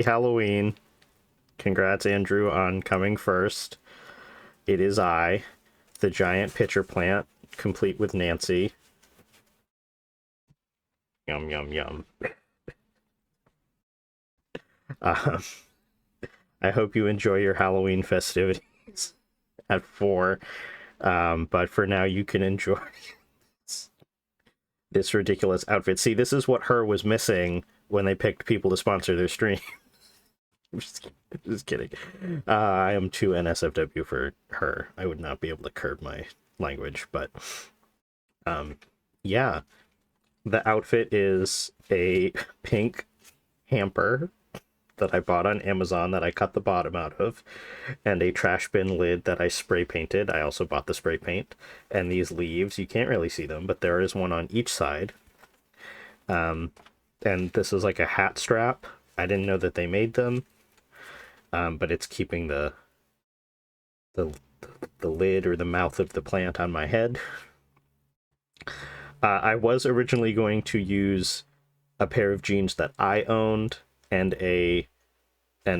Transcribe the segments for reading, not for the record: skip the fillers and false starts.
Halloween. Congrats, Andrew, on coming first. It is I, the giant pitcher plant, complete with Nancy. Yum, yum, yum. Um, I hope you enjoy your Halloween festivities at 4. But for now, you can enjoy this ridiculous outfit. See, this is what her was missing when they picked people to sponsor their stream. Just kidding. I am too NSFW for her. I would not be able to curb my language, but yeah. The outfit is a pink hamper that I bought on Amazon that I cut the bottom out of, and a trash bin lid that I spray painted. I also bought the spray paint, and these leaves, you can't really see them, but there is one on each side. And this is like a hat strap. I didn't know that they made them, but it's keeping the lid or the mouth of the plant on my head. I was originally going to use a pair of jeans that I owned and a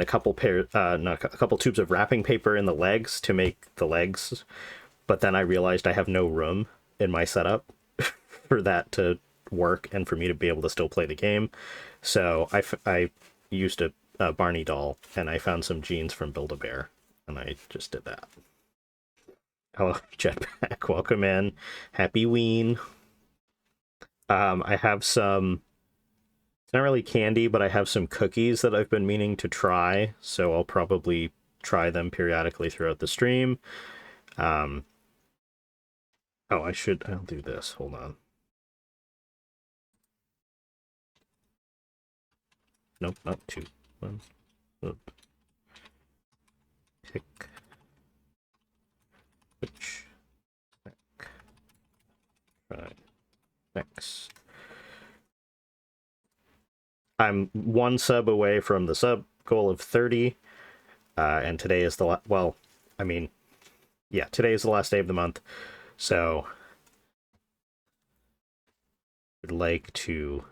couple tubes of wrapping paper in the legs to make the legs, but then I realized I have no room in my setup for that to work and for me to be able to still play the game. So I used a Barney doll, and I found some jeans from Build-A-Bear, and I just did that. Hello, Jetpack. Welcome in. Happy Ween. I have some, it's not really candy, but I have some cookies that I've been meaning to try, so I'll probably try them periodically throughout the stream. Oh, I'll do this. Hold on. Nope, not 2. 1. Oop. Pick. Which. Back. Try. Next. I'm 1 sub away from the sub goal of 30, and today is the today is the last day of the month, so I'd like to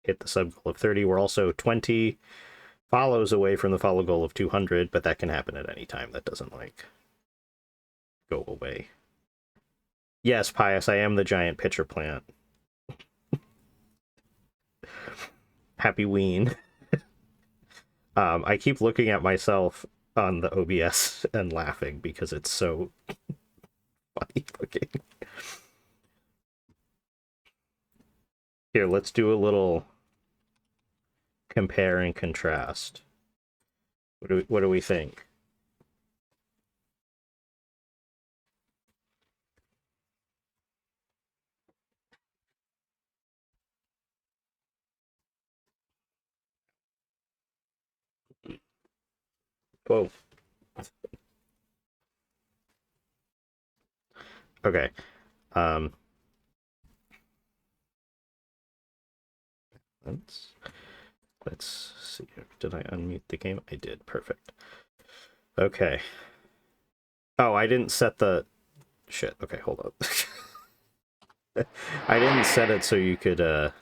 hit the sub goal of 30. We're also 20 follows away from the follow goal of 200, but that can happen at any time. That doesn't go away. Yes, Pius, I am the giant pitcher plant. Happy Ween. I keep looking at myself on the OBS and laughing because it's so funny looking. Here, let's do a little compare and contrast. What do we think? Whoa. Okay. Let's see. Did I unmute the game? I did. Perfect. Okay. Oh, I didn't set the shit. Okay, hold up. I didn't set it so you could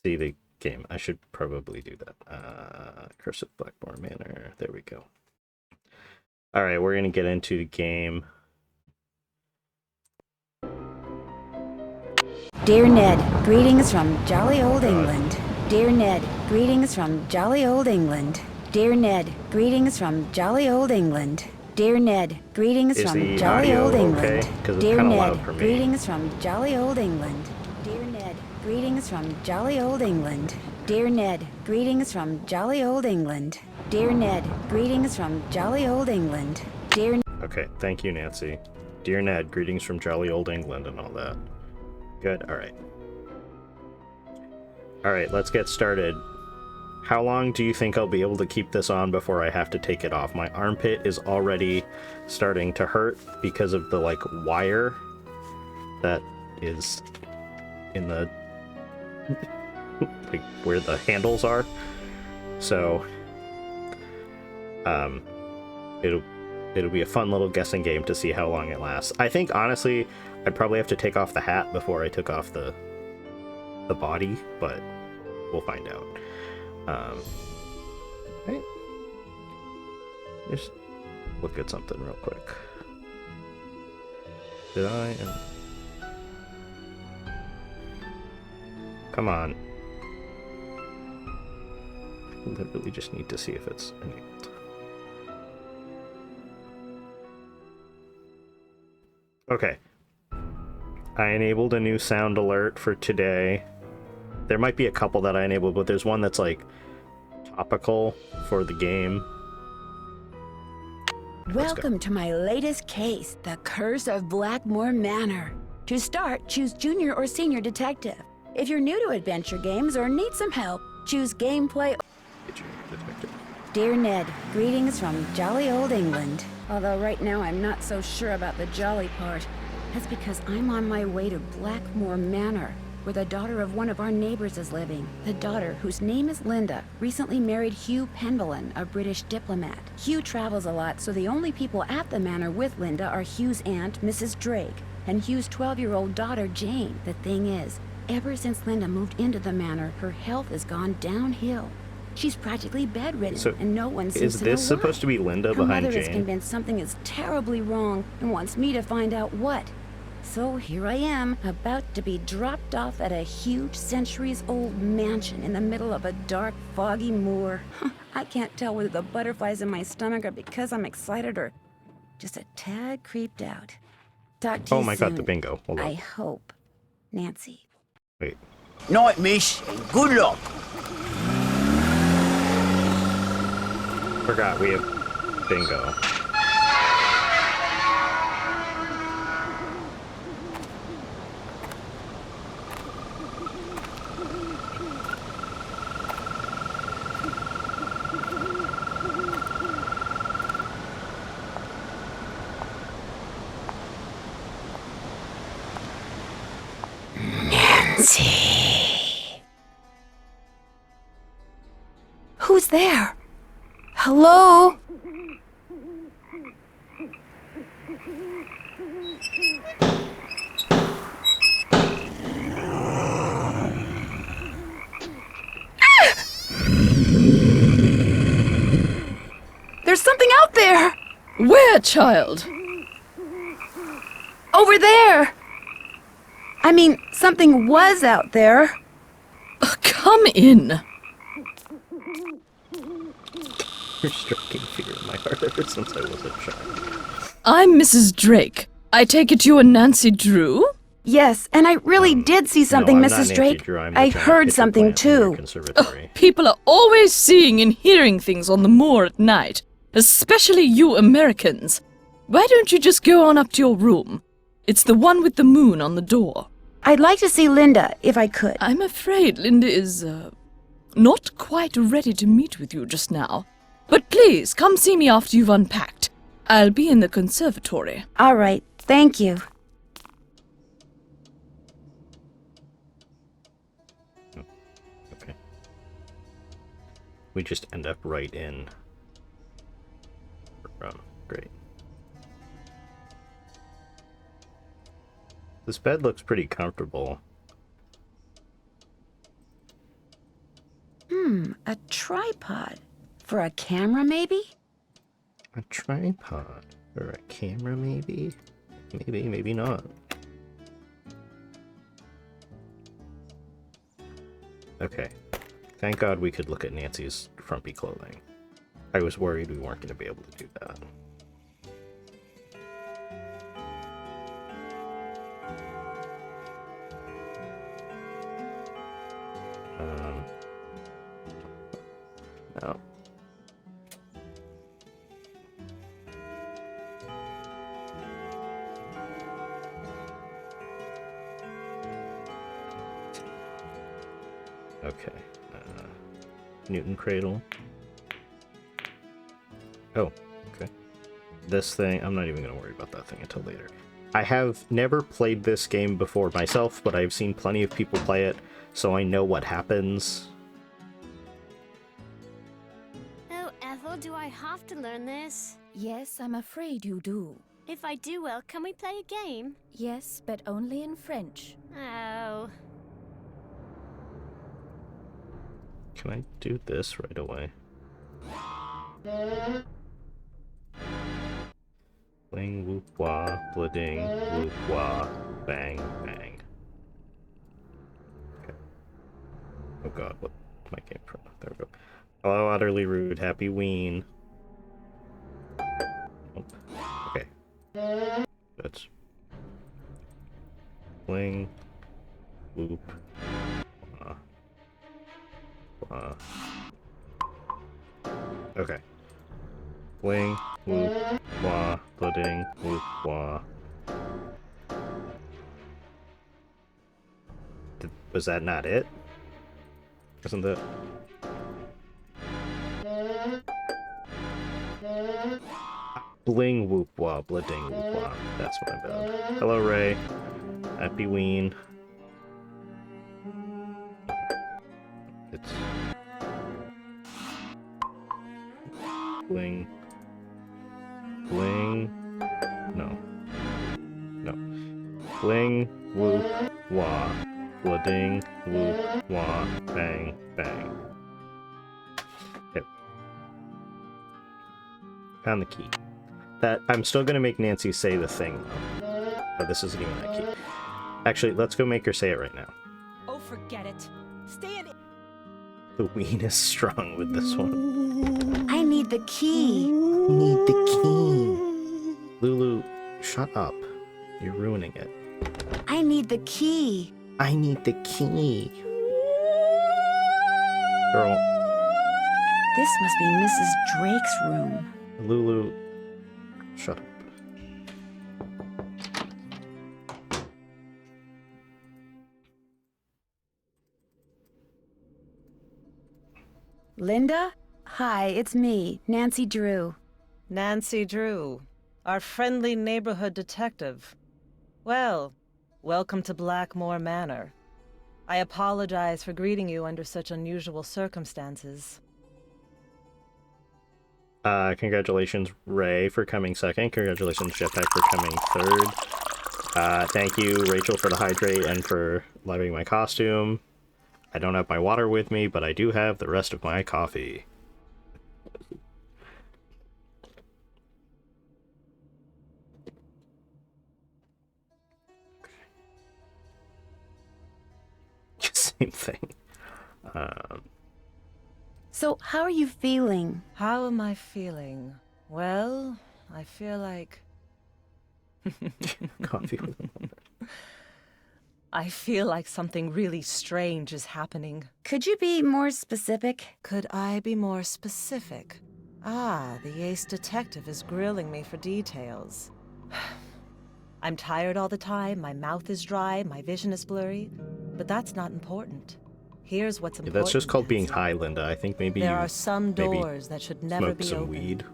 see the game. I should probably do that. Curse of Blackmoor Manor. There we go. All right, we're gonna get into the game. Dear Ned, greetings from jolly old England. Dear Ned, greetings from jolly old England. Dear Ned, greetings from jolly old England. Dear Ned, greetings from jolly old England. Dear Ned, greetings from jolly old England. Dear Ned, greetings from jolly old England. Dear Ned, greetings from jolly old England. Dear Ned, greetings from jolly old England. Dear. Okay, thank you, Nancy. Dear Ned, greetings from jolly old England and all that. Good. All right. All right, let's get started. How long do you think I'll be able to keep this on before I have to take it off? My armpit is already starting to hurt because of the wire that is in the where the handles are. So it'll be a fun little guessing game to see how long it lasts. I think honestly I'd probably have to take off the hat before I took off the body, but we'll find out. Right? Just look at something real quick. Did I? Come on. I literally just need to see if it's enabled. Okay. I enabled a new sound alert for today. There might be a couple that I enabled, but there's one that's like topical for the game. Welcome to my latest case, The Curse of Blackmoor Manor. To start, choose Junior or Senior Detective. If you're new to adventure games or need some help, choose Gameplay. Dear Ned, greetings from jolly old England. Although right now I'm not so sure about the jolly part. That's because I'm on my way to Blackmoor Manor, where the daughter of one of our neighbors is living. The daughter, whose name is Linda, recently married Hugh Penbelin, a British diplomat. Hugh travels a lot, so the only people at the manor with Linda are Hugh's aunt, Mrs. Drake, and Hugh's 12-year-old daughter, Jane. The thing is, ever since Linda moved into the manor, her health has gone downhill. She's practically bedridden, so and no one seems to know why. Is this supposed to be Linda her behind mother Jane? is convinced something is terribly wrong and wants me to find out what. So here I am, about to be dropped off at a huge centuries-old mansion in the middle of a dark, foggy moor. I can't tell whether the butterflies in my stomach are because I'm excited or just a tad creeped out. Talk to you Oh my soon. god, the bingo. Hold on. I hope. Nancy. Wait. Night, miss, and good luck. Forgot we have bingo. Nancy. Who's there? Hello? There's something out there! Where, child? Over there! I mean, something was out there. Come in. You're striking fear in my heart ever since I was a child. I'm Mrs. Drake. I take it you're Nancy Drew? Yes, and I really did see something, no, I'm not Mrs. Nancy Drake. Drew, I'm the I giant heard pitcher something plant in your too. conservatory. People are always seeing and hearing things on the moor at night, especially you Americans. Why don't you just go on up to your room? It's the one with the moon on the door. I'd like to see Linda, if I could. I'm afraid Linda is, not quite ready to meet with you just now. But please, come see me after you've unpacked. I'll be in the conservatory. All right, thank you. Okay. We just end up right in. Great. This bed looks pretty comfortable. A tripod. For a camera, maybe? A tripod. Or a camera, maybe? Maybe not. Okay. Thank God we could look at Nancy's frumpy clothing. I was worried we weren't going to be able to do that. No. Okay. Newton cradle. Oh, okay. This thing, I'm not even going to worry about that thing until later. I have never played this game before myself, but I've seen plenty of people play it, so I know what happens. Oh, Ethel, do I have to learn this? Yes, I'm afraid you do. If I do well, can we play a game? Yes, but only in French. Oh. Can I do this right away? Bling, whoop, wah, blading, whoop, wah, bang, bang. Okay. Oh god, what my game from? There we go. Hello, utterly rude. Happy ween. Oh, okay. That's bling, whoop, wah, wah. Okay. Bling, whoop, wah, pudding, whoop, wah. Was that not it? Wasn't that? Bling, whoop, wah, blading, whoop, wah. That's what I meant. Hello, Ray. Happy ween. It's... Bling. Bling. No. No. Bling, whoop, wah. Blading, whoop, wah, bang, bang. Okay. Found the key. That I'm still gonna make Nancy say the thing though. Oh, this isn't even that key. Actually, let's go make her say it right now. Oh, forget it. Stay in. The ween is strong with this one. I need the key. Need the key. Lulu, shut up. You're ruining it. I need the key. I need the key. Girl. This must be Mrs. Drake's room. Lulu, shut up. Linda? Hi, it's me, Nancy Drew. Nancy Drew, our friendly neighborhood detective. Well, welcome to Blackmoor Manor. I apologize for greeting you under such unusual circumstances. Congratulations, Ray, for coming second. Congratulations, Jetpack, for coming third. Thank you, Rachel, for the hydrate and for loving my costume. I don't have my water with me, but I do have the rest of my coffee. Same thing. So, how are you feeling? How am I feeling? Well, I feel like... Coffee. I feel like something really strange is happening. Could you be more specific? Could I be more specific? Ah, the ace detective is grilling me for details. I'm tired all the time, my mouth is dry, my vision is blurry, but that's not important. Here's what's important. That's just called being high, Linda. I think maybe there are some doors that should never smoked be some opened. weed.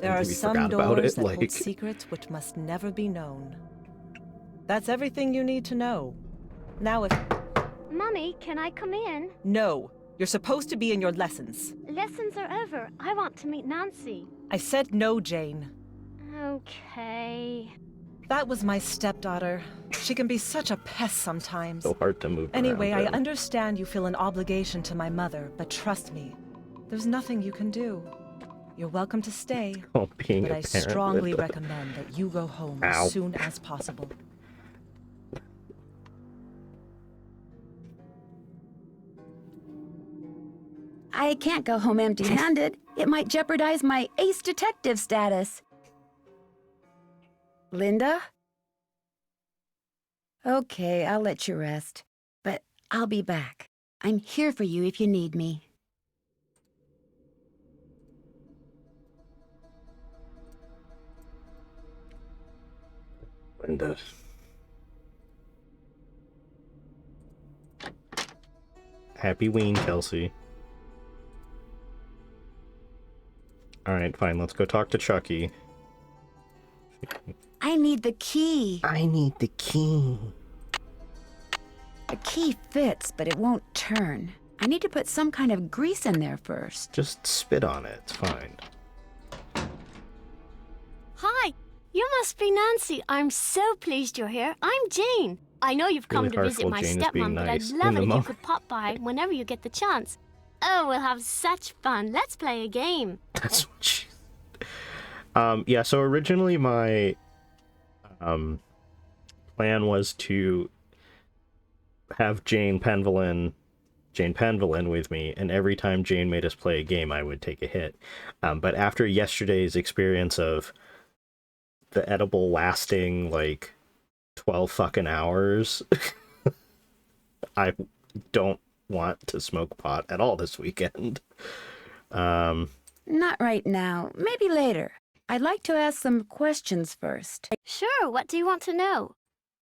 There are Maybe some forgot about doors it, that like... hold secrets which must never be known. That's everything you need to know. Now if... Mummy, can I come in? No, you're supposed to be in your lessons. Lessons are over. I want to meet Nancy. I said no, Jane. Okay. That was my stepdaughter. She can be such a pest sometimes. So hard to move Anyway, around, I understand you feel an obligation to my mother, but trust me, there's nothing you can do. You're welcome to stay, Oh, being but a I parent, strongly Linda. recommend that you go home Ow. as soon as possible. I can't go home empty-handed. It might jeopardize my ace detective status. Linda? Okay, I'll let you rest. But I'll be back. I'm here for you if you need me. Linda. Happy ween, Kelsey. Alright, fine, let's go talk to Chucky. I need the key. I need the key. The key fits, but it won't turn. I need to put some kind of grease in there first. Just spit on it, it's fine. Hi, you must be Nancy. I'm so pleased you're here. I'm Jane. I know you've come Really to visit hurtful my Jane is being stepmom, but I'd nice love in it the if you moment. could pop by whenever you get the chance. Oh, we'll have such fun. Let's play a game. That's what she... yeah, so originally my plan was to have Jane Penvelin with me, and every time Jane made us play a game, I would take a hit. But after yesterday's experience of the edible lasting, like, 12 fucking hours, I don't want to smoke pot at all this weekend. Not right now. Maybe later. I'd like to ask some questions first. Sure, what do you want to know?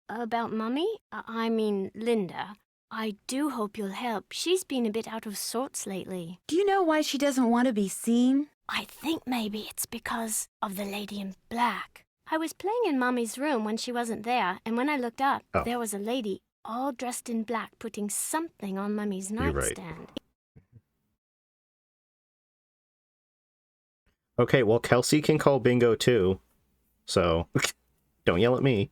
About Mummy? I mean, Linda. I do hope you'll help. She's been a bit out of sorts lately. Do you know why she doesn't want to be seen? I think maybe it's because of the lady in black. I was playing in Mummy's room when she wasn't there, and when I looked up, there was a lady all dressed in black putting something on Mummy's nightstand. Right. Okay, well, Kelsey can call bingo too, so don't yell at me.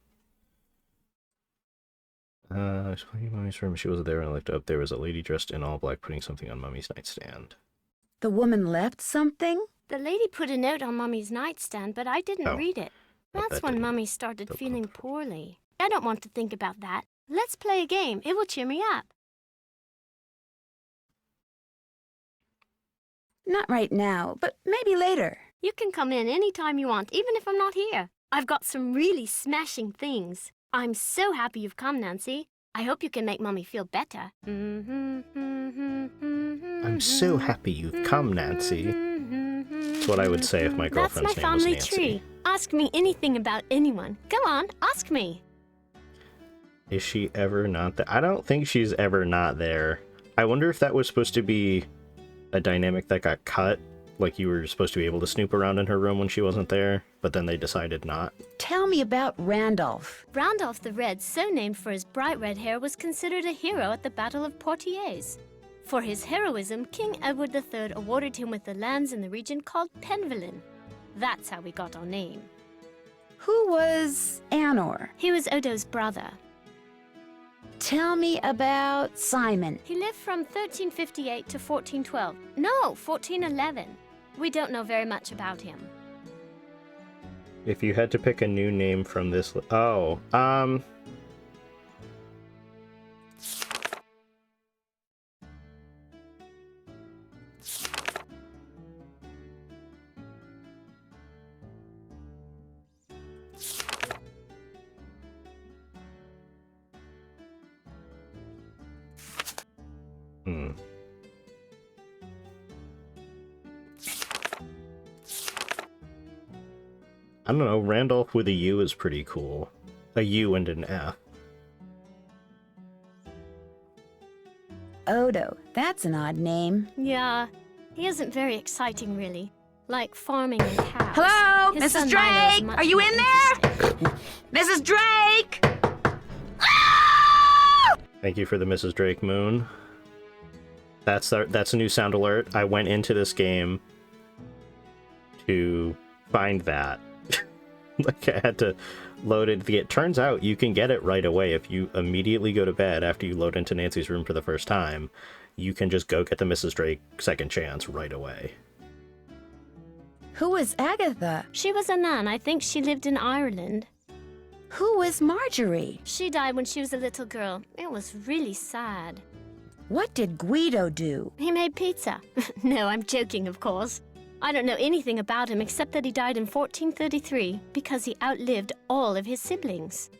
I was playing in Mummy's room. She wasn't there when I looked up. There was a lady dressed in all black putting something on Mummy's nightstand. The woman left something? The lady put a note on Mummy's nightstand, but I didn't read it. That's when Mummy started feeling poorly. I don't want to think about that. Let's play a game. It will cheer me up. Not right now, but maybe later. You can come in any time you want, even if I'm not here. I've got some really smashing things. I'm so happy you've come, Nancy. I hope you can make Mummy feel better. I'm so happy you've come, Nancy. That's what I would say if my girlfriend's name was Nancy. That's my family tree. Ask me anything about anyone. Go on, ask me. Is she ever not there? I don't think she's ever not there. I wonder if that was supposed to be a dynamic that got cut. Like you were supposed to be able to snoop around in her room when she wasn't there, but then they decided not. Tell me about Randolph. Randolph the Red, so named for his bright red hair, was considered a hero at the Battle of Poitiers. For his heroism, King Edward III awarded him with the lands in the region called Penvelin. That's how we got our name. Who was Anor? He was Odo's brother. Tell me about Simon. He lived from 1358 to 1412. No, 1411. We don't know very much about him. If you had to pick a new name from this... I don't know, Randolph with a U is pretty cool. A U and an F. Odo, that's an odd name. Yeah, he isn't very exciting, really. Like farming and cows. Hello, His son Mrs. Milo is Drake! much Are you more in there? interesting. Mrs. Drake! Thank you for the Mrs. Drake moon. That's a new sound alert. I went into this game to find that. Like, I had to load it. It turns out you can get it right away if you immediately go to bed after you load into Nancy's room for the first time. You can just go get the Mrs. Drake second chance right away. Who was Agatha? She was a nun. I think she lived in Ireland. Who was Marjorie? She died when she was a little girl. It was really sad. What did Guido do? He made pizza. No, I'm joking, of course. I don't know anything about him except that he died in 1433 because he outlived all of his siblings.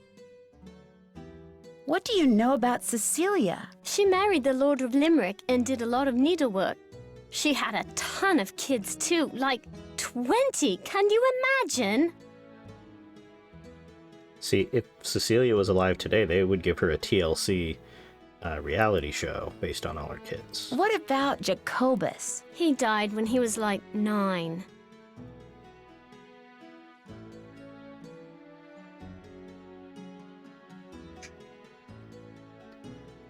What do you know about Cecilia? She married the Lord of Limerick and did a lot of needlework. She had a ton of kids, too, like 20. Can you imagine? See, if Cecilia was alive today, they would give her a TLC reality show based on all her kids. What about Jacobus? He died when he was like 9.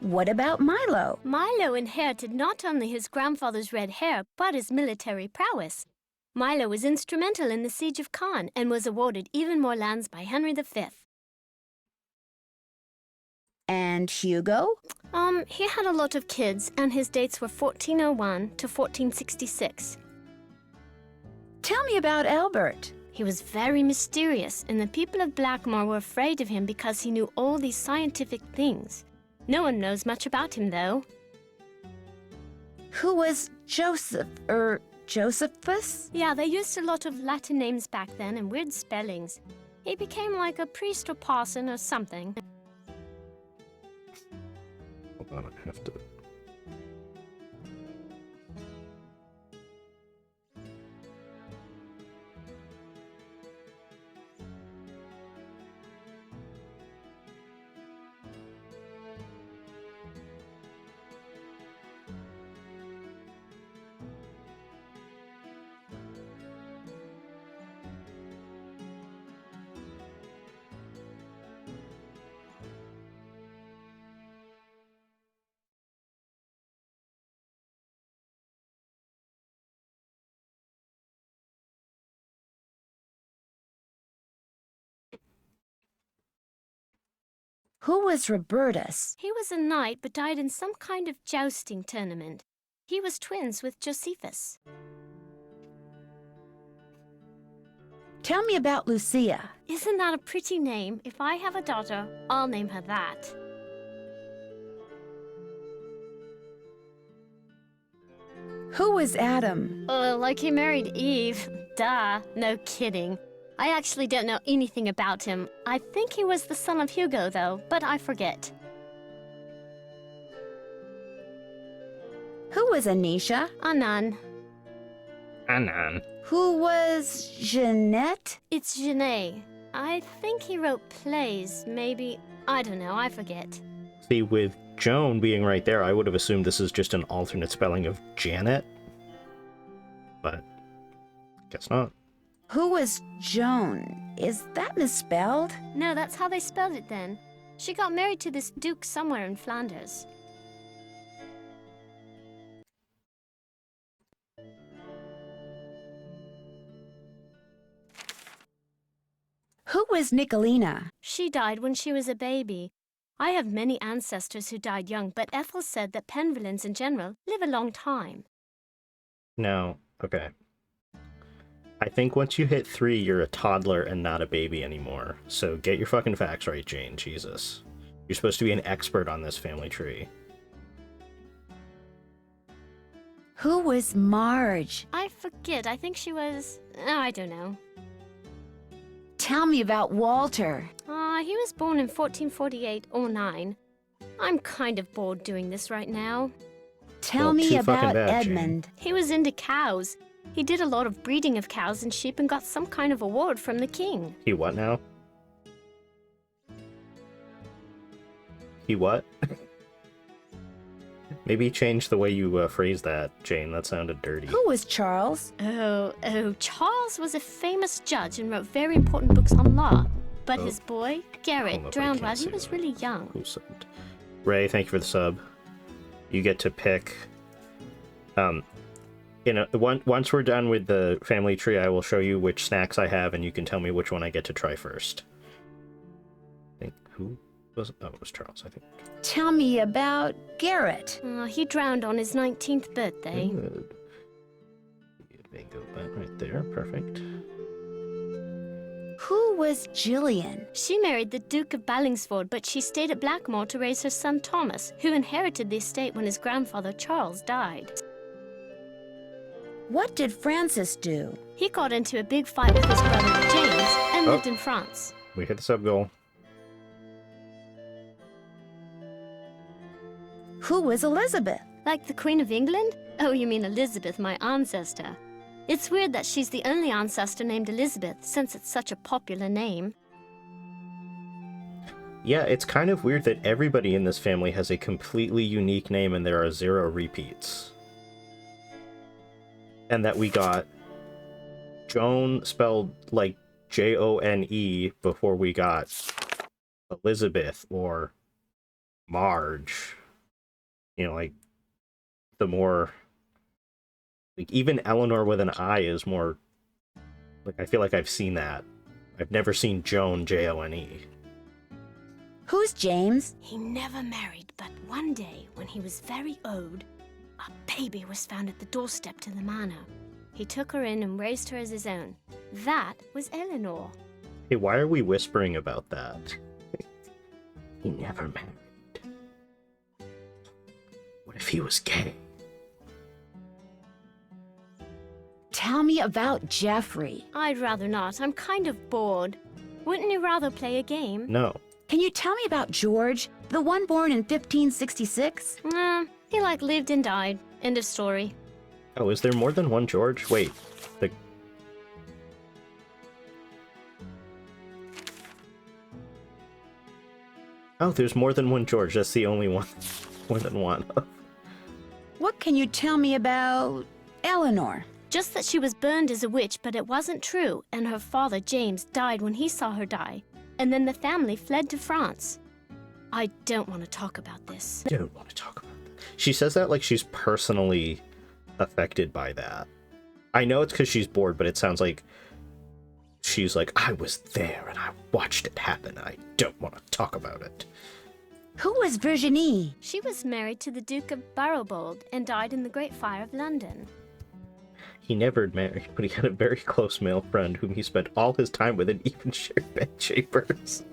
What about Milo? Milo inherited not only his grandfather's red hair, but his military prowess. Milo was instrumental in the siege of Caen and was awarded even more lands by Henry V. And Hugo? He had a lot of kids, and his dates were 1401 to 1466. Tell me about Albert. He was very mysterious, and the people of Blackmoor were afraid of him because he knew all these scientific things. No one knows much about him, though. Who was Josephus? Yeah, they used a lot of Latin names back then and weird spellings. He became like a priest or parson or something. Hold on, I have to... Who was Robertus? He was a knight but died in some kind of jousting tournament. He was twins with Josephus. Tell me about Lucia. Isn't that a pretty name? If I have a daughter, I'll name her that. Who was Adam? Like he married Eve. Duh, no kidding. I actually don't know anything about him. I think he was the son of Hugo, though, but I forget. Who was Anisha? Anan. Anan. Who was Jeanette? It's Genet. I think he wrote plays, maybe. I don't know, I forget. See, with Joan being right there, I would have assumed this is just an alternate spelling of Janet. But, guess not. Who was Joan? Is that misspelled? No, that's how they spelled it then. She got married to this duke somewhere in Flanders. Who was Nicolina? She died when she was a baby. I have many ancestors who died young, but Ethel said that Penvillans in general live a long time. No, okay. I think once you hit 3, you're a toddler and not a baby anymore. So get your fucking facts right, Jane. Jesus. You're supposed to be an expert on this family tree. Who was Marge? I forget. I think she was... I don't know. Tell me about Walter. He was born in 1448 or 9. I'm kind of bored doing this right now. Tell Well, me too fucking about bad, Jane. Edmund. He was into cows. He did a lot of breeding of cows and sheep and got some kind of award from the king. He what now? He what? Maybe change the way you phrase that, Jane. That sounded dirty. Who was Charles? Oh, Charles was a famous judge and wrote very important books on law. But his boy, Hold up, Garrett, I drowned can't while he see was that. really young. Who subbed? Ray, thank you for the sub. You get to pick. Once we're done with the family tree, I will show you which snacks I have, and you can tell me which one I get to try first. I think who was? Oh, it was Charles. I think. Tell me about Garrett. He drowned on his 19th birthday. Good. Bingo button right there. Perfect. Who was Jillian? She married the Duke of Ballingsford, but she stayed at Blackmoor to raise her son Thomas, who inherited the estate when his grandfather Charles died. What did Francis do? He got into a big fight with his brother James and lived in France. We hit the sub goal. Who was Elizabeth? Like the Queen of England? Oh, you mean Elizabeth, my ancestor. It's weird that she's the only ancestor named Elizabeth, since it's such a popular name. Yeah, it's kind of weird that everybody in this family has a completely unique name and there are 0 repeats. And that we got Joan spelled like Jone before we got Elizabeth or Marge. You know, like, the more... Like, even Eleanor with an I is more... Like, I feel like I've seen that. I've never seen Joan, Jone. Who's James? He never married, but one day, when he was very old, a baby was found at the doorstep to the manor. He took her in and raised her as his own. That was Eleanor. Hey, why are we whispering about that? He never married. What if he was gay? Tell me about Jeffrey. I'd rather not. I'm kind of bored. Wouldn't you rather play a game? No. Can you tell me about George, the one born in 1566? He lived and died. End of story. Oh, is there more than one George? Wait. The... Oh, there's more than one George. That's the only one. More than one. What can you tell me about Eleanor? Just that she was burned as a witch, but it wasn't true, and her father, James, died when he saw her die. And then the family fled to France. I don't want to talk about this. I don't want to talk about that. She says that like she's personally affected by that. I know it's because she's bored, but it sounds like she's like, I was there and I watched it happen. I don't want to talk about it. Who was Virginie? She was married to the Duke of Barrowbold and died in the Great Fire of London. He never married, but he had a very close male friend whom he spent all his time with and even shared bedchambers.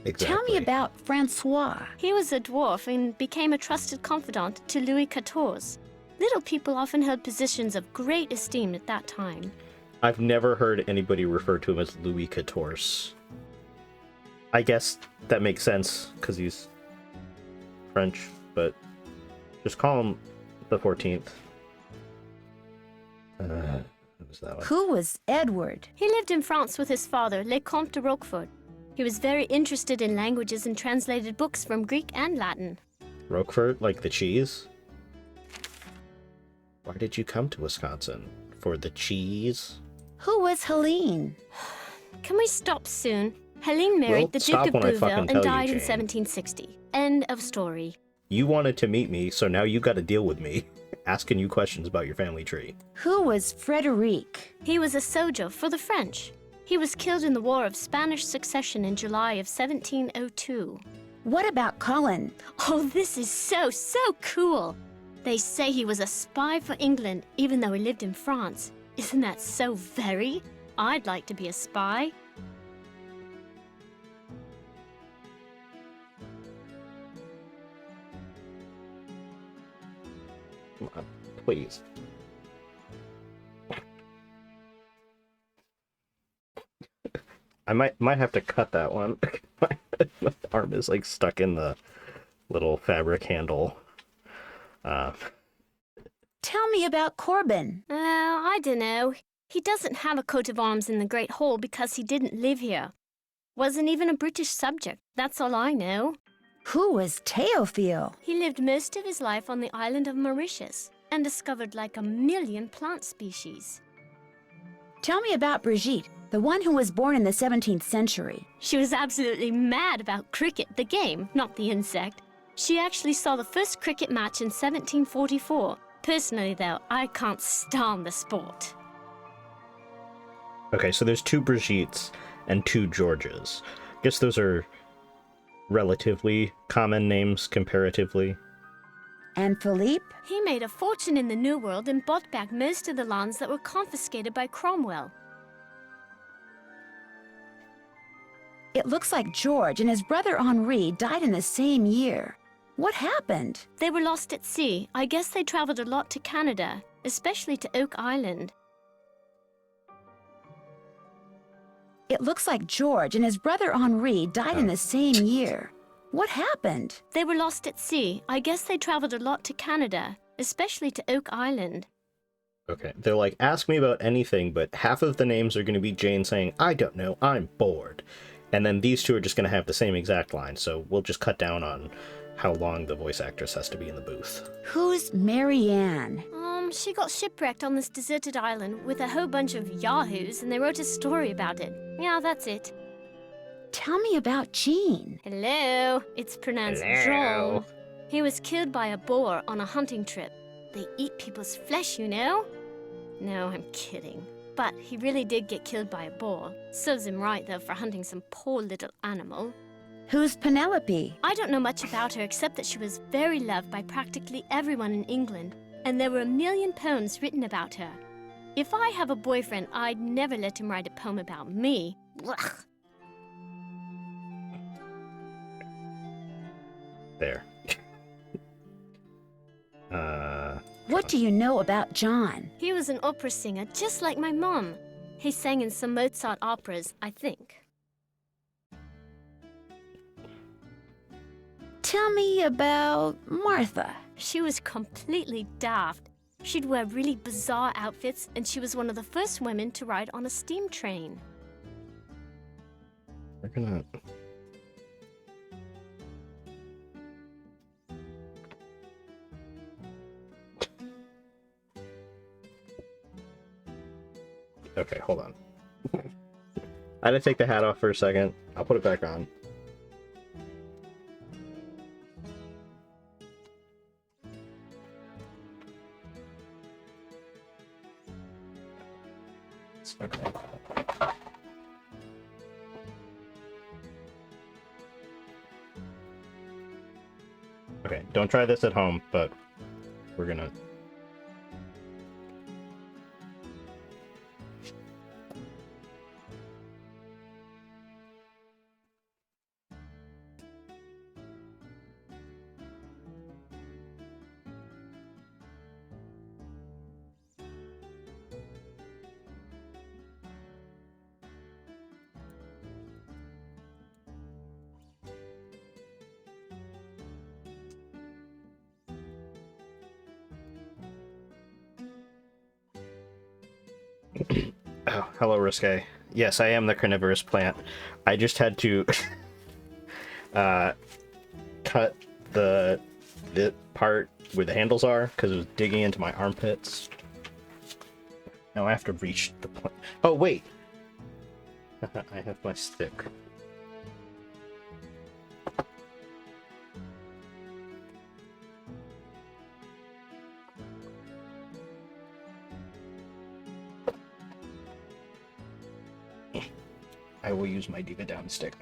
Exactly. Tell me about Francois. He was a dwarf and became a trusted confidant to Louis XIV. Little people often held positions of great esteem at that time. I've never heard anybody refer to him as Louis XIV. I guess that makes sense, because he's French, but just call him the 14th. What was that one? Who was Edward? He lived in France with his father, Le Comte de Roquefort. He was very interested in languages and translated books from Greek and Latin. Roquefort, like the cheese? Why did you come to Wisconsin? For the cheese? Who was Helene? Can we stop soon? Helene married the Duke of Bouville and died in 1760. End of story. You wanted to meet me, so now you gotta deal with me. Asking you questions about your family tree. Who was Frederic? He was a soldier for the French. He was killed in the War of Spanish Succession in July of 1702. What about Cullen? Oh, this is so cool. They say he was a spy for England, even though he lived in France. Isn't that so very? I'd like to be a spy. Come on, please. I might have to cut that one. My arm is like stuck in the little fabric handle. Tell me about Corbin. I don't know. He doesn't have a coat of arms in the Great Hall because he didn't live here. Wasn't even a British subject, that's all I know. Who was Theophile? He lived most of his life on the island of Mauritius and discovered like 1 million plant species. Tell me about Brigitte, the one who was born in the 17th century. She was absolutely mad about cricket, the game, not the insect. She actually saw the first cricket match in 1744. Personally, though, I can't stand the sport. Okay, so there's 2 Brigittes and 2 Georges. I guess those are relatively common names comparatively. And Philippe? He made a fortune in the New World and bought back most of the lands that were confiscated by Cromwell. It looks like George and his brother Henri died in the same year. What happened? They were lost at sea. I guess they traveled a lot to Canada, especially to Oak Island. It looks like George and his brother Henri died in the same year. What happened? They were lost at sea. I guess they traveled a lot to Canada, especially to Oak Island. Okay, they're like, ask me about anything, but half of the names are going to be Jane saying, I don't know, I'm bored. And then these 2 are just going to have the same exact line, so we'll just cut down on how long the voice actress has to be in the booth. Who's Marianne? She got shipwrecked on this deserted island with a whole bunch of yahoos, and they wrote a story about it. Yeah, that's it. Tell me about Jean. Hello, it's pronounced Jean. He was killed by a boar on a hunting trip. They eat people's flesh, you know? No, I'm kidding. But he really did get killed by a boar. Serves him right, though, for hunting some poor little animal. Who's Penelope? I don't know much about her except that she was very loved by practically everyone in England, and there were 1 million poems written about her. If I have a boyfriend, I'd never let him write a poem about me. Blech. There. What do you know about John? He was an opera singer, just like my mom. He sang in some Mozart operas, I think. Tell me about Martha. She was completely daft. She'd wear really bizarre outfits, and she was one of the first women to ride on a steam train. We're gonna... Okay, hold on. I had to take the hat off for a second. I'll put it back on. Okay. Okay, don't try this at home, but we're gonna... Oh, hello, Risque. Yes, I am the carnivorous plant. I just had to cut the part where the handles are because it was digging into my armpits. Now I have to reach the plant. Oh, wait! I have my stick. I will use my Diva Down stick.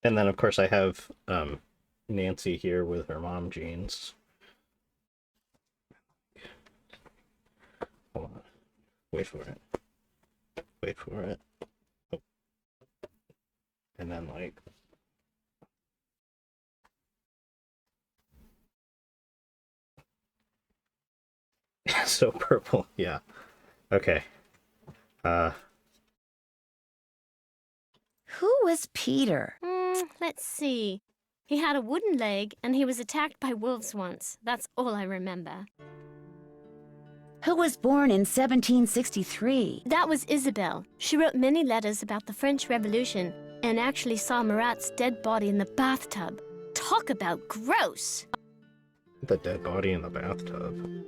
And then, of course, I have Nancy here with her mom jeans. Hold on. Wait for it. Wait for it. Oh. And then, like... So purple, yeah. Okay. Who was Peter? Let's see. He had a wooden leg, and he was attacked by wolves once. That's all I remember. Who was born in 1763? That was Isabel. She wrote many letters about the French Revolution, and actually saw Marat's dead body in the bathtub. Talk about gross! The dead body in the bathtub.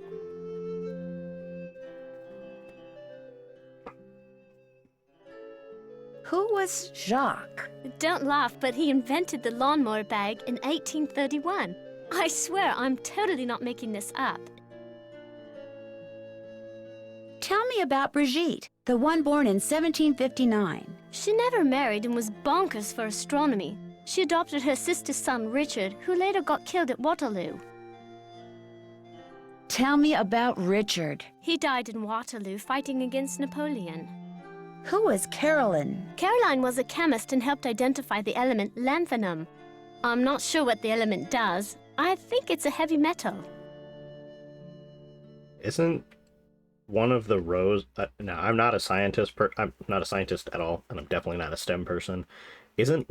Who was Jacques? Don't laugh, but he invented the lawnmower bag in 1831. I swear, I'm totally not making this up. Tell me about Brigitte, the one born in 1759. She never married and was bonkers for astronomy. She adopted her sister's son, Richard, who later got killed at Waterloo. Tell me about Richard. He died in Waterloo fighting against Napoleon. Who was Caroline? Caroline was a chemist and helped identify the element lanthanum. I'm not sure what the element does. I think it's a heavy metal. Isn't one of the rows... no, I'm not a scientist. I'm not a scientist at all, and I'm definitely not a STEM person. Isn't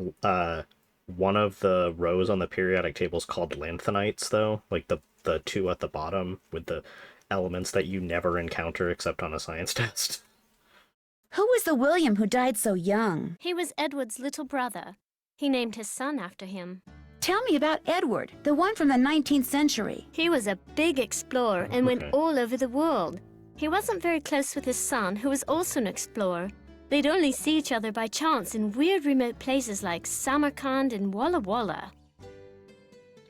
one of the rows on the periodic tables called lanthanides, though? Like the two at the bottom with the elements that you never encounter except on a science test. Who was the William who died so young? He was Edward's little brother. He named his son after him. Tell me about Edward, the one from the 19th century. He was a big explorer and went all over the world. He wasn't very close with his son, who was also an explorer. They'd only see each other by chance in weird remote places like Samarkand and Walla Walla.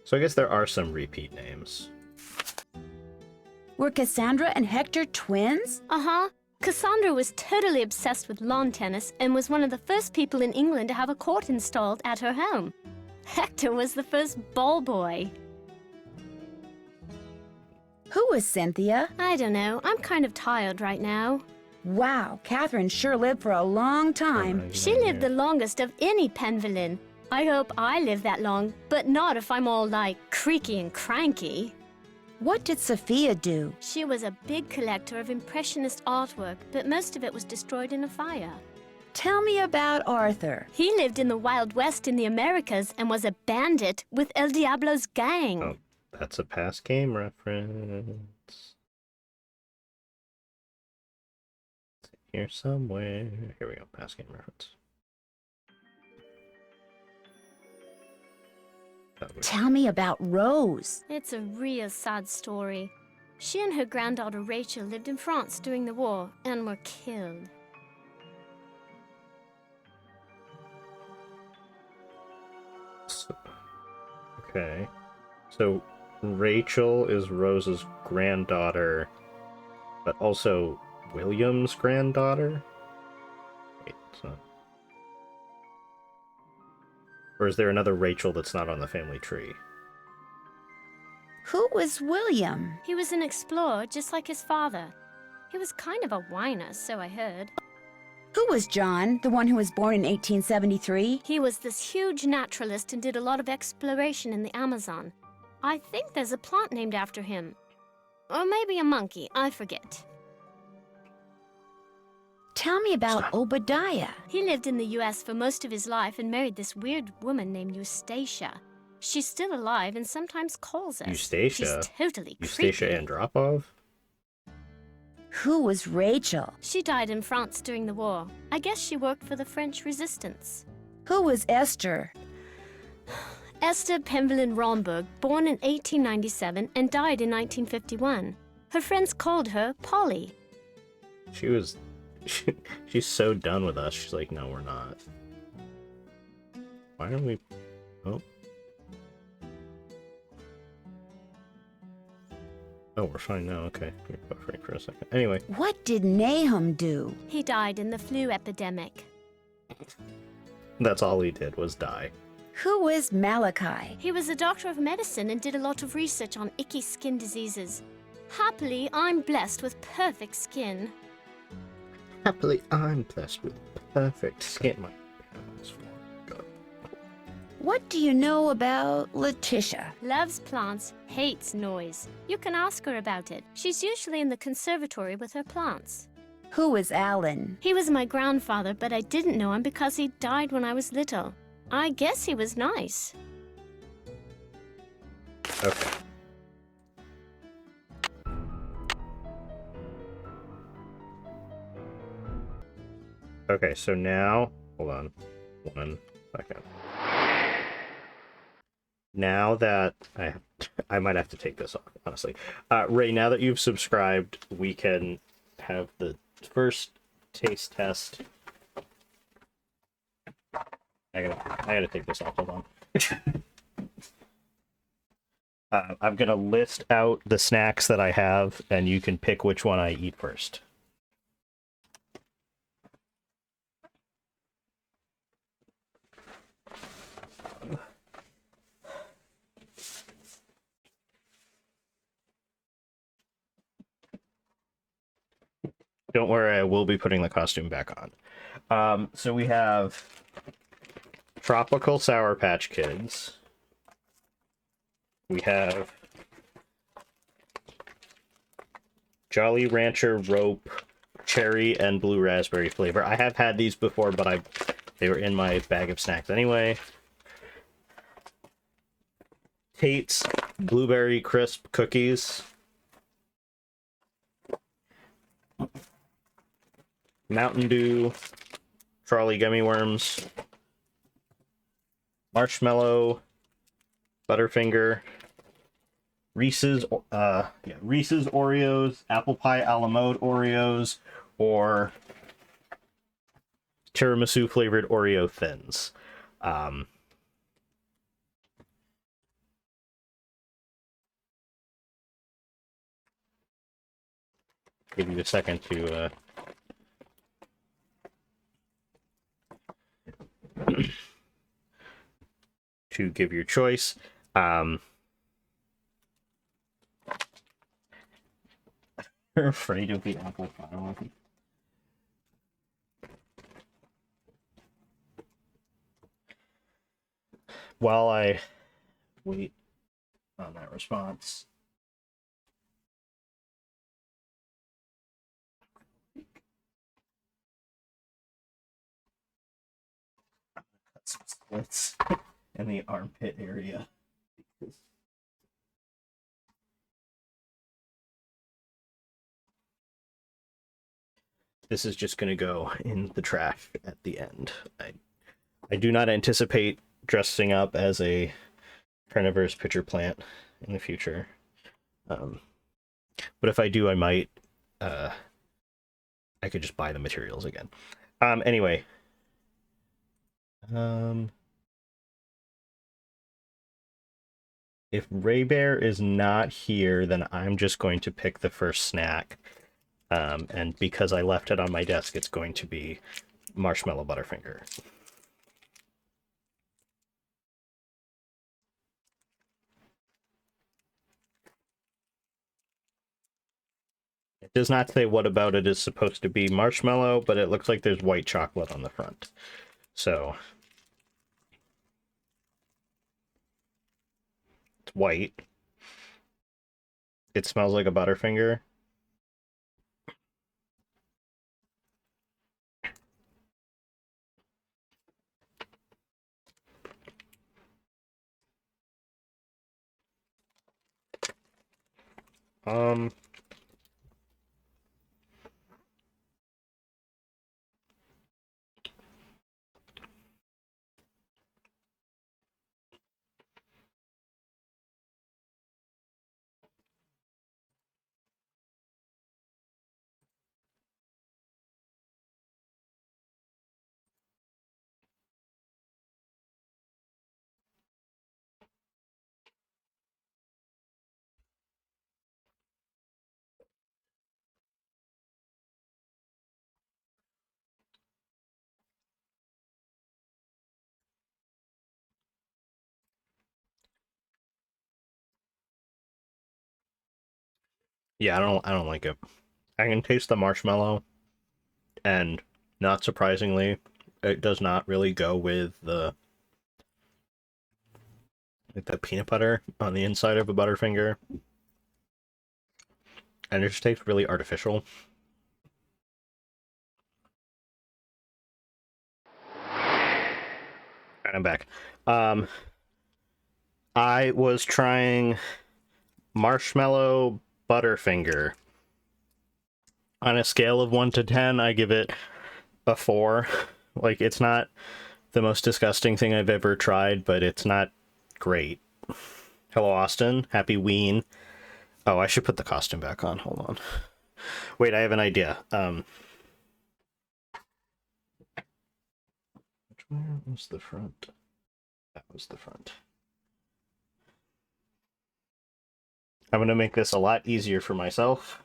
So I guess there are some repeat names. Were Cassandra and Hector twins? Uh-huh. Cassandra was totally obsessed with lawn tennis and was one of the first people in England to have a court installed at her home. Hector was the first ball boy. Who was Cynthia? I don't know. I'm kind of tired right now. Wow, Catherine sure lived for a long time. She lived the longest of any Penvillain. I hope I live that long, but not if I'm all, like, creaky and cranky. What did Sophia do? She was a big collector of Impressionist artwork, but most of it was destroyed in a fire. Tell me about Arthur. He lived in the Wild West in the Americas and was a bandit with El Diablo's gang. Oh, that's a past game reference. Here somewhere. Here we go, past game reference. Tell me about Rose. It's a real sad story. She and her granddaughter Rachel lived in France during the war and were killed. Okay. So Rachel is Rose's granddaughter, but also William's granddaughter? Wait, so... Or is there another Rachel that's not on the family tree? Who was William? He was an explorer just like his father. He was kind of a whiner, so I heard. Who was John, the one who was born in 1873? He was this huge naturalist and did a lot of exploration in the Amazon. I think there's a plant named after him. Or maybe a monkey, I forget. Tell me about Obadiah. He lived in the US for most of his life and married this weird woman named Eustacia. She's still alive and sometimes calls us. Eustacia? She's totally Eustacia creepy. Andropov? Who was Rachel? She died in France during the war. I guess she worked for the French resistance. Who was Esther? Esther Penvillain Romberg, born in 1897 and died in 1951. Her friends called her Polly. She was... she's so done with us. She's like, no, we're not. Why aren't we... Oh. Oh, we're fine now. Okay. You're buffering for a second. Anyway. What did Nahum do? He died in the flu epidemic. That's all he did, was die. Who was Malachi? He was a doctor of medicine and did a lot of research on icky skin diseases. Happily, I'm blessed with perfect skin. Happily, I'm blessed with perfect skin. My panels God. What do you know about Letitia? Loves plants, hates noise. You can ask her about it. She's usually in the conservatory with her plants. Who was Alan? He was my grandfather, but I didn't know him because he died when I was little. I guess he was nice. Okay. Okay, so now, hold on 1 second. Now that I might have to take this off, honestly. Ray, now that you've subscribed, we can have the first taste test. I gotta take this off, hold on. I'm gonna list out the snacks that I have, and you can pick which one I eat first. Don't worry, I will be putting the costume back on. So we have Tropical Sour Patch Kids. We have Jolly Rancher Rope Cherry and Blue Raspberry flavor. I have had these before, but they were in my bag of snacks anyway. Tate's Blueberry Crisp Cookies. Mountain Dew Trolley Gummy Worms. Marshmallow Butterfinger. Reese's Oreos, Apple Pie a la mode Oreos, or tiramisu flavored Oreo thins. Give you a second to give your choice. You're afraid of the apple pie. While I wait on that response. Cut some splits in the armpit area. This is just going to go in the trash at the end. I do not anticipate dressing up as a carnivorous pitcher plant in the future. But if I do, I might. I could just buy the materials again. Anyway. If Ray Bear is not here, then I'm just going to pick the first snack. And because I left it on my desk, it's going to be marshmallow Butterfinger. It does not say what about it is supposed to be marshmallow, but it looks like there's white chocolate on the front. So it's white. It smells like a Butterfinger. Yeah, I don't like it. I can taste the marshmallow, and not surprisingly, it does not really go with the peanut butter on the inside of a Butterfinger. And it just tastes really artificial. And I'm back. I was trying marshmallow Butterfinger. On a scale of 1 to 10, I give it a 4. Like, it's not the most disgusting thing I've ever tried, but it's not great. Hello, Austin. Happy Ween. Oh, I should put the costume back on. Hold on. Wait, I have an idea. Where was the front? That was the front. I'm going to make this a lot easier for myself.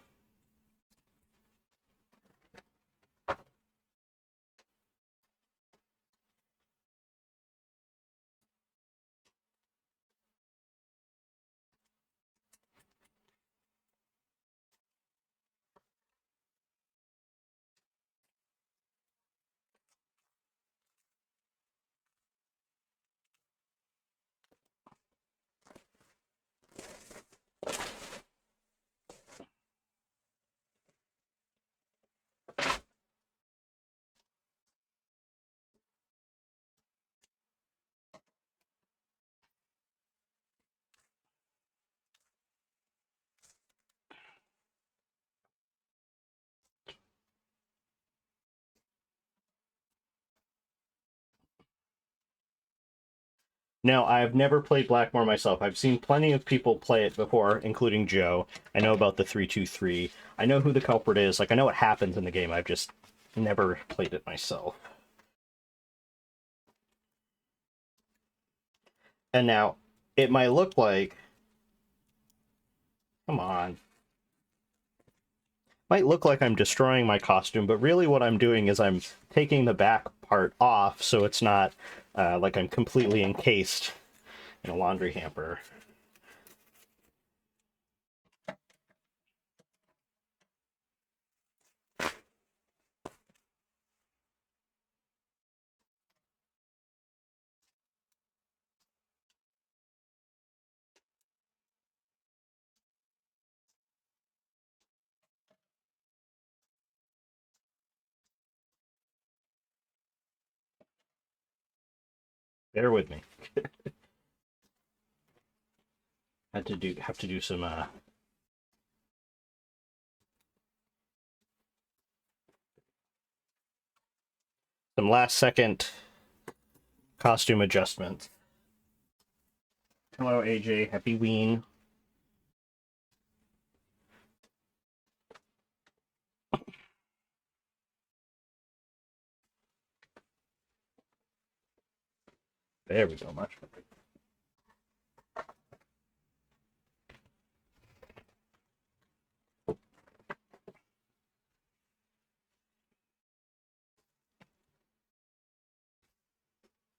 Now, I've never played Blackmoor myself. I've seen plenty of people play it before, including Joe. I know about the 3-2-3. I know who the culprit is. Like, I know what happens in the game. I've just never played it myself. And now, it might look like... Come on. Might look like I'm destroying my costume, but really what I'm doing is I'm taking the back part off so it's not like I'm completely encased in a laundry hamper. Bear with me. Have to do some last second costume adjustments. Hello AJ, happy ween. There we go, much better.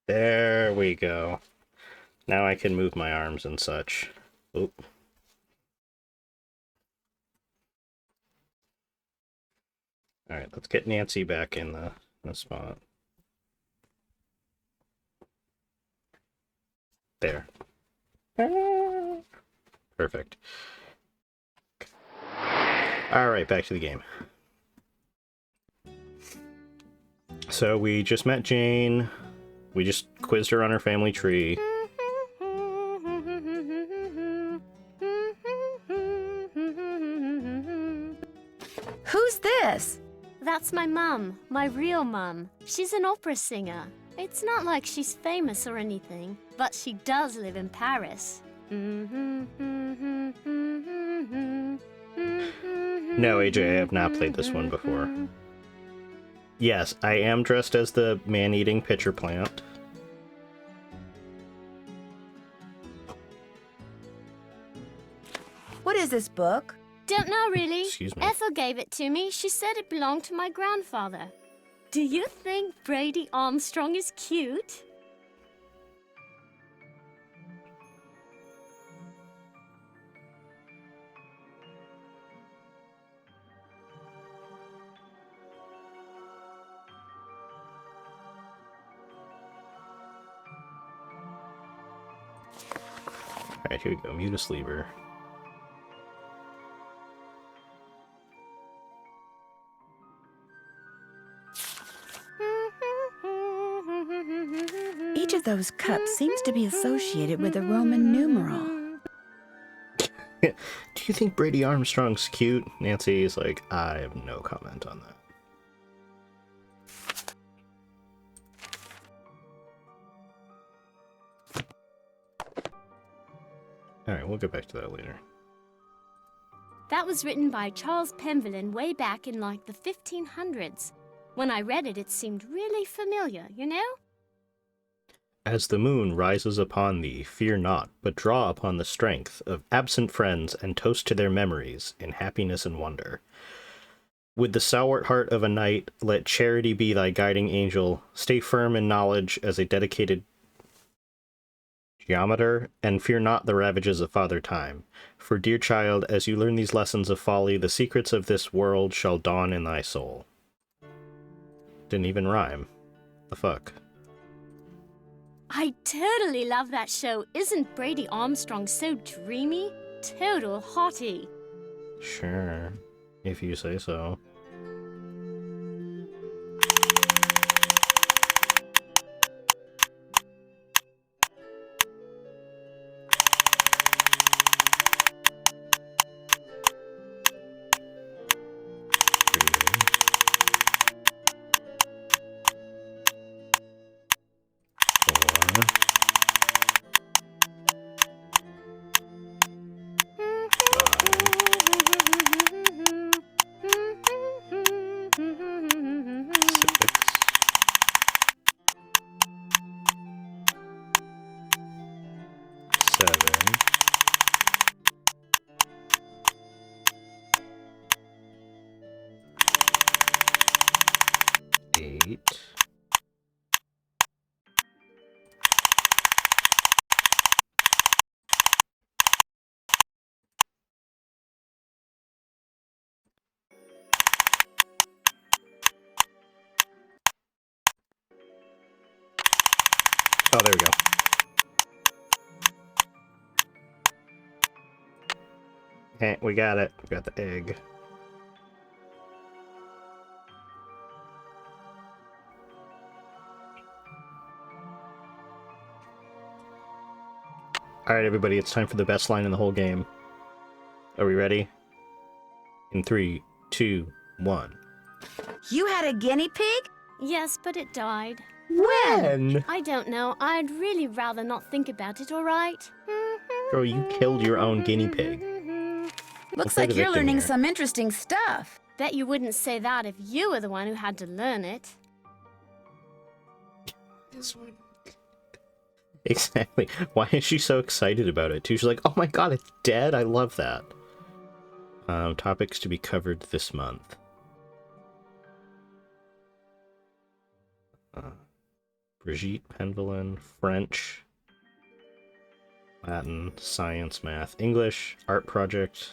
There we go. Now I can move my arms and such. Oop. Alright, let's get Nancy back in the spot. There. Perfect. Alright, back to the game. So we just met Jane. We just quizzed her on her family tree. Who's this? That's my mum, my real mum. She's an opera singer. It's not like she's famous or anything, but she does live in Paris. No, AJ, I have not played this one before. Yes, I am dressed as the man-eating pitcher plant. What is this book? Don't know, really. Excuse me. Ethel gave it to me. She said it belonged to my grandfather. Do you think Brady Armstrong is cute? Alright, here we go. Mutus Lever. Each of those cups seems to be associated with a Roman numeral. Do you think Brady Armstrong's cute? Nancy is like, I have no comment on that. Alright, we'll get back to that later. That was written by Charles Penvillin way back in like the 1500s. When I read it, it seemed really familiar, you know? As the moon rises upon thee, fear not, but draw upon the strength of absent friends and toast to their memories in happiness and wonder. With the stalwart heart of a knight, let charity be thy guiding angel. Stay firm in knowledge as a dedicated geometer, and fear not the ravages of Father Time. For, dear child, as you learn these lessons of folly, the secrets of this world shall dawn in thy soul. Didn't even rhyme. The fuck? I totally love that show. Isn't Brady Armstrong so dreamy? Total hottie. Sure, if you say so. 7, 8, oh, there we go. Okay, we got it. We got the egg. Alright, everybody, it's time for the best line in the whole game. Are we ready? In 3, 2, 1. You had a guinea pig? Yes, but it died. When? I don't know. I'd really rather not think about it, alright? Girl, you killed your own guinea pig. Looks play like the you're victim learning here. some interesting stuff. Bet you wouldn't say that if you were the one who had to learn it. Exactly. Why is she so excited about it, too? She's like, oh my god, it's dead? I love that. Topics to be covered this month. Brigitte Penvelin, French, Latin, Science, Math, English, Art Project.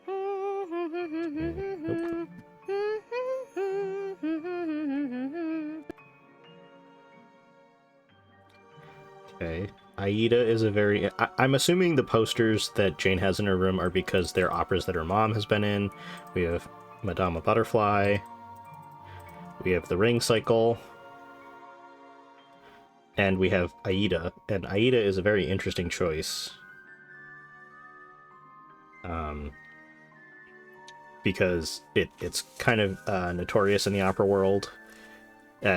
Nope. Okay. Aida is a very... I'm assuming the posters that Jane has in her room are because they're operas that her mom has been in. We have Madama Butterfly. We have The Ring Cycle. And we have Aida. And Aida is a very interesting choice. Because it's kind of notorious in the opera world.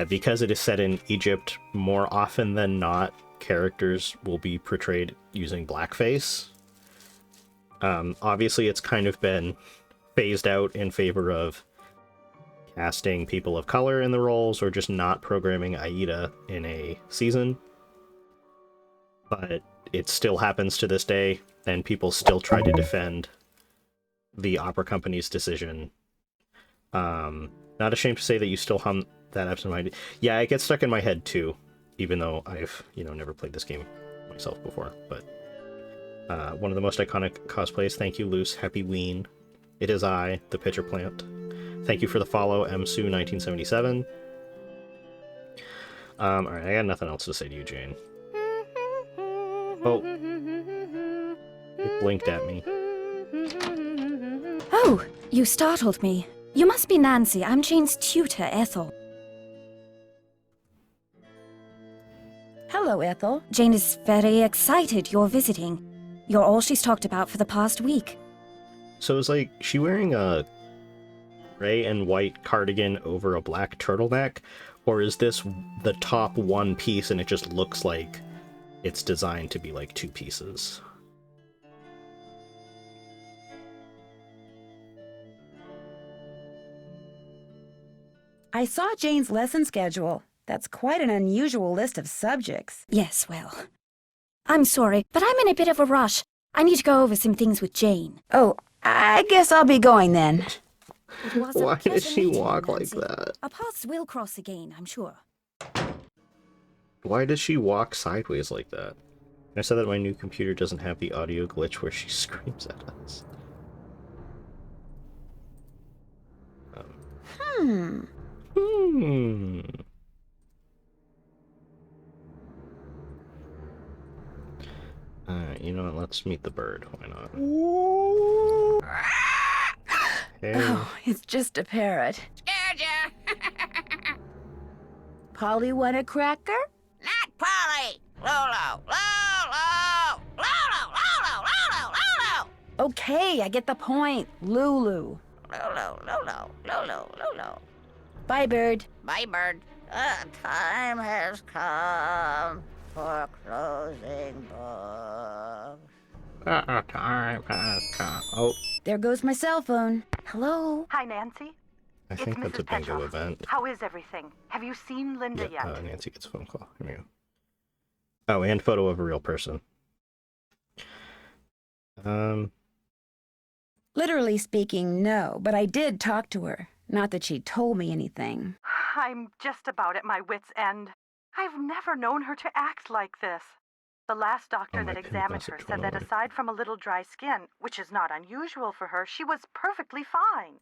Because it is set in Egypt, more often than not, characters will be portrayed using blackface. Obviously, it's kind of been phased out in favor of casting people of color in the roles or just not programming Aida in a season. But it still happens to this day, and people still try to defend the opera company's decision. Not ashamed to say that you still hum that episode of my... Yeah, it gets stuck in my head too, even though I've, never played this game myself before. But one of the most iconic cosplays. Thank you, Luce. Happy Ween. It is I, the pitcher plant. Thank you for the follow, MSU1977. Alright, I got nothing else to say to you, Jane. Oh. It blinked at me. Oh, you startled me. You must be Nancy. I'm Jane's tutor, Ethel. Hello, Ethel. Jane is very excited you're visiting. You're all she's talked about for the past week. So is she wearing a gray and white cardigan over a black turtleneck? Or is this the top one piece and it just looks like it's designed to be like two pieces? I saw Jane's lesson schedule. That's quite an unusual list of subjects. Yes, well, I'm sorry, but I'm in a bit of a rush. I need to go over some things with Jane. Oh, I guess I'll be going then. It was a Why pleasure does she meeting you, walk like Nancy. that? Our paths will cross again, I'm sure. Why does she walk sideways like that? I said that my new computer doesn't have the audio glitch where she screams at us. Alright, you know what? Let's meet the bird. Why not? Hey. Oh, it's just a parrot. Scared ya? Polly want a cracker? Not Polly! Lolo! Lolo! Lolo! Lolo! Lolo! Lolo! Okay, I get the point. Lulu. Lolo! Lolo! Lolo! Lolo! Bye, bird. Bye, bird. The time has come for closing books. Time has come. Oh, There goes my cell phone. Hello? Hi, Nancy. I think that's a Mrs. bingo Petroff. event. How is everything? Have you seen Linda Yeah, yet? Nancy gets a phone call. Here we go. Oh, and photo of a real person. Literally speaking, no, but I did talk to her. Not that she told me anything. I'm just about at my wit's end. I've never known her to act like this. The last doctor that examined her said that aside from a little dry skin, which is not unusual for her, she was perfectly fine.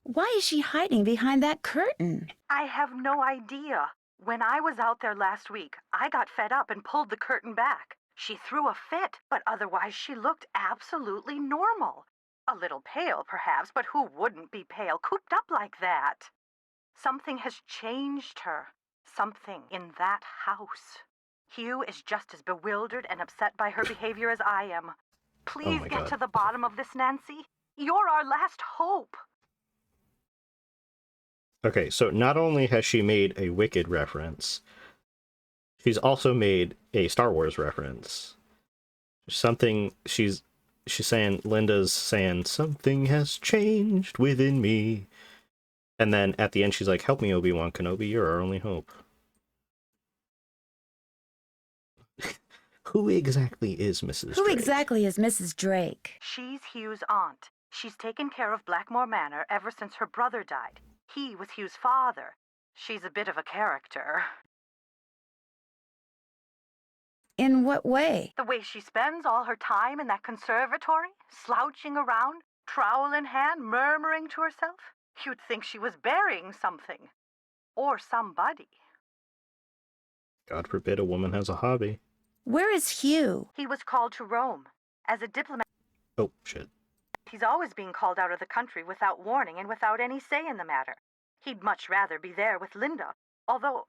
Why is she hiding behind that curtain? I have no idea. When I was out there last week, I got fed up and pulled the curtain back. She threw a fit, but otherwise she looked absolutely normal. A little pale, perhaps, but who wouldn't be pale, cooped up like that? Something has changed her. Something in that house. Hugh is just as bewildered and upset by her behavior as I am. Please get to the bottom of this, Nancy. You're our last hope. Okay, so not only has she made a Wicked reference, she's also made a Star Wars reference. She's saying, Linda's saying, something has changed within me. And then at the end she's like, help me, Obi-Wan Kenobi, you're our only hope. Who exactly is Mrs. Who Drake? exactly is Mrs. Drake? She's Hugh's aunt. She's taken care of Blackmoor Manor ever since her brother died. He was Hugh's father. She's a bit of a character. In what way? The way she spends all her time in that conservatory, slouching around, trowel in hand, murmuring to herself. You'd think she was burying something. Or somebody. God forbid a woman has a hobby. Where is Hugh? He was called to Rome. As a diplomat, Oh, shit. he's always being called out of the country without warning and without any say in the matter. He'd much rather be there with Linda, although...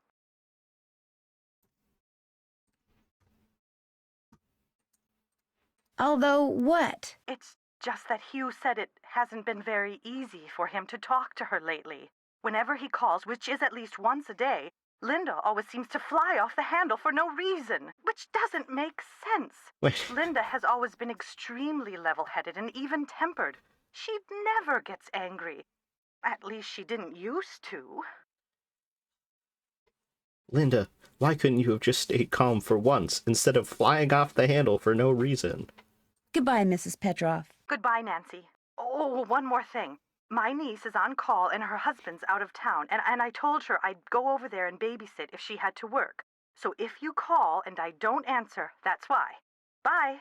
Although what? It's just that Hugh said it hasn't been very easy for him to talk to her lately. Whenever he calls, which is at least once a day, Linda always seems to fly off the handle for no reason, which doesn't make sense. Wait. Linda has always been extremely level-headed and even-tempered. She never gets angry. At least she didn't used to. Linda, why couldn't you have just stayed calm for once, instead of flying off the handle for no reason? Goodbye, Mrs. Petroff. Goodbye, Nancy. Oh, one more thing. My niece is on call and her husband's out of town, and I told her I'd go over there and babysit if she had to work. So if you call and I don't answer, that's why. Bye.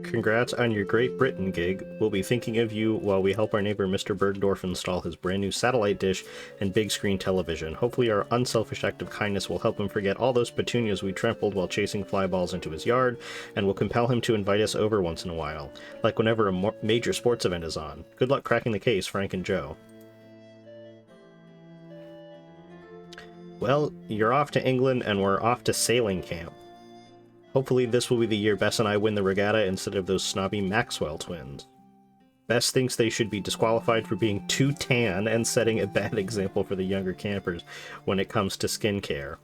Congrats on your Great Britain gig. We'll be thinking of you while we help our neighbor Mr. Bergdorf install his brand new satellite dish and big screen television. Hopefully our unselfish act of kindness will help him forget all those petunias we trampled while chasing fly balls into his yard, and will compel him to invite us over once in a while, like whenever a major sports event is on. Good luck cracking the case, Frank and Joe. Well, you're off to England and we're off to sailing camp. Hopefully this will be the year Bess and I win the regatta instead of those snobby Maxwell twins. Bess thinks they should be disqualified for being too tan and setting a bad example for the younger campers when it comes to skincare.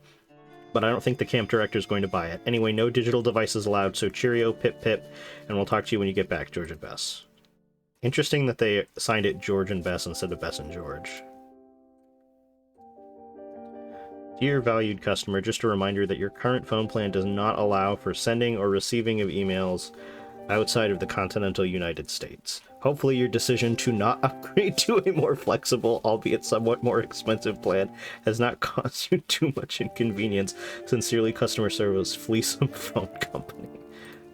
But I don't think the camp director is going to buy it. Anyway, no digital devices allowed, so cheerio, pip pip, and we'll talk to you when you get back, George and Bess. Interesting that they signed it George and Bess instead of Bess and George. Dear valued customer, just a reminder that your current phone plan does not allow for sending or receiving of emails outside of the continental United States. Hopefully your decision to not upgrade to a more flexible, albeit somewhat more expensive plan has not caused you too much inconvenience. Sincerely, customer service, Fleesom Phone Company.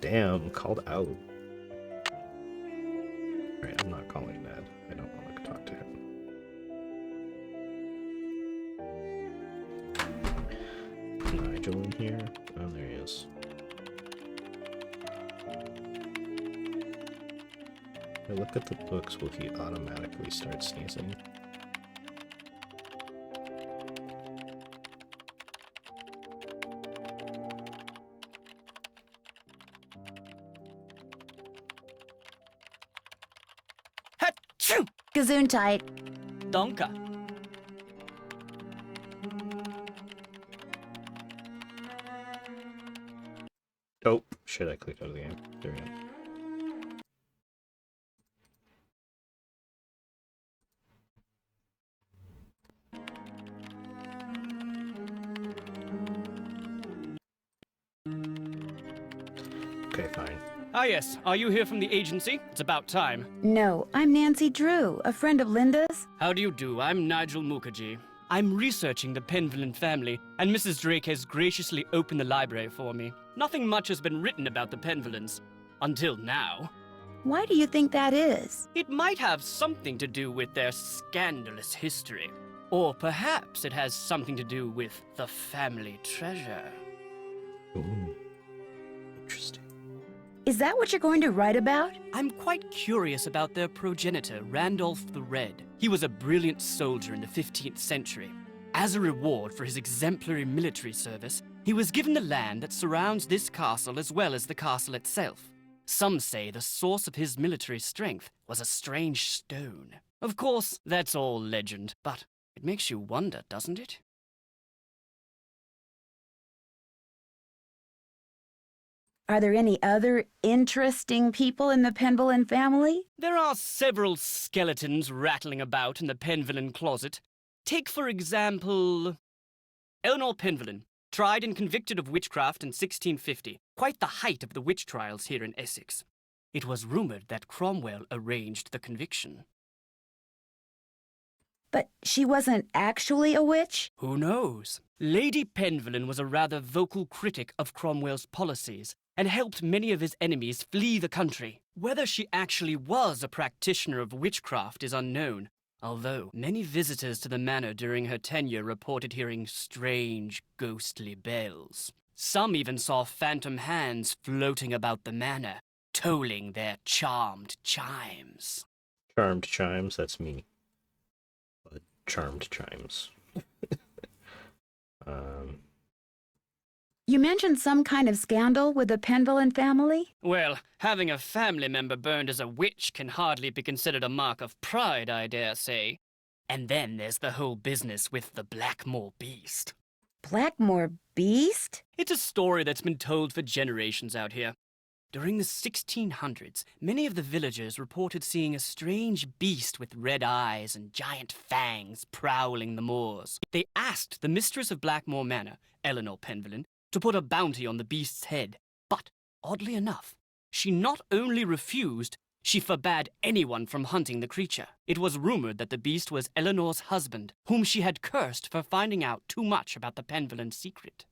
Damn, called out. Alright, I'm not calling Ned. I don't want to talk to him. Nigel in here? Oh, there he is. If I look at the books, will he automatically start sneezing? Gesundheit. Danke. Oh, shit, I clicked out of the game. There we go. Okay, fine. Ah yes, are you here from the agency? It's about time. No, I'm Nancy Drew, a friend of Linda's. How do you do? I'm Nigel Mukherjee. I'm researching the Penvillin family, and Mrs. Drake has graciously opened the library for me. Nothing much has been written about the Penvillins. Until now. Why do you think that is? It might have something to do with their scandalous history. Or perhaps it has something to do with the family treasure. Ooh. Interesting. Is that what you're going to write about? I'm quite curious about their progenitor, Randolph the Red. He was a brilliant soldier in the 15th century. As a reward for his exemplary military service, he was given the land that surrounds this castle as well as the castle itself. Some say the source of his military strength was a strange stone. Of course, that's all legend, but it makes you wonder, doesn't it? Are there any other interesting people in the Penvillin family? There are several skeletons rattling about in the Penvillin closet. Take, for example, Eleanor Penvillin, tried and convicted of witchcraft in 1650, quite the height of the witch trials here in Essex. It was rumored that Cromwell arranged the conviction. But she wasn't actually a witch? Who knows? Lady Penvillin was a rather vocal critic of Cromwell's policies and helped many of his enemies flee the country. Whether she actually was a practitioner of witchcraft is unknown, although many visitors to the manor during her tenure reported hearing strange, ghostly bells. Some even saw phantom hands floating about the manor, tolling their charmed chimes. Charmed chimes, that's me. But charmed chimes. You mentioned some kind of scandal with the Penvillin family? Well, having a family member burned as a witch can hardly be considered a mark of pride, I dare say. And then there's the whole business with the Blackmoor beast. Blackmoor beast? It's a story that's been told for generations out here. During the 1600s, many of the villagers reported seeing a strange beast with red eyes and giant fangs prowling the moors. They asked the mistress of Blackmoor Manor, Eleanor Penvillin, to put a bounty on the beast's head. But, oddly enough, she not only refused, she forbade anyone from hunting the creature. It was rumored that the beast was Eleanor's husband, whom she had cursed for finding out too much about the Penvillin secret.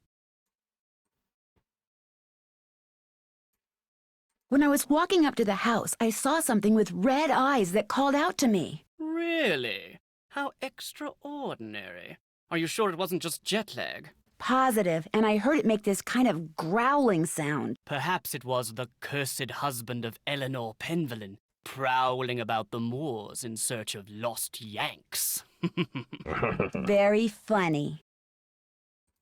When I was walking up to the house, I saw something with red eyes that called out to me. Really? How extraordinary. Are you sure it wasn't just jet lag? Positive, and I heard it make this kind of growling sound. Perhaps it was the cursed husband of Eleanor Penvillin, prowling about the moors in search of lost Yanks. Very funny.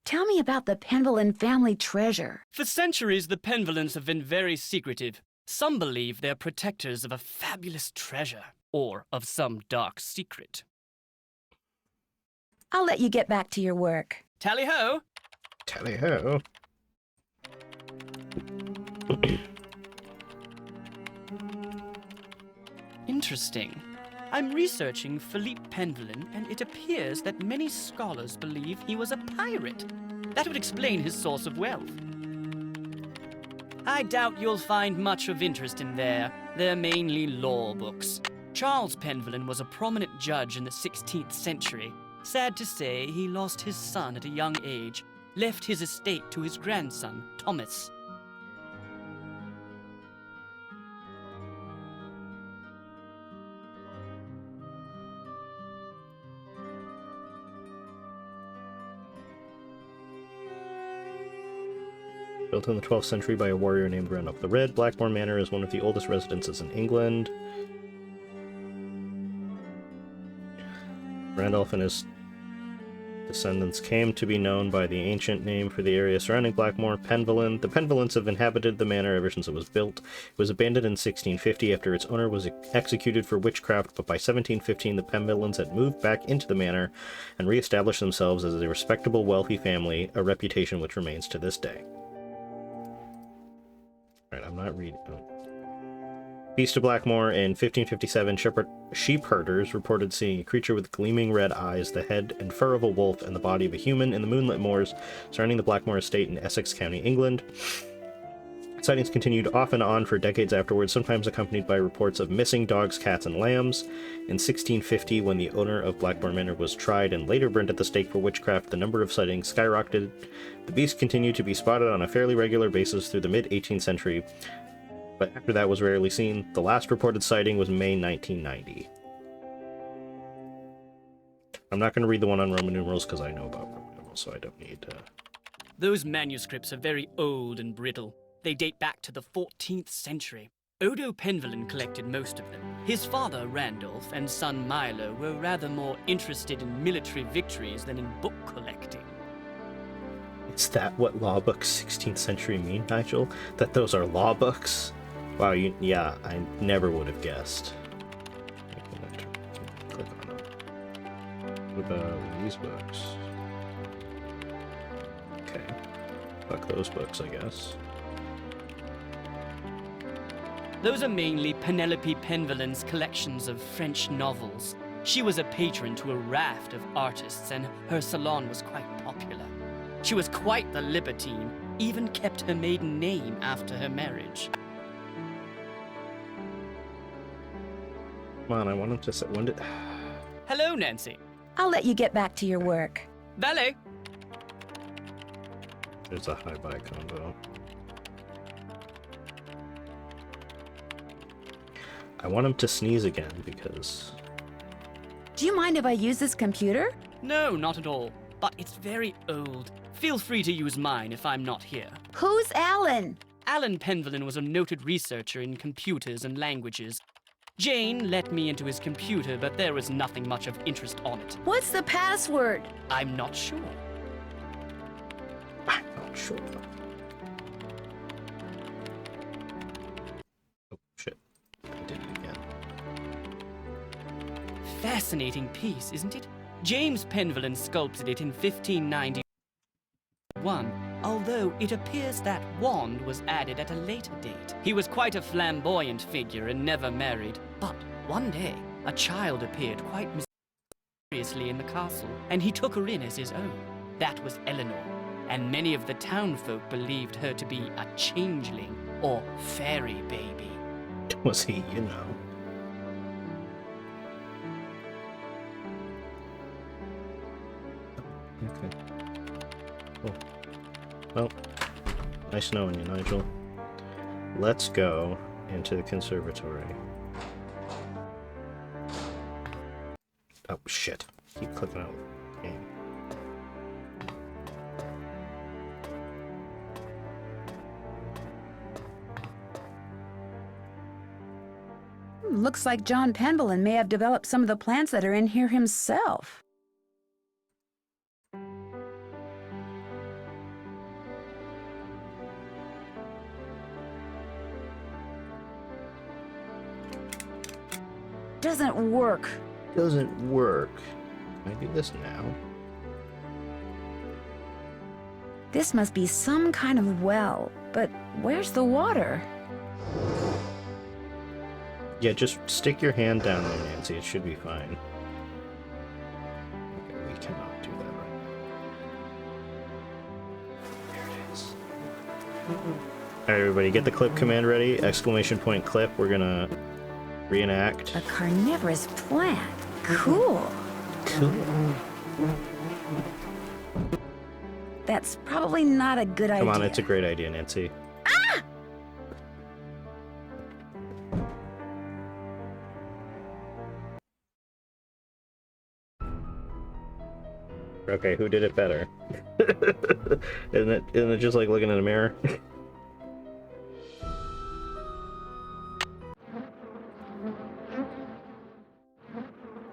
Tell me about the Penvillin family treasure. For centuries, the Penvillins have been very secretive. Some believe they're protectors of a fabulous treasure, or of some dark secret. I'll let you get back to your work. Tally-ho! Tally-ho. Interesting. I'm researching Philippe Penvillin, and it appears that many scholars believe he was a pirate. That would explain his source of wealth. I doubt you'll find much of interest in there. They're mainly law books. Charles Penvillin was a prominent judge in the 16th century. Sad to say, he lost his son at a young age, left his estate to his grandson, Thomas. Built in the 12th century by a warrior named Randolph the Red, Blackmoor Manor is one of the oldest residences in England. Randolph and his Descendants came to be known by the ancient name for the area surrounding Blackmoor, Penvillin. The Penvillins have inhabited the manor ever since it was built. It was abandoned in 1650 after its owner was executed for witchcraft, but by 1715 the Penvillins had moved back into the manor and re-established themselves as a respectable, wealthy family, a reputation which remains to this day. Alright, I'm not reading. Oh. East of Blackmoor in 1557, sheep herders reported seeing a creature with gleaming red eyes, the head and fur of a wolf, and the body of a human in the moonlit moors surrounding the Blackmoor estate in Essex County, England. Sightings continued off and on for decades afterwards, sometimes accompanied by reports of missing dogs, cats, and lambs. In 1650, when the owner of Blackmoor Manor was tried and later burned at the stake for witchcraft, the number of sightings skyrocketed. The beast continued to be spotted on a fairly regular basis through the mid-18th century, but after that was rarely seen. The last reported sighting was May 1990. I'm not going to read the one on Roman numerals because I know about Roman numerals, so I don't need to... Those manuscripts are very old and brittle. They date back to the 14th century. Odo Penvillin collected most of them. His father, Randolph, and son Milo were rather more interested in military victories than in book collecting. Is that what law books 16th century mean, Nigel? That those are law books? Wow, yeah, I never would have guessed. Click on them. What about these books? Okay. Fuck those books, I guess. Those are mainly Penelope Penvillin's collections of French novels. She was a patron to a raft of artists, and her salon was quite popular. She was quite the libertine, even kept her maiden name after her marriage. Come on, I want him to say... When did... Hello, Nancy. I'll let you get back to your work. Valet. There's a hi-bye combo. I want him to sneeze again, because... Do you mind if I use this computer? No, not at all. But it's very old. Feel free to use mine if I'm not here. Who's Alan? Alan Penvillin was a noted researcher in computers and languages. Jane let me into his computer, but there was nothing much of interest on it. What's the password? I'm not sure. I'm not sure. Oh, shit. I did it again. Fascinating piece, isn't it? James Penvillin sculpted it in 1591, although it appears that wand was added at a later date. He was quite a flamboyant figure and never married, but one day, a child appeared quite mysteriously in the castle, and he took her in as his own. That was Eleanor, and many of the townfolk believed her to be a changeling or fairy baby. Was he, you know? Okay. Cool. Well, nice knowing you, Nigel. Let's go into the conservatory. Oh, shit. Keep clicking out. Game. Looks like John Penvillin may have developed some of the plants that are in here himself. Doesn't work. Doesn't work. Can I do this now? This must be some kind of well, but where's the water? Yeah, just stick your hand down there, Nancy. It should be fine. Okay, we cannot do that right now. There it is. Alright, everybody, get the clip command ready. Exclamation point clip. We're gonna reenact. A carnivorous plant. Cool. Cool. That's probably not a good idea. Come on, it's a great idea, Nancy. Ah! Okay, who did it better? Isn't it just like looking in a mirror?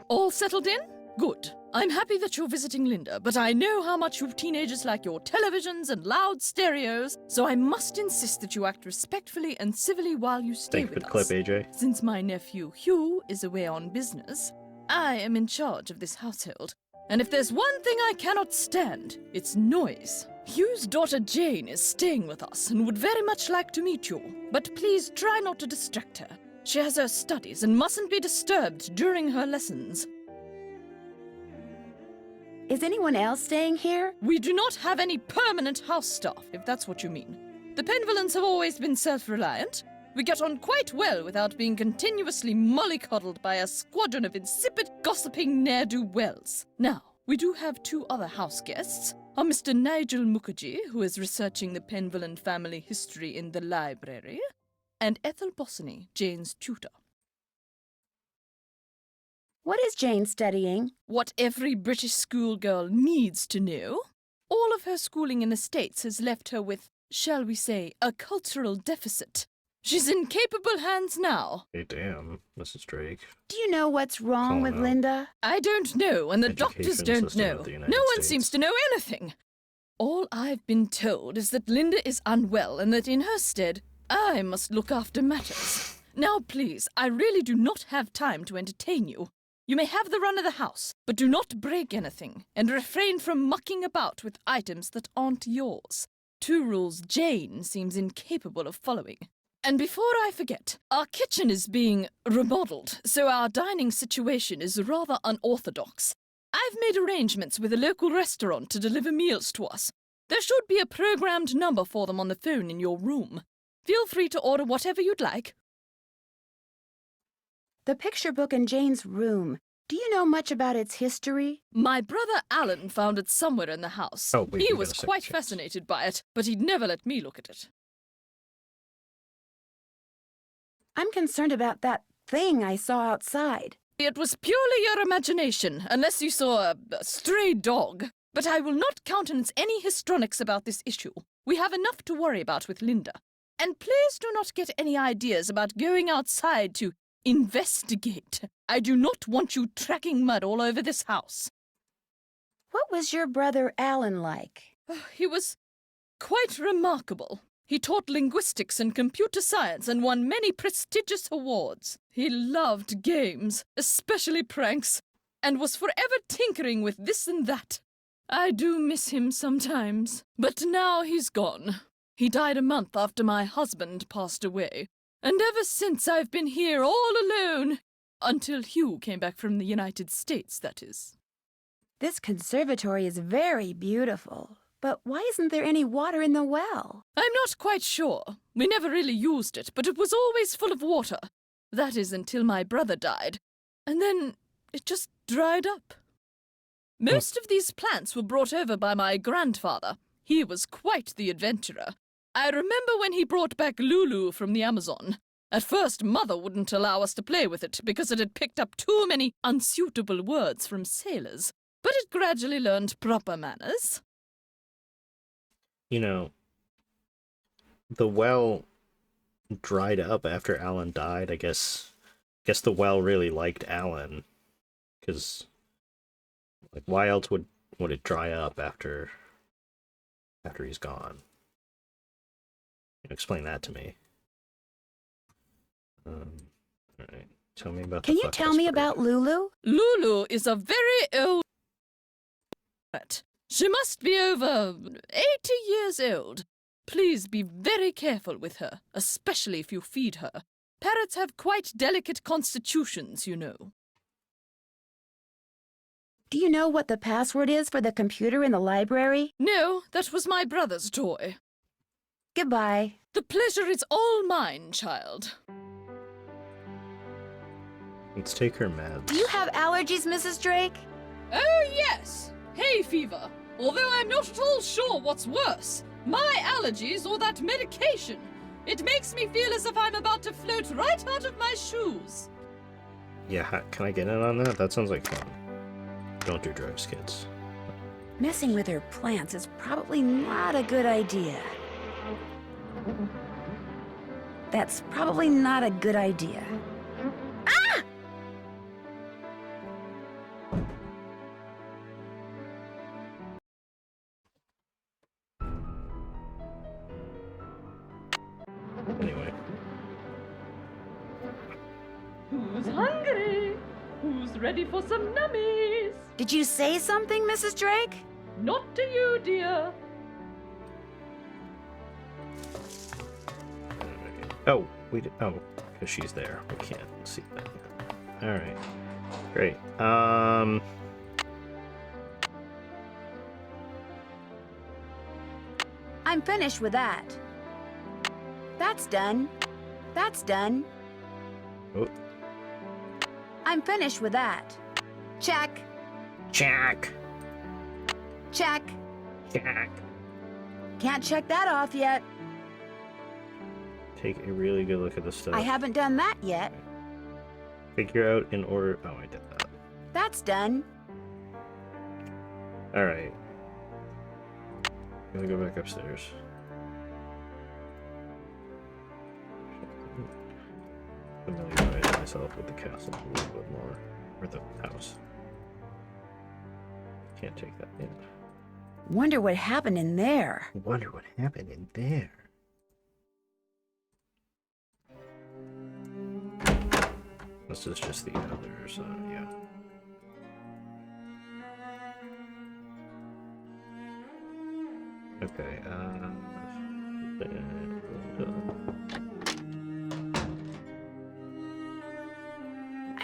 All settled in? Good. I'm happy that you're visiting Linda, but I know how much you teenagers like your televisions and loud stereos, so I must insist that you act respectfully and civilly while you stay Thank you for with the clip, us. AJ. Since my nephew Hugh is away on business, I am in charge of this household. And if there's one thing I cannot stand, it's noise. Hugh's daughter Jane is staying with us and would very much like to meet you, but please try not to distract her. She has her studies and mustn't be disturbed during her lessons. Is anyone else staying here? We do not have any permanent house staff, if that's what you mean. The Penvillans have always been self-reliant. We get on quite well without being continuously mollycoddled by a squadron of insipid, gossiping ne'er-do-wells. Now, we do have 2 other house guests. A Mr. Nigel Mukherjee, who is researching the Penvillan family history in the library, and Ethel Bossany, Jane's tutor. What is Jane studying? What every British schoolgirl needs to know. All of her schooling in the States has left her with, shall we say, a cultural deficit. She's in capable hands now. Hey, damn, Mrs. Drake. Do you know what's wrong Oh, with no. Linda? I don't know, and the doctors Education don't system know. of the No United one States. seems to know anything. All I've been told is that Linda is unwell and that in her stead, I must look after matters. Now, please, I really do not have time to entertain you. You may have the run of the house, but do not break anything, and refrain from mucking about with items that aren't yours. 2 rules Jane seems incapable of following. And before I forget, our kitchen is being remodeled, so our dining situation is rather unorthodox. I've made arrangements with a local restaurant to deliver meals to us. There should be a programmed number for them on the phone in your room. Feel free to order whatever you'd like. The picture book in Jane's room. Do you know much about its history? My brother Alan found it somewhere in the house. Oh, wait, he we was got a second quite chance. fascinated by it, but he'd never let me look at it. I'm concerned about that thing I saw outside. It was purely your imagination, unless you saw a stray dog. But I will not countenance any histrionics about this issue. We have enough to worry about with Linda. And please do not get any ideas about going outside to investigate. I do not want you tracking mud all over this house. What was your brother Alan like? He was quite remarkable. He taught linguistics and computer science and won many prestigious awards. He loved games, especially pranks, and was forever tinkering with this and that. I do miss him sometimes, but now he's gone. He died a month after my husband passed away, and ever since I've been here all alone. Until Hugh came back from the United States, that is. This conservatory is very beautiful, but why isn't there any water in the well? I'm not quite sure. We never really used it, but it was always full of water. That is until my brother died, and then it just dried up. Most of these plants were brought over by my grandfather. He was quite the adventurer. I remember when he brought back Lulu from the Amazon. At first, Mother wouldn't allow us to play with it because it had picked up too many unsuitable words from sailors, but it gradually learned proper manners. You know, the well dried up after Alan died. I guess the well really liked Alan, because like why else would it dry up after he's gone? Explain that to me. All right. Tell me about. Can you tell me about Lulu? Lulu is a very old rat. She must be over 80 years old. Please be very careful with her, especially if you feed her. Parrots have quite delicate constitutions, you know. Do you know what the password is for the computer in the library? No, that was my brother's toy. Goodbye. The pleasure is all mine, child. Let's take her meds. Do you have allergies, Mrs. Drake? Oh, yes! Hay fever. Although I'm not at all sure what's worse, my allergies or that medication. It makes me feel as if I'm about to float right out of my shoes. Yeah, can I get in on that? That sounds like fun. Don't do drugs, kids. Messing with her plants is probably not a good idea. That's probably not a good idea. Ah! Who's hungry? Who's ready for some nummies? Did you say something, Mrs. Drake? Not to you, dear. Oh, oh, because she's there. We can't see that. All right, great. I'm finished with that. That's done. That's done. Oh. I'm finished with that. Check. Check. Check. Check. Can't check that off yet. Take a really good look at the stuff. I haven't done that yet. Figure out in order. Oh, I did that. That's done. All right. I'm gonna go back upstairs. Familiarize myself with the castle a little bit more, or the house. Can't take that in. Wonder what happened in there. Wonder what happened in there. This is just the others, yeah. Okay,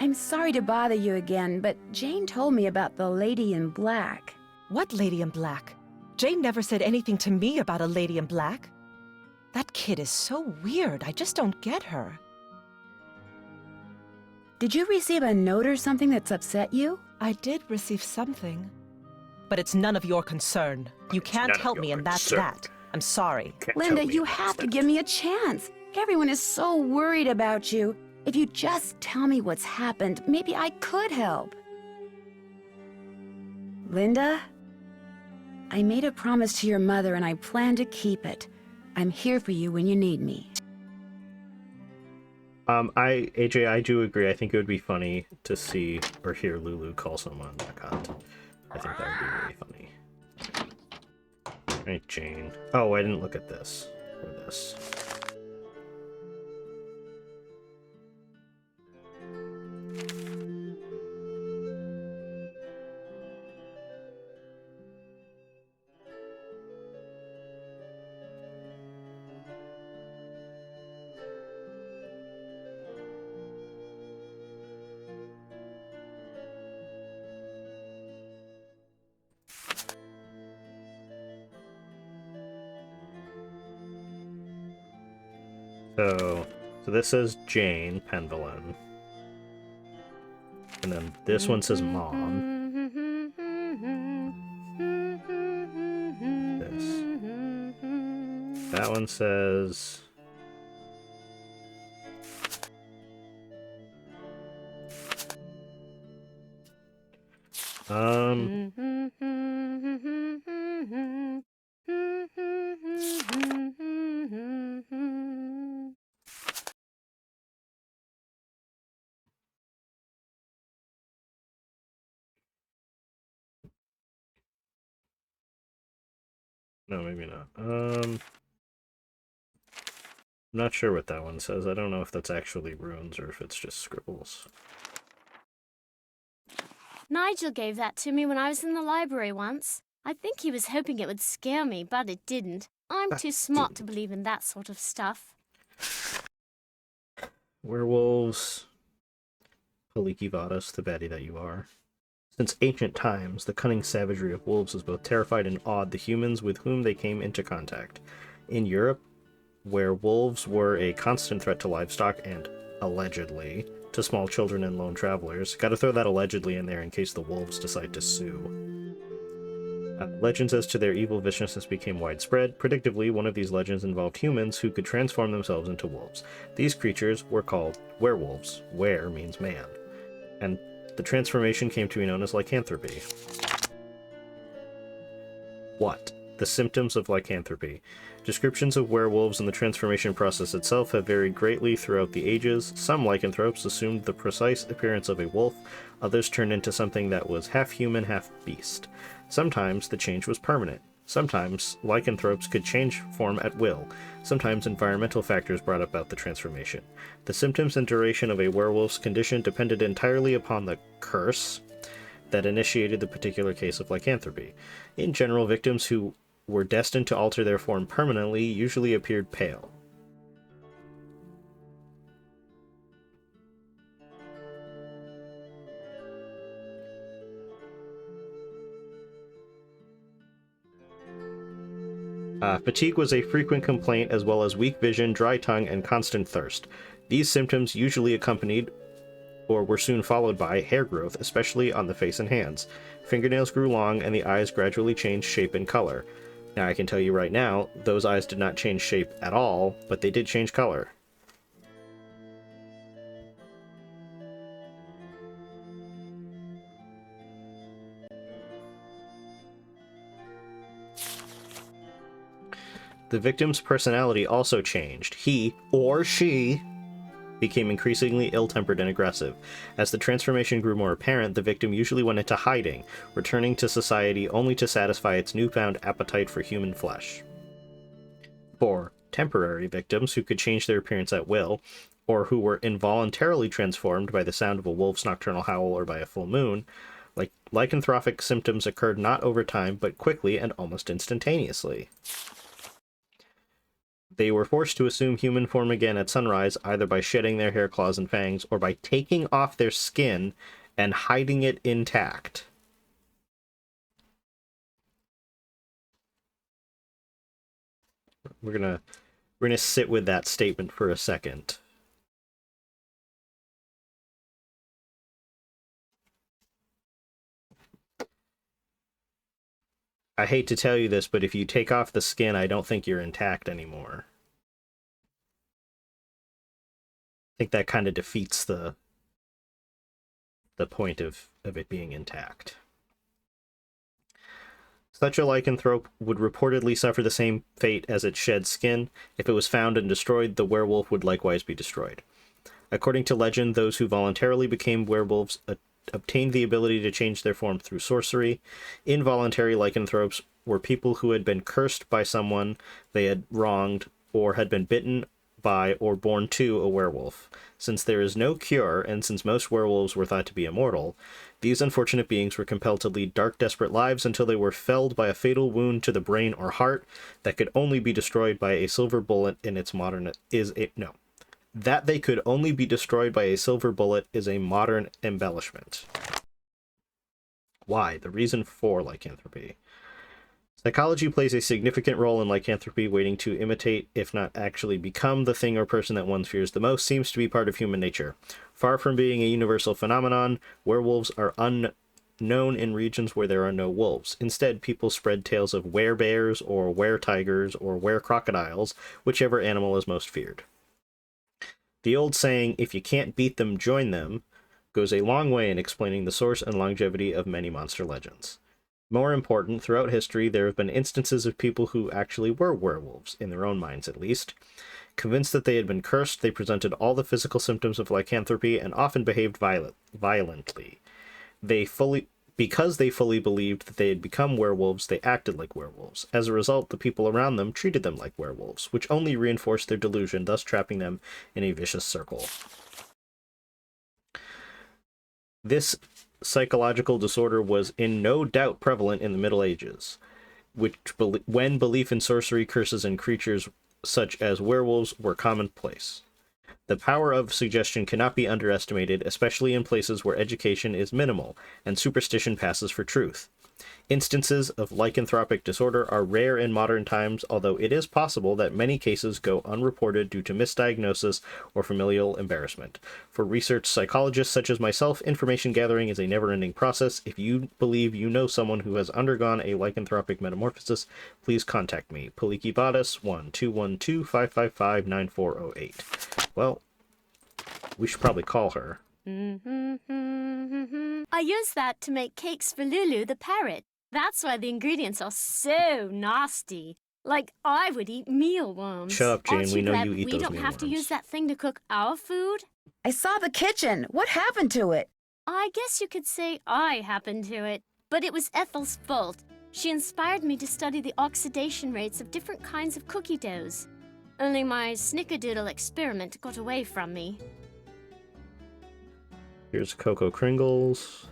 I'm sorry to bother you again, but Jane told me about the lady in black. What lady in black? Jane never said anything to me about a lady in black. That kid is so weird. I just don't get her. Did you receive a note or something that's upset you? I did receive something. But it's none of your concern. You can't help me, and that's that. I'm sorry. Linda, you have to give me a chance. Everyone is so worried about you. If you just tell me what's happened, maybe I could help. Linda, I made a promise to your mother and I plan to keep it. I'm here for you when you need me. AJ, I do agree. I think it would be funny to see or hear Lulu call someone a cunt. I think that would be really funny. Right, Jane. Oh, I didn't look at this. Or this. So this says Jane Penvillin. And then this one says Mom. This. That one says... No, maybe not. I'm not sure what that one says. I don't know if that's actually runes or if it's just scribbles. Nigel gave that to me when I was in the library once. I think he was hoping it would scare me, but it didn't. I'm too smart to believe in that sort of stuff. Werewolves. Paliki Vadas, the baddie that you are. Since ancient times, the cunning savagery of wolves has both terrified and awed the humans with whom they came into contact. In Europe, where wolves were a constant threat to livestock and, allegedly, to small children and lone travelers, gotta throw that allegedly in there in case the wolves decide to sue. Legends as to their evil viciousness became widespread. Predictably, one of these legends involved humans who could transform themselves into wolves. These creatures were called werewolves. Were means man. And the transformation came to be known as lycanthropy. What? The symptoms of lycanthropy. Descriptions of werewolves and the transformation process itself have varied greatly throughout the ages. Some lycanthropes assumed the precise appearance of a wolf, others turned into something that was half human, half beast. Sometimes the change was permanent. Sometimes lycanthropes could change form at will. Sometimes environmental factors brought about the transformation. The symptoms and duration of a werewolf's condition depended entirely upon the curse that initiated the particular case of lycanthropy. In general, victims who were destined to alter their form permanently usually appeared pale. Fatigue was a frequent complaint, as well as weak vision, dry tongue, and constant thirst. These symptoms usually accompanied or were soon followed by hair growth, especially on the face and hands. Fingernails grew long, and the eyes gradually changed shape and color. Now, I can tell you right now, those eyes did not change shape at all, but they did change color. The victim's personality also changed. He, or she, became increasingly ill-tempered and aggressive. As the transformation grew more apparent, the victim usually went into hiding, returning to society only to satisfy its newfound appetite for human flesh. For temporary victims who could change their appearance at will, or who were involuntarily transformed by the sound of a wolf's nocturnal howl or by a full moon, lycanthropic symptoms occurred not over time, but quickly and almost instantaneously. They were forced to assume human form again at sunrise, either by shedding their hair, claws, and fangs, or by taking off their skin and hiding it intact. We're gonna sit with that statement for a second. I hate to tell you this, but if you take off the skin, I don't think you're intact anymore. I think that kind of defeats the point of it being intact. Such a lycanthrope would reportedly suffer the same fate as its shed skin. If it was found and destroyed, the werewolf would likewise be destroyed. According to legend, those who voluntarily became werewolves obtained the ability to change their form through sorcery. Involuntary lycanthropes were people who had been cursed by someone they had wronged, or had been bitten by or born to a werewolf. Since there is no cure, and since most werewolves were thought to be immortal, these unfortunate beings were compelled to lead dark, desperate lives until they were felled by a fatal wound to the brain or heart that could only be destroyed by a silver bullet in its modern... That they could only be destroyed by a silver bullet is a modern embellishment. Why? The reason for lycanthropy. Psychology plays a significant role in lycanthropy. Waiting to imitate, if not actually become, the thing or person that one fears the most seems to be part of human nature. Far from being a universal phenomenon, werewolves are unknown in regions where there are no wolves. Instead, people spread tales of werebears or were-tigers or were-crocodiles, whichever animal is most feared. The old saying, "if you can't beat them, join them," goes a long way in explaining the source and longevity of many monster legends. More important, throughout history, there have been instances of people who actually were werewolves, in their own minds at least. Convinced that they had been cursed, they presented all the physical symptoms of lycanthropy and often behaved violently. Because they fully believed that they had become werewolves, they acted like werewolves. As a result, the people around them treated them like werewolves, which only reinforced their delusion, thus trapping them in a vicious circle. This psychological disorder was in no doubt prevalent in the Middle Ages, when belief in sorcery, curses, and creatures such as werewolves were commonplace. The power of suggestion cannot be underestimated, especially in places where education is minimal and superstition passes for truth. Instances of lycanthropic disorder are rare in modern times, although it is possible that many cases go unreported due to misdiagnosis or familial embarrassment. For research psychologists such as myself, information gathering is a never-ending process. If you believe you know someone who has undergone a lycanthropic metamorphosis, please contact me. Paliki Vadas, 1-212-555-9408. Well, we should probably call her. I used that to make cakes for Lulu the parrot. That's why the ingredients are so nasty. Like, I would eat mealworms. Shut up, Jane. Aren't We know glad you eat we those don't have to mealworms. use that thing to cook our food? I saw the kitchen. What happened to it? I guess you could say I happened to it. But it was Ethel's fault. She inspired me to study the oxidation rates of different kinds of cookie doughs. Only my snickerdoodle experiment got away from me. Here's Cocoa Kringles.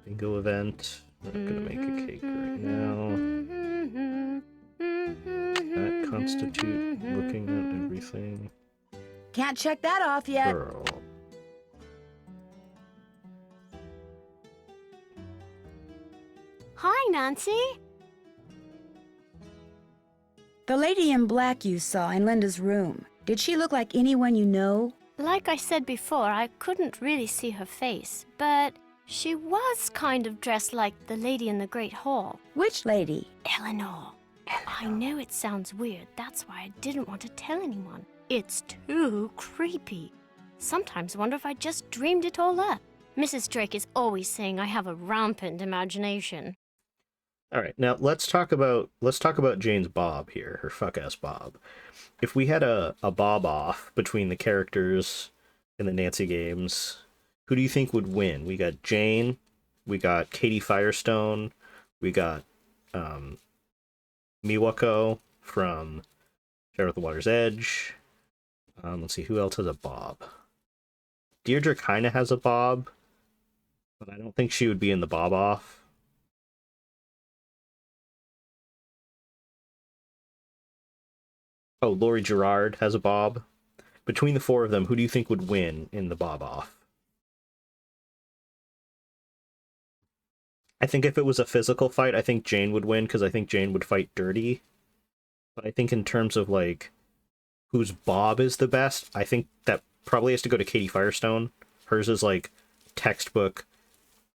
Bingo event. I'm not gonna make a cake right now. That constitute looking at everything. Can't check that off yet. Girl. Hi, Nancy. The lady in black you saw in Linda's room, did she look like anyone you know? Like I said before, I couldn't really see her face, but she was kind of dressed like the lady in the Great Hall. Which lady? Eleanor. I know it sounds weird, that's why I didn't want to tell anyone. It's too creepy. Sometimes wonder if I just dreamed it all up. Mrs. Drake is always saying I have a rampant imagination. All right, now let's talk about Jane's Bob here, her fuck-ass Bob. If we had a Bob off between the characters in the Nancy games, who do you think would win? We got Jane, we got Katie Firestone, we got Miwako from Shadow of the Water's Edge. Let's see, who else has a Bob? Deirdre kind of has a Bob, but I don't think she would be in the Bob off. Oh, Laurie Gerard has a Bob. Between the four of them, who do you think would win in the Bob off? I think if it was a physical fight, I think Jane would win, because I think Jane would fight dirty. But I think in terms of, like, whose Bob is the best, I think that probably has to go to Katie Firestone. Hers is, like, textbook,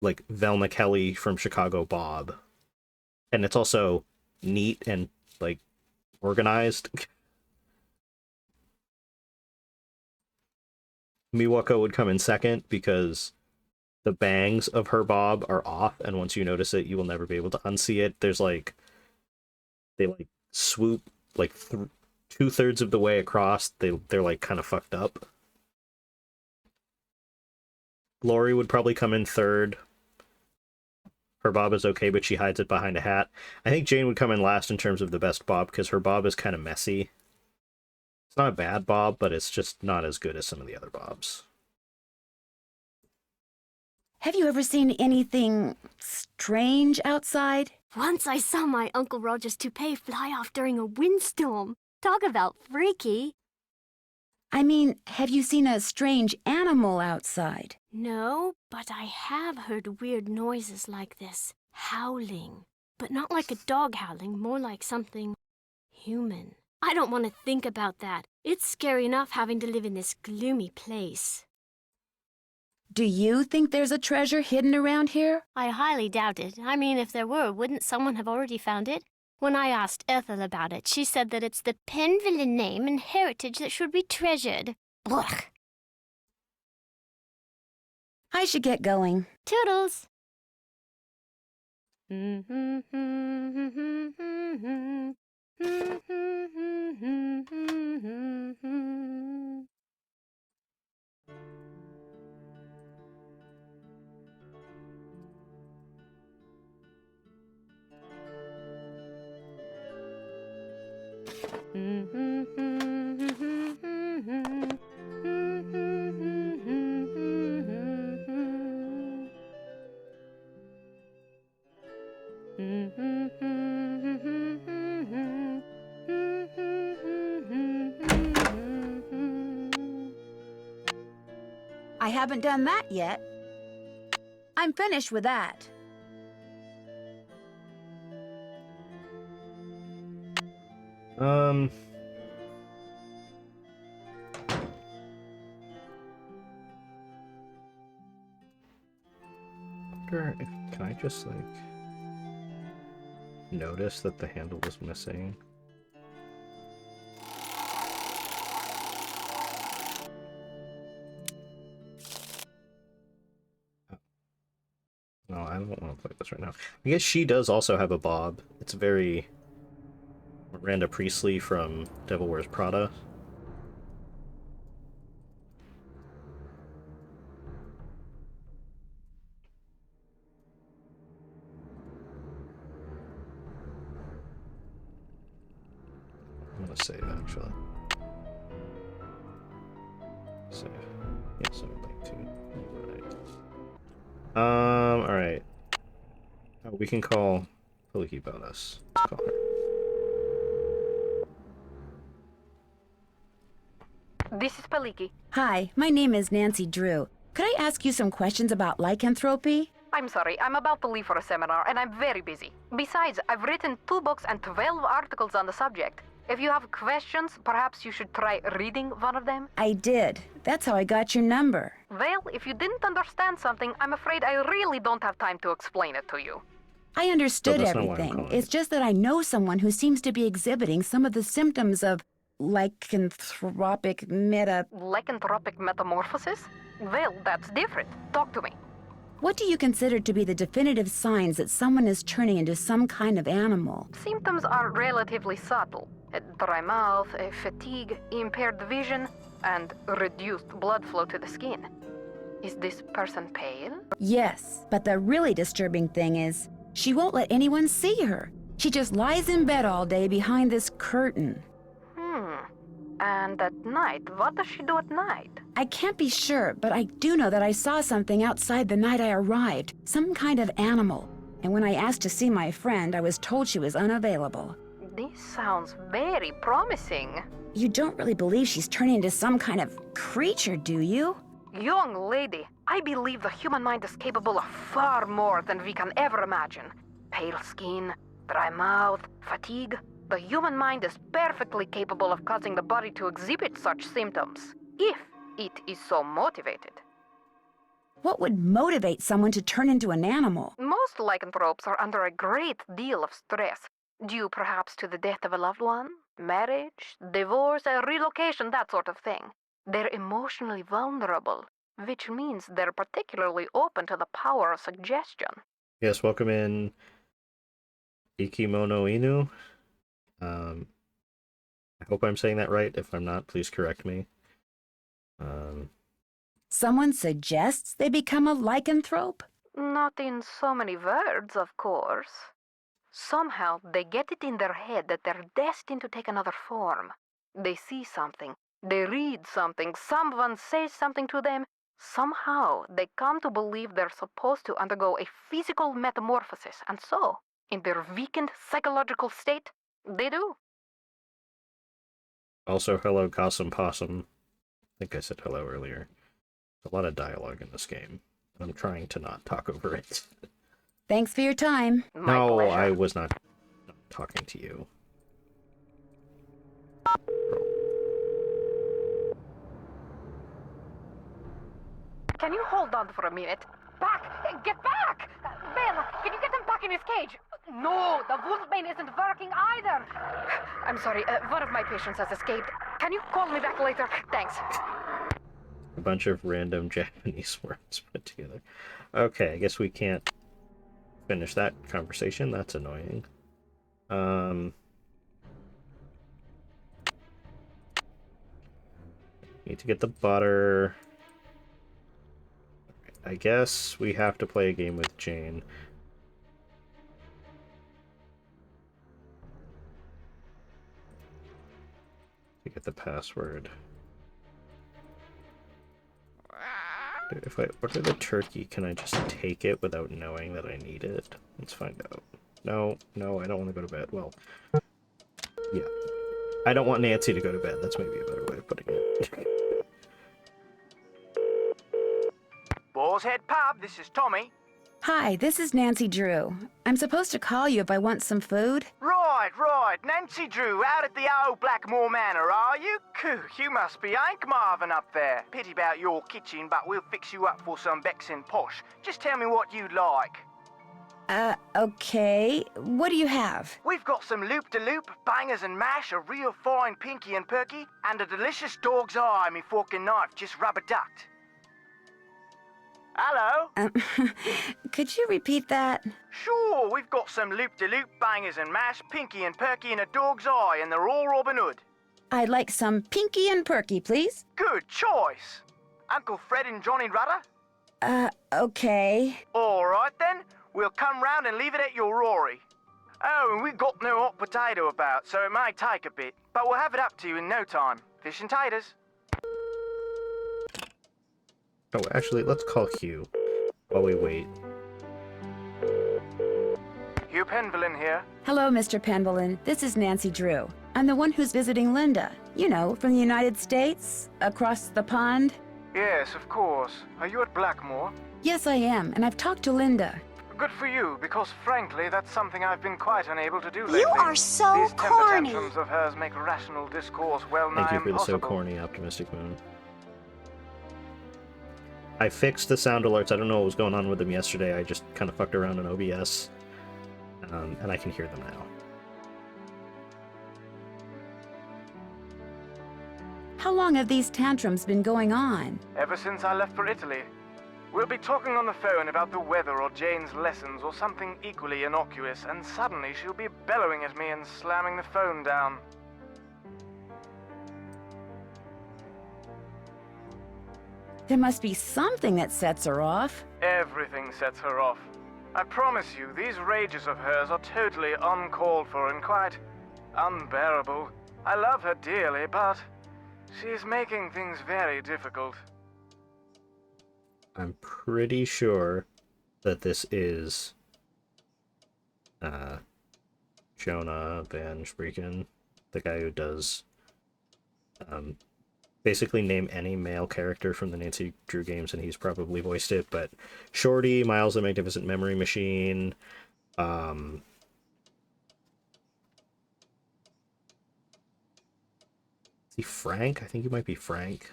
like, Velma Kelly from Chicago Bob. And it's also neat and, like, organized. Miwako would come in second because the bangs of her bob are off, and once you notice it, you will never be able to unsee it. There's like, they like swoop like 2/3 of the way across. They're like kind of fucked up. Lori would probably come in third. Her bob is okay, but she hides it behind a hat. I think Jane would come in last in terms of the best bob because her bob is kind of messy. It's not a bad bob, but it's just not as good as some of the other bobs. Have you ever seen anything strange outside? Once I saw my Uncle Roger's toupee fly off during a windstorm. Talk about freaky. I mean, have you seen a strange animal outside? No, but I have heard weird noises like this. Howling. But not like a dog howling, more like something human. I don't want to think about that. It's scary enough having to live in this gloomy place. Do you think there's a treasure hidden around here? I highly doubt it. I mean, if there were, wouldn't someone have already found it? When I asked Ethel about it, she said that it's the Penville name and heritage that should be treasured. Blech. I should get going. Toodles! I haven't done that yet. I'm finished with that. Can I just, like, notice that the handle was missing? No, I don't want to play this right now. I guess she does also have a bob. It's very Miranda Priestley from Devil Wears Prada. save, actually. Save. Yes, I would like to. Right. Alright. Oh, we can call Paliki about us. Let's call her. This is Paliki. Hi, my name is Nancy Drew. Could I ask you some questions about lycanthropy? I'm sorry, I'm about to leave for a seminar and I'm very busy. Besides, I've written 2 books and 12 articles on the subject. If you have questions, perhaps you should try reading one of them. I did. That's how I got your number. Well, if you didn't understand something, I'm afraid I really don't have time to explain it to you. I understood that's not why I'm everything. calling It's just that I know someone who seems to be exhibiting some of the symptoms of lycanthropic Lycanthropic metamorphosis? Well, that's different. Talk to me. What do you consider to be the definitive signs that someone is turning into some kind of animal? Symptoms are relatively subtle. A dry mouth, a fatigue, impaired vision, and reduced blood flow to the skin. Is this person pale? Yes, but the really disturbing thing is, she won't let anyone see her. She just lies in bed all day behind this curtain. And at night, what does she do at night? I can't be sure, but I do know that I saw something outside the night I arrived. Some kind of animal. And when I asked to see my friend, I was told she was unavailable. This sounds very promising. You don't really believe she's turning into some kind of creature, do you? Young lady, I believe the human mind is capable of far more than we can ever imagine. Pale skin, dry mouth, fatigue. The human mind is perfectly capable of causing the body to exhibit such symptoms, if it is so motivated. What would motivate someone to turn into an animal? Most lycanthropes are under a great deal of stress, due perhaps to the death of a loved one, marriage, divorce, a relocation, that sort of thing. They're emotionally vulnerable, which means they're particularly open to the power of suggestion. Yes, welcome in Ikimono Inu. I hope I'm saying that right. If I'm not, please correct me. Someone suggests they become a lycanthrope? Not in so many words, of course. Somehow they get it in their head that they're destined to take another form. They see something, they read something, someone says something to them. Somehow they come to believe they're supposed to undergo a physical metamorphosis, and so, in their weakened psychological state, they do. Also, hello, Gossam Possum. I think I said hello earlier. There's a lot of dialogue in this game. I'm trying to not talk over it. Thanks for your time. No, pleasure. I was not talking to you. Can you hold on for a minute? Back! Get back! Ben, can you get him back in his cage? No, the wolfbane isn't working either. I'm sorry, one of my patients has escaped. Can you call me back later? Thanks. A bunch of random Japanese words put together. Okay, I guess we can't finish that conversation. That's annoying. Need to get the butter. I guess we have to play a game with Jane. To get the password. If I order the turkey, can I just take it without knowing that I need it? Let's find out. No, I don't want to go to bed. Well, yeah. I don't want Nancy to go to bed. That's maybe a better way of putting it. Boar's Head Pub, this is Tommy. Hi, this is Nancy Drew. I'm supposed to call you if I want some food. Right. Nancy Drew, out at the old Blackmoor Manor, are you? Coo, you must be Hank Marvin up there. Pity about your kitchen, but we'll fix you up for some Bexin posh. Just tell me what you'd like. Okay. What do you have? We've got some loop-de-loop, bangers and mash, a real fine pinky and perky, and a delicious dog's eye, me fork and knife, just rubber-ducked. Hello? Could you repeat that? Sure, we've got some loop-de-loop, bangers and mash, pinky and perky, and a dog's eye, and they're all Robin Hood. I'd like some pinky and perky, please. Good choice. Uncle Fred and Johnny Rudder? Okay. All right, then. We'll come round and leave it at your Rory. Oh, and we've got no hot potato about, so it may take a bit. but we'll have it up to you in no time. Fish and taters. Oh, actually, let's call Hugh while we wait. Hugh Penvillin here. Hello, Mr. Penvillin. This is Nancy Drew. I'm the one who's visiting Linda. You know, from the United States, across the pond. Yes, of course. Are you at Blackmoor? Yes, I am, and I've talked to Linda. Good for you, because frankly, that's something I've been quite unable to do lately. You are so These temper corny. tantrums of hers make rational discourse well Thank nigh you for the so impossible. corny, optimistic moon. I fixed the sound alerts. I don't know what was going on with them yesterday. I just kind of fucked around in OBS, and I can hear them now. How long have these tantrums been going on? Ever since I left for Italy. We'll be talking on the phone about the weather or Jane's lessons or something equally innocuous, and suddenly she'll be bellowing at me and slamming the phone down. There must be something that sets her off. Everything sets her off. I promise you, these rages of hers are totally uncalled for and quite unbearable. I love her dearly, but she's making things very difficult. I'm pretty sure that this is Jonah Van Spreken, the guy who does basically name any male character from the Nancy Drew games, and he's probably voiced it, but Shorty, Miles the Magnificent Memory Machine, is he Frank? I think he might be Frank.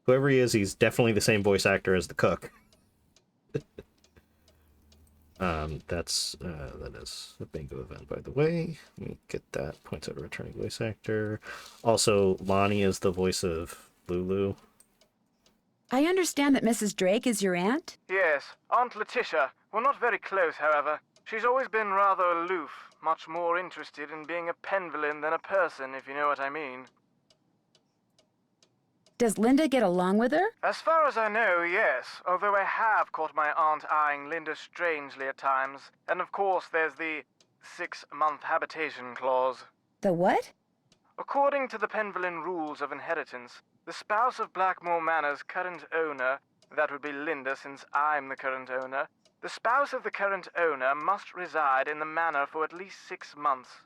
Whoever he is, he's definitely the same voice actor as the cook. That is a bingo event, by the way. Let me get that. Points out a returning voice actor. Also, Lonnie is the voice of Lulu. I understand that Mrs. Drake is your aunt? Yes, Aunt Letitia. We're not very close, however. She's always been rather aloof, much more interested in being a Penvillin than a person, if you know what I mean. Does Linda get along with her? As far as I know, yes, although I have caught my aunt eyeing Linda strangely at times. And of course, there's the 6-month habitation clause. The what? According to the Penvillin rules of inheritance, the spouse of Blackmoor Manor's current owner, that would be Linda since I'm the current owner, the spouse of the current owner must reside in the manor for at least 6 months.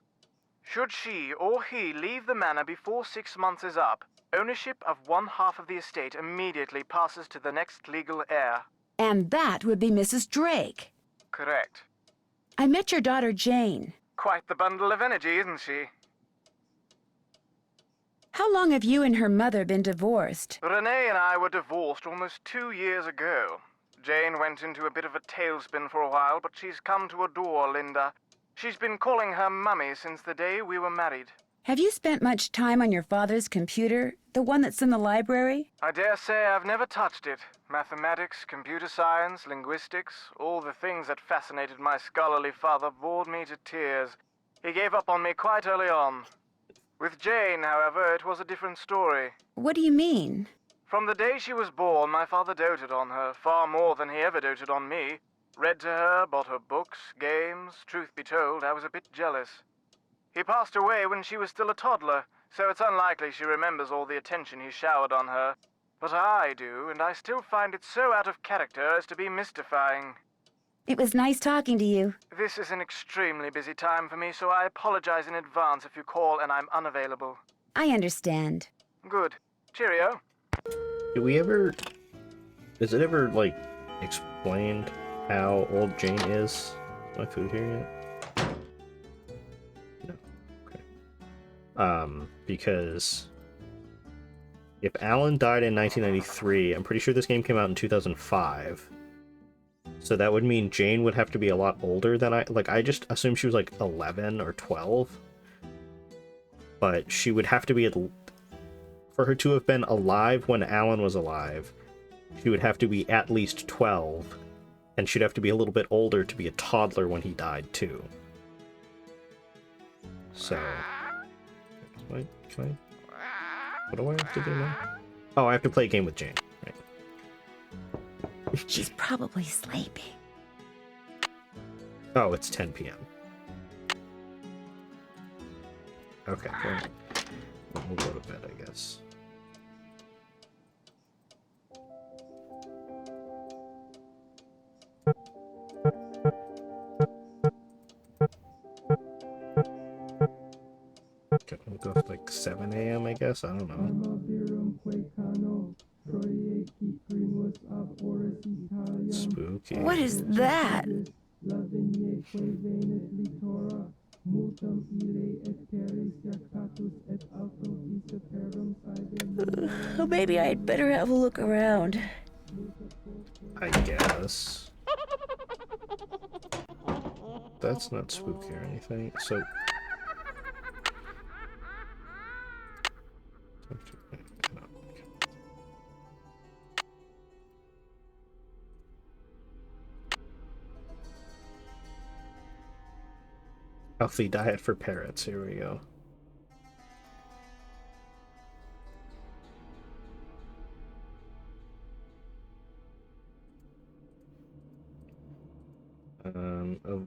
Should she or he leave the manor before 6 months is up, ownership of one half of the estate immediately passes to the next legal heir. And that would be Mrs. Drake. Correct. I met your daughter Jane. Quite the bundle of energy, isn't she? How long have you and her mother been divorced? Renee and I were divorced almost 2 years ago. Jane went into a bit of a tailspin for a while, but she's come to adore Linda. She's been calling her Mummy since the day we were married. Have you spent much time on your father's computer, the one that's in the library? I dare say I've never touched it. Mathematics, computer science, linguistics, all the things that fascinated my scholarly father bored me to tears. He gave up on me quite early on. With Jane, however, it was a different story. What do you mean? From the day she was born, my father doted on her, far more than he ever doted on me. Read to her, bought her books, games. Truth be told, I was a bit jealous. He passed away when she was still a toddler, so it's unlikely she remembers all the attention he showered on her. But I do, and I still find it so out of character as to be mystifying. It was nice talking to you. This is an extremely busy time for me, so I apologize in advance if you call and I'm unavailable. I understand. Good. Cheerio. Is it ever, like, explained how old Jane is? Is my food here yet? No. Okay. Because if Alan died in 1993, I'm pretty sure this game came out in 2005. So that would mean Jane would have to be a lot older than I just assumed she was like 11 or 12. But she would have to be, for her to have been alive when Alan was alive, she would have to be at least 12. And she'd have to be a little bit older to be a toddler when he died too. So, what do I have to do now? Oh, I have to play a game with Jane. Right. She's probably sleeping. Oh, it's 10 p.m. Okay, we'll go to bed, I guess. Okay, we'll go with like 7 a.m. I guess. I don't know. Spooky. What is that? Maybe I'd better have a look around. I guess. That's not spooky or anything. So. Healthy diet for parrots. Here we go.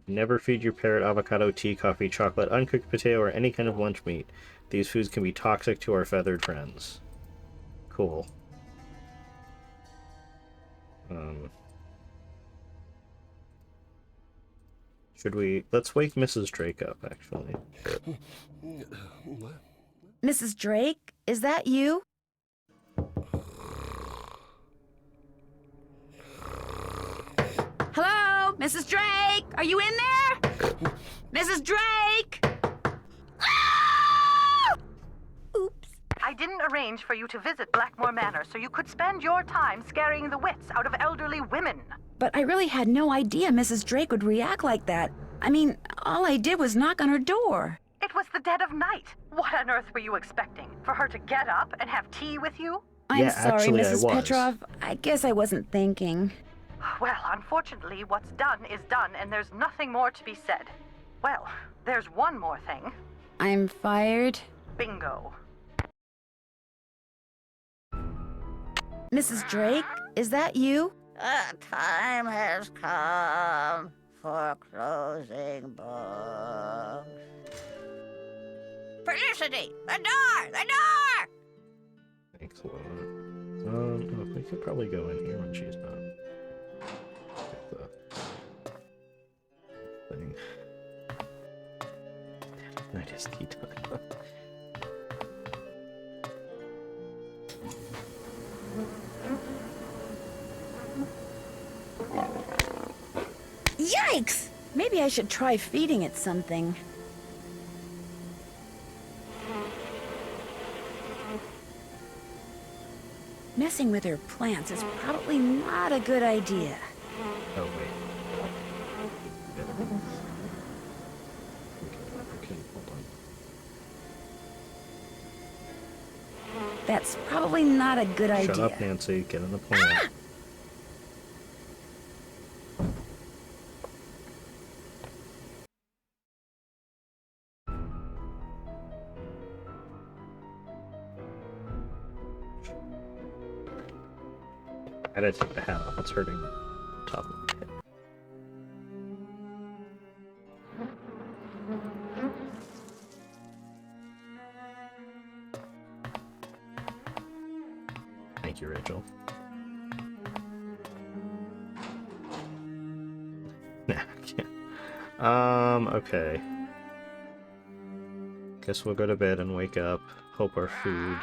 Never feed your parrot avocado, tea, coffee, chocolate, uncooked potato, or any kind of lunch meat. These foods can be toxic to our feathered friends. Cool. Should we... Let's wake Mrs. Drake up, actually. Mrs. Drake, is that you? Hello? Mrs. Drake? Are you in there? Mrs. Drake? Ah! Oops. I didn't arrange for you to visit Blackmoor Manor so you could spend your time scaring the wits out of elderly women. But I really had no idea Mrs. Drake would react like that. I mean, all I did was knock on her door. It was the dead of night. What on earth were you expecting? For her to get up and have tea with you? I'm sorry, actually, Mrs. Petrov. I guess I wasn't thinking. Well, unfortunately, what's done is done, and there's nothing more to be said. Well, there's one more thing. I'm fired. Bingo. Mrs. Drake, is that you? The time has come for closing books. Felicity! The door! The door! Thanks a lot. Oh, we could probably go in here when she's not. Get the thing. Night is tea time. Yikes! Maybe I should try feeding it something. Messing with her plants is probably not a good idea. Oh, wait. Okay, hold on. That's probably not a good idea. Shut up, Nancy. Get in the plant. Ah! I gotta take the hat off. It's hurting the top of my head. Thank you, Rachel. Nah, I can't. Okay. Guess we'll go to bed and wake up. Hope our food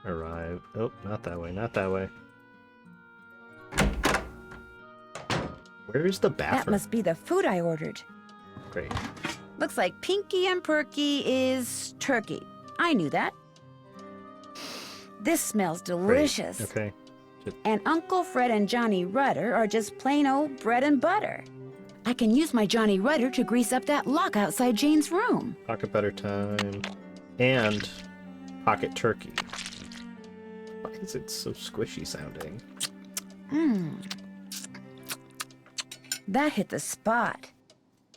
arrive. Oh, not that way, not that way. Where is the bathroom? That must be the food I ordered. Great. Looks like Pinky and Perky is turkey. I knew that. This smells delicious. Great. Okay. And Uncle Fred and Johnny Rudder are just plain old bread and butter. I can use my Johnny Rudder to grease up that lock outside Jane's room. Pocket butter time. And pocket turkey. Why is it so squishy sounding? That hit the spot.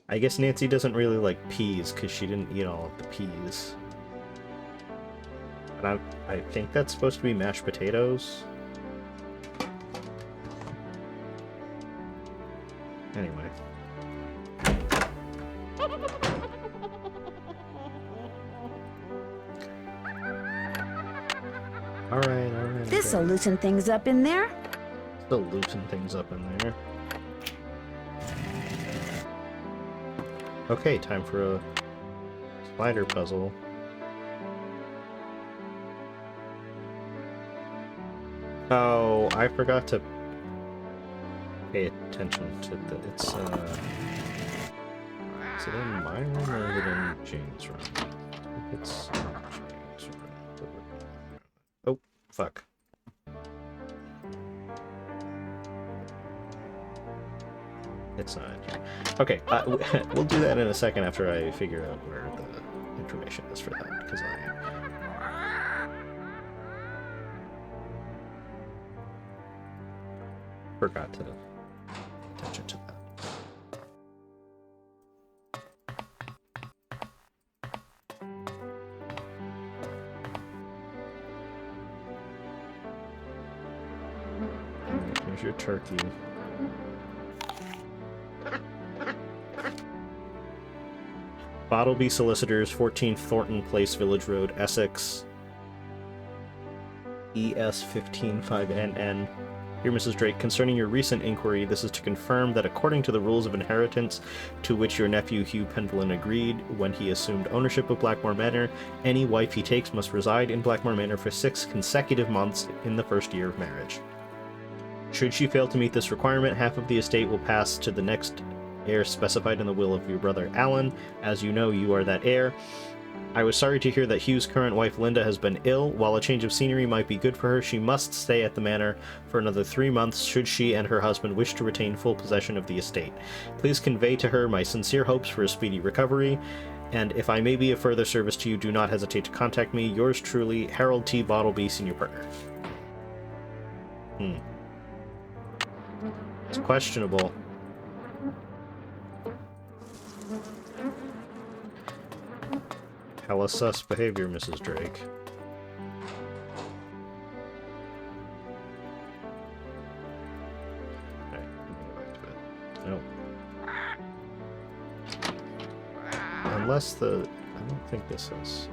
I guess Nancy doesn't really like peas because she didn't eat all of the peas. But I think that's supposed to be mashed potatoes. Anyway. Alright. This'll loosen things up in there. Still loosen things up in there. Okay, time for a spider puzzle. Oh, I forgot to pay attention to the... It's, is it in my room or is it in Jane's room? I think it's in Jane's room. Oh, fuck. It's not. Okay, we'll do that in a second after I figure out where the information is for that, because I forgot to pay attention to that. Here's your turkey. Bottleby Solicitors, 14 Thornton Place, Village Road, Essex. ES155NN. Dear Mrs. Drake, concerning your recent inquiry, this is to confirm that according to the rules of inheritance to which your nephew Hugh Pendleton agreed when he assumed ownership of Blackmoor Manor, any wife he takes must reside in Blackmoor Manor for 6 consecutive months in the first year of marriage. Should she fail to meet this requirement, half of the estate will pass to the next heir specified in the will of your brother Alan. As you know, you are that heir. I was sorry to hear that Hugh's current wife Linda has been ill. While a change of scenery might be good for her, she must stay at the manor for another 3 months should she and her husband wish to retain full possession of the estate. Please convey to her my sincere hopes for a speedy recovery, and if I may be of further service to you, do not hesitate to contact me. Yours truly, Harold T. Bottleby, Senior Partner. It's questionable. Hella sus behavior, Mrs. Drake. Alright, go back to bed. Nope. Unless the... I don't think this is...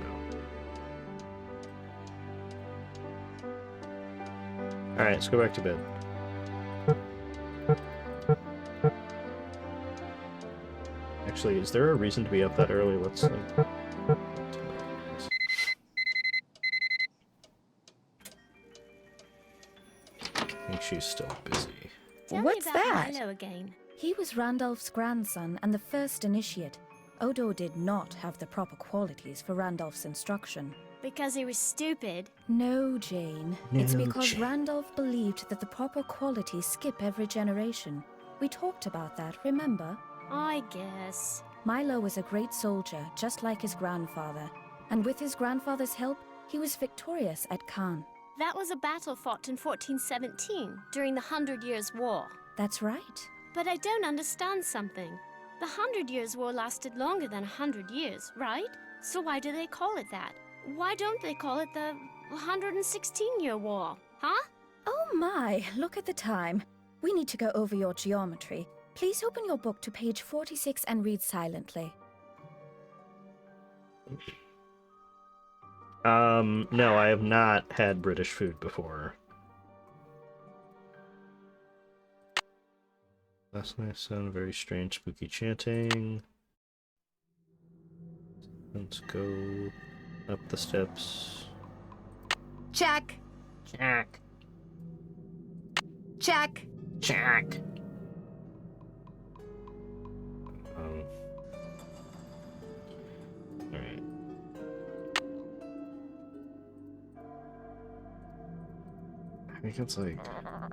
No. Alright, let's go back to bed. Actually, is there a reason to be up that early? Let's I think she's still busy. What's that? Milo again. He was Randolph's grandson and the first initiate. Odo did not have the proper qualities for Randolph's instruction. Because he was stupid? No, Jane. No, It's because Jane. Randolph believed that the proper qualities skip every generation. We talked about that, remember? I guess. Milo was a great soldier, just like his grandfather. And with his grandfather's help, he was victorious at Caen. That was a battle fought in 1417, during the 100 Years' War. That's right. But I don't understand something. The 100 Years' War lasted longer than 100 years, right? So why do they call it that? Why don't they call it the 116-year war, huh? Oh my, look at the time. We need to go over your geometry. Please open your book to page 46 and read silently. No, I have not had British food before. Last night's sound very strange, spooky chanting. Let's go up the steps. Check. Check. Check. Check. Alright. I think it's like...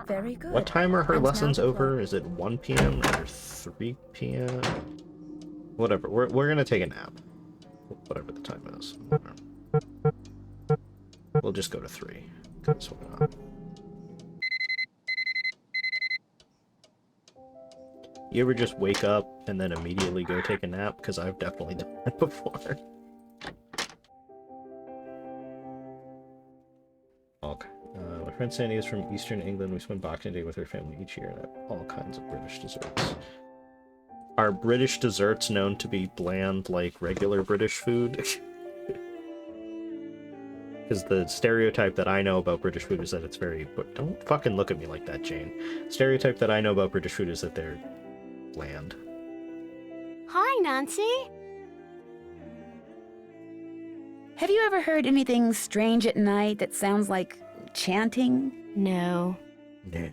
Very good. What time are her And now lessons the over? clock. Is it 1 p.m. or 3 p.m.? Whatever. We're gonna take a nap. Whatever the time is. We'll just go to 3. Because why not? You ever just wake up and then immediately go take a nap? Because I've definitely done that before. Okay. My friend Sandy is from Eastern England. We spend Boxing Day with her family each year and have all kinds of British desserts. Are British desserts known to be bland like regular British food? Because the stereotype that I know about British food is that it's very... But don't fucking look at me like that, Jane. Stereotype that I know about British food is that they're bland. Hi, Nancy. Have you ever heard anything strange at night that sounds like chanting? No. No.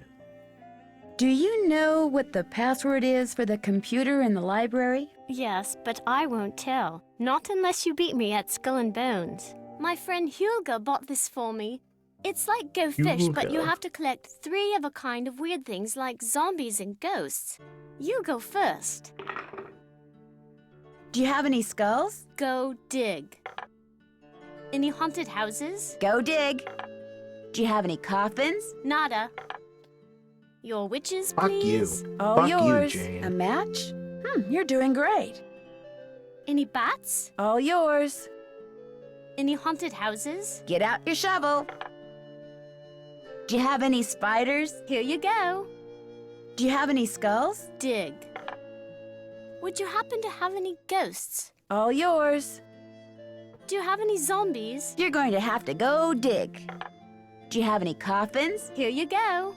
Do you know what the password is for the computer in the library? Yes, but I won't tell. Not unless you beat me at Skull and Bones. My friend Hulga bought this for me. It's like Go Fish, but you Hulga. have to collect 3 of a kind of weird things like zombies and ghosts. You go first. Do you have any skulls? Go dig. Any haunted houses? Go dig. Do you have any coffins? Nada. Your witches, Fuck please? you. All Fuck yours. you, Jane. A match? You're doing great. Any bats? All yours. Any haunted houses? Get out your shovel. Do you have any spiders? Here you go. Do you have any skulls? Dig. Would you happen to have any ghosts? All yours. Do you have any zombies? You're going to have to go dig. Do you have any coffins? Here you go.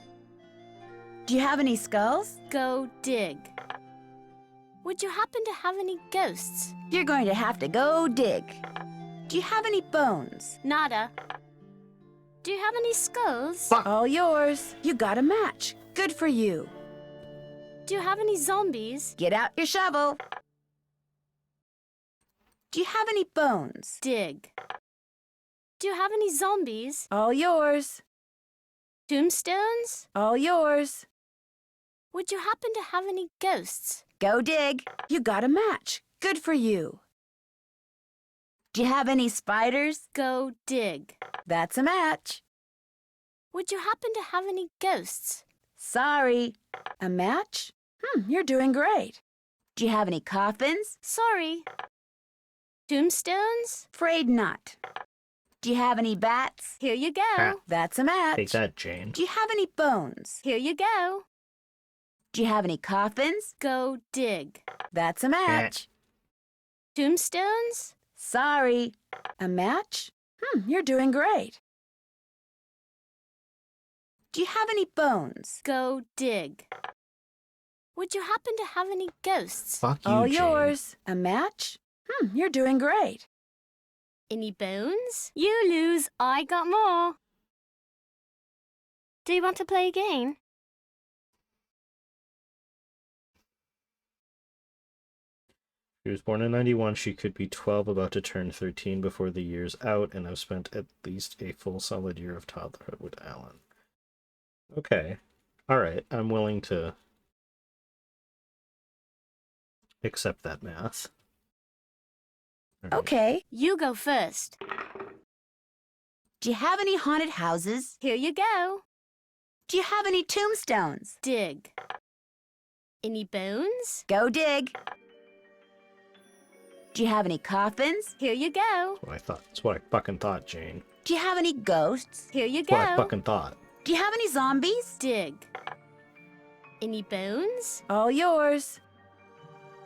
Do you have any skulls? Go dig. Would you happen to have any ghosts? You're going to have to go dig. Do you have any bones? Nada. Do you have any skulls? Fuck. All yours. You got a match. Good for you. Do you have any zombies? Get out your shovel. Do you have any bones? Dig. Do you have any zombies? All yours. Tombstones? All yours. Would you happen to have any ghosts? Go dig. You got a match. Good for you. Do you have any spiders? Go dig. That's a match. Would you happen to have any ghosts? Sorry. A match? You're doing great. Do you have any coffins? Sorry. Tombstones? Afraid not. Do you have any bats? Here you go. Ah. That's a match. Take that, Jane. Do you have any bones? Here you go. Do you have any coffins? Go dig. That's a match. Tombstones? Sorry. A match? You're doing great. Do you have any bones? Go dig. Would you happen to have any ghosts? Fuck you, All Jane. yours. A match? You're doing great. Any bones? You lose. I got more. Do you want to play again? She was born in 91. She could be 12, about to turn 13 before the year's out, and I've spent at least a full solid year of toddlerhood with Alan. Okay. Alright, I'm willing to accept that math. All right. Okay. You go first. Do you have any haunted houses? Here you go. Do you have any tombstones? Dig. Any bones? Go dig. Do you have any coffins? Here you go. That's what I thought. That's what I fucking thought, Jane. Do you have any ghosts? Here you That's what I go. fucking thought. Do you have any zombies? Dig. Any bones? All yours.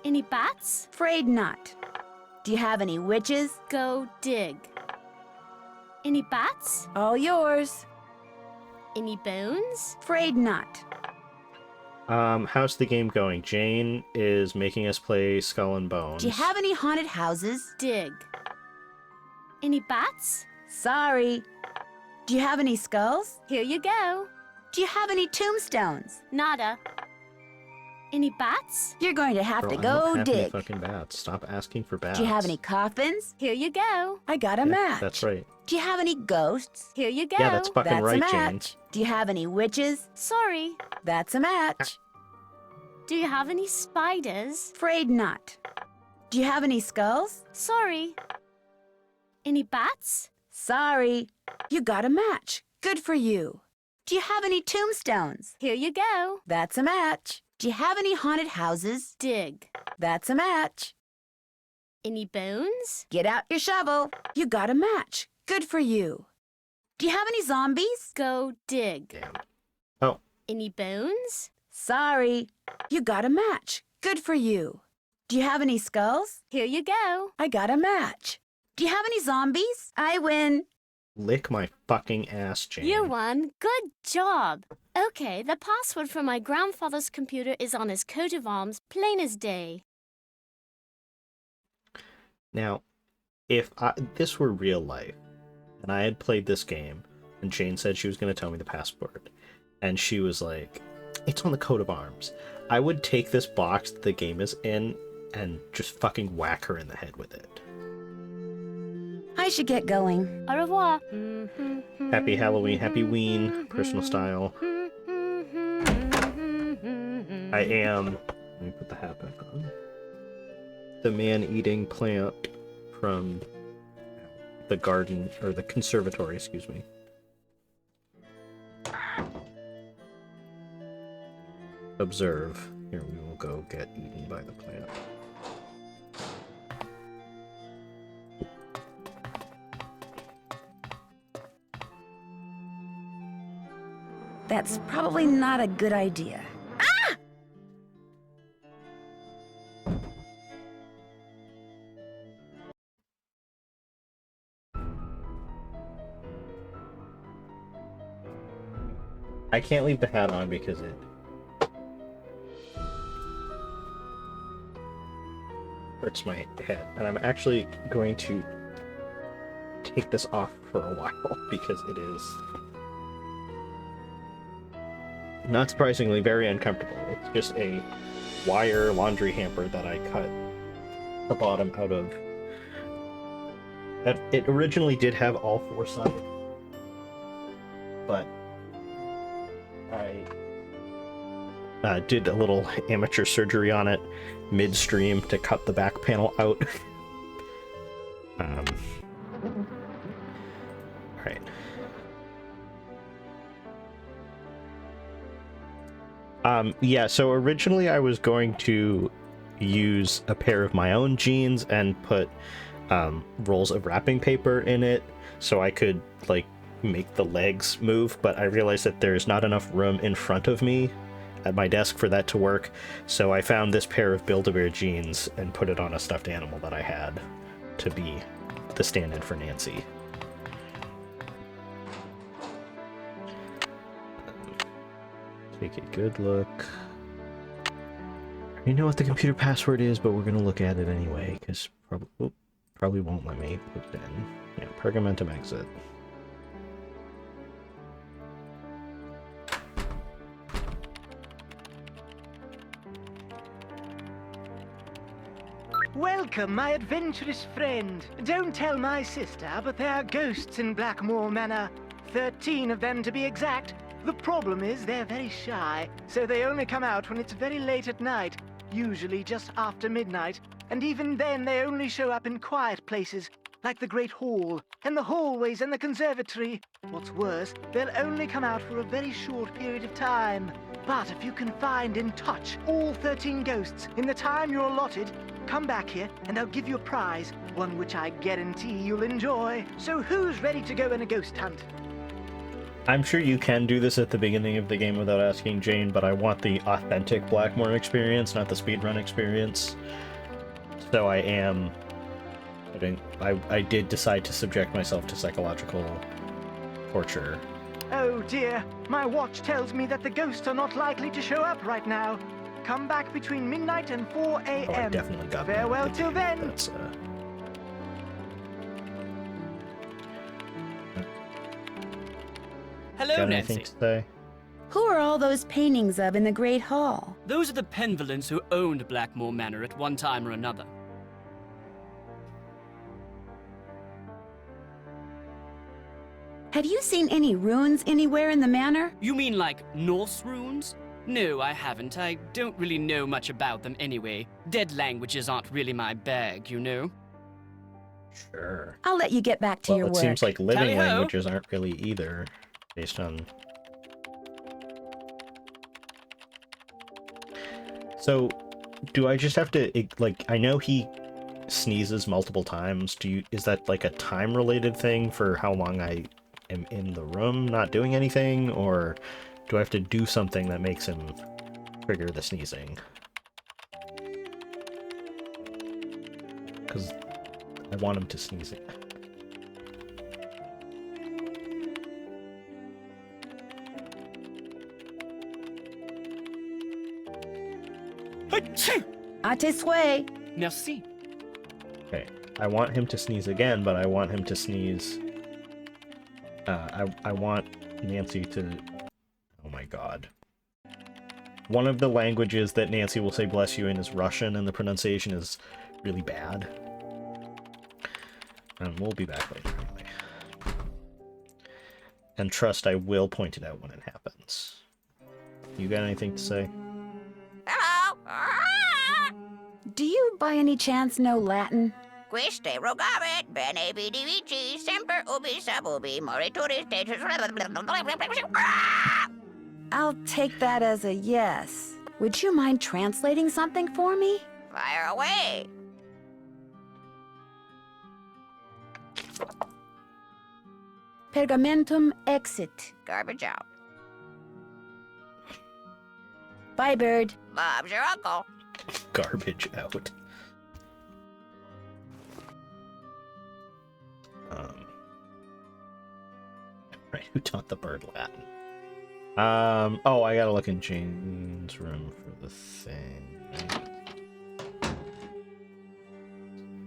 Any bats? Afraid not. Do you have any witches? Go dig. Any bats? All yours. Any bones? Afraid not. How's the game going? Jane is making us play Skull and Bones. Do you have any haunted houses? Dig. Any bats? Sorry. Do you have any skulls? Here you go. Do you have any tombstones? Nada. Any bats? You're going to have Girl, to I go don't have any dig. fucking bats. Stop asking for bats. Do you have any coffins? Here you go. I got a Yeah, match. That's right. Do you have any ghosts? Here you go. Yeah, that's fucking That's right, a Jane. match. Do you have any witches? Sorry. That's a match. Do you have any spiders? Afraid not. Do you have any skulls? Sorry. Any bats? Sorry. You got a match. Good for you. Do you have any tombstones? Here you go. That's a match. Do you have any haunted houses? Dig. That's a match. Any bones? Get out your shovel. You got a match. Good for you. Do you have any zombies? Go dig. Damn. Oh, Any bones? Sorry. You got a match. Good for you. Do you have any skulls? Here you go. I got a match. Do you have any zombies? I win. Lick my fucking ass, Jane. You won. Good job. Okay, the password for my grandfather's computer is on his coat of arms, plain as day. Now, if this were real life, and I had played this game, and Jane said she was going to tell me the password, and she was like, it's on the coat of arms, I would take this box that the game is in and just fucking whack her in the head with it. I should get going. Au revoir. Happy Halloween, happy Ween, personal style. I am, let me put the hat back on, the man-eating plant from the garden, or the conservatory, excuse me. Observe. Here, we will go get eaten by the plant. That's probably not a good idea. Ah! I can't leave the hat on because it hurts my head, and I'm actually going to take this off for a while because it is, not surprisingly, very uncomfortable. It's just a wire laundry hamper that I cut the bottom out of. It originally did have all four sides, but I did a little amateur surgery on it midstream to cut the back panel out. Alright. Yeah, so originally I was going to use a pair of my own jeans and put rolls of wrapping paper in it so I could, like, make the legs move, but I realized that there's not enough room in front of me at my desk for that to work, so I found this pair of Build-A-Bear jeans and put it on a stuffed animal that I had to be the stand-in for Nancy. Take a good look. You know what the computer password is, but we're gonna look at it anyway, because probably won't let me put it in. Yeah, Pergamentum exit. Welcome, my adventurous friend. Don't tell my sister, but there are ghosts in Blackmoor Manor. 13 of them to be exact. The problem is they're very shy, so they only come out when it's very late at night, usually just after midnight, and even then they only show up in quiet places, like the Great Hall, and the hallways and the conservatory. What's worse, they'll only come out for a very short period of time. But if you can find and touch all 13 ghosts in the time you're allotted, come back here and I'll give you a prize, one which I guarantee you'll enjoy. So who's ready to go on a ghost hunt? I'm sure you can do this at the beginning of the game without asking Jane, but I want the authentic Blackmoor experience, not the speedrun experience. So I did decide to subject myself to psychological torture. Oh dear, my watch tells me that the ghosts are not likely to show up right now. Come back between midnight and 4 a.m. Oh, I definitely got that. Farewell till then. That's, Hello, got Nancy. anything to say? Who are all those paintings of in the Great Hall? Those are the Penvillans who owned Blackmoor Manor at one time or another. Have you seen any ruins anywhere in the manor? You mean like Norse runes? No, I haven't. I don't really know much about them anyway. Dead languages aren't really my bag, you know? Sure. I'll let you get back to Well, your it work. seems like living Tally-ho. languages aren't really either, based on... So, do I just have to, like, I know he sneezes multiple times. Is that like a time-related thing for how long I am in the room not doing anything, or do I have to do something that makes him trigger the sneezing? Because I want him to sneeze it. À tes souhaits. Merci. Okay. I want him to sneeze again, but I want him to sneeze... I want Nancy to... Oh my god. One of the languages that Nancy will say bless you in is Russian, and the pronunciation is really bad. And we'll be back later anyway. And trust, I will point it out when it happens. You got anything to say? Hello? Do you by any chance know Latin? Quiste rogavit, bene vidi vici, semper ubi sub ubi, morituris tetus... I'll take that as a yes. Would you mind translating something for me? Fire away. Pergamentum exit. Garbage out. Bye, bird. Bob's your uncle. Garbage out. Right, who taught the bird Latin? Oh, I gotta look in Jane's room for the thing.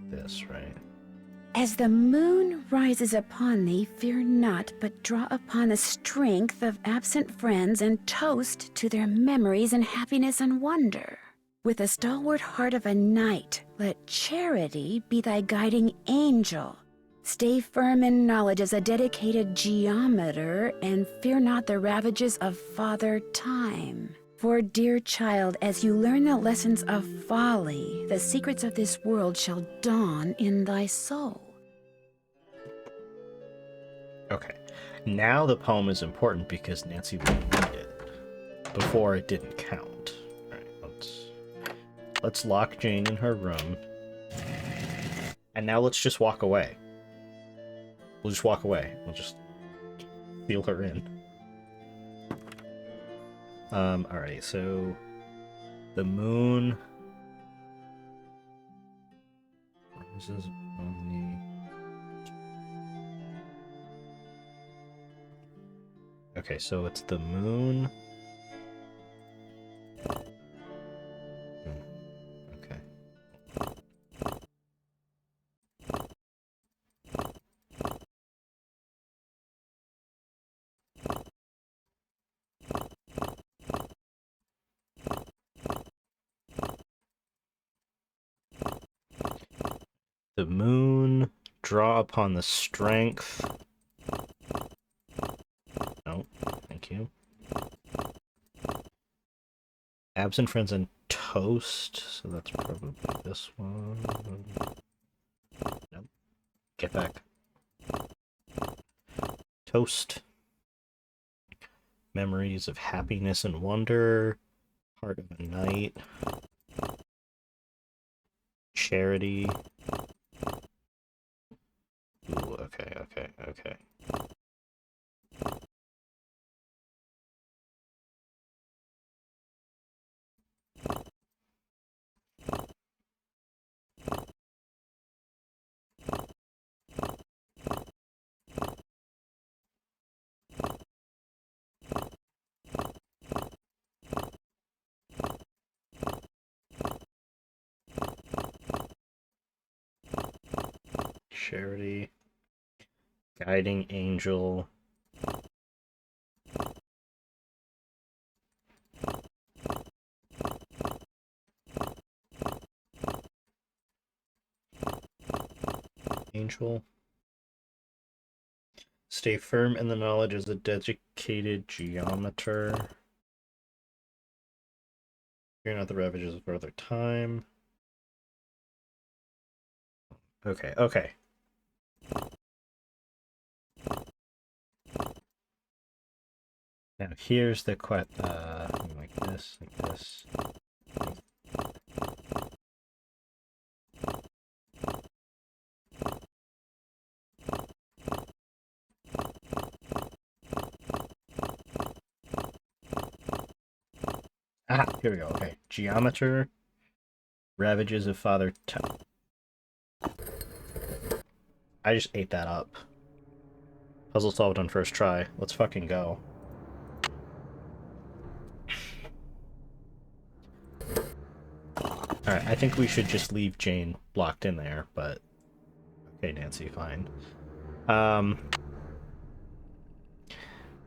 This, right? As the moon rises upon thee, fear not, but draw upon the strength of absent friends and toast to their memories and happiness and wonder. With the stalwart heart of a knight, let charity be thy guiding angel. Stay firm in knowledge as a dedicated geometer, and fear not the ravages of Father Time. For, dear child, as you learn the lessons of folly, the secrets of this world shall dawn in thy soul. Okay. Now the poem is important because Nancy will read it. Before it didn't count. Alright, let's lock Jane in her room. And now let's just walk away. We'll just walk away. We'll just seal her in. Alright, so the moon rises on the... Okay, so it's the moon. Okay. The moon, draw upon the strength. No, thank you. Absent friends and toast, so that's probably this one. Nope. Get back. Toast. Memories of happiness and wonder. Heart of a night. Charity. Ooh, okay. Charity. Guiding angel. Angel. Stay firm in the knowledge as a dedicated geometer. Fear not the ravages of further time. Okay. Now here's the like this. Ah, here we go. Okay, geometer, ravages of Father Time. I just ate that up. Puzzle solved on first try. Let's fucking go. Alright, I think we should just leave Jane locked in there, but... Okay, Nancy, fine.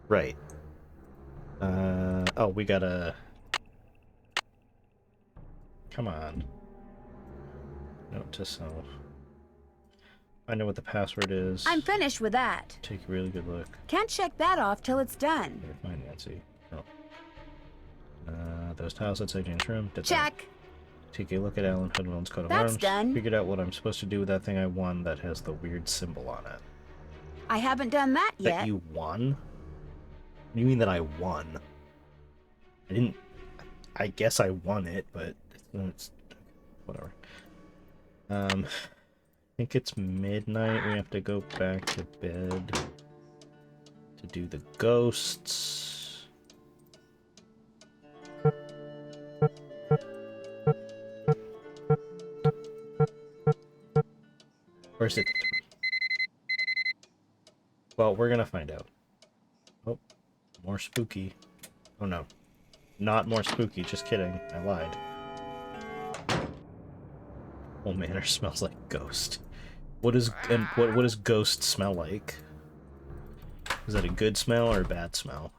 Right. Oh, we gotta... Come on. Note to self. I know what the password is. I'm finished with that. Take a really good look. Can't check that off till it's done. Never mind, Nancy. Oh. Those tiles outside Jane's room. Did Check. That. Take a look at Alan Hudwell's coat of That's arms. done. Figured out what I'm supposed to do with that thing I won that has the weird symbol on it. I haven't done that yet. That you won? What do you mean that I won? I didn't... I guess I won it, but it's whatever. I think it's midnight. We have to go back to bed to do the ghosts. Or is it 3? Well, we're gonna find out. Oh, more spooky. Oh no. Not more spooky, just kidding. I lied. Old Manor smells like ghost. What does ghost smell like? Is that a good smell or a bad smell?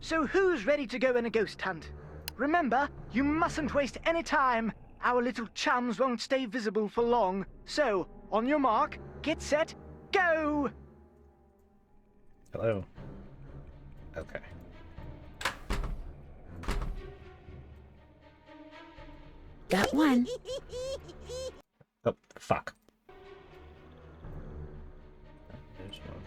So who's ready to go on a ghost hunt? Remember, you mustn't waste any time. Our little chums won't stay visible for long. So, on your mark, get set, go! Hello. Okay. Got one. Oh, fuck. There's one.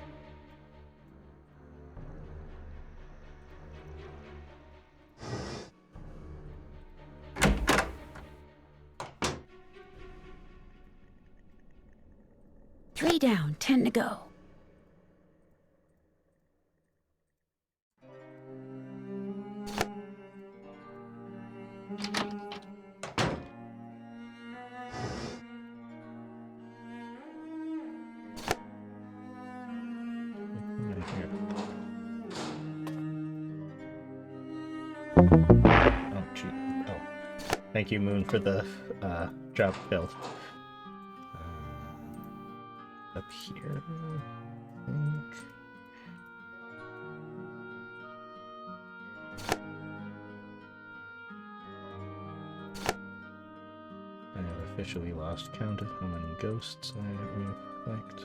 Three down, 10 to go. Oh, gee. Oh. Thank you, Moon, for the drop bill. Up here, I think. I have officially lost count of how many ghosts I have reflect.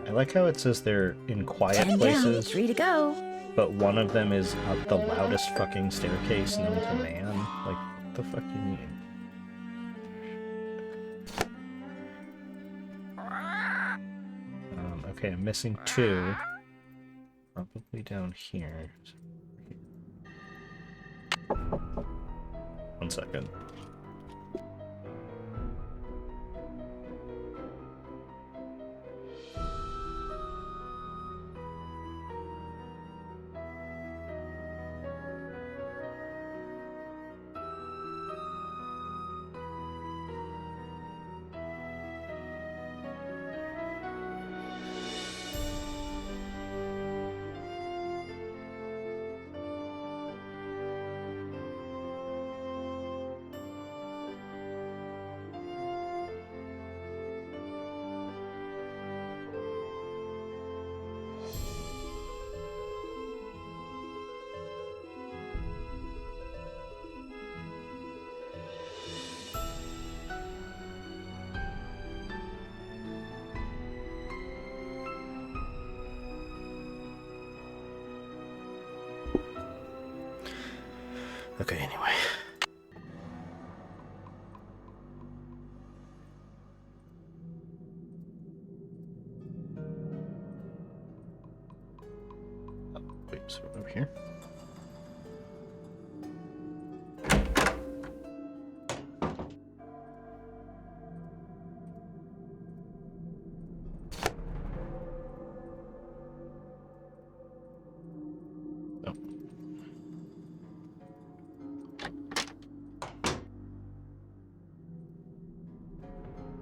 I like how it says they're in quiet 10 places. down, 3 to go. But one of them is up the loudest fucking staircase known to man. Like, what the fuck do you mean? Okay, I'm missing 2. Probably down here. 1 second. Okay, anyway. Oh, wait, so over here.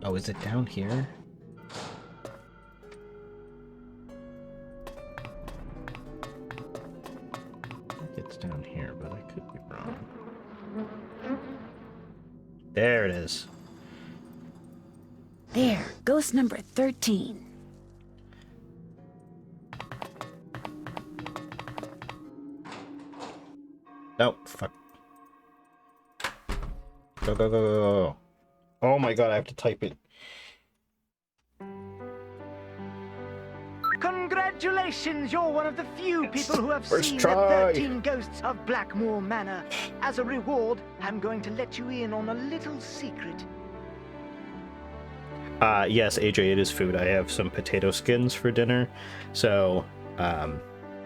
Oh, is it down here? There it is. There, ghost number 13. No, fuck. Go, go, go, go, go. Oh my god, I have to type it. Congratulations, you're one of the few people who have First seen try. the 13 ghosts of Blackmoor Manor. As a reward, I'm going to let you in on a little secret. Yes, AJ, it is food. I have some potato skins for dinner. So,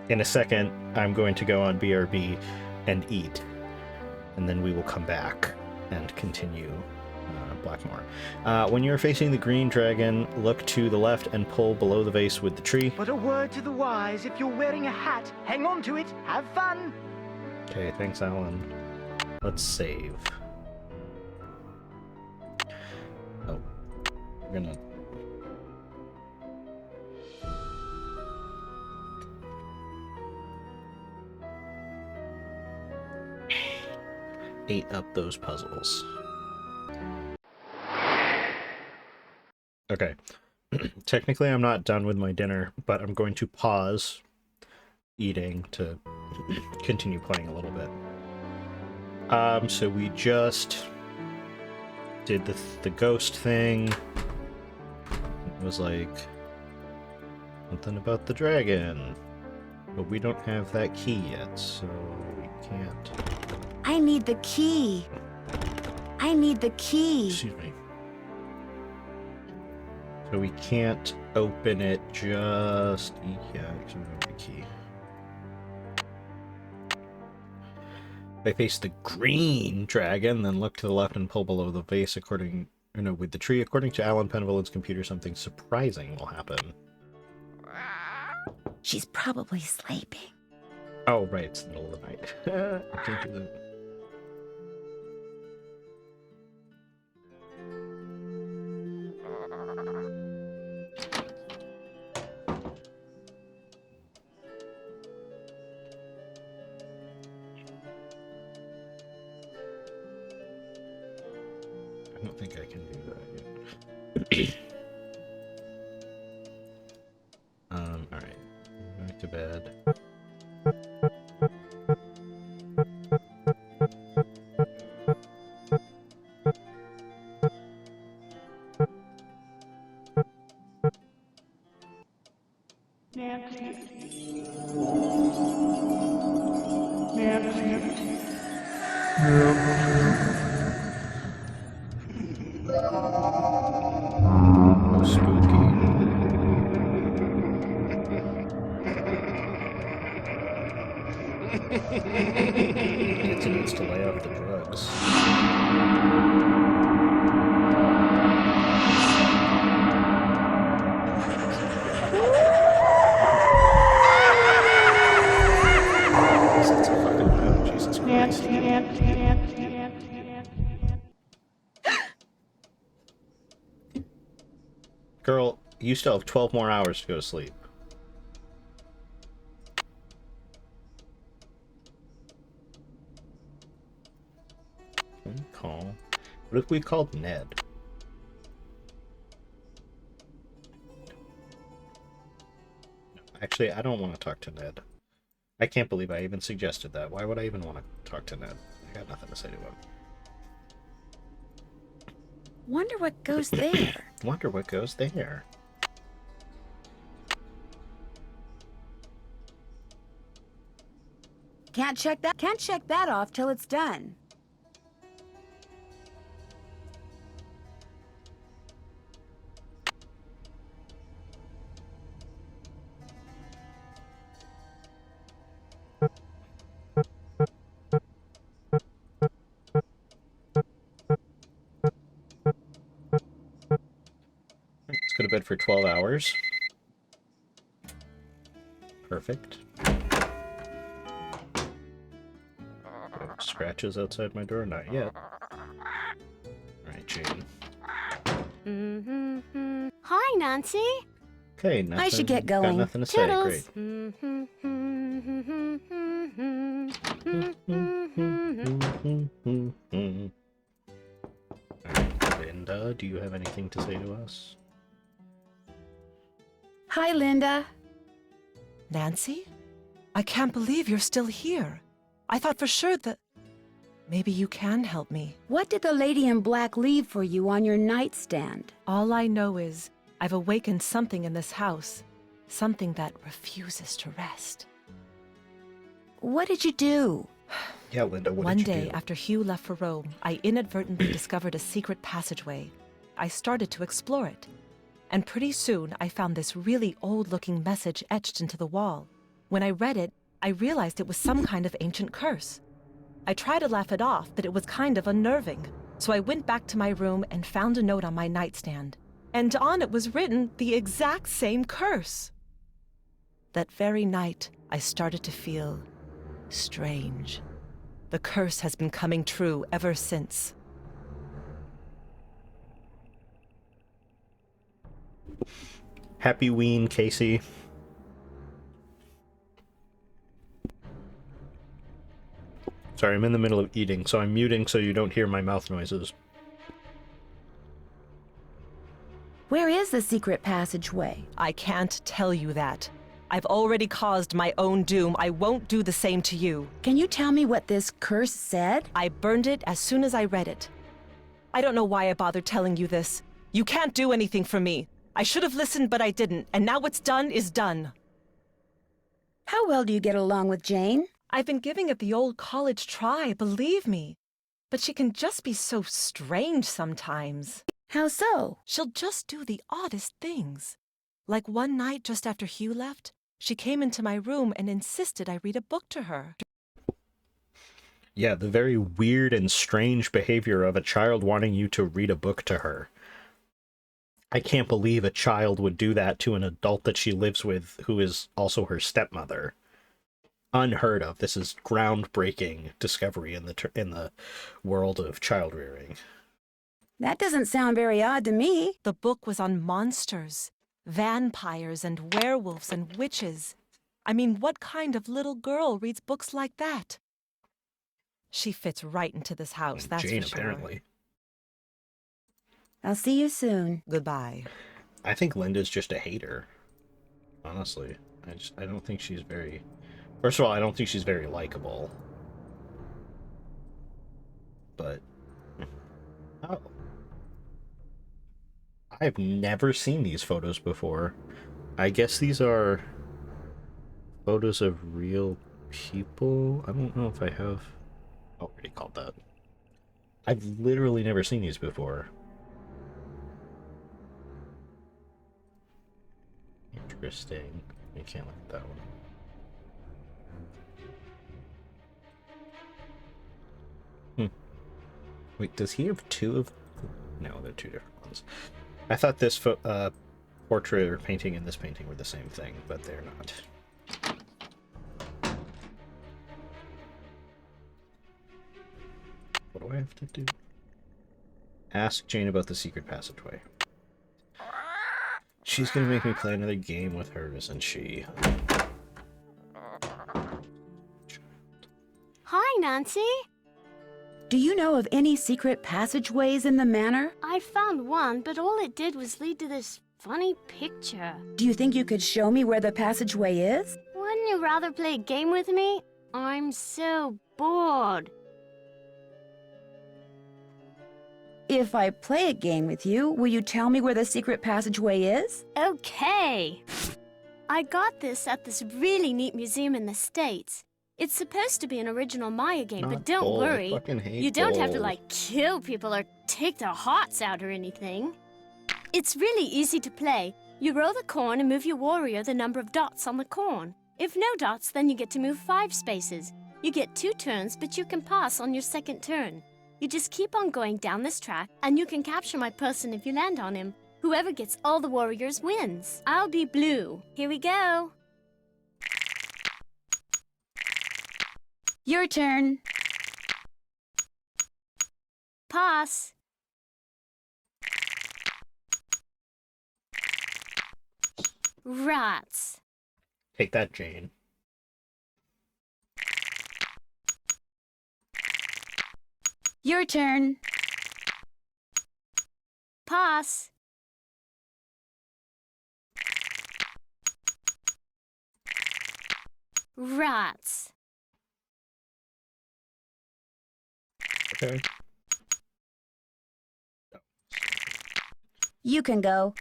in a second, I'm going to go on BRB and eat. And then we will come back and continue Blackmoor. When you're facing the green dragon, look to the left and pull below the vase with the tree. But a word to the wise, if you're wearing a hat, hang on to it, have fun! Okay, thanks, Alan. Let's save. Oh, we're gonna... ate up those puzzles. Okay. Technically, I'm not done with my dinner, but I'm going to pause eating to continue playing a little bit. So we just did the ghost thing. It was like something about the dragon, but we don't have that key yet, so we can't. I need the key. I need the key. Excuse me. So we can't open it just yet. So we don't have the key. If I face the green dragon, then look to the left and pull below the vase with the tree. According to Alan Penvillen's computer, something surprising will happen. She's probably sleeping. Oh, right, it's the middle of the night. I can't do that. I don't think I can do that yet. Alright. Back to bed. Nancy needs to lay off the drugs. That's a fucking loud, Jesus Christ. Girl, you still have 12 more hours to go to sleep. Call. What if we called Ned? Actually, I don't want to talk to Ned. I can't believe I even suggested that. Why would I even want to talk to Ned? I got nothing to say to him. Wonder what goes there. Wonder what goes there. Can't check that off till it's done. Let's go to bed for 12 hours. Perfect. Scratches outside my door? Not yet. Alright, Jane. Hi, Nancy. Okay, nothing. I should get going. Got nothing to say. Toodles. Great. Linda, do you have anything to say to us? Hi, Linda. Nancy? I can't believe you're still here. I thought for sure that... Maybe you can help me. What did the lady in black leave for you on your nightstand? All I know is I've awakened something in this house. Something that refuses to rest. What did you do? Yeah, Linda, what One did you day do? after Hugh left for Rome, I inadvertently discovered a secret passageway. I started to explore it. And pretty soon, I found this really old-looking message etched into the wall. When I read it, I realized it was some kind of ancient curse. I tried to laugh it off, but it was kind of unnerving. So I went back to my room and found a note on my nightstand. And on it was written the exact same curse. That very night, I started to feel strange. The curse has been coming true ever since. Happy Ween, Casey. Sorry, I'm in the middle of eating, so I'm muting so you don't hear my mouth noises. Where is the secret passageway? I can't tell you that. I've already caused my own doom. I won't do the same to you. Can you tell me what this curse said? I burned it as soon as I read it. I don't know why I bothered telling you this. You can't do anything for me. I should have listened, but I didn't, and now what's done is done. How well do you get along with Jane? I've been giving it the old college try, believe me. But she can just be so strange sometimes. How so? She'll just do the oddest things. Like one night just after Hugh left, she came into my room and insisted I read a book to her. Yeah, the very weird and strange behavior of a child wanting you to read a book to her. I can't believe a child would do that to an adult that she lives with who is also her stepmother. Unheard of. This is groundbreaking discovery in the world of child rearing. That doesn't sound very odd to me. The book was on monsters, vampires and werewolves and witches. I mean, what kind of little girl reads books like that? She fits right into this house, that's Jane, for sure. apparently. I'll see you soon. Goodbye. I think Linda's just a hater. Honestly. I don't think she's very... First of all, I don't think she's very likable. But... Oh. I've never seen these photos before. I guess these are photos of real people. I don't know if I have... Oh, already called that. I've literally never seen these before. Interesting. You can't look at that one. Wait, does he have two of... No, they're two different ones. I thought this portrait or painting and this painting were the same thing, but they're not. What do I have to do? Ask Jane about the secret passageway. She's gonna make me play another game with her, isn't she? Hi, Nancy. Do you know of any secret passageways in the manor? I found one, but all it did was lead to this funny picture. Do you think you could show me where the passageway is? Wouldn't you rather play a game with me? I'm so bored. If I play a game with you, will you tell me where the secret passageway is? Okay. I got this at this really neat museum in the States. It's supposed to be an original Maya game, but don't Bold. I worry. fucking hate You don't have to, Bold. like, kill people or take their hearts out or anything. It's really easy to play. You roll the corn and move your warrior the number of dots on the corn. If no dots, then you get to move 5 spaces. You get 2 turns, but you can pass on your second turn. You just keep on going down this track, and you can capture my person if you land on him. Whoever gets all the warriors wins. I'll be blue. Here we go. Your turn. Pass. Rats. Take that, Jane. Your turn. Pass. Rats. Okay. You can go.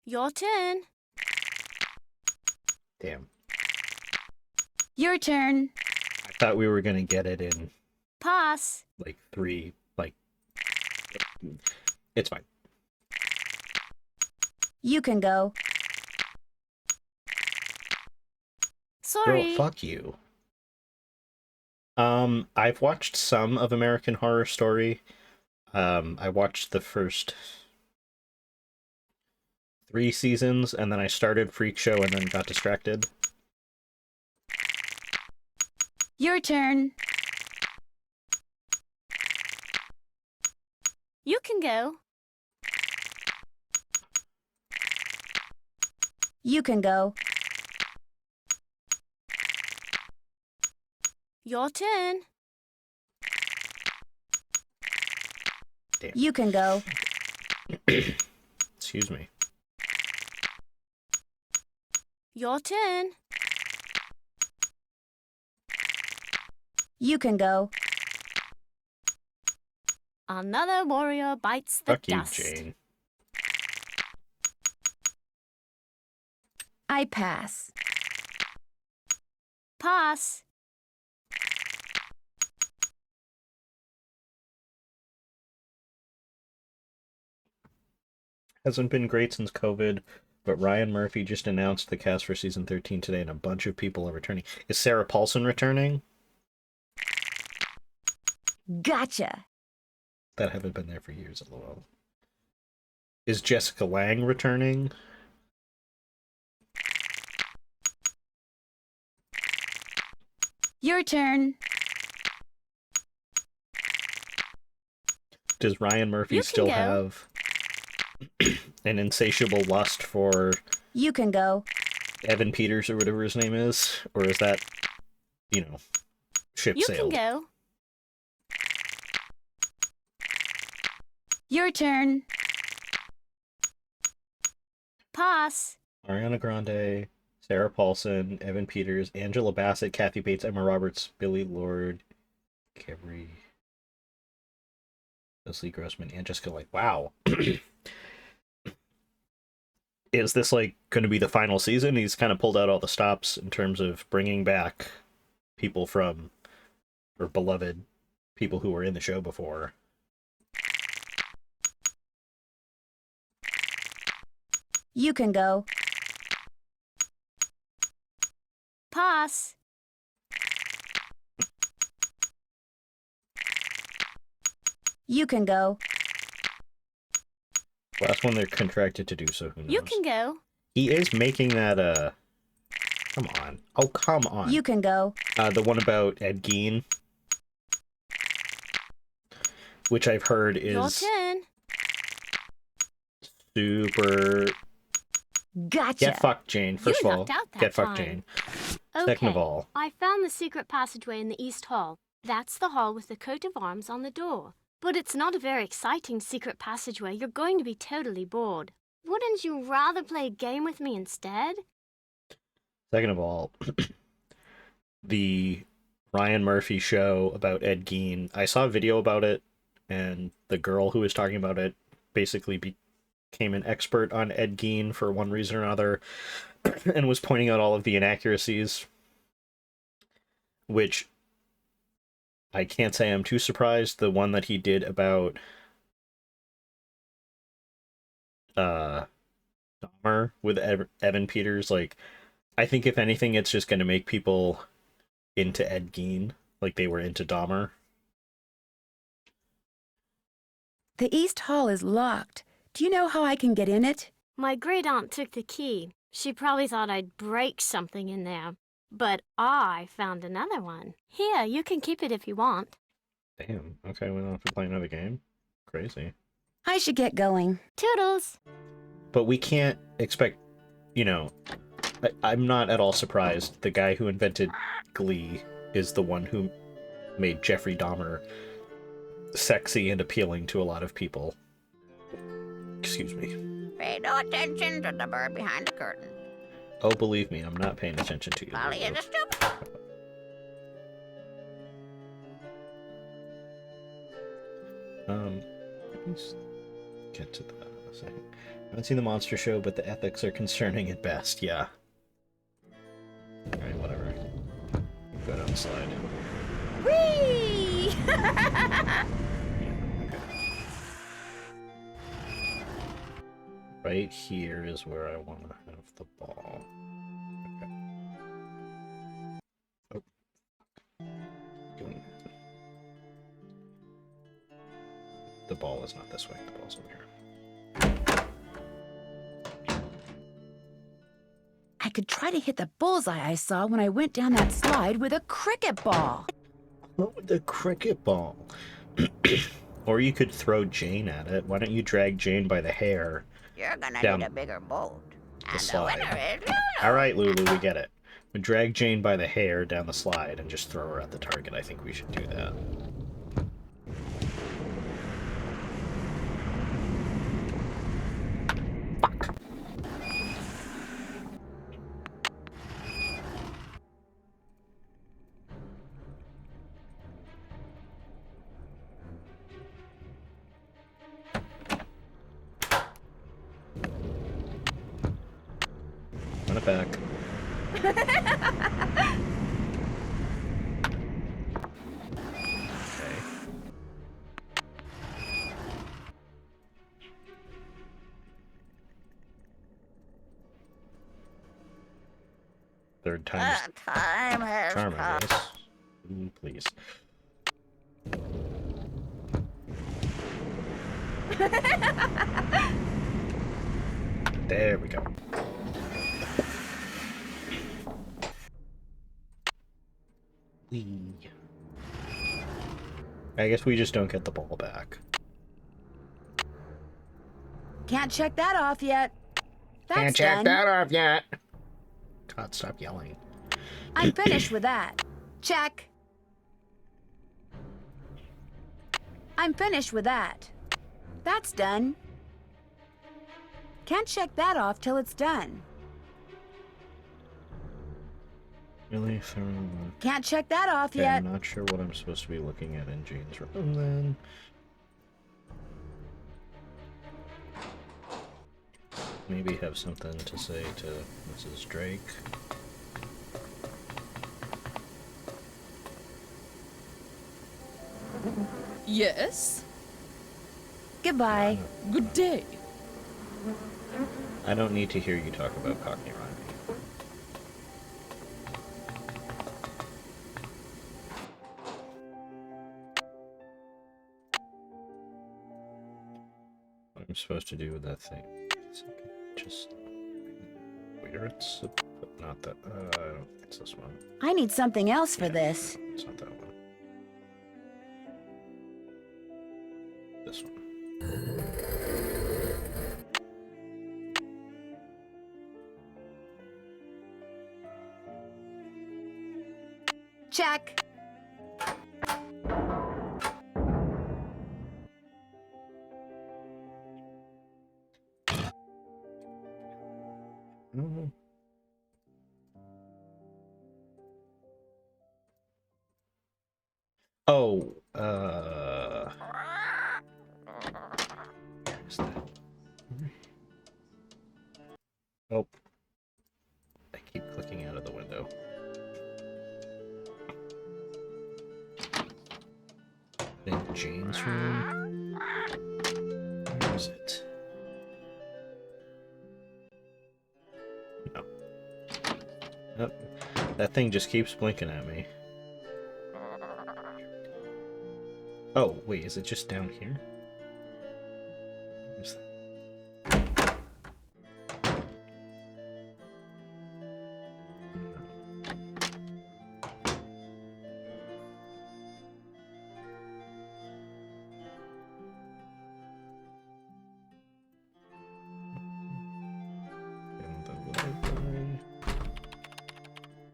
Your turn. Damn. Your turn. I thought we were gonna get it in Pass. like 3, like... It's fine. You can go. Sorry. Girl, fuck you. I've watched some of American Horror Story. I watched the first 3 seasons, and then I started Freak Show and then got distracted. Your turn. You can go. You can go. Your turn. Damn. You can go. Excuse me. Your turn. You can go. Another warrior bites the Fuck you, dust. Jane. I pass. Pass. Hasn't been great since COVID, but Ryan Murphy just announced the cast for season 13 today, and a bunch of people are returning. Is Sarah Paulson returning? Gotcha. That haven't been there for years, lol. Is Jessica Lange returning? Your turn. Does Ryan Murphy You can still go. have an insatiable lust for You can go. Evan Peters or whatever his name is? Or is that, you know, ship You can sailed? go. Your turn. Pass. Ariana Grande, Sarah Paulson, Evan Peters, Angela Bassett, Kathy Bates, Emma Roberts, Billy Lord, Kevry, Leslie Grossman, and Jessica Lange. Wow. Is this like going to be the final season? He's kind of pulled out all the stops in terms of bringing back people from, or beloved people who were in the show before. You can go. Pass. You can go. Last one they're contracted to do, so who knows? You can go. He is making that, come on. Oh, come on. You can go. The one about Ed Gein, which I've heard Your is turn. super... Gotcha. Get fucked, Jane. First You of all, knocked out that get fucked, time. Jane. Okay. Second of all, I found the secret passageway in the East Hall. That's the hall with the coat of arms on the door. But it's not a very exciting secret passageway. You're going to be totally bored. Wouldn't you rather play a game with me instead? second of all, the Ryan Murphy show about Ed Gein, I saw a video about it, and the girl who was talking about it basically became an expert on Ed Gein for one reason or another, and was pointing out all of the inaccuracies, which I can't say I'm too surprised. The one that he did about Dahmer with Evan Peters, like, I think if anything, it's just going to make people into Ed Gein, like they were into Dahmer. The East Hall is locked. Do you know how I can get in it? My great aunt took the key. She probably thought I'd break something in there. But I found another one. Here, you can keep it if you want. Damn, okay, we don't have to play another game. Crazy. I should get going. Toodles! But we can't expect, you know, I'm not at all surprised the guy who invented Glee is the one who made Jeffrey Dahmer sexy and appealing to a lot of people. Excuse me. Pay no attention to the bird behind the curtain. Oh, believe me, I'm not paying attention to you. Polly is a stupid. Let's get to that in a second. I haven't seen the monster show, but the ethics are concerning at best, yeah. Alright, whatever. Go down the slide. Whee! Right here is where I want to have the ball. Okay. Oh. Doing that. The ball is not this way. The ball's over here. I could try to hit the bullseye I saw when I went down that slide with a cricket ball. What with the cricket ball? Or you could throw Jane at it. Why don't you drag Jane by the hair? You're gonna down need a bigger boat. And the slide. winner is Lulu. Alright, Lulu, we get it. We drag Jane by the hair down the slide and just throw her at the target. I think we should do that. Fuck. Run it back. Okay. Third time's Time has charm, I come. guess. Please. There we go. I guess we just don't get the ball back. Can't check that off yet. That's Can't check done. that off yet. God, stop yelling. I'm finished with that. Check. I'm finished with that. That's done. Can't check that off till it's done. Really? Can't check that off Okay, yet. I'm not sure what I'm supposed to be looking at in Jane's room then. Maybe have something to say to Mrs. Drake. Yes? Goodbye. Good day. I don't need to hear you talk about Cockney rhyming. What I'm supposed to do with that thing? Just where it's not that. I don't think it's this one. I need something else for this. It's not that one. This one. Check. Oh, where's that? Oh, I keep clicking out of the window. In Jane's room? Where is it? No. Nope. That thing just keeps blinking at me. Oh, wait, is it just down here? Where's that?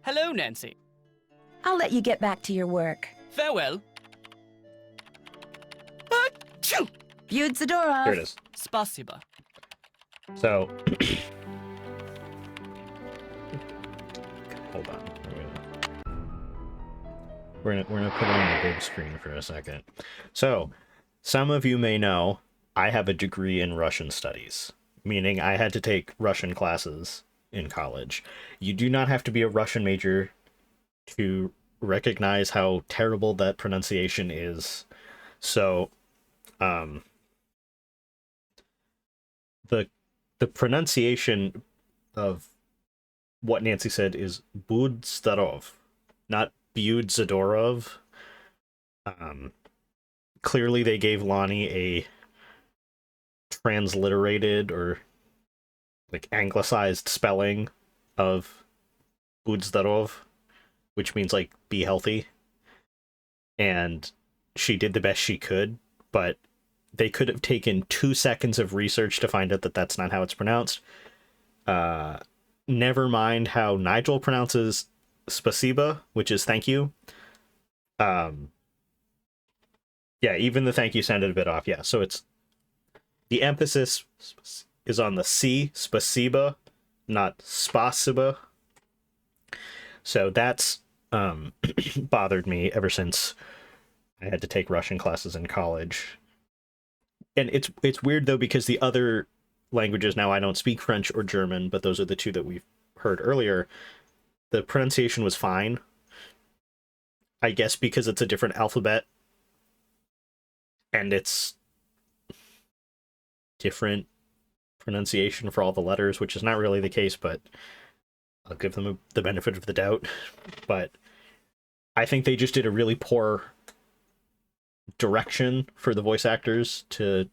Hello, Nancy. I'll let you get back to your work. Farewell. Achoo! Viewed Zadorov. Here it is. Spasiba. So, hold on. We're gonna put it on the big screen for a second. So, some of you may know I have a degree in Russian studies, meaning I had to take Russian classes in college. You do not have to be a Russian major to recognize how terrible that pronunciation is. So, the pronunciation of what Nancy said is Budzdarov, not Budzadorov. Clearly they gave Lonnie a transliterated or like anglicized spelling of Budzdarov, which means like be healthy. And she did the best she could, but they could have taken 2 seconds of research to find out that that's not how it's pronounced. Never mind how Nigel pronounces spasiba, which is thank you. Yeah, even the thank you sounded a bit off. Yeah, so it's the emphasis is on the C, spasiba, not spasiba. So that's bothered me ever since I had to take Russian classes in college. And it's weird though, because the other languages, now I don't speak French or German, but those are the two that we've heard earlier. The pronunciation was fine. I guess because it's a different alphabet and it's different pronunciation for all the letters, which is not really the case, but I'll give them the benefit of the doubt. But I think they just did a really poor direction for the voice actors to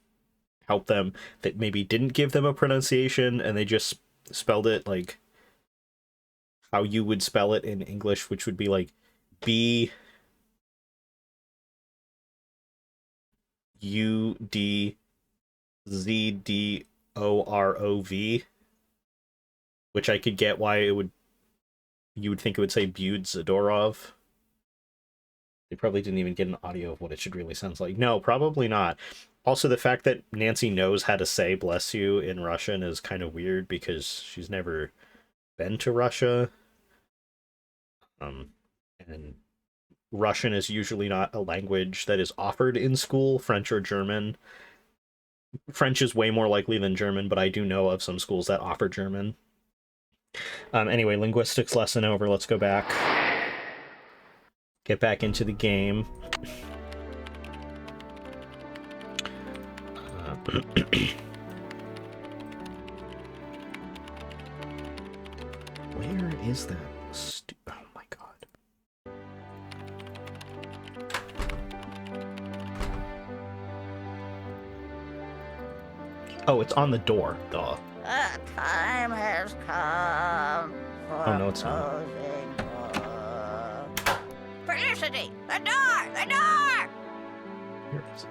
help them, that maybe didn't give them a pronunciation and they just spelled it like how you would spell it in English, which would be like Budzzdorov, which I could get why you would think it would say Budzadorov. They probably didn't even get an audio of what it should really sound like. No, probably not. Also, the fact that Nancy knows how to say bless you in Russian is kind of weird because she's never been to Russia. And Russian is usually not a language that is offered in school, French or German. French is way more likely than German, but I do know of some schools that offer German. Anyway, linguistics lesson over. Let's go back. Get back into the game. Where is that? Oh my god. Oh, it's on the door, duh. The time has come for Oh, no, it's not. closing. Felicity! The door! The door! Here it is.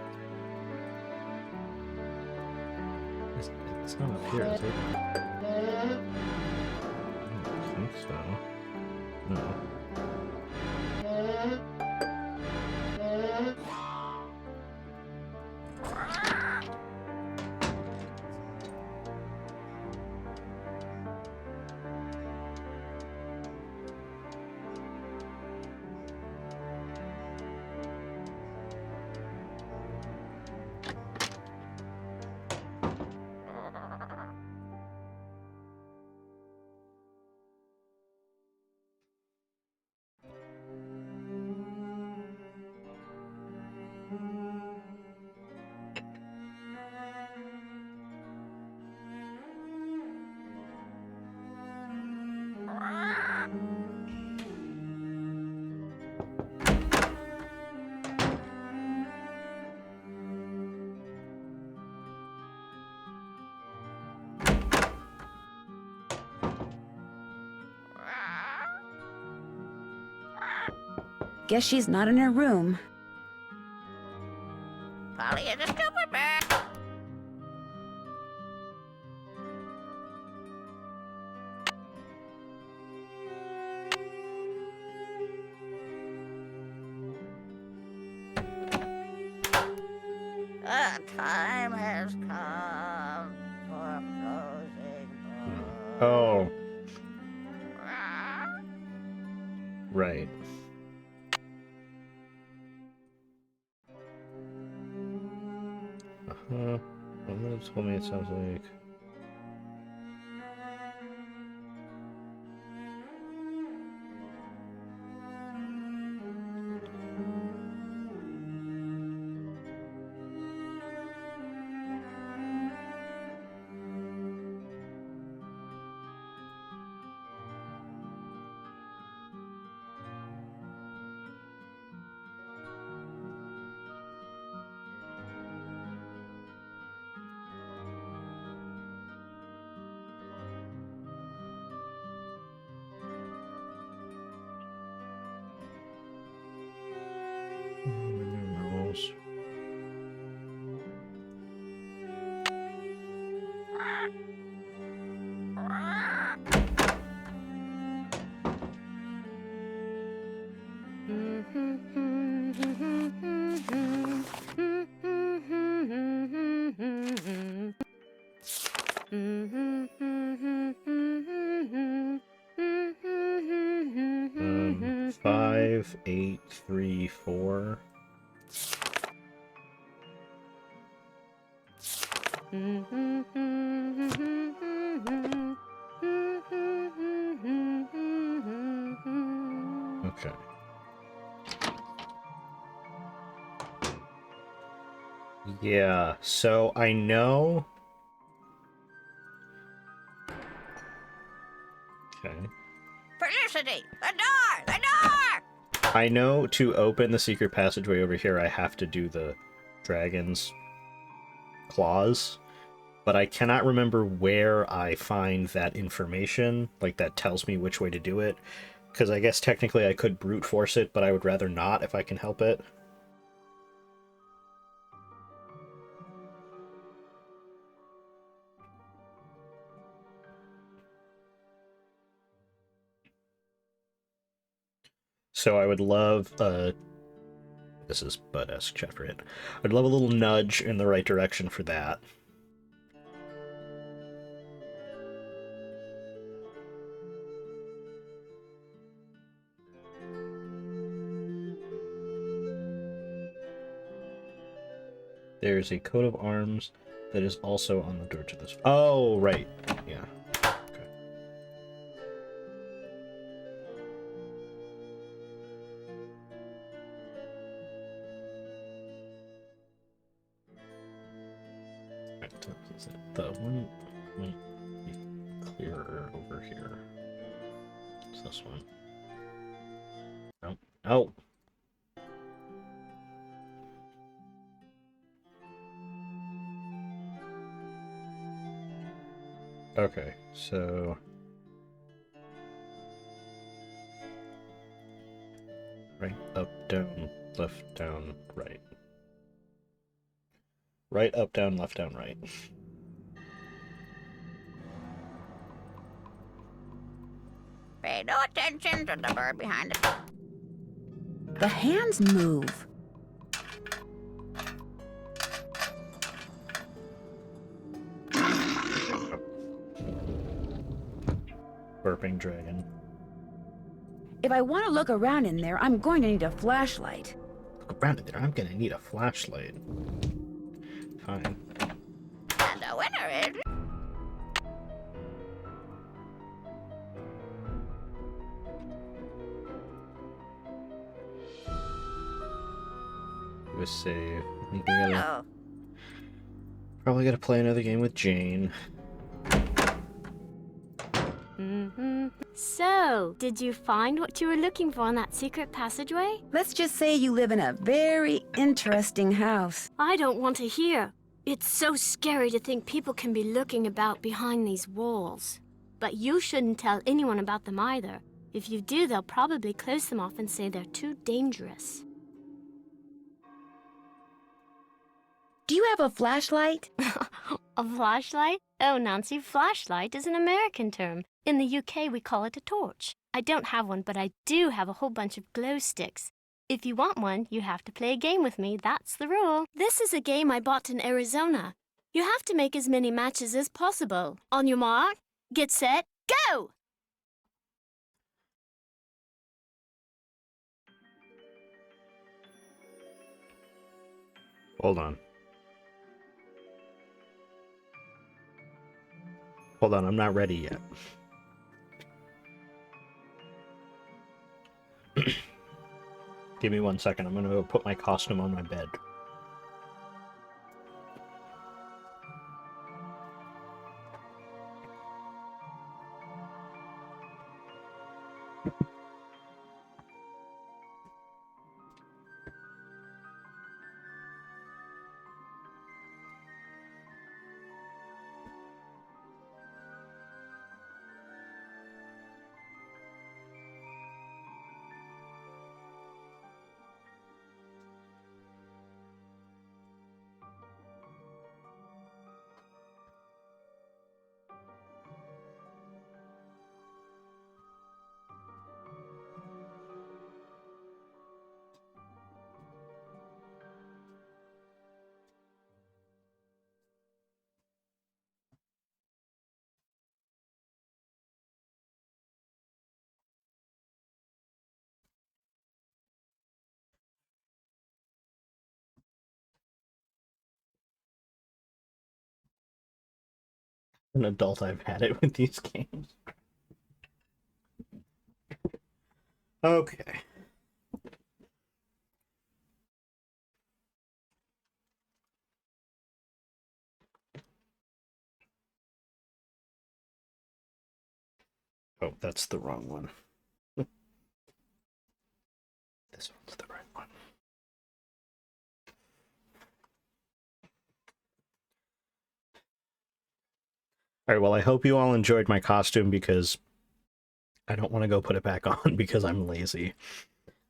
It's not up here, is it? I don't think so. No. Guess she's not in her room. Polly is a stupid bird. The time has come for closing. Oh. Right. Uh-huh. Someone told me it sounds like... Um, 5, 8, 3, 4. Okay. Yeah, so I know... Okay. Felicity! The door! The door! I know to open the secret passageway over here, I have to do the dragon's claws, but I cannot remember where I find that information, like that tells me which way to do it, because I guess technically I could brute force it, but I would rather not if I can help it. So I would love, this is Bud-esque chapter 8. I'd love a little nudge in the right direction for that. There's a coat of arms that is also on the door to this. Oh, right. Yeah. Okay. Right, is it the one might be clearer over here? It's this one. Nope. Oh. Okay, so right, up, down, left, down, right. Right, up, down, left, down, right. Pay no attention to the bird behind it. The hands move. Burping dragon. If I want to look around in there, I'm going to need a flashlight. Look around in there, I'm gonna need a flashlight. Fine. And the winner is... Do a save. I think we gotta... Probably gotta play another game with Jane. So, did you find what you were looking for in that secret passageway? Let's just say you live in a very interesting house. I don't want to hear. It's so scary to think people can be looking about behind these walls. But you shouldn't tell anyone about them either. If you do, they'll probably close them off and say they're too dangerous. Do you have a flashlight? A flashlight? Oh, Nancy, flashlight is an American term. In the UK, we call it a torch. I don't have one, but I do have a whole bunch of glow sticks. If you want one, you have to play a game with me. That's the rule. This is a game I bought in Arizona. You have to make as many matches as possible. On your mark, get set, go! Hold on. Hold on, I'm not ready yet. Give me 1 second. I'm gonna go put my costume on my bed. An adult, I've had it with these games. Okay. Oh, that's the wrong one. This one's the right one. Alright, well, I hope you all enjoyed my costume because I don't want to go put it back on because I'm lazy.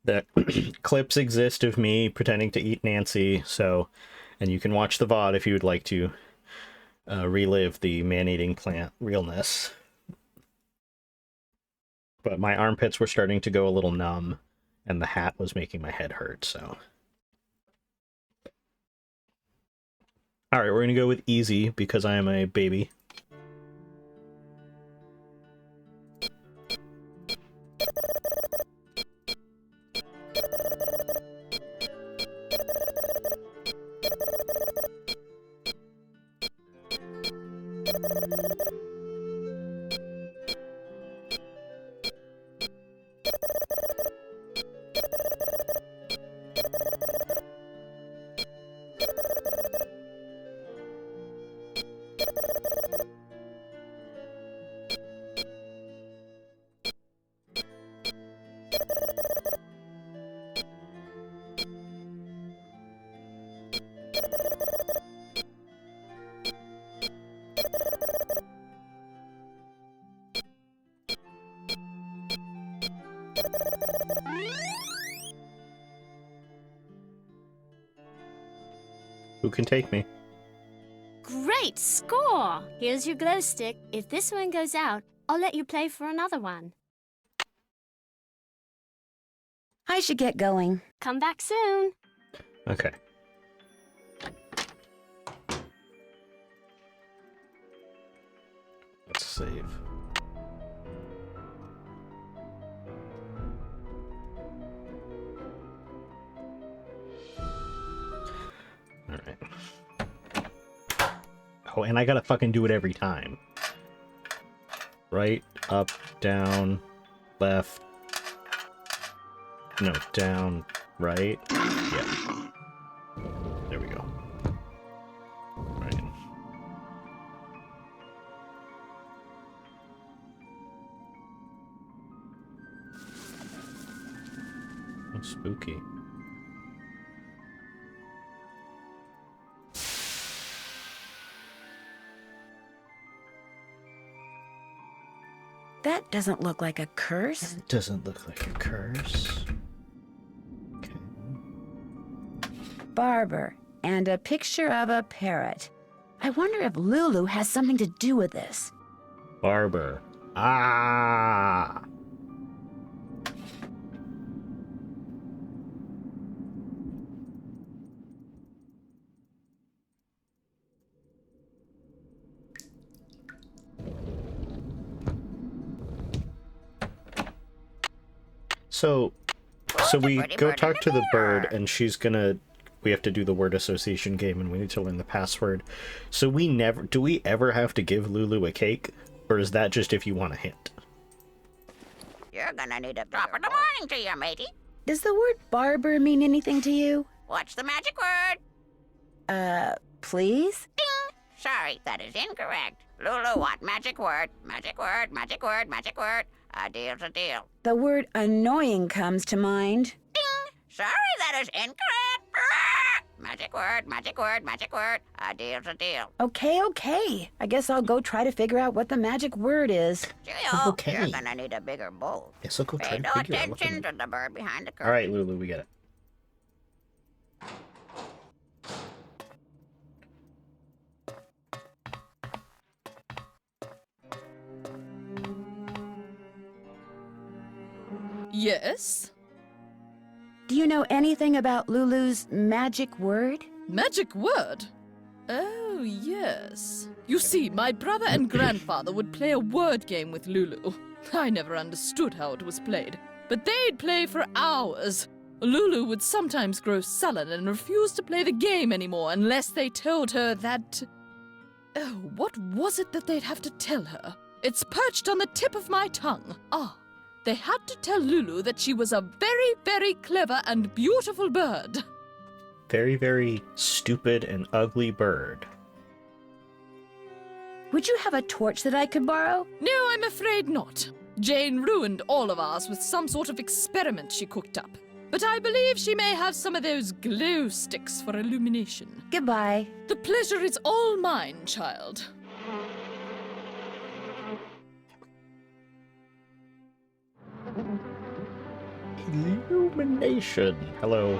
The clips exist of me pretending to eat Nancy, so, and you can watch the VOD if you would like to relive the man-eating plant realness. But my armpits were starting to go a little numb, and the hat was making my head hurt, so. Alright, we're gonna go with easy because I am a baby. Who can take me? Great score! Here's your glow stick. If this one goes out, I'll let you play for another one. I should get going. Come back soon. Okay. Let's save. Alright. Oh, and I gotta fucking do it every time. Right, up, down, left. No, down, right. Yeah. There we go. Right. Oh, spooky. That doesn't look like a curse. It doesn't look like a curse. Okay. Barber, and a picture of a parrot. I wonder if Lulu has something to do with this. Barber. Ah! So we go talk to the bird, and she's gonna... We have to do the word association game, and we need to learn the password. So do we ever have to give Lulu a cake? Or is that just if you want a hint? You're gonna need a drop in the morning to you, matey. Does the word barber mean anything to you? What's the magic word? Please? Ding! Sorry, that is incorrect. Lulu, what magic word? Magic word, magic word, magic word. A deal's a deal. The word annoying comes to mind. Ding! Sorry, that is incorrect. Magic word, magic word, magic word. A deal's a deal. Okay. I guess I'll go try to figure out what the magic word is. Cheerio, Okay. You're gonna need a bigger bowl. Yes, I'll go try Pay to no figure out what attention to the bird behind the curtain. Alright, Lulu, we get it. Yes? Do you know anything about Lulu's magic word? Magic word? Oh, yes. You see, my brother and grandfather would play a word game with Lulu. I never understood how it was played, but they'd play for hours. Lulu would sometimes grow sullen and refuse to play the game anymore unless they told her that... Oh, what was it that they'd have to tell her? It's perched on the tip of my tongue. They had to tell Lulu that she was a very, very clever and beautiful bird. Very, very stupid and ugly bird. Would you have a torch that I could borrow? No, I'm afraid not. Jane ruined all of ours with some sort of experiment she cooked up. But I believe she may have some of those glow sticks for illumination. Goodbye. The pleasure is all mine, child. Illumination. Hello.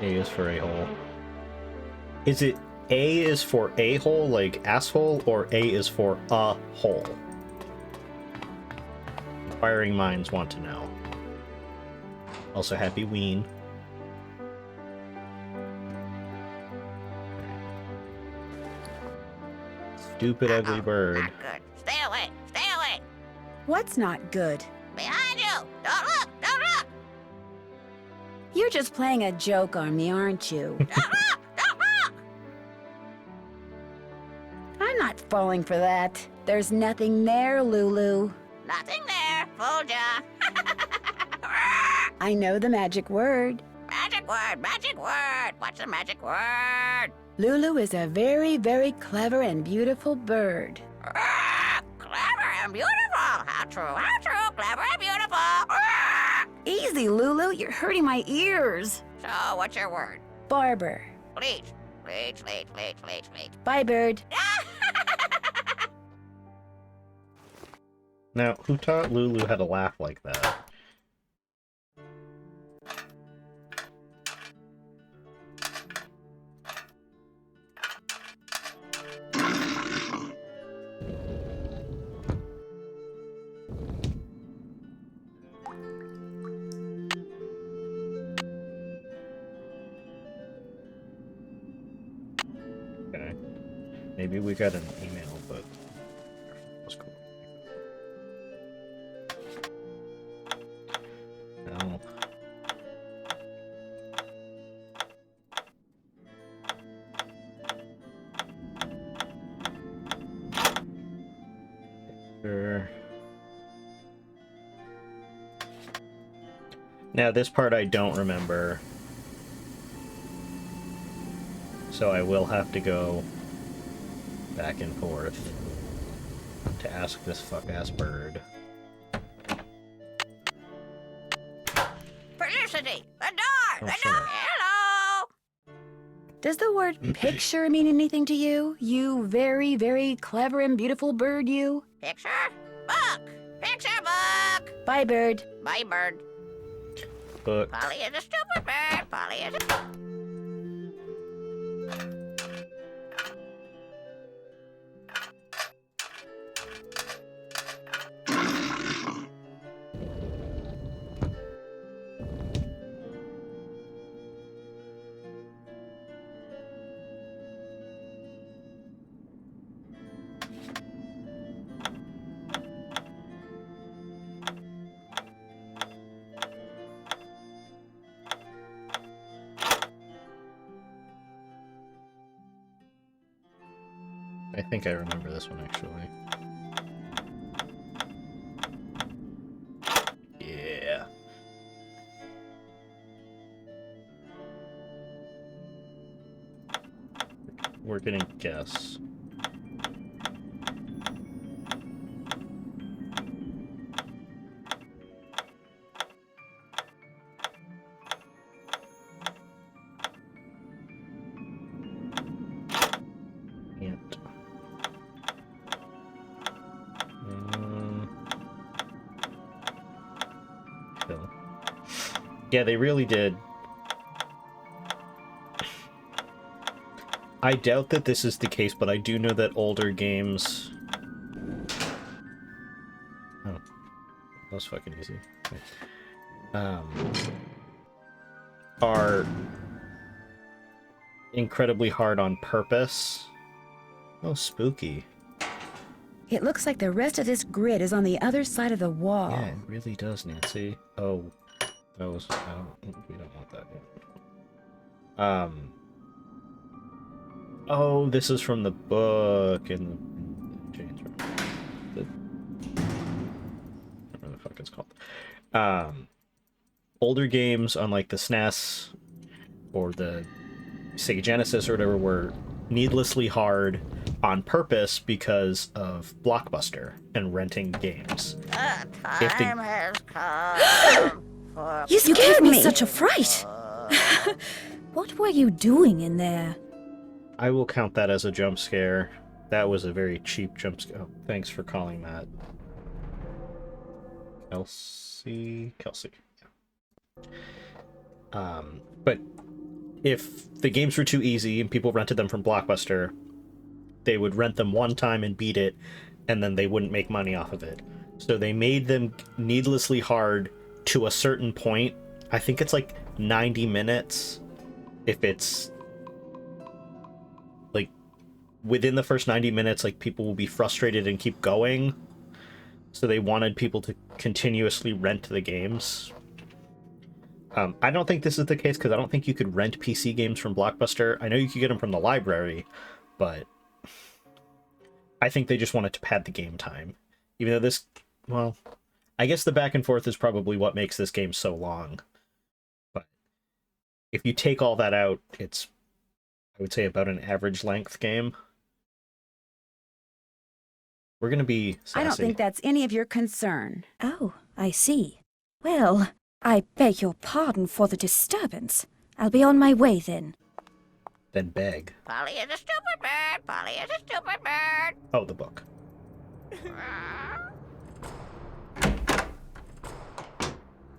A is for a-hole. Is it A is for a-hole, like asshole, or A is for a hole? Inquiring minds want to know. Also, happy ween. Stupid, ugly bird. Not good. Stay away. Stay away. What's not good? Behind you. Don't look. Don't look. You're just playing a joke on me, aren't you? Don't look. Don't look. I'm not falling for that. There's nothing there, Lulu. Nothing there. Fooled ya. I know the magic word. Magic word. Magic word. What's the magic word? Lulu is a very, very clever and beautiful bird. Clever and beautiful. How true. How true. Clever and beautiful. Easy, Lulu. You're hurting my ears. So, what's your word? Barber. Please. Please, please, please, please, please. Bye, bird. Now, who taught Lulu how to laugh like that? Okay. Maybe we got an email, but that's cool. No. Sure. Now this part I don't remember. So I will have to go back and forth to ask this fuck-ass bird. Felicity, the door, Oh, the sure. door. Hello. Does the word picture mean anything to you? You very, very clever and beautiful bird, you? Picture, book. Picture book. Bye, bird. Bye, bird. Book. Polly is a stupid bird. Polly is a... I think I remember this one, actually. Yeah. We're gonna guess. Ant. Kill. Yeah, they really did. I doubt that this is the case, but I do know that older games... Oh. That was fucking easy. Are incredibly hard on purpose. Oh, spooky. It looks like the rest of this grid is on the other side of the wall. Yeah, it really does, Nancy. Oh, that was... we don't want that yet. Oh, this is from the book in Jane's room. I don't know what the fuck it's called. Older games on like the SNES or the Sega Genesis or whatever were needlessly hard on purpose because of Blockbuster and renting games. The time has come for... You gave me such a fright! What were you doing in there? I will count that as a jump scare. That was a very cheap jump scare. Oh, thanks for calling that. Kelsey? Yeah. But if the games were too easy and people rented them from Blockbuster, they would rent them one time and beat it, and then they wouldn't make money off of it. So they made them needlessly hard to a certain point. I think it's like 90 minutes. If it's like within the first 90 minutes, like people will be frustrated and keep going. So they wanted people to continuously rent the games. I don't think this is the case because I don't think you could rent PC games from Blockbuster. I know you could get them from the library, but I think they just wanted to pad the game time. Even though this, well, I guess the back and forth is probably what makes this game so long. But if you take all that out, it's, I would say, about an average length game. We're going to be sassy. I don't think that's any of your concern. Oh, I see. Well, I beg your pardon for the disturbance. I'll be on my way then. Then beg. Polly is a stupid bird. Polly is a stupid bird. Oh, the book.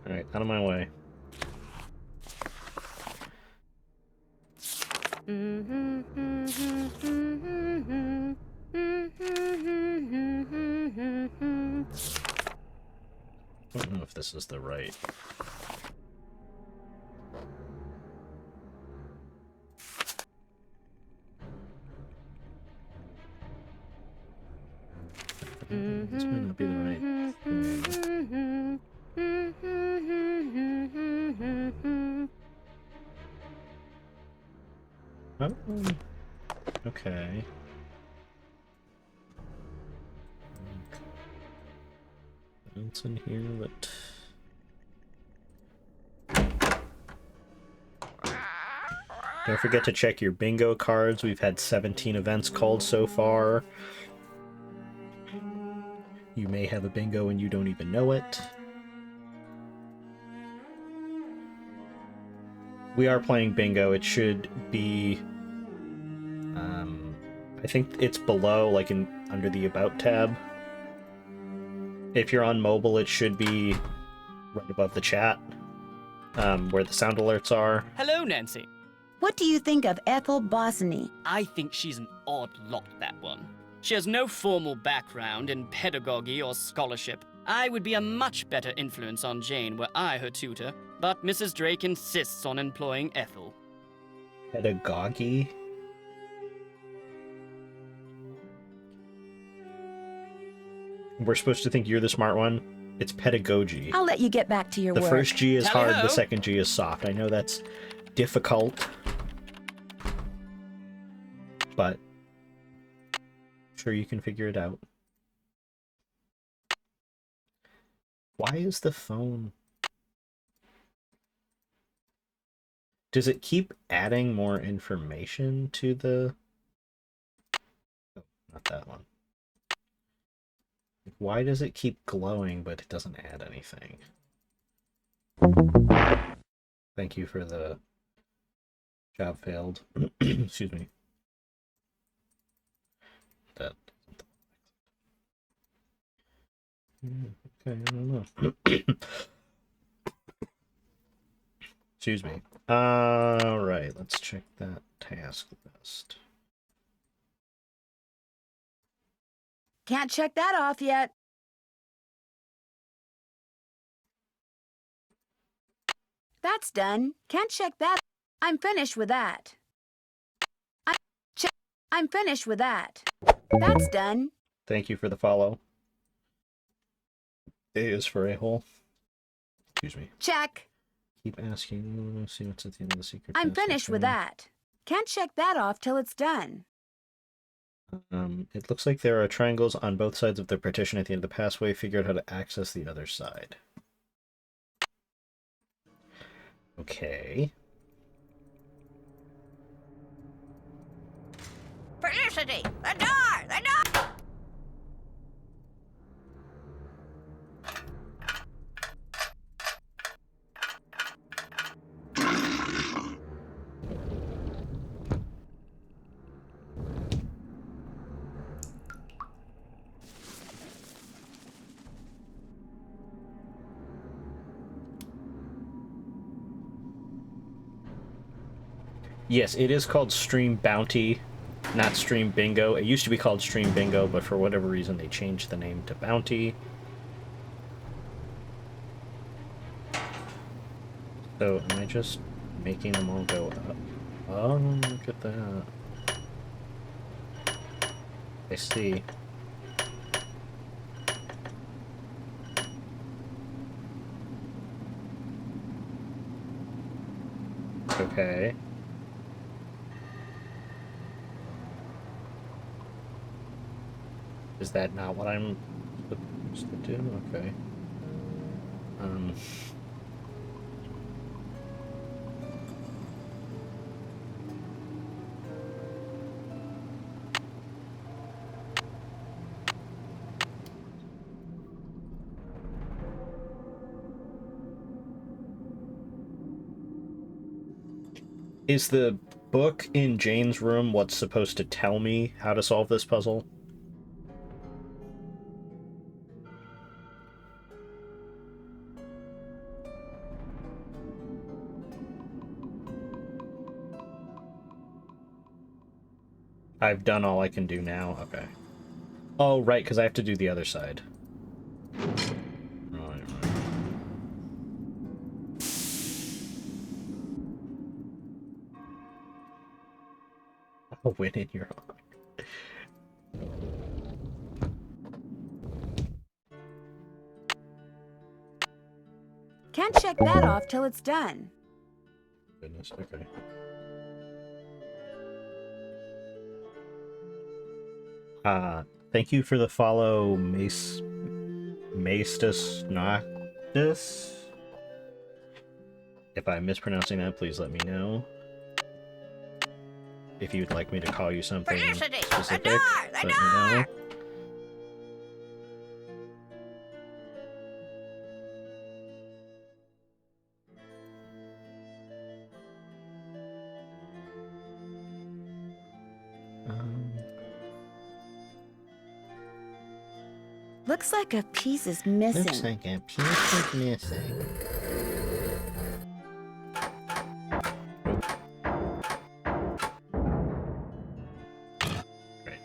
Alright, out of my way. I don't know if this is the right. This might not be the right thing. Oh, okay. What else in here that... Don't forget to check your bingo cards. We've had 17 events called so far. You may have a bingo and you don't even know it. We are playing bingo. It should be... I think it's below, like under the About tab. If you're on mobile, it should be right above the chat, where the sound alerts are. Hello, Nancy. What do you think of Ethel Bosny? I think she's an odd lot, that one. She has no formal background in pedagogy or scholarship. I would be a much better influence on Jane were I her tutor, but Mrs. Drake insists on employing Ethel. Pedagogy? We're supposed to think you're the smart one. It's pedagogy. I'll let you get back to your The work. first G is Tally-ho. hard, the second G is soft. I know that's difficult, but sure you can figure it out. Why is the phone... Does it keep adding more information to the... Oh, not that one. Why does it keep glowing, but it doesn't add anything? Thank you for the job failed. Excuse me. That. Okay, I don't know. Excuse me. Alright, let's check that task list. Can't check that off yet. That's done. Can't check that. I'm finished with that. I'm finished with that. That's done. Thank you for the follow. A is for a-hole. Excuse me. Check. Keep asking. See what's at the end of the secret I'm task. finished with that. Can't check that off till it's done. It looks like there are triangles on both sides of the partition at the end of the passway. Figure out how to access the other side. Okay. Felicity! The door! The door! Yes, it is called Stream Bounty, not Stream Bingo. It used to be called Stream Bingo, but for whatever reason they changed the name to Bounty. So, am I just making them all go up? Oh, look at that. I see. Okay. Is that not what I'm supposed to do? Okay. Is the book in Jane's room what's supposed to tell me how to solve this puzzle? I've done all I can do now. Okay. Oh, right, because I have to do the other side. Right. A win in your heart. Can't check that off till it's done. Goodness, okay. Thank you for the follow, Maestus Noctis. If I'm mispronouncing that, please let me know. If you'd like me to call you something Felicity! specific, The door! let The me door! know. Looks like a piece is missing. Looks like a piece is missing. Great.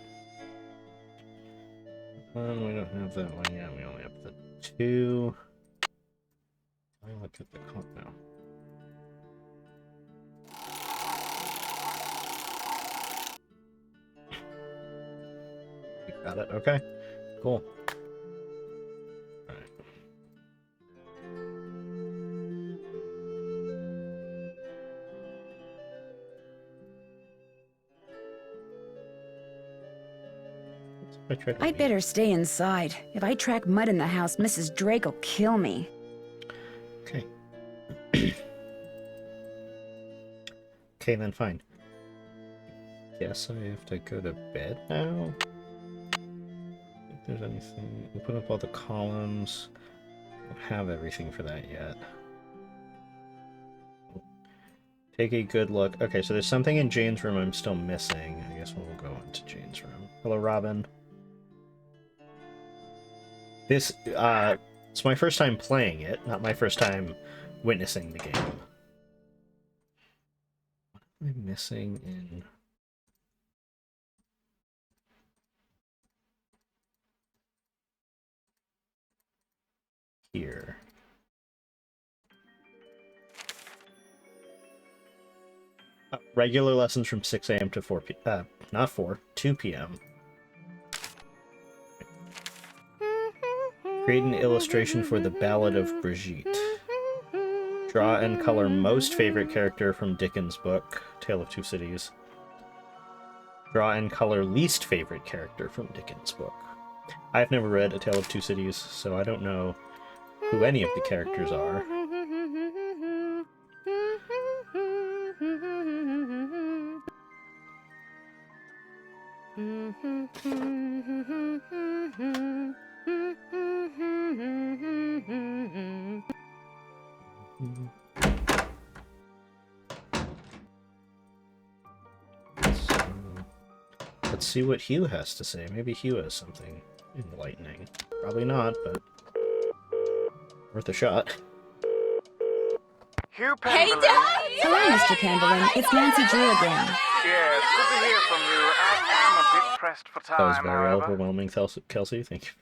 We don't have that one yet. We only have the two. I look at the clock now. You got it. Okay. Cool. I'd better stay inside. If I track mud in the house, Mrs. Drake will kill me. Okay. Okay, then fine. Guess I have to go to bed now? If there's anything... We'll put up all the columns. Don't have everything for that yet. Take a good look. Okay, so there's something in Jane's room I'm still missing. I guess we'll go into Jane's room. Hello, Robin. This, it's my first time playing it, not my first time witnessing the game. What am I missing in... here? Regular lessons from 6 a.m. to 4 p.m. Not 4, 2 p.m. Create an illustration for the Ballad of Brigitte. Draw and color most favorite character from Dickens' book, Tale of Two Cities. Draw and color least favorite character from Dickens' book. I've never read A Tale of Two Cities, so I don't know who any of the characters are. Let's see what Hugh has to say. Maybe Hugh has something enlightening. Probably not, but worth a shot. Hugh Pendleton. Hey, Dad! Hello, Mr. Pendleton. It's Nancy Drew again. Yes, good to hear from you. I am a bit pressed for time, That was very however. overwhelming, Kelsey. Thank you.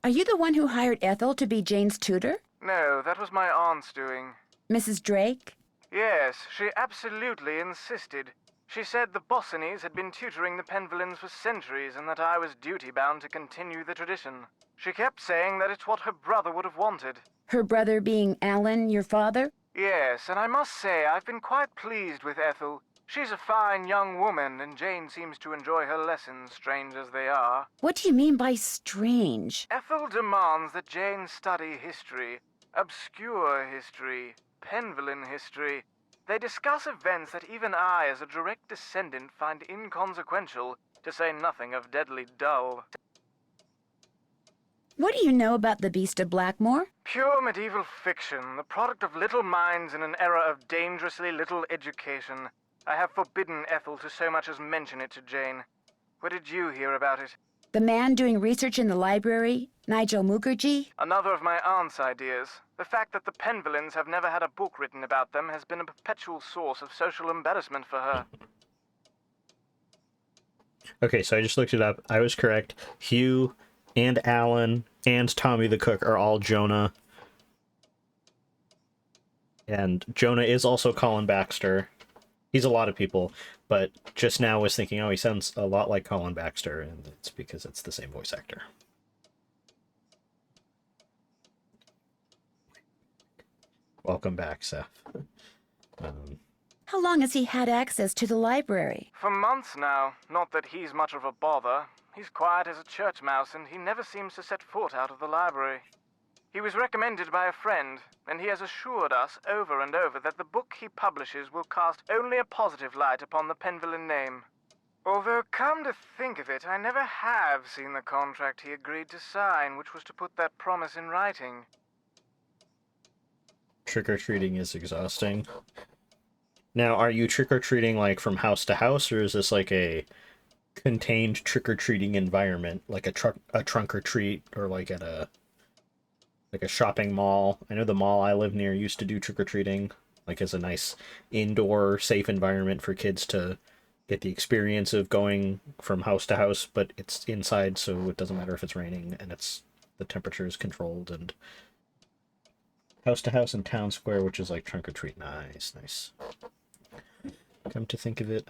Are you the one who hired Ethel to be Jane's tutor? No, that was my aunt's doing. Mrs. Drake? Yes, she absolutely insisted. She said the Bossinies had been tutoring the Penvillins for centuries and that I was duty-bound to continue the tradition. She kept saying that it's what her brother would have wanted. Her brother being Alan, your father? Yes, and I must say I've been quite pleased with Ethel. She's a fine young woman, and Jane seems to enjoy her lessons, strange as they are. What do you mean by strange? Ethel demands that Jane study history, obscure history, Penvillin history. They discuss events that even I, as a direct descendant, find inconsequential, to say nothing of deadly dull. What do you know about the Beast of Blackmoor? Pure medieval fiction, the product of little minds in an era of dangerously little education. I have forbidden Ethel to so much as mention it to Jane. Where did you hear about it? The man doing research in the library, Nigel Mukherjee? Another of my aunt's ideas. The fact that the Penvillins have never had a book written about them has been a perpetual source of social embarrassment for her. Okay, so I just looked it up. I was correct. Hugh and Alan and Tommy the Cook are all Jonah. And Jonah is also Colin Baxter. He's a lot of people, but just now was thinking, oh, he sounds a lot like Colin Baxter, and it's because it's the same voice actor. Welcome back, Seth. How long has he had access to the library? For months now. Not that he's much of a bother. He's quiet as a church mouse, and he never seems to set foot out of the library. He was recommended by a friend, and he has assured us over and over that the book he publishes will cast only a positive light upon the Penvillin name. Although, come to think of it, I never have seen the contract he agreed to sign, which was to put that promise in writing. Trick-or-treating is exhausting. Now, are you trick-or-treating, like, from house to house, or is this, like, a contained trick-or-treating environment, like a trunk-or-treat, or, like, at a shopping mall? I know the mall I live near used to do trick-or-treating, like, as a nice indoor, safe environment for kids to get the experience of going from house to house, but it's inside, so it doesn't matter if it's raining, and the temperature is controlled, and house to house in town square, which is like trunk or treat. Nice. Come to think of it,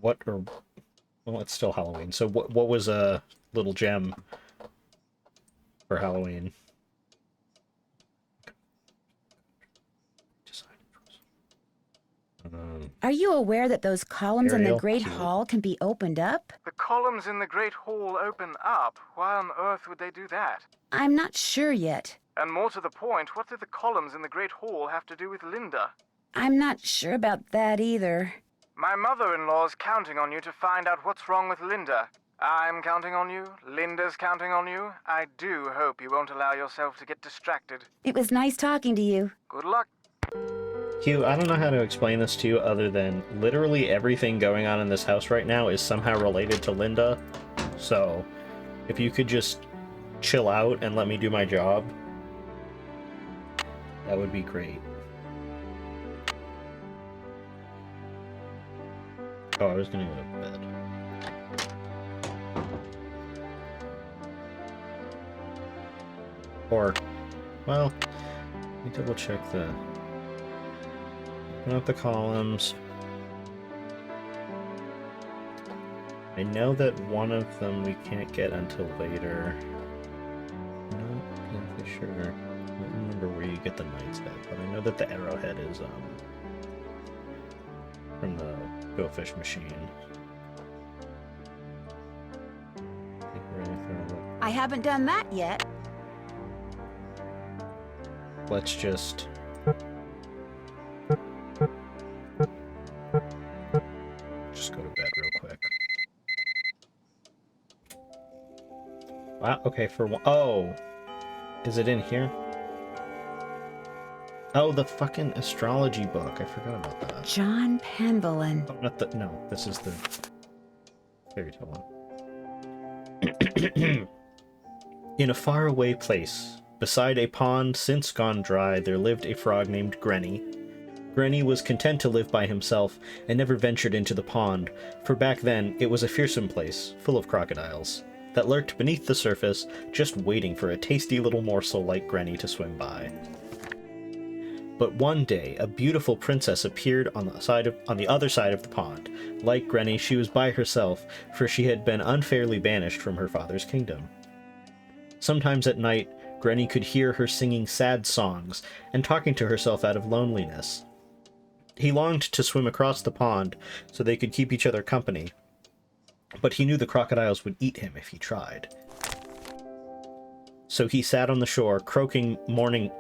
well, it's still Halloween. So what was a little gem for Halloween? Are you aware that those columns in the Ariel, Great cute. Hall can be opened up? The columns in the Great Hall open up. Why on earth would they do that? I'm not sure yet. And more to the point, what do the columns in the Great Hall have to do with Linda? I'm not sure about that either. My mother-in-law's counting on you to find out what's wrong with Linda. I'm counting on you. Linda's counting on you. I do hope you won't allow yourself to get distracted. It was nice talking to you. Good luck. Hugh, I don't know how to explain this to you other than literally everything going on in this house right now is somehow related to Linda. So, if you could just chill out and let me do my job, that would be great. Oh, I was gonna go to bed. Or, well, let me double check open up the columns. I know that one of them we can't get until later. Not exactly sure. I don't remember where you get the knight's head, but I know that the arrowhead is from the Go Fish machine. I haven't done that yet. Let's just go to bed real quick. Wow, okay, for one. Oh! Is it in here? Oh, the fucking astrology book. I forgot about that. John Penvillin. Oh, not the. No, this is the fairy tale one. In a faraway place, beside a pond since gone dry, there lived a frog named Granny. Granny was content to live by himself and never ventured into the pond, for back then it was a fearsome place, full of crocodiles, that lurked beneath the surface, just waiting for a tasty little morsel like Granny to swim by. But one day, a beautiful princess appeared on the other side of the pond. Like Granny, she was by herself, for she had been unfairly banished from her father's kingdom. Sometimes at night, Granny could hear her singing sad songs and talking to herself out of loneliness. He longed to swim across the pond so they could keep each other company, but he knew the crocodiles would eat him if he tried. So he sat on the shore, croaking mournfully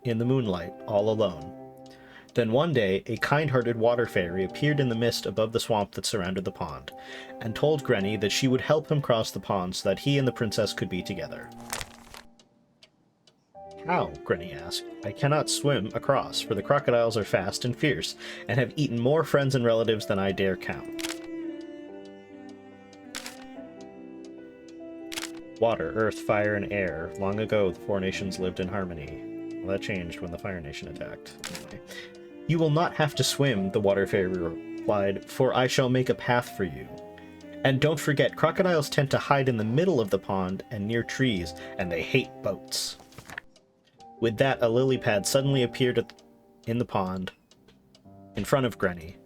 in the moonlight, all alone. Then one day, a kind-hearted water fairy appeared in the mist above the swamp that surrounded the pond, and told Granny that she would help him cross the pond so that he and the princess could be together. How? Granny asked. I cannot swim across, for the crocodiles are fast and fierce, and have eaten more friends and relatives than I dare count. Water, earth, fire, and air. Long ago, the four nations lived in harmony. Well, that changed when the Fire Nation attacked. Anyway. You will not have to swim, the water fairy replied, for I shall make a path for you. And don't forget, crocodiles tend to hide in the middle of the pond and near trees, and they hate boats. With that, a lily pad suddenly appeared in the pond, in front of Granny.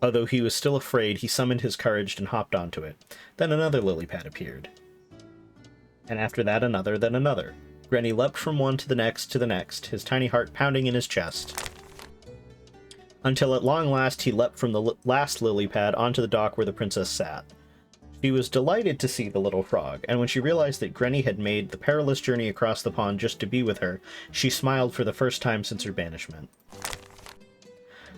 Although he was still afraid, he summoned his courage and hopped onto it. Then another lily pad appeared. And after that, another, then another. Granny leapt from one to the next, his tiny heart pounding in his chest. Until at long last he leapt from the last lily pad onto the dock where the princess sat. She was delighted to see the little frog, and when she realized that Granny had made the perilous journey across the pond just to be with her, she smiled for the first time since her banishment.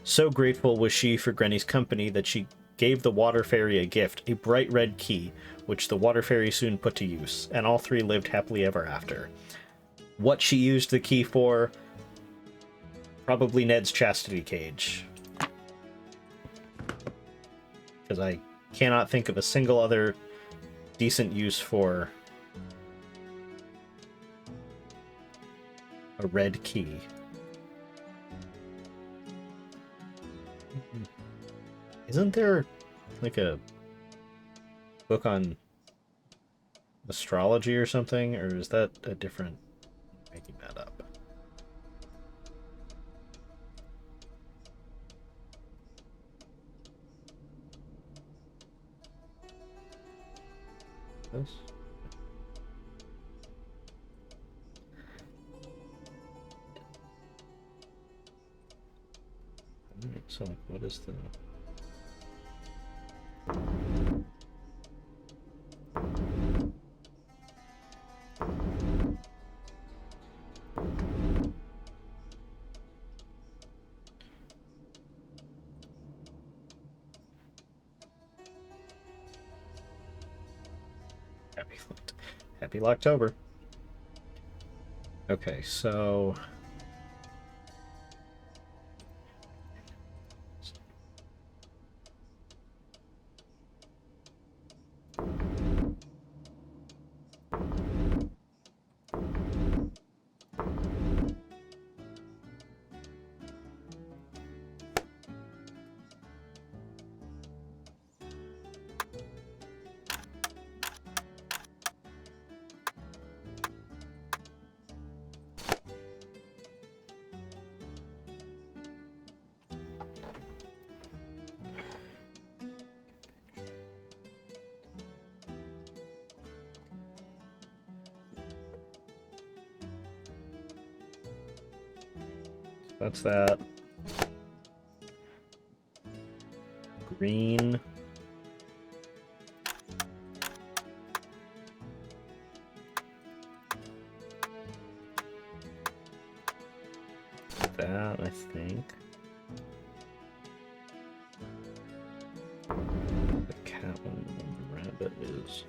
So grateful was she for Granny's company that she gave the water fairy a gift, a bright red key, which the water fairy soon put to use, and all three lived happily ever after. What she used the key for? Probably Ned's chastity cage. Because I cannot think of a single other decent use for a red key. Isn't there like a book on astrology or something, or is that a different making that up? This? So, like, what is the... Happy Locktober. Okay, so... That's that. Green. That, I think. The cat and the rabbit is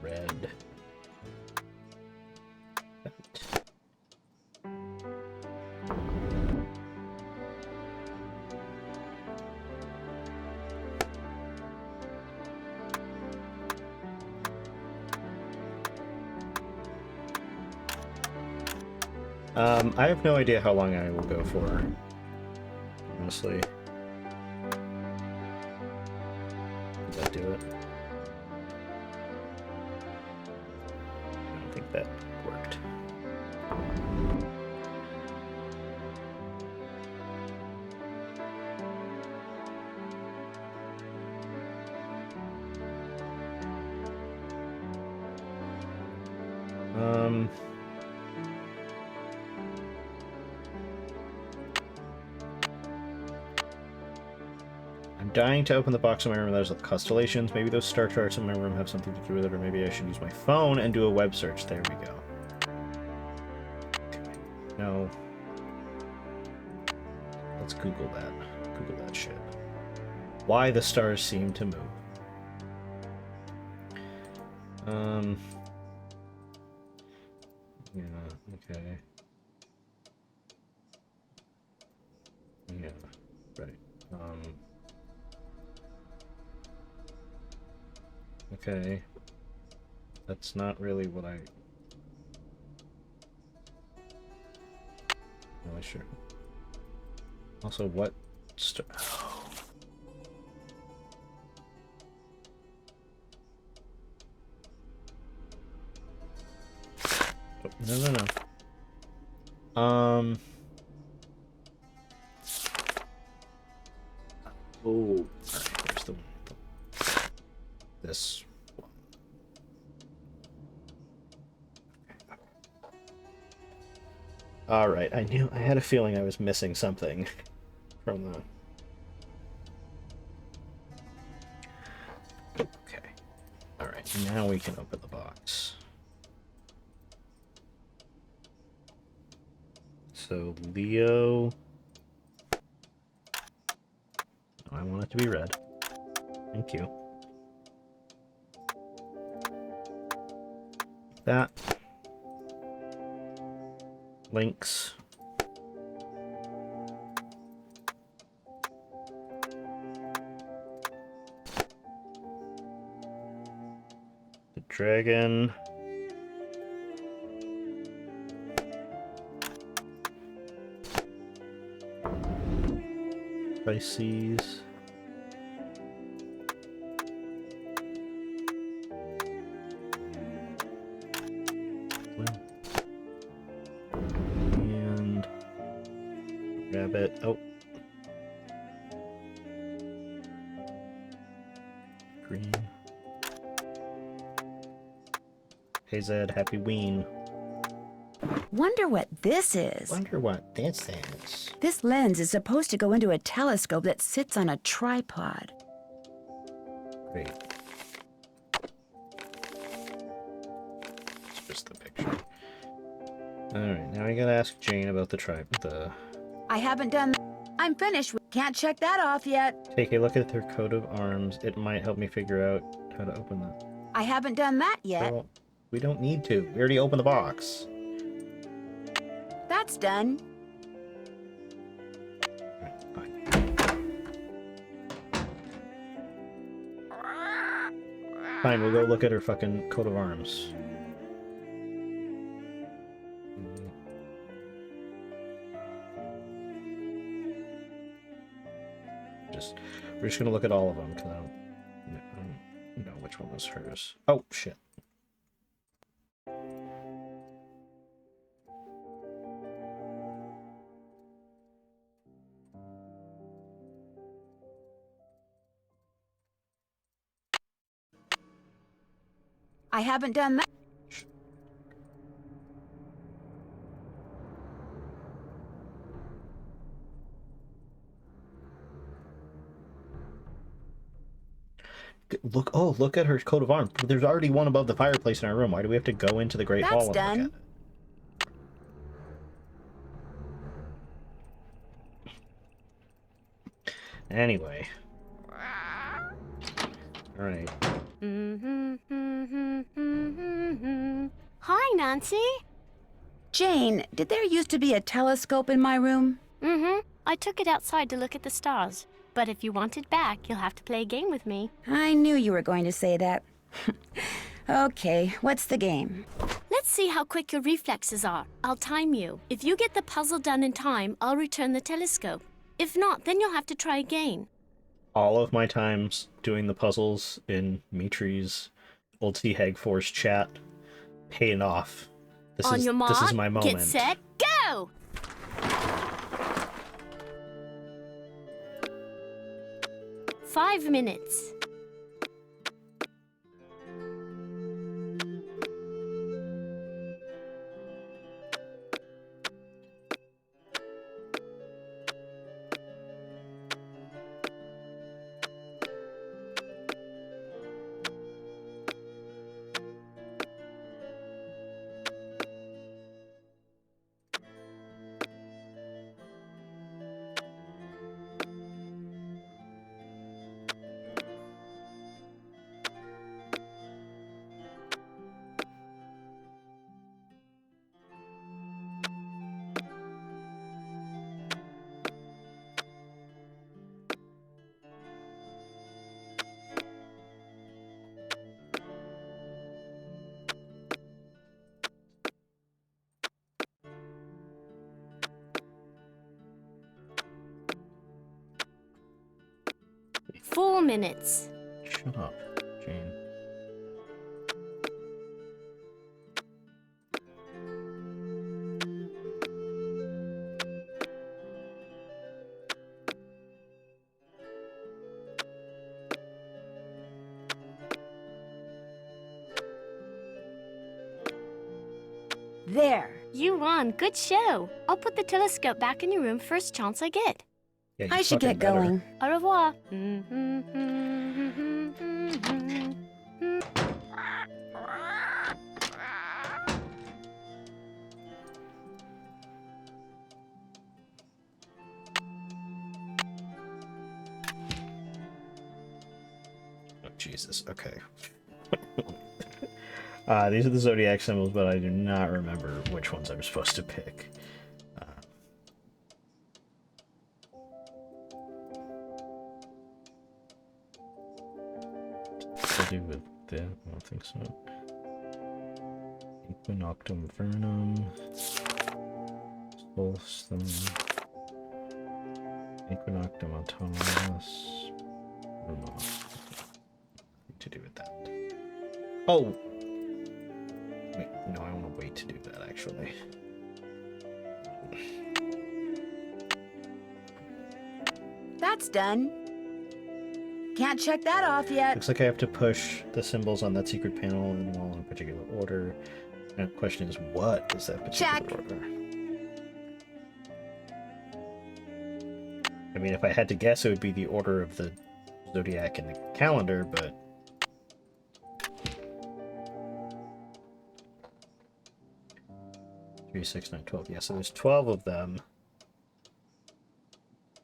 red. That. I have no idea how long I will go for, honestly. Did that do it? I don't think that worked. I'm dying to open the box in my room. There's constellations. Maybe those star charts in my room have something to do with it, or maybe I should use my phone and do a web search. There we go. Okay. No. Let's Google that. Google that shit. Why the stars seem to move. Yeah, okay. Yeah, right. Okay. That's not really what I... Oh, sure. Also, what... Oh. No. Oh, where's the this one? All right, I had a feeling I was missing something from the. Okay. All right, now we can open the box. So Leo. Oh, I want it to be red. Thank you. That. Links. The dragon. Pisces. And rabbit. Oh. Green. Hey Zed, happy ween. Wonder what this is. Wonder what this is. This lens is supposed to go into a telescope that sits on a tripod. Great. It's just the picture. Alright, now I gotta ask Jane about the I haven't done... I'm finished. Can't check that off yet. Take a look at their coat of arms. It might help me figure out how to open them. I haven't done that yet. Well, we don't need to. We already opened the box. That's done. Fine, we'll go look at her fucking coat of arms. We're just gonna look at all of them, because I don't know which one was hers. Oh, shit. I haven't done that. Look at her coat of arms. There's already one above the fireplace in our room. Why do we have to go into the Great Hall and done. look at it? Anyway. Alright. Hi, Nancy. Jane, did there used to be a telescope in my room? I took it outside to look at the stars. But if you want it back, you'll have to play a game with me. I knew you were going to say that. Okay, what's the game? Let's see how quick your reflexes are. I'll time you. If you get the puzzle done in time, I'll return the telescope. If not, then you'll have to try again. All of my times doing the puzzles in Mitri's Old Sea Hag Force chat paying off. This is my moment. Get set, go! Five minutes. Four minutes. Shut up, Jane. There. You won. Good show. I'll put the telescope back in your room first chance I get. Yeah, I should get going. Au revoir. Oh, Jesus. Okay. These are the zodiac symbols, but I do not remember which ones I'm supposed to pick. To do with that? I don't think so. Equinoctium vernum. Solstum. Equinoctium autonomous. To do with that. Oh! Wait, no, I want to wait to do that, actually. That's done. Can't check that off yet. Looks like I have to push the symbols on that secret panel in the wall in a particular order. And the question is, what is that particular Check. order? I mean, if I had to guess, it would be the order of the zodiac in the calendar, but 3, 6, 9, 12. Yeah, so there's 12 of them.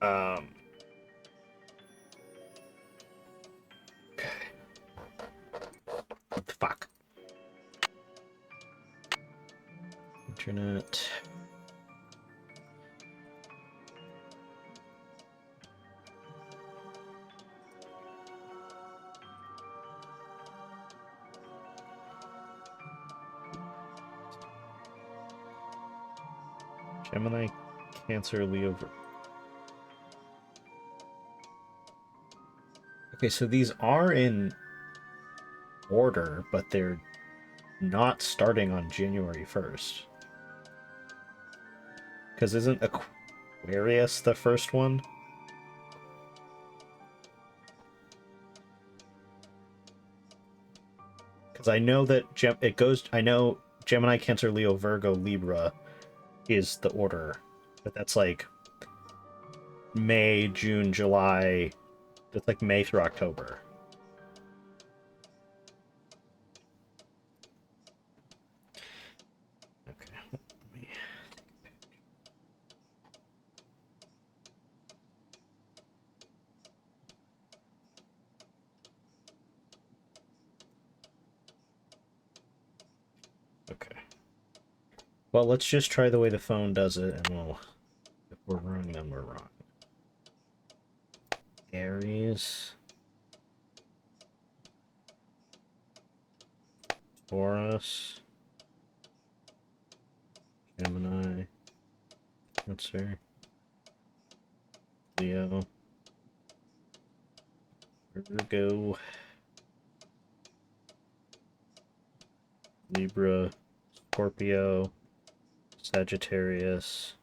Okay. What the fuck? Internet. Gemini, Cancer, Leo. Okay, so these are in order, but they're not starting on January 1st. Because isn't Aquarius the first one? Because I know that I know Gemini, Cancer, Leo, Virgo, Libra is the order, but that's like May, June, July. That's like May through October. Okay, let me... Okay. Well, let's just try the way the phone does it, and we'll... If we're wrong, then we're wrong. Aries. Taurus. Gemini. Cancer. Leo. Virgo. Libra. Scorpio. Sagittarius.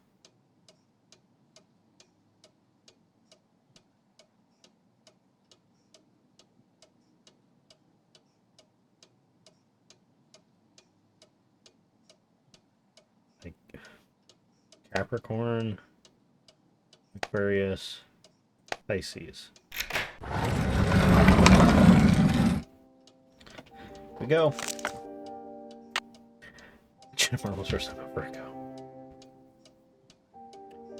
Capricorn, Aquarius, Pisces. Here we go. Marbles are son of Virgo.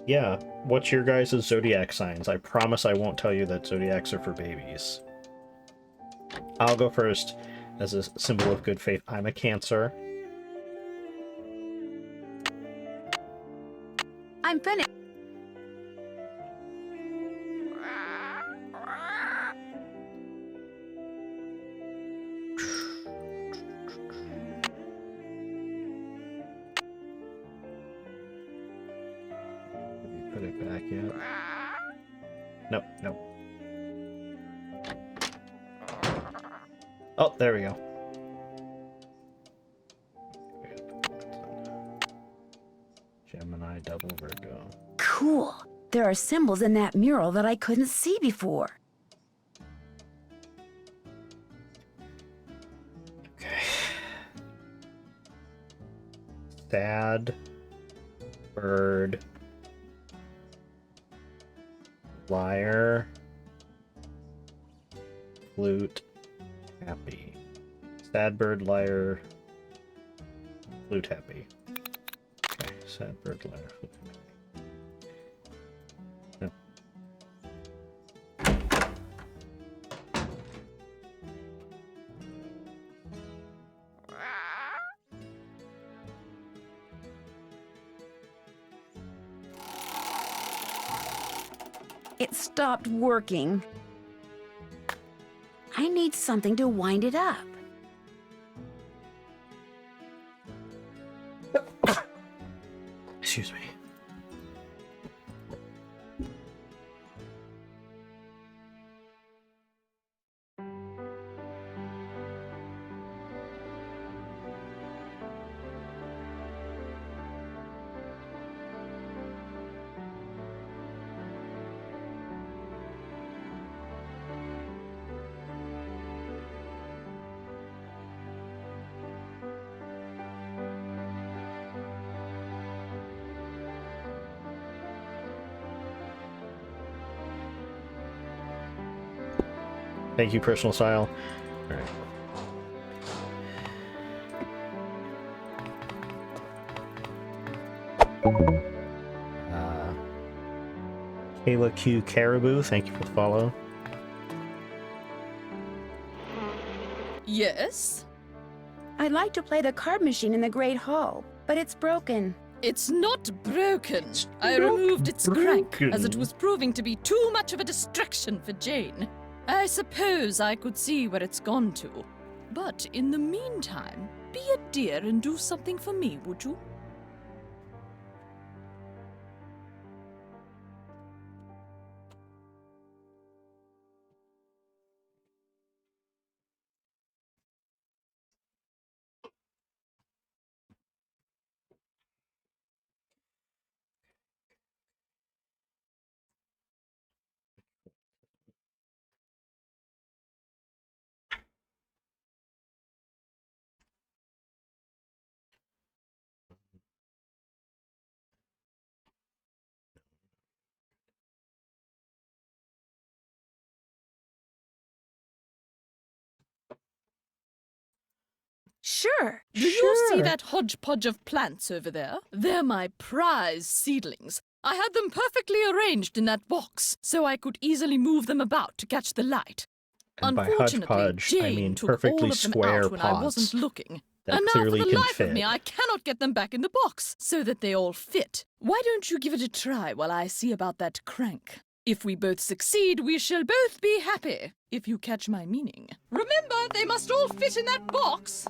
Yeah, what's your guys' zodiac signs? I promise I won't tell you that zodiacs are for babies. I'll go first as a symbol of good faith. I'm a Cancer. I'm finished. Put it back yet? Nope, nope. Oh, there we go. Gemini, double Virgo. Cool. There are symbols in that mural that I couldn't see before. Okay. Sad. Bird. Lyre. Flute. Happy. Sad bird, lyre. Flute, happy. Okay, sad bird, lyre, flute, happy. No. It stopped working. I need something to wind it up. Excuse me. Thank you, personal style. All right. Kayla Q Caribou, thank you for the follow. Yes? I'd like to play the card machine in the Great Hall, but it's broken. It's not broken. I removed its crank, as it was proving to be too much of a distraction for Jane. I suppose I could see where it's gone to. But in the meantime, be a dear and do something for me, would you? Sure. Do you see that hodgepodge of plants over there? They're my prize seedlings. I had them perfectly arranged in that box, so I could easily move them about to catch the light. And by Unfortunately, hodgepodge, I Jane mean took perfectly all of them square out when I wasn't pods looking. that And now, for clearly the can life of fit. me, I cannot get them back in the box, so that they all fit. Why don't you give it a try while I see about that crank? If we both succeed, we shall both be happy, if you catch my meaning. Remember, they must all fit in that box!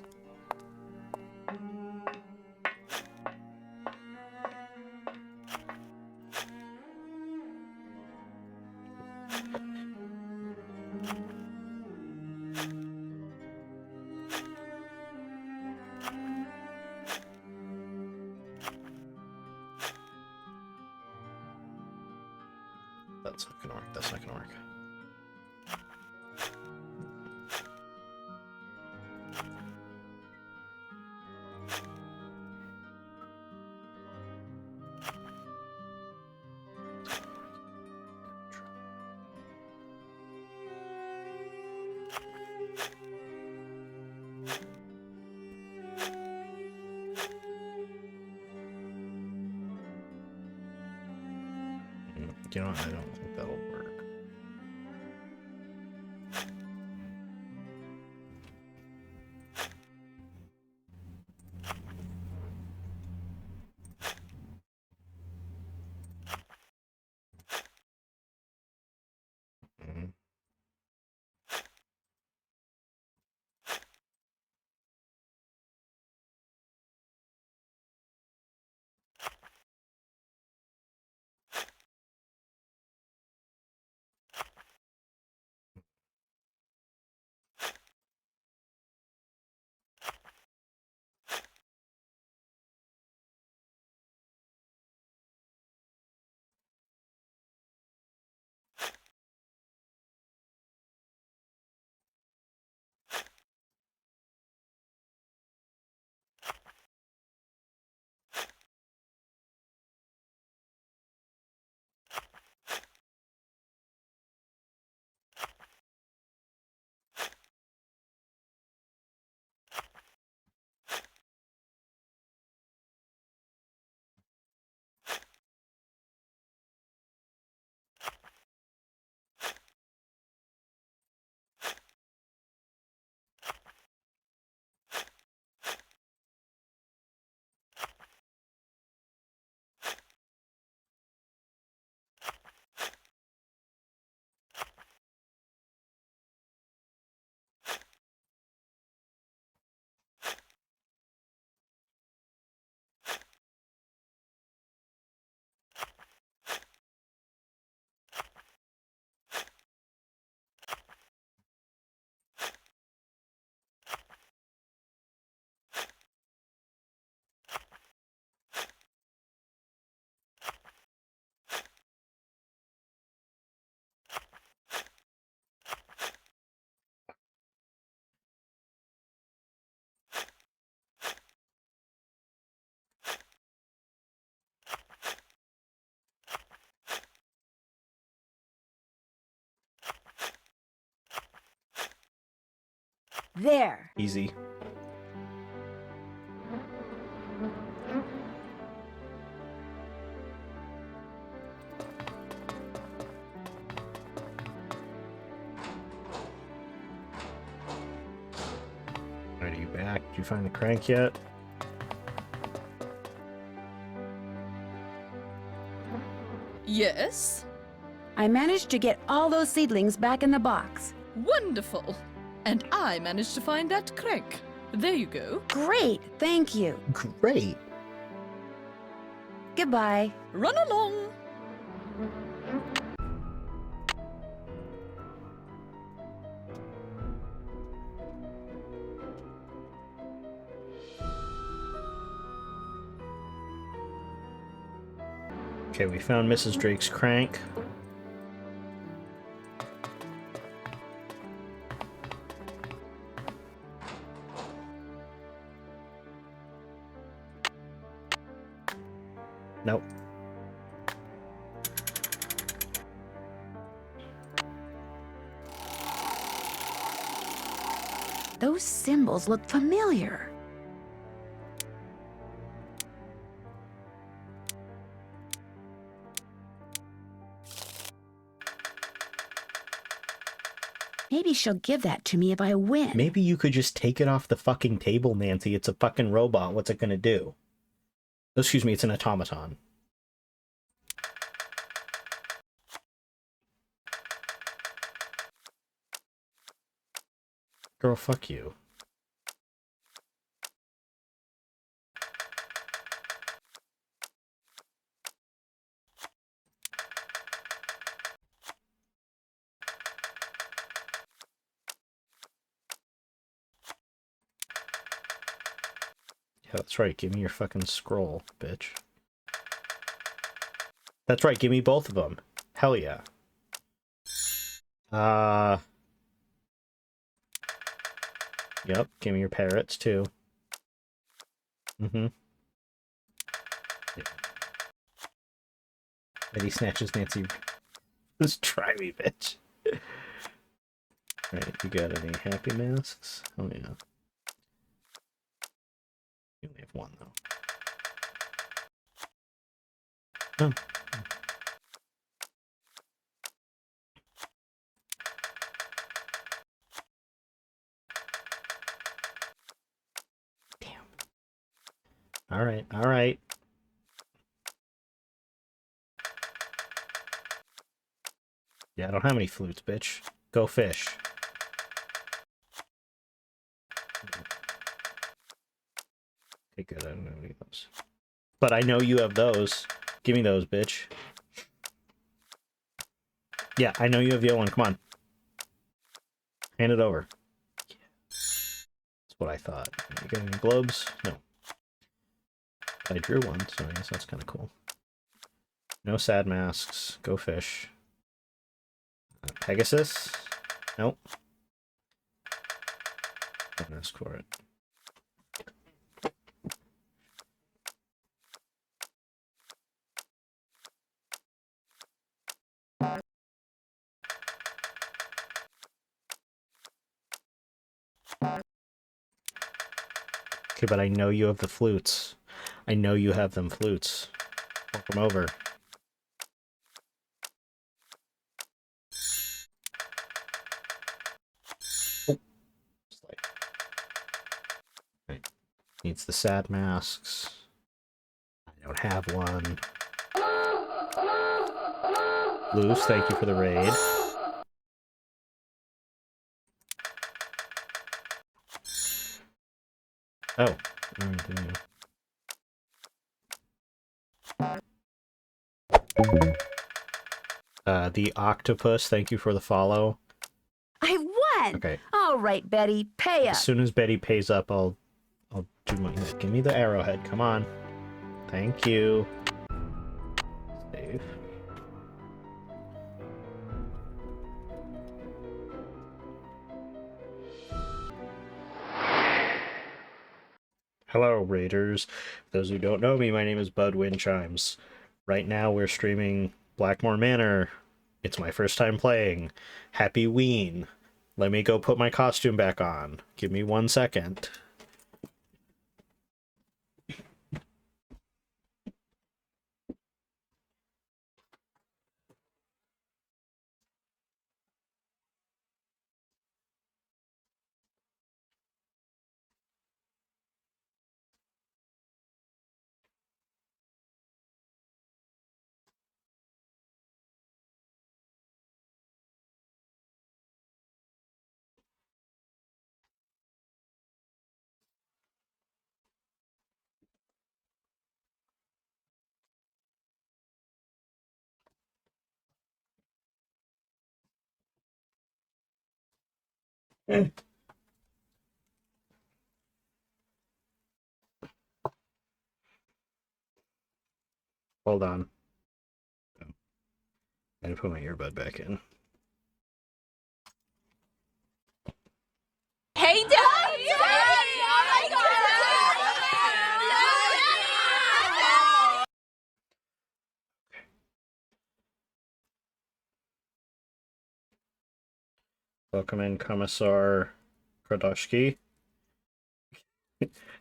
That's not gonna work. That's not gonna work. You know what? I don't think that'll work. There. Easy. Alright, are you back? Did you find the crank yet? Yes? I managed to get all those seedlings back in the box. Wonderful. And I managed to find that crank. There you go. Great, thank you. Great. Goodbye. Run along. Okay, we found Mrs. Drake's crank. Nope. Those symbols look familiar. Maybe she'll give that to me if I win. Maybe you could just take it off the fucking table, Nancy. It's a fucking robot. What's it gonna do? Oh, excuse me, it's an automaton. Girl, fuck you. Yeah, that's right. Give me your fucking scroll, bitch. That's right. Give me both of them. Hell yeah. Yep. Give me your parrots, too. Mm-hmm. Yeah. Eddie snatches Nancy. Just try me, bitch. Right, you got any happy masks? Oh, yeah. You only have one, though. Oh. Damn. Alright, alright. Yeah, I don't have any flutes, bitch. Go fish. Okay, good. I don't have any of those. But I know you have those. Give me those, bitch. Yeah, I know you have the other one. Come on. Hand it over. Yeah. That's what I thought. You got any globes? No. I drew one, so I guess that's kind of cool. No sad masks. Go fish. Pegasus? Nope. Don't ask for it. Okay, but I know you have the flutes. I know you have them flutes. Walk them over. Oh. Right. Needs the sad masks. I don't have one. Loose, thank you for the raid. Oh. The octopus, thank you for the follow. I won! Okay. All right, Betty, pay up. As soon as Betty pays up, I'll do my... Give me the arrowhead, come on. Thank you. Save. Hello, Raiders. For those who don't know me, my name is Bud Windchimes. Right now, we're streaming Blackmoor Manor. It's my first time playing. Happy Ween. Let me go put my costume back on. Give me 1 second. Hold on. Oh. I gotta put my earbud back in. Hey, Dad! Welcome in, Commissar Krodoshki.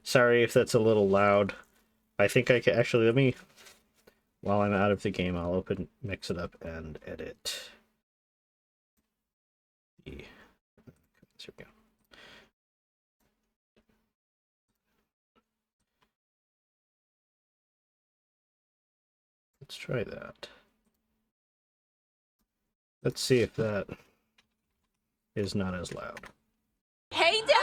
Sorry if that's a little loud. I think I can actually, let me, while I'm out of the game, I'll mix it up and edit. There we go. Let's try that. Let's see if that is not as loud. Hey, Dad!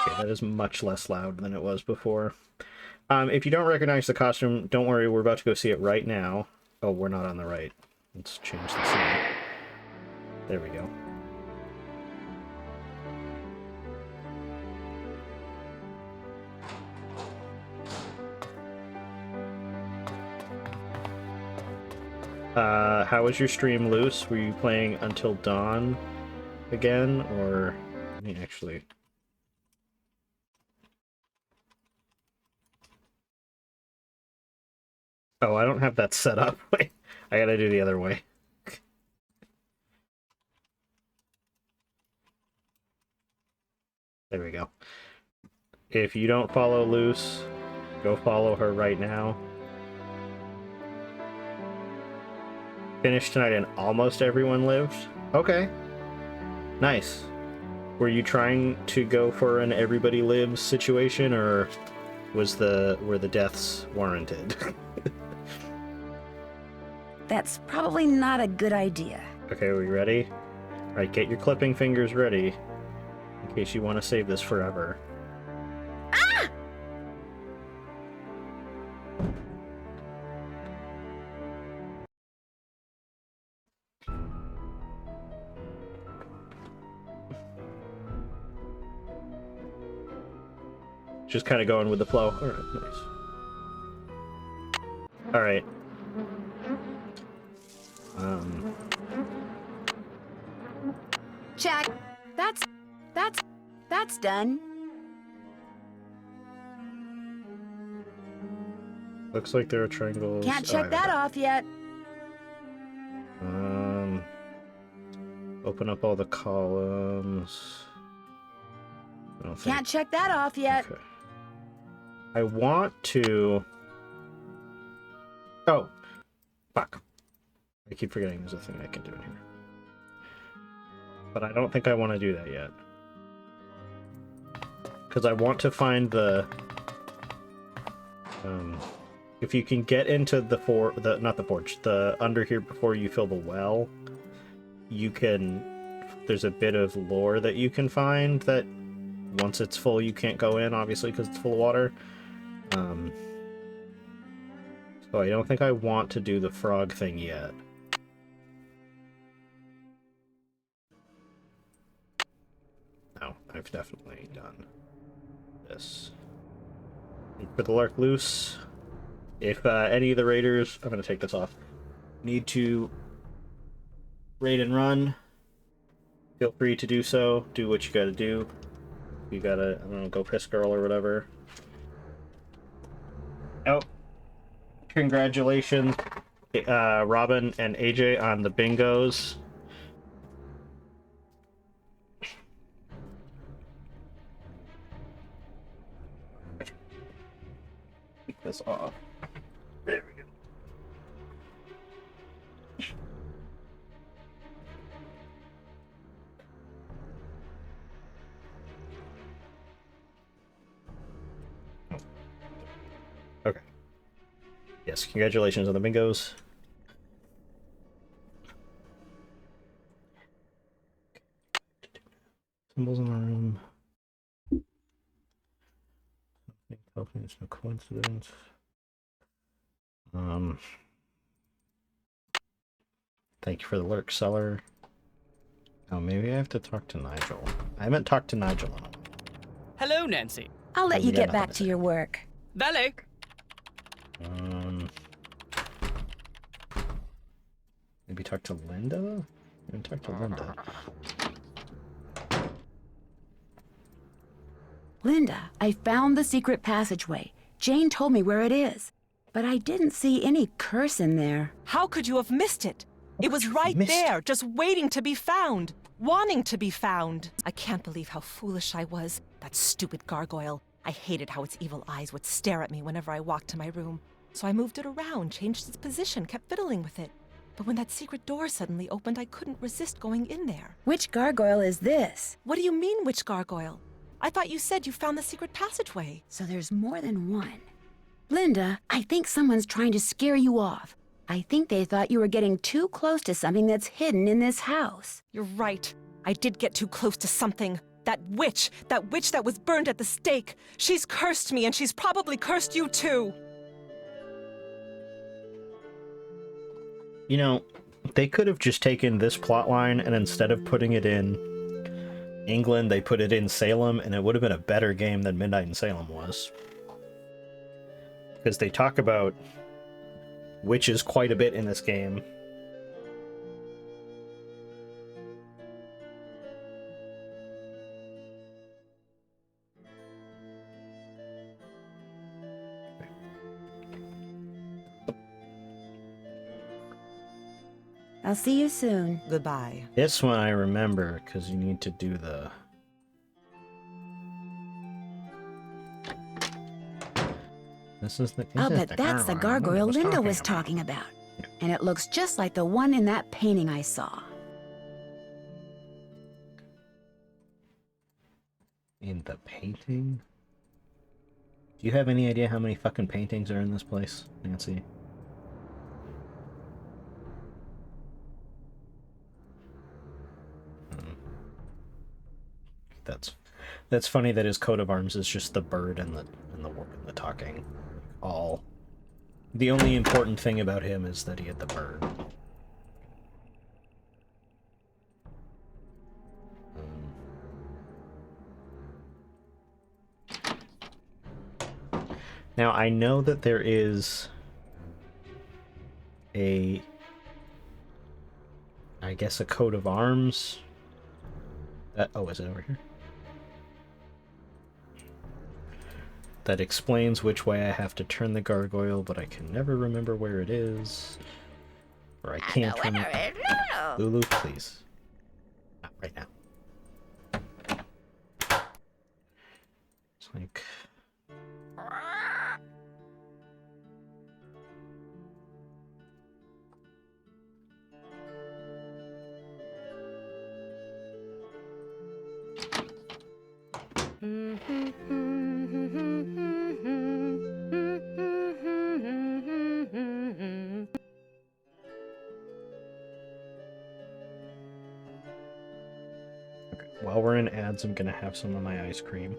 Okay, that is much less loud than it was before. If you don't recognize the costume, don't worry, we're about to go see it right now. Oh, we're not on the right. Let's change the scene. There we go. How was your stream, Luce? Were you playing until dawn again, or... Let me actually... Oh, I don't have that set up. Wait, I gotta do the other way. There we go. If you don't follow Luce, go follow her right now. Finished tonight and almost everyone lived? Okay. Nice. Were you trying to go for an everybody lives situation, or were the deaths warranted? That's probably not a good idea. Okay, are we ready? Alright, get your clipping fingers ready, in case you want to save this forever. Ah! Just kind of going with the flow. Alright, nice. Alright. Check. That's done. Looks like there are triangles. Can't check that off yet. Open up all the columns. Can't check that off yet. Okay. I want to... Oh! Fuck. I keep forgetting there's a thing I can do in here. But I don't think I want to do that yet. Because I want to find the... if you can get into the not the forge, the under here before you fill the well, you can... There's a bit of lore that you can find that once it's full you can't go in, obviously, because it's full of water. So I don't think I want to do the frog thing yet. No, I've definitely done this. Put the lark loose. If any of the raiders, I'm going to take this off, need to raid and run, feel free to do so. Do what you gotta do. You gotta, I don't know, go piss girl or whatever. Oh. Congratulations. Robin and AJ on the bingos. Take this off. There we go. Okay. Yes, congratulations on the bingos. Symbols in the room. Something it's no coincidence. Thank you for the lurk, seller. Oh, maybe I have to talk to Nigel. I haven't talked to Nigel in a while. Hello, Nancy. I'll let you get back to your work. Valet. Maybe talk to Linda? Talk to Linda. Linda, I found the secret passageway. Jane told me where it is, but I didn't see any curse in there. How could you have missed it? It was right there, just waiting to be found. Wanting to be found. I can't believe how foolish I was. That stupid gargoyle. I hated how its evil eyes would stare at me whenever I walked to my room. So I moved it around, changed its position, kept fiddling with it. But when that secret door suddenly opened, I couldn't resist going in there. Which gargoyle is this? What do you mean, which gargoyle? I thought you said you found the secret passageway. So there's more than one. Linda, I think someone's trying to scare you off. I think they thought you were getting too close to something that's hidden in this house. You're right. I did get too close to something. That witch that was burned at the stake. She's cursed me, and she's probably cursed you too. You know, they could have just taken this plotline and instead of putting it in England, they put it in Salem, and it would have been a better game than Midnight in Salem was. Because they talk about witches quite a bit in this game. I'll see you soon. Goodbye. This one I remember, because you need to do the... This is the... I'll bet that's the gargoyle Linda was talking about. And it looks just like the one in that painting I saw. In the painting? Do you have any idea how many fucking paintings are in this place, Nancy? That's funny that his coat of arms is just the bird and the talking. All. The only important thing about him is that he had the bird. Now I know that there is I guess a coat of arms. Oh, is it over here? That explains which way I have to turn the gargoyle, but I can never remember where it is. Or I can't turn it. Lulu, please. Not right now. It's like... While we're in ads, I'm gonna have some of my ice cream.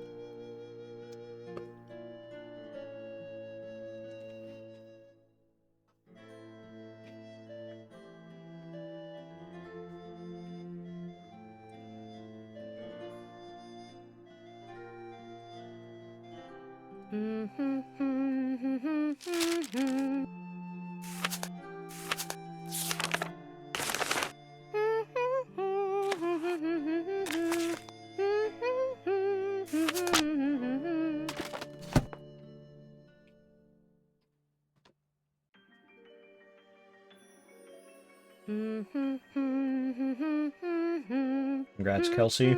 Congrats, Kelsey.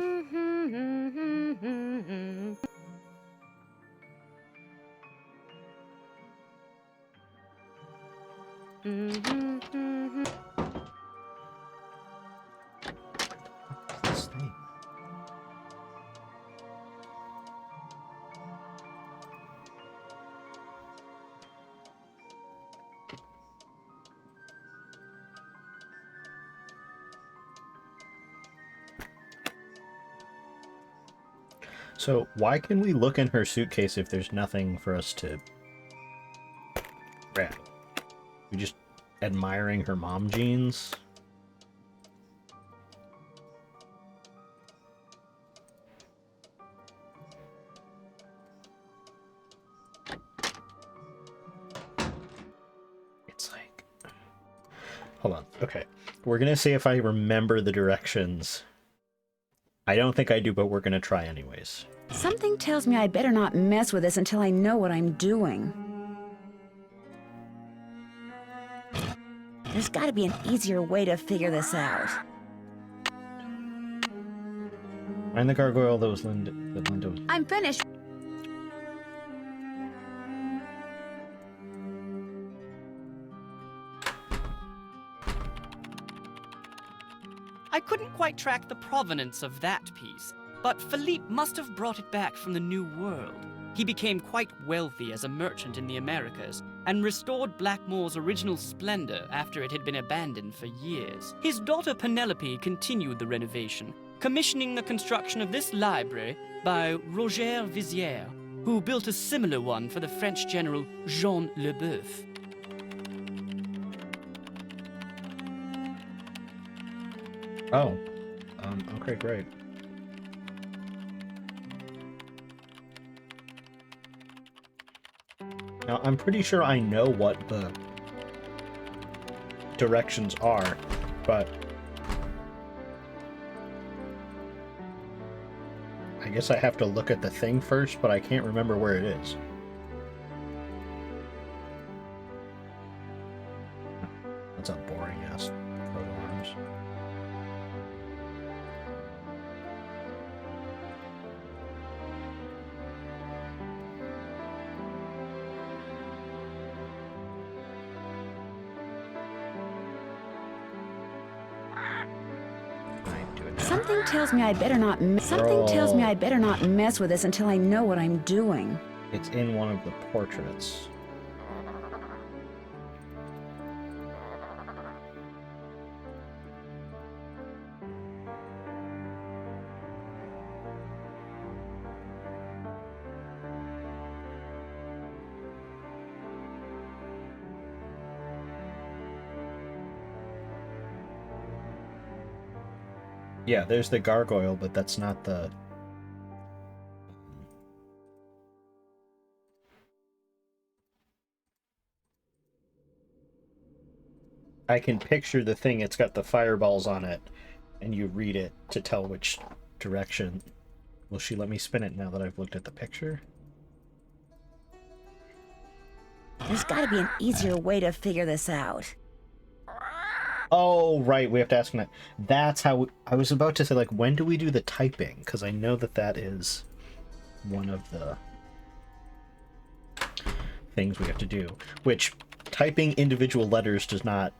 What's this thing? So, why can we look in her suitcase if there's nothing for us to grab? We just admiring her mom jeans? It's like... Hold on. Okay. We're gonna see if I remember the directions. I don't think I do, but we're gonna try anyways. Something tells me I better not mess with this until I know what I'm doing. There's gotta be an easier way to figure this out. Find the gargoyle that Linda was... I'm finished. I couldn't quite track the provenance of that piece, but Philippe must have brought it back from the New World. He became quite wealthy as a merchant in the Americas and restored Blackmoor's original splendor after it had been abandoned for years. His daughter Penelope continued the renovation, commissioning the construction of this library by Roger Vizier, who built a similar one for the French general Jean Leboeuf. Oh. Okay, great. Now, I'm pretty sure I know what the directions are, but I guess I have to look at the thing first, but I can't remember where it is. That's a boring-ass coat of arms. Something tells me I better not. Something tells me I better not mess with this until I know what I'm doing. It's in one of the portraits. Yeah, there's the gargoyle, but that's not the... I can picture the thing, it's got the fireballs on it, and you read it to tell which direction. Will she let me spin it now that I've looked at the picture? There's gotta be an easier way to figure this out. Oh, right, we have to ask him that. That's how... I was about to say, like, when do we do the typing? Because I know that that is one of the things we have to do. Which, typing individual letters does not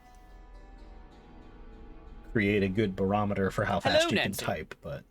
create a good barometer for how fast you Nancy. can type, but...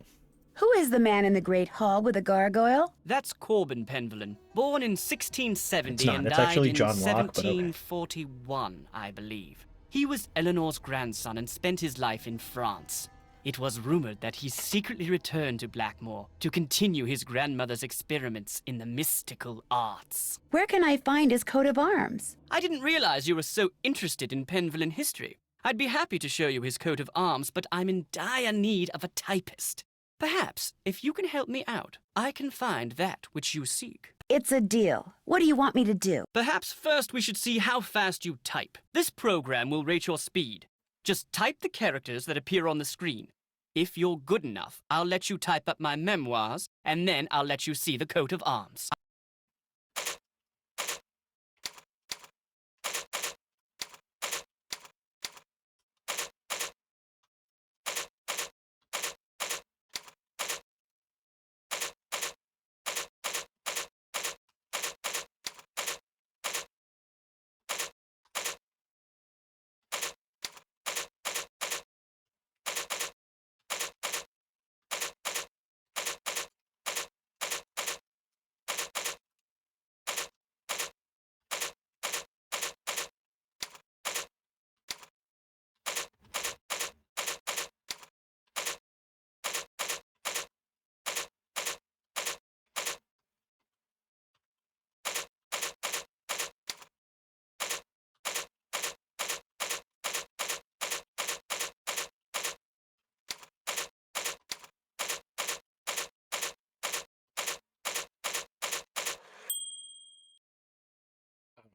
Who is the man in the Great Hall with the gargoyle? That's Corbin Penvellin, born in 1670 It's not. and It's died actually in John Locke, but okay. 1741, I believe. He was Eleanor's grandson and spent his life in France. It was rumored that he secretly returned to Blackmoor to continue his grandmother's experiments in the mystical arts. Where can I find his coat of arms? I didn't realize you were so interested in Penvellin history. I'd be happy to show you his coat of arms, but I'm in dire need of a typist. Perhaps, if you can help me out, I can find that which you seek. It's a deal. What do you want me to do? Perhaps first we should see how fast you type. This program will rate your speed. Just type the characters that appear on the screen. If you're good enough, I'll let you type up my memoirs, and then I'll let you see the coat of arms.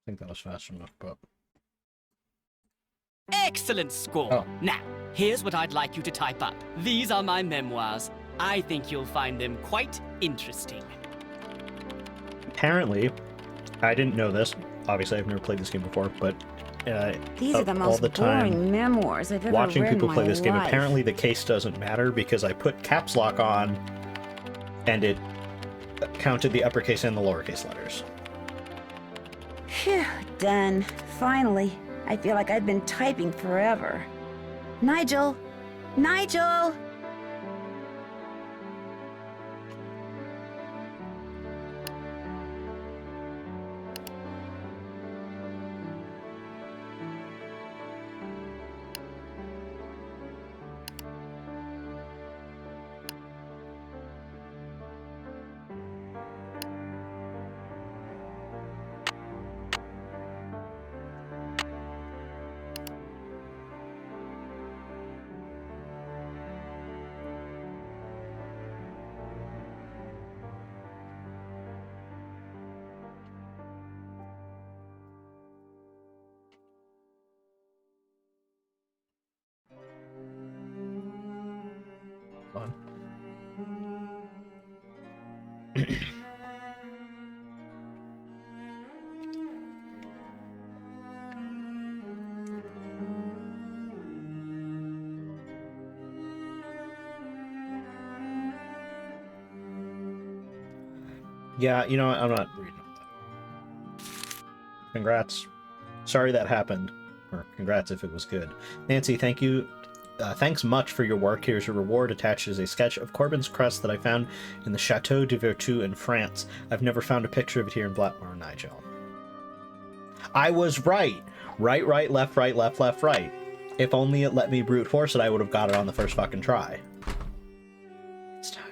think that was fast enough, but... Excellent score! Oh. Now, here's what I'd like you to type up. These are my memoirs. I think you'll find them quite interesting. Apparently, I didn't know this. Obviously, I've never played this game before, but these are the most boring memoirs I've ever watching read people in play my this game, life. apparently the case doesn't matter because I put caps lock on, and it counted the uppercase and the lowercase letters. Phew, done. Finally. I feel like I've been typing forever. Nigel! Nigel! Fun. Yeah, you know what? I'm not reading that. Congrats. Sorry that happened. Or congrats if it was good. Nancy, thank you. Thanks much for your work. Here's your reward. Attached is a sketch of Corbin's crest that I found in the Chateau de Vertu in France. I've never found a picture of it here in Blackmoor, Nigel. I was right! Right, right, left, left, right. If only it let me brute force it, I would have got it on the first fucking try. It's time.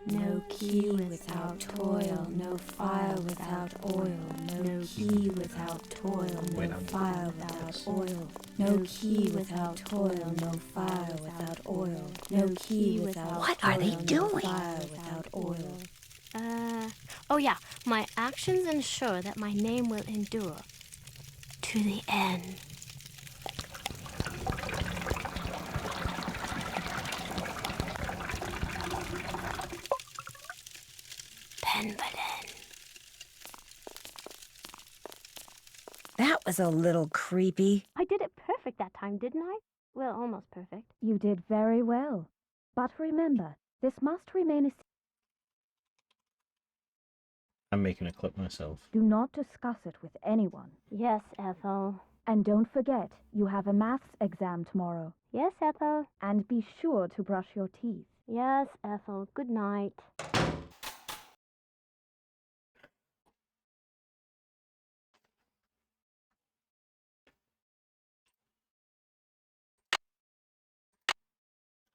No key without toil, no fire without oil, no key without toil, no fire without oil, no key without toil, no fire without oil, no key without What are they doing? fire without oil. Oh yeah, my actions ensure that my name will endure to the end. That was a little creepy. I did it perfect that time, didn't I? Well, almost perfect. You did very well. But remember, this must remain a secret. I'm making a clip myself. Do not discuss it with anyone. Yes, Ethel. And don't forget, you have a maths exam tomorrow. Yes, Ethel. And be sure to brush your teeth. Yes, Ethel. Good night.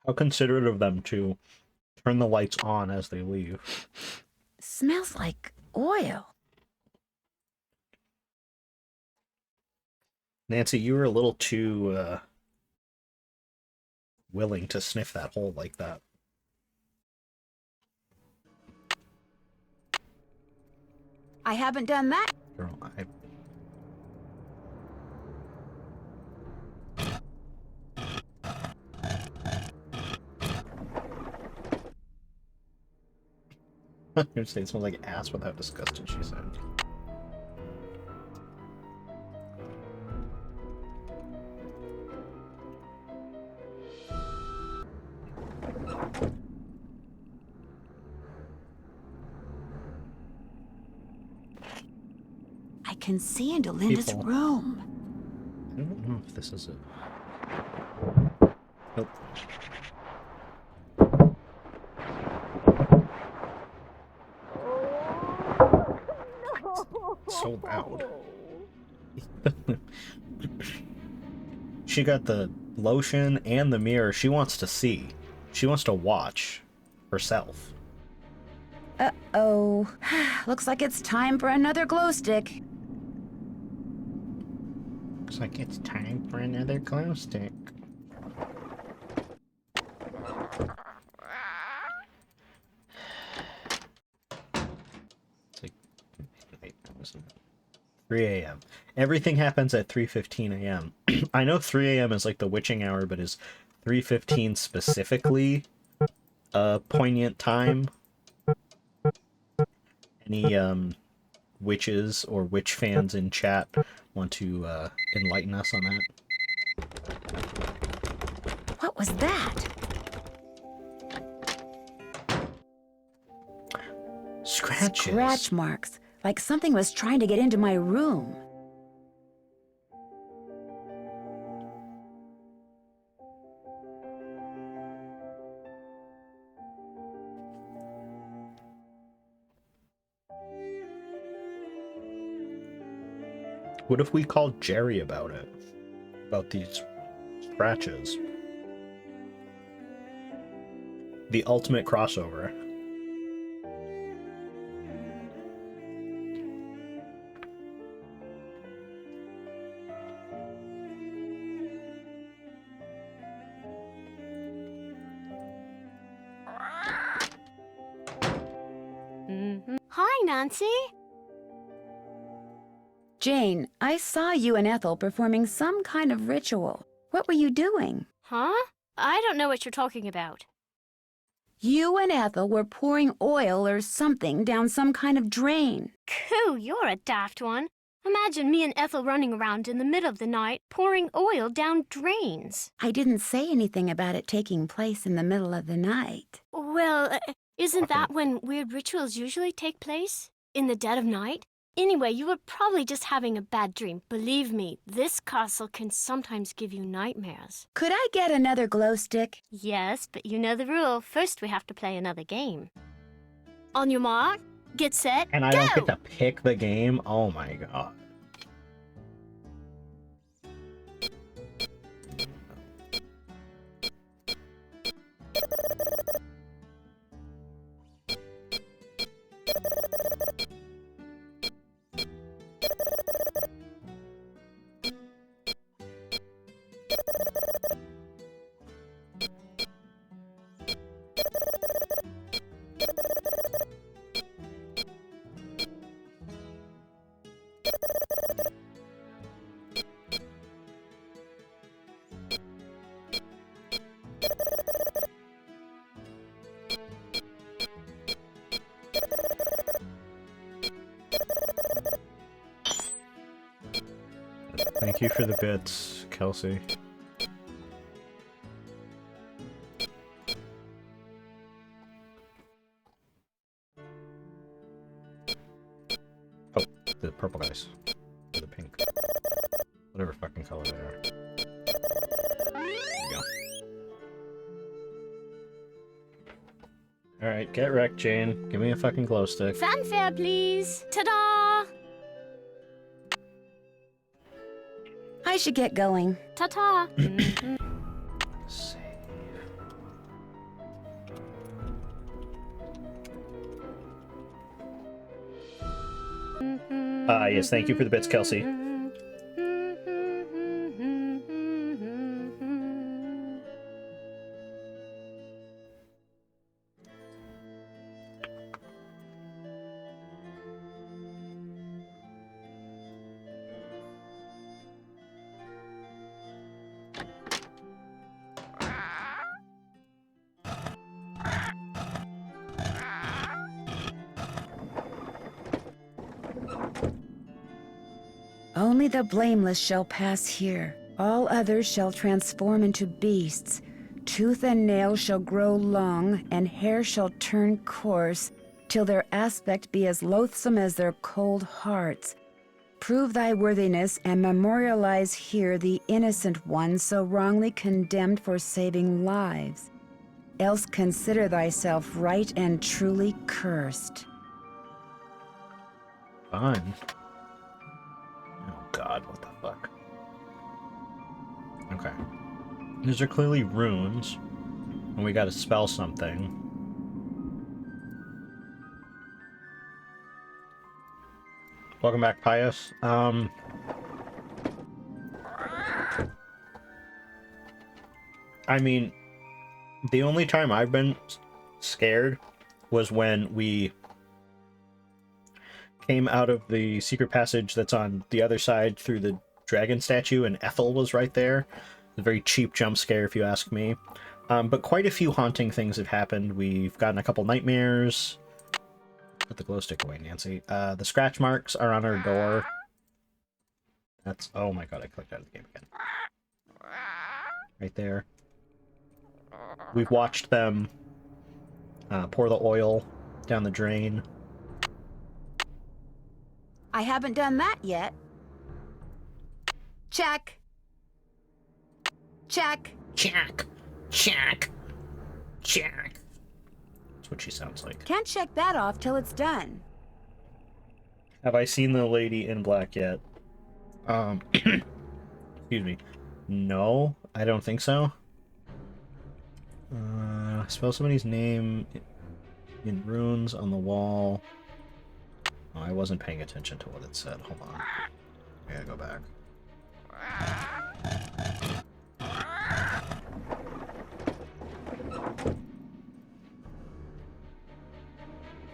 How considerate of them to turn the lights on as they leave. Smells like oil. Nancy, you were a little too willing to sniff that hole like that. I haven't done that. Girl, I'm gonna say it smells like ass with how disgusted she said. I can see into Linda's People. room. I don't know if this is it. Nope. So loud. She got the lotion and the mirror. She wants to see. She wants to watch herself. Uh-oh. Looks like it's time for another glow stick. Looks like it's time for another glow stick. It's like midnight, isn't it? 3 a.m. Everything happens at 3:15 a.m. I know 3 a.m. is like the witching hour, but is 3:15 specifically a poignant time? Any witches or witch fans in chat want to enlighten us on that? What was that? Scratches. Scratch marks, like something was trying to get into my room. What if we called Jerry about it? About these scratches? The ultimate crossover. Hi, Nancy. Jane, I saw you and Ethel performing some kind of ritual. What were you doing? Huh? I don't know what you're talking about. You and Ethel were pouring oil or something down some kind of drain. Coo, you're a daft one. Imagine me and Ethel running around in the middle of the night pouring oil down drains. I didn't say anything about it taking place in the middle of the night. Well, isn't that when weird rituals usually take place? In the dead of night? Anyway, you were probably just having a bad dream. Believe me, this castle can sometimes give you nightmares. Could I get another glow stick? Yes, but you know the rule. First, we have to play another game. On your mark, get set, And I go! don't get to pick the game? Oh my god. Thank you for the bits, Kelsey. Oh, the purple guys. Or the pink. Whatever fucking color they are. There we go. Alright, get wrecked, Jane. Give me a fucking glow stick. Fanfare, please. Ta-da! I should get going. Ta-ta. Save. Yes, thank you for the bits, Kelsey. Only the blameless shall pass here. All others shall transform into beasts. Tooth and nail shall grow long, and hair shall turn coarse, till their aspect be as loathsome as their cold hearts. Prove thy worthiness, and memorialize here the innocent one so wrongly condemned for saving lives. Else consider thyself right and truly cursed. Fine. Oh god, what the fuck? Okay. These are clearly runes, and we gotta spell something. Welcome back, Pius. I mean, the only time I've been scared was when we came out of the secret passage that's on the other side through the dragon statue, and Ethel was right there. A very cheap jump scare, if you ask me. But quite a few haunting things have happened. We've gotten a couple nightmares. Put the glow stick away, Nancy. The scratch marks are on our door. That's... Oh my god, I clicked out of the game again. Right there. We've watched them pour the oil down the drain. I haven't done that yet. Check. Check. Check. Check. Check. That's what she sounds like. Can't check that off till it's done. Have I seen the lady in black yet? Excuse me. No, I don't think so. Spell somebody's name in runes on the wall. Oh, I wasn't paying attention to what it said. Hold on. I gotta go back.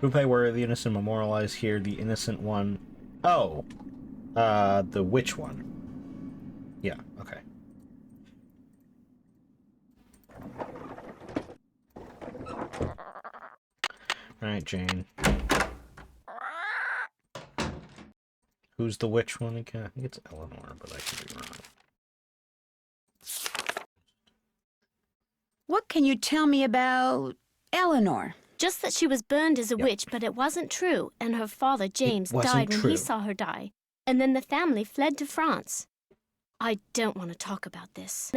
Rupe, where the innocent memorialized here, the innocent one. Oh! The witch one. Yeah, okay. Alright, Jane. Who's the witch one again? I think it's Eleanor, but I could be wrong. What can you tell me about Eleanor? Just that she was burned as a witch, but it wasn't true, and her father, James, died when he saw her die. And then the family fled to France. I don't want to talk about this.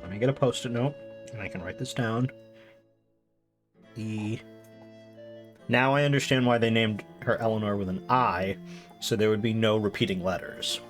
Let me get a post-it note, and I can write this down. Now I understand why they named her Eleanor with an I, so there would be no repeating letters.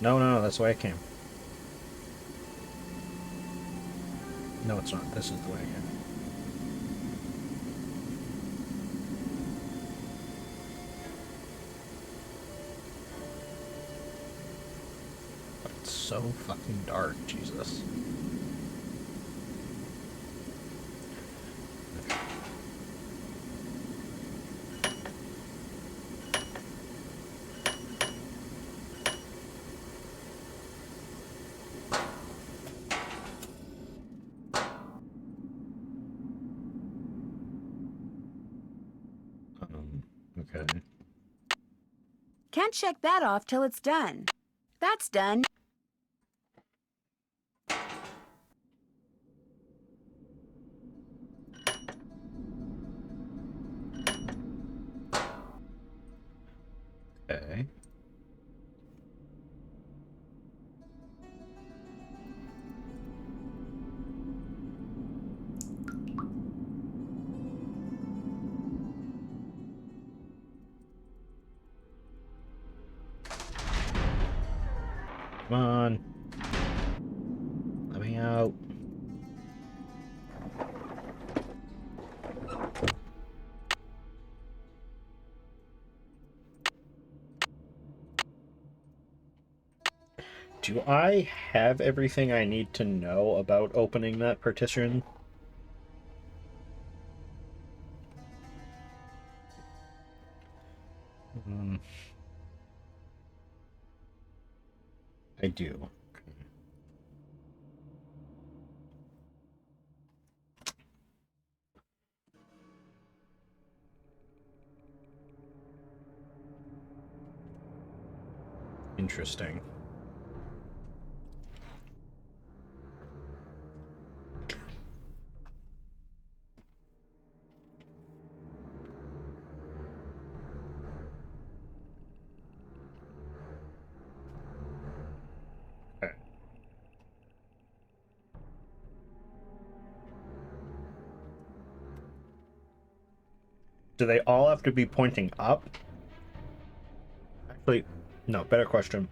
No, that's the way I came. No, it's not. This is the way I came. But it's so fucking dark, Jesus. Okay. Can't check that off till it's done. That's done. Okay. Come on. Let me out. Do I have everything I need to know about opening that partition? I do. Interesting. Okay. Do they all have to be pointing up? Actually, no, better question.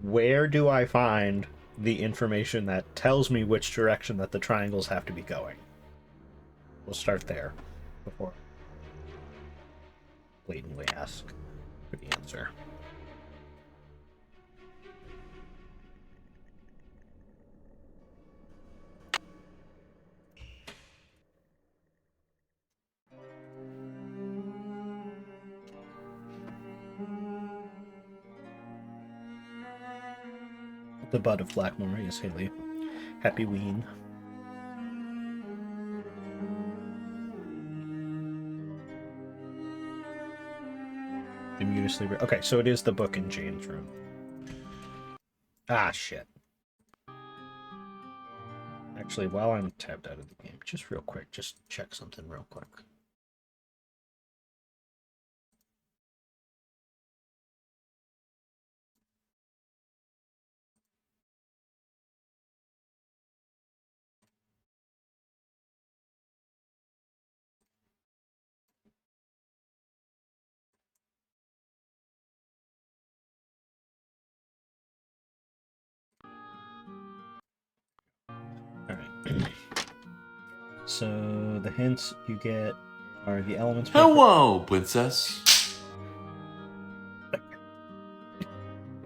Where do I find the information that tells me which direction that the triangles have to be going? We'll start there before I blatantly ask for the answer. The bud of Blackmoor, yes, Haley. Happy Ween. Immunously. Okay, so it is the book in Jane's room. Ah, shit. Actually, while I'm tabbed out of the game, just real quick, just check something real quick. Alright. So, the hints you get are the elements... Hello, princess.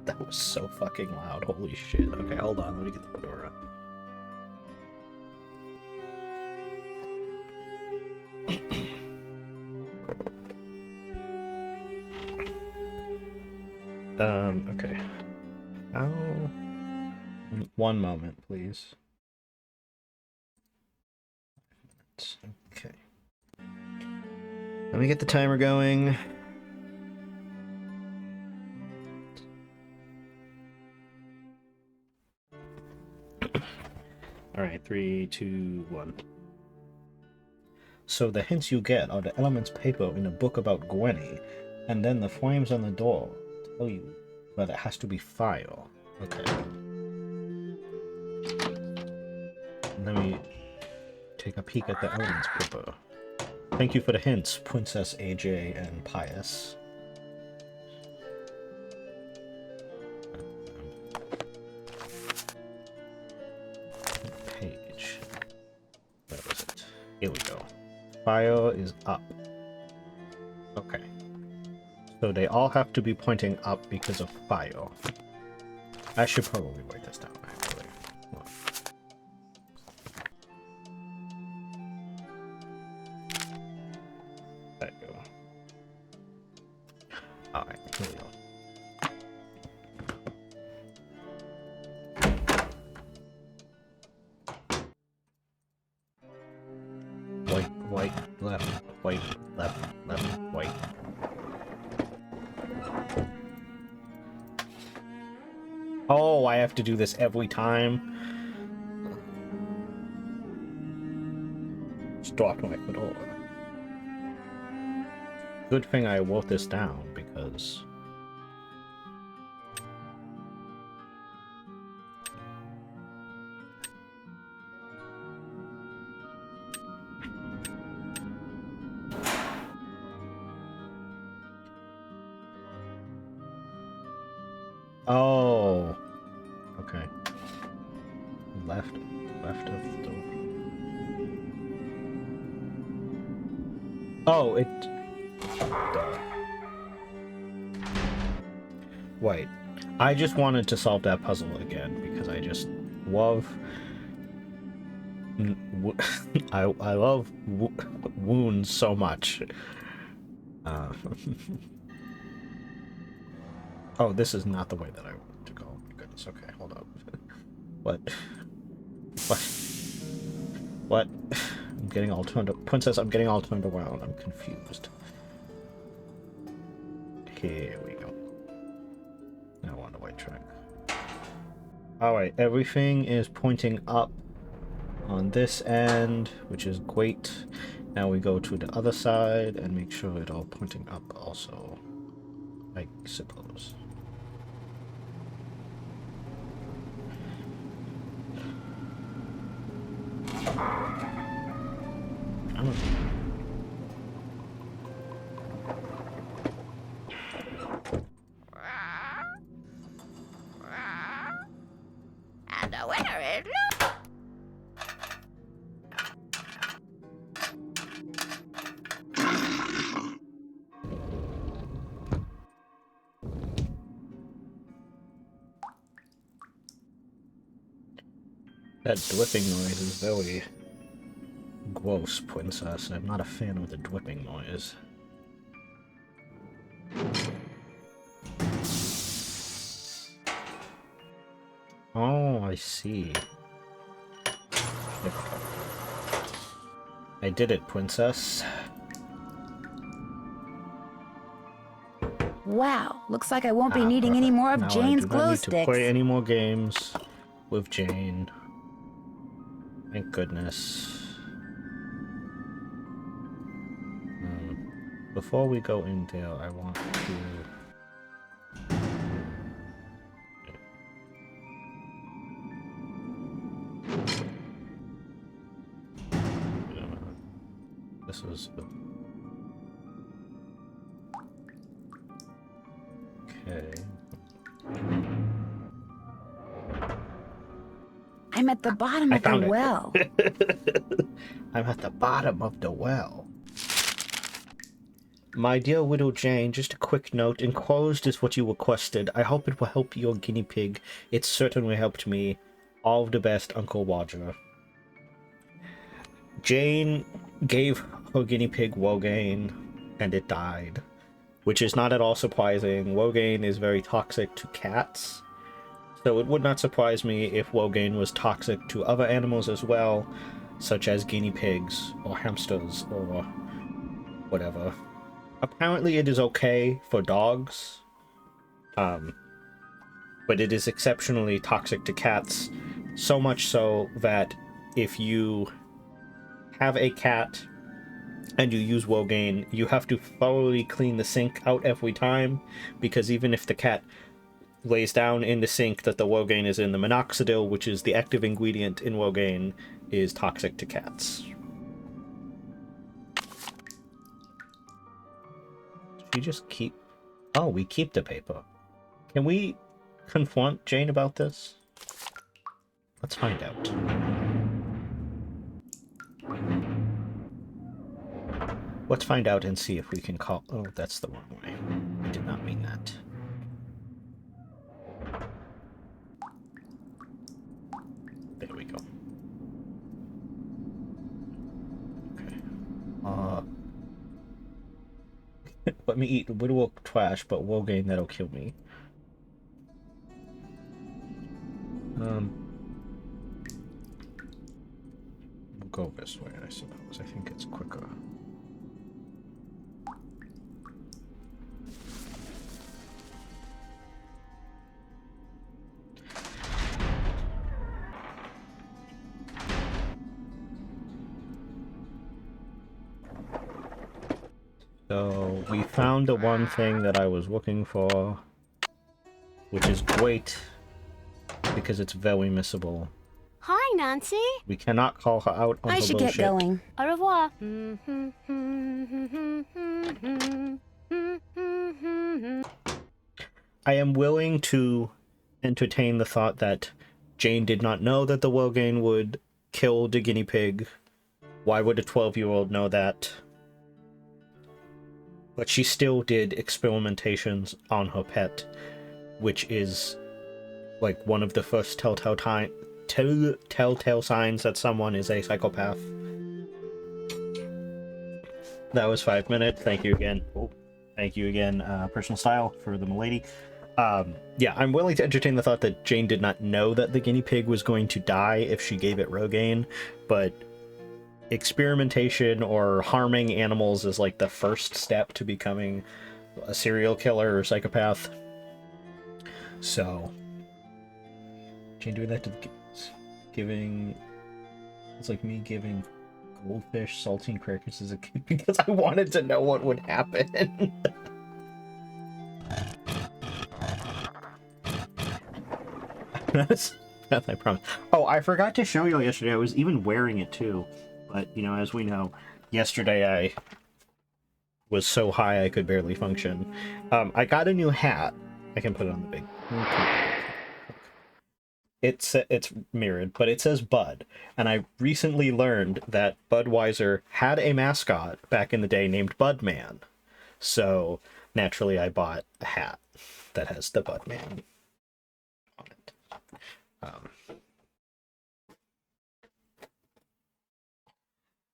That was so fucking loud. Holy shit. Okay, hold on. Let me get the fedora. Okay. How... One moment, please. Okay. Let me get the timer going. Alright, 3, 2, 1. So the hints you get are the elements paper in a book about Gwenny, and then the flames on the door tell you that it has to be fire. Okay. Let me take a peek at the elements paper. Thank you for the hints, Princess AJ and Pius. Page. Where was it? Here we go. Fire is up. Okay. So they all have to be pointing up because of fire. I should probably write this down, actually. There you go. Alright, here we go. White, left, white, left, white. Oh, I have to do this every time? Stop my fedora. Good thing I wrote this down, because... Oh. Okay. Left of the door. Oh, it... Duh. Wait. I just wanted to solve that puzzle again because I just love... I love wounds so much. Oh, this is not the way that I wanted to go. Oh my goodness. Okay, hold up. What? What? I'm getting all turned up. Princess, I'm getting all turned around. I'm confused. Here we go. Now on the right track. Alright, everything is pointing up on this end, which is great. Now we go to the other side and make sure it's all pointing up also, I suppose. And the winner is Lulu. That dripping noise is very gross, Princess. I'm not a fan of the dripping noise. Oh, I see. I did it, Princess. Wow, looks like I won't be needing any more of Jane's glow I do not need sticks. to play any more games with Jane. Thank goodness. Before we go in there, I want to... This is... Okay. I'm at the bottom of the well. I'm at the bottom of the well. My dear widow Jane, just a quick note. Enclosed is what you requested. I hope it will help your guinea pig. It certainly helped me. All the best, Uncle Roger. Jane gave her guinea pig Wogaine, and it died. Which is not at all surprising. Wogaine is very toxic to cats. So it would not surprise me if Wogaine was toxic to other animals as well, such as guinea pigs, or hamsters, or whatever. Apparently it is okay for dogs, but it is exceptionally toxic to cats, so much so that if you have a cat and you use Wogaine, you have to thoroughly clean the sink out every time, because even if the cat lays down in the sink that the Wogaine is in, the minoxidil, which is the active ingredient in Wogaine, is toxic to cats. We just keep... Oh, we keep the paper. Can we confront Jane about this? Let's find out. Let's find out and see if we can call... Oh, that's the wrong way. I did not mean that. There we go. Okay. Let me eat literal trash, but Wogaine, that'll kill me. We'll go this way, I suppose. I think it's quicker. So, we found the one thing that I was looking for, which is great, because it's very missable. Hi, Nancy. We cannot call her out on her bullshit. I should get going. Au revoir. I am willing to entertain the thought that Jane did not know that the Wogain would kill the guinea pig. Why would a 12-year-old know that? But she still did experimentations on her pet, which is like one of the first telltale signs that someone is a psychopath. That was 5 minutes. Thank you again. Oh, thank you again, Personal Style, for the milady. Yeah, I'm willing to entertain the thought that Jane did not know that the guinea pig was going to die if she gave it Rogaine, but experimentation or harming animals is like the first step to becoming a serial killer or psychopath. So, Jane doing that to the kids, it's like me giving goldfish saltine crackers as a kid because I wanted to know what would happen. That's I promise. Oh, I forgot to show you yesterday. I was even wearing it too. But, you know, as we know, yesterday I was so high I could barely function. I got a new hat. I can put it on the big... It's mirrored, but it says Bud. And I recently learned that Budweiser had a mascot back in the day named Budman. So, naturally, I bought a hat that has the Budman on it.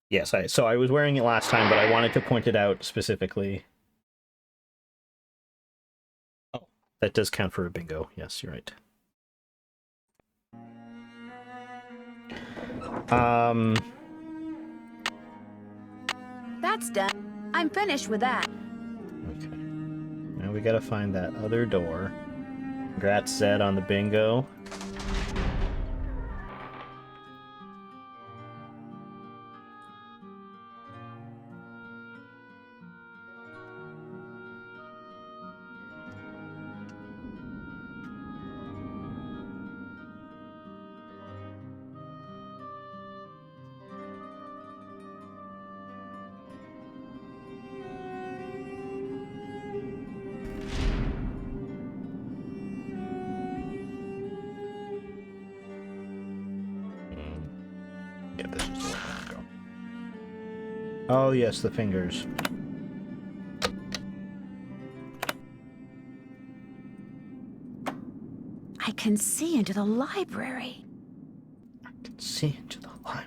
Yes, so I was wearing it last time, but I wanted to point it out specifically. Oh, that does count for a bingo. Yes, you're right. That's done. I'm finished with that. Okay. Now we gotta find that other door. Congrats, Zed, on the bingo. Oh, yes, the fingers. I can see into the library. I can see into the library.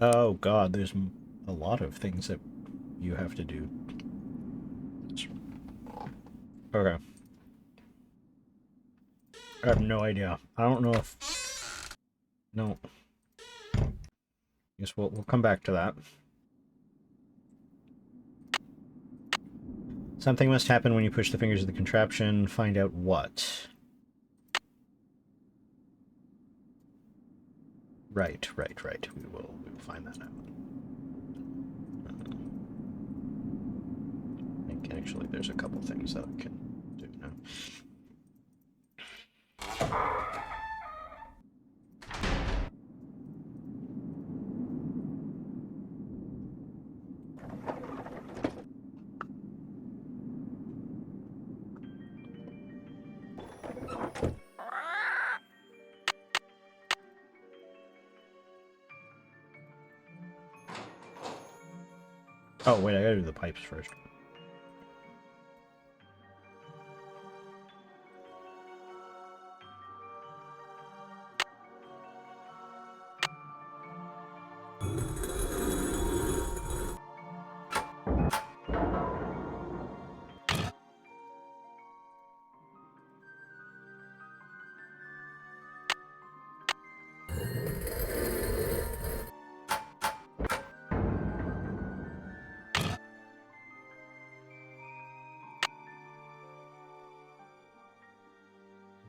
Oh, God, there's a lot of things that you have to do. Okay. I have no idea. I don't know if... No. Guess we'll come back to that. Something must happen when you push the fingers of the contraption. Find out what. Right. We will find that out. I think actually there's a couple things that I can do now. Oh, wait, I gotta do the pipes first.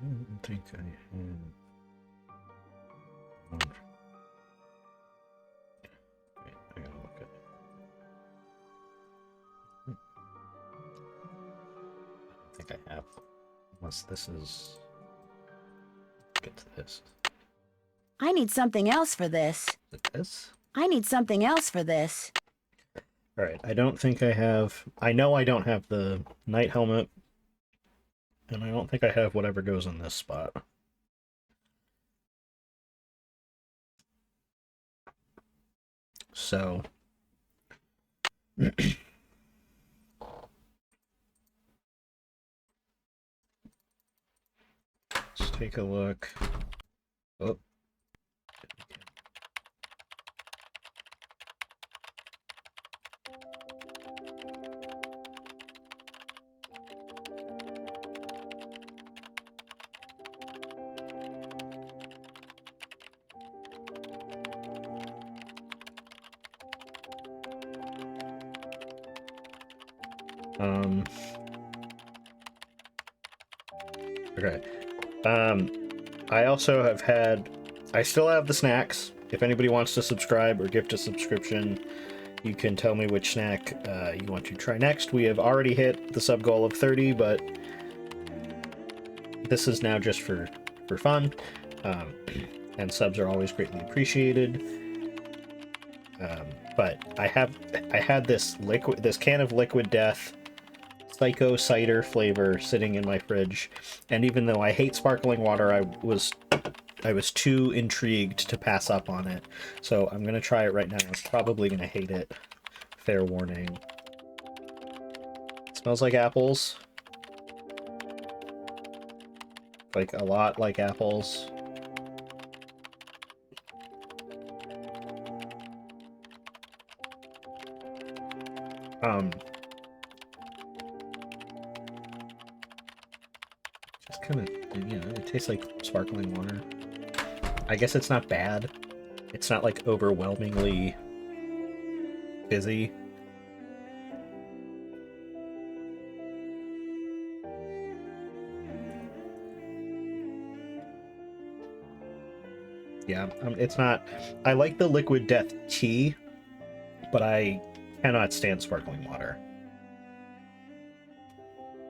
I don't think I had one. Wait, I gotta look at it. I don't think I have. Unless this is... Get to this. I need something else for this. Is it this? I need something else for this. Alright, I don't think I have... I know I don't have the night helmet. and I don't think I have whatever goes in this spot. So let's take a look. Oh. Okay. I also have had... I still have the snacks. If anybody wants to subscribe or gift a subscription, you can tell me which snack you want to try next. We have already hit the sub goal of 30, but this is now just for fun. And subs are always greatly appreciated. But I had this can of Liquid Death Psycho cider flavor sitting in my fridge, and even though I hate sparkling water, I was too intrigued to pass up on it. So I'm gonna try it right now. I'm probably gonna hate it. Fair warning. It smells like apples. Like a lot like apples. Just kind of, it tastes like sparkling water. I guess it's not bad. It's not like overwhelmingly fizzy. Yeah, it's not... I like the Liquid Death tea, but I cannot stand sparkling water.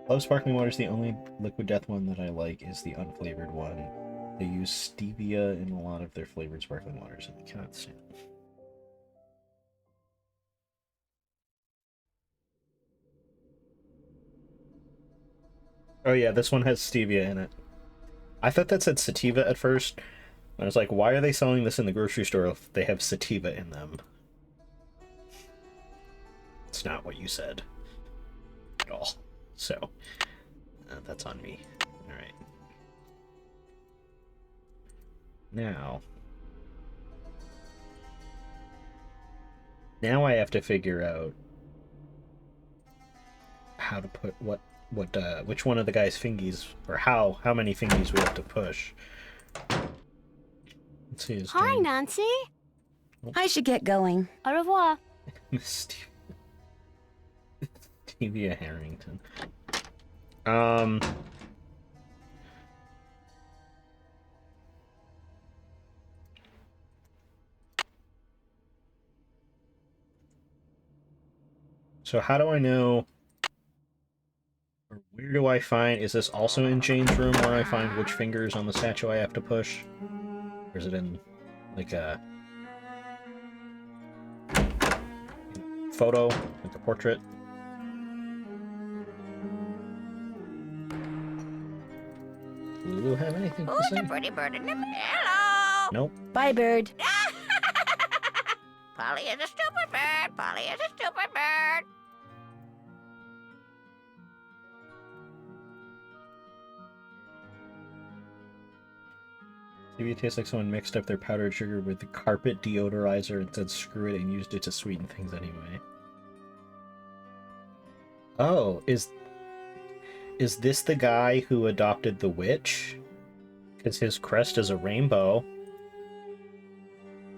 Love sparkling water is the only Liquid Death one that I like is the unflavored one. They use stevia in a lot of their flavored sparkling waters, and I cannot stand it. Oh yeah, this one has stevia in it. I thought that said sativa at first. I was like, why are they selling this in the grocery store if they have sativa in them? It's not what you said at all. So, that's on me. Alright. Now I have to figure out how to put which one of the guy's fingies, or how many fingies we have to push. Let's see his Hi, name. Nancy. I should get going. Au revoir. Stevia Harrington. So how do I know, or where do I find, is this also in Jane's room where I find which fingers on the statue I have to push? Or is it in, like, a photo, like a portrait? Lulu have anything to Who's say? the pretty bird in the Hello! Nope. Bye, bird. Polly is a stupid bird. Polly is a stupid bird. Maybe it tastes like someone mixed up their powdered sugar with the carpet deodorizer and said screw it and used it to sweeten things anyway. Oh, is this the guy who adopted the witch? Because his crest is a rainbow.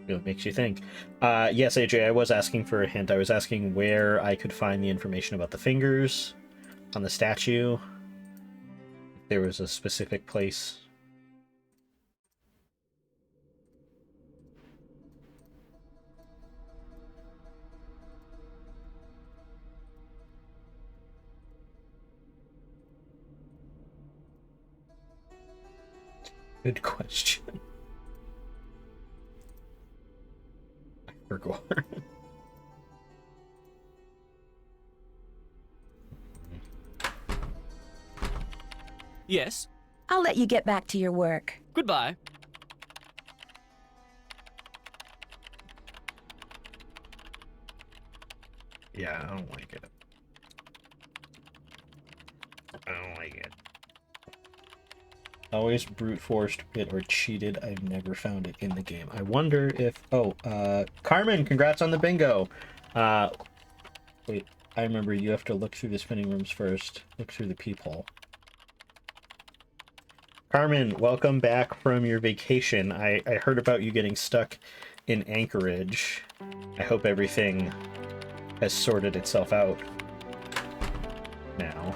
It makes you think. Yes, AJ, I was asking for a hint. I was asking where I could find the information about the fingers on the statue. If there was a specific place. Good question. I forgot. Yes? I'll let you get back to your work. Goodbye. Yeah, I don't like it. I don't like it. Always brute forced it or cheated. I've never found it in the game. I wonder if... Oh, Carmen, congrats on the bingo! Wait, I remember you have to look through the spinning rooms first. Look through the peephole. Carmen, welcome back from your vacation. I heard about you getting stuck in Anchorage. I hope everything has sorted itself out now.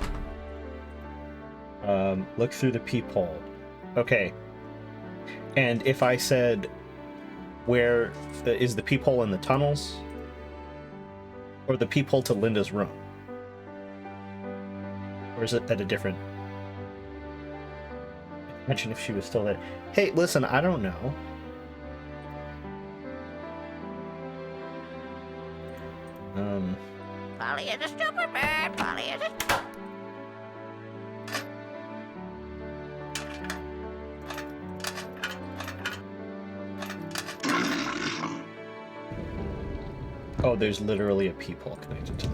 Look through the peephole. Okay. And if I said, where is the peephole in the tunnels? Or the peephole to Linda's room? Or is it at a different... Imagine if she was still there. Hey, listen, I don't know. Polly is a stupid bird. Polly is a... Oh, there's literally a peephole connected to it.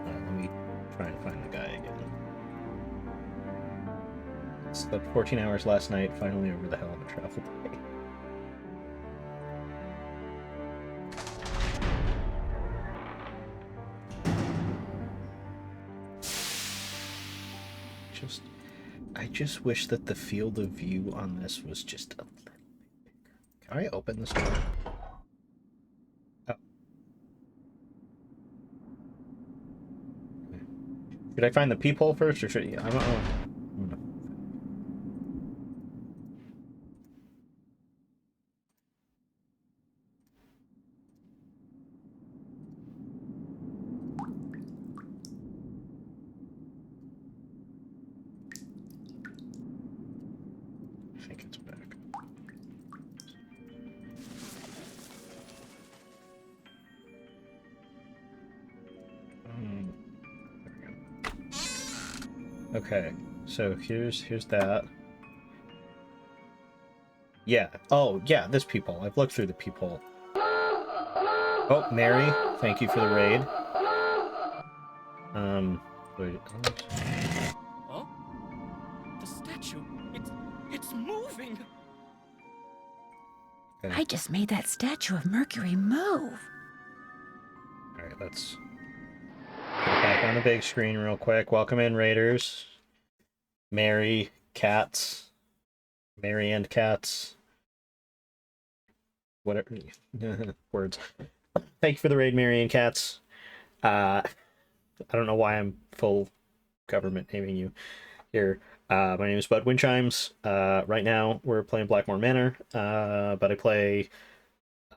Let me try and find the guy again. Slept 14 hours last night, finally over the hell of a travel day. I just wish that the field of view on this was just a little bit bigger. Can I open this door? Oh. Should I find the peephole first, or should I don't know. I think it's back. Okay, so here's that. Yeah. Oh, yeah, this peephole. I've looked through the peephole. Oh, Mary, thank you for the raid. Wait. Oh? The statue. It's moving. Okay. I just made that statue of Mercury move. All right, let's get back on the big screen real quick. Welcome in, Raiders. Mary, cats. Mary and cats. Whatever. Words. Thank you for the raid, Mary and cats. I don't know why I'm full government naming you here. My name is Bud Windchimes. Right now, we're playing Blackmoor Manor, but I play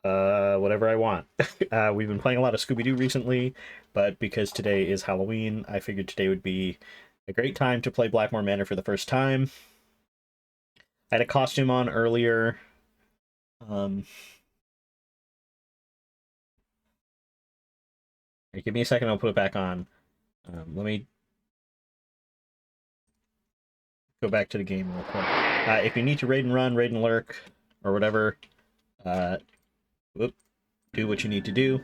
whatever I want. We've been playing a lot of Scooby-Doo recently, but because today is Halloween, I figured today would be a great time to play Blackmoor Manor for the first time. I had a costume on earlier. Give me a second, I'll put it back on. Let me go back to the game real quick. If you need to raid and run, raid and lurk, or whatever, do what you need to do.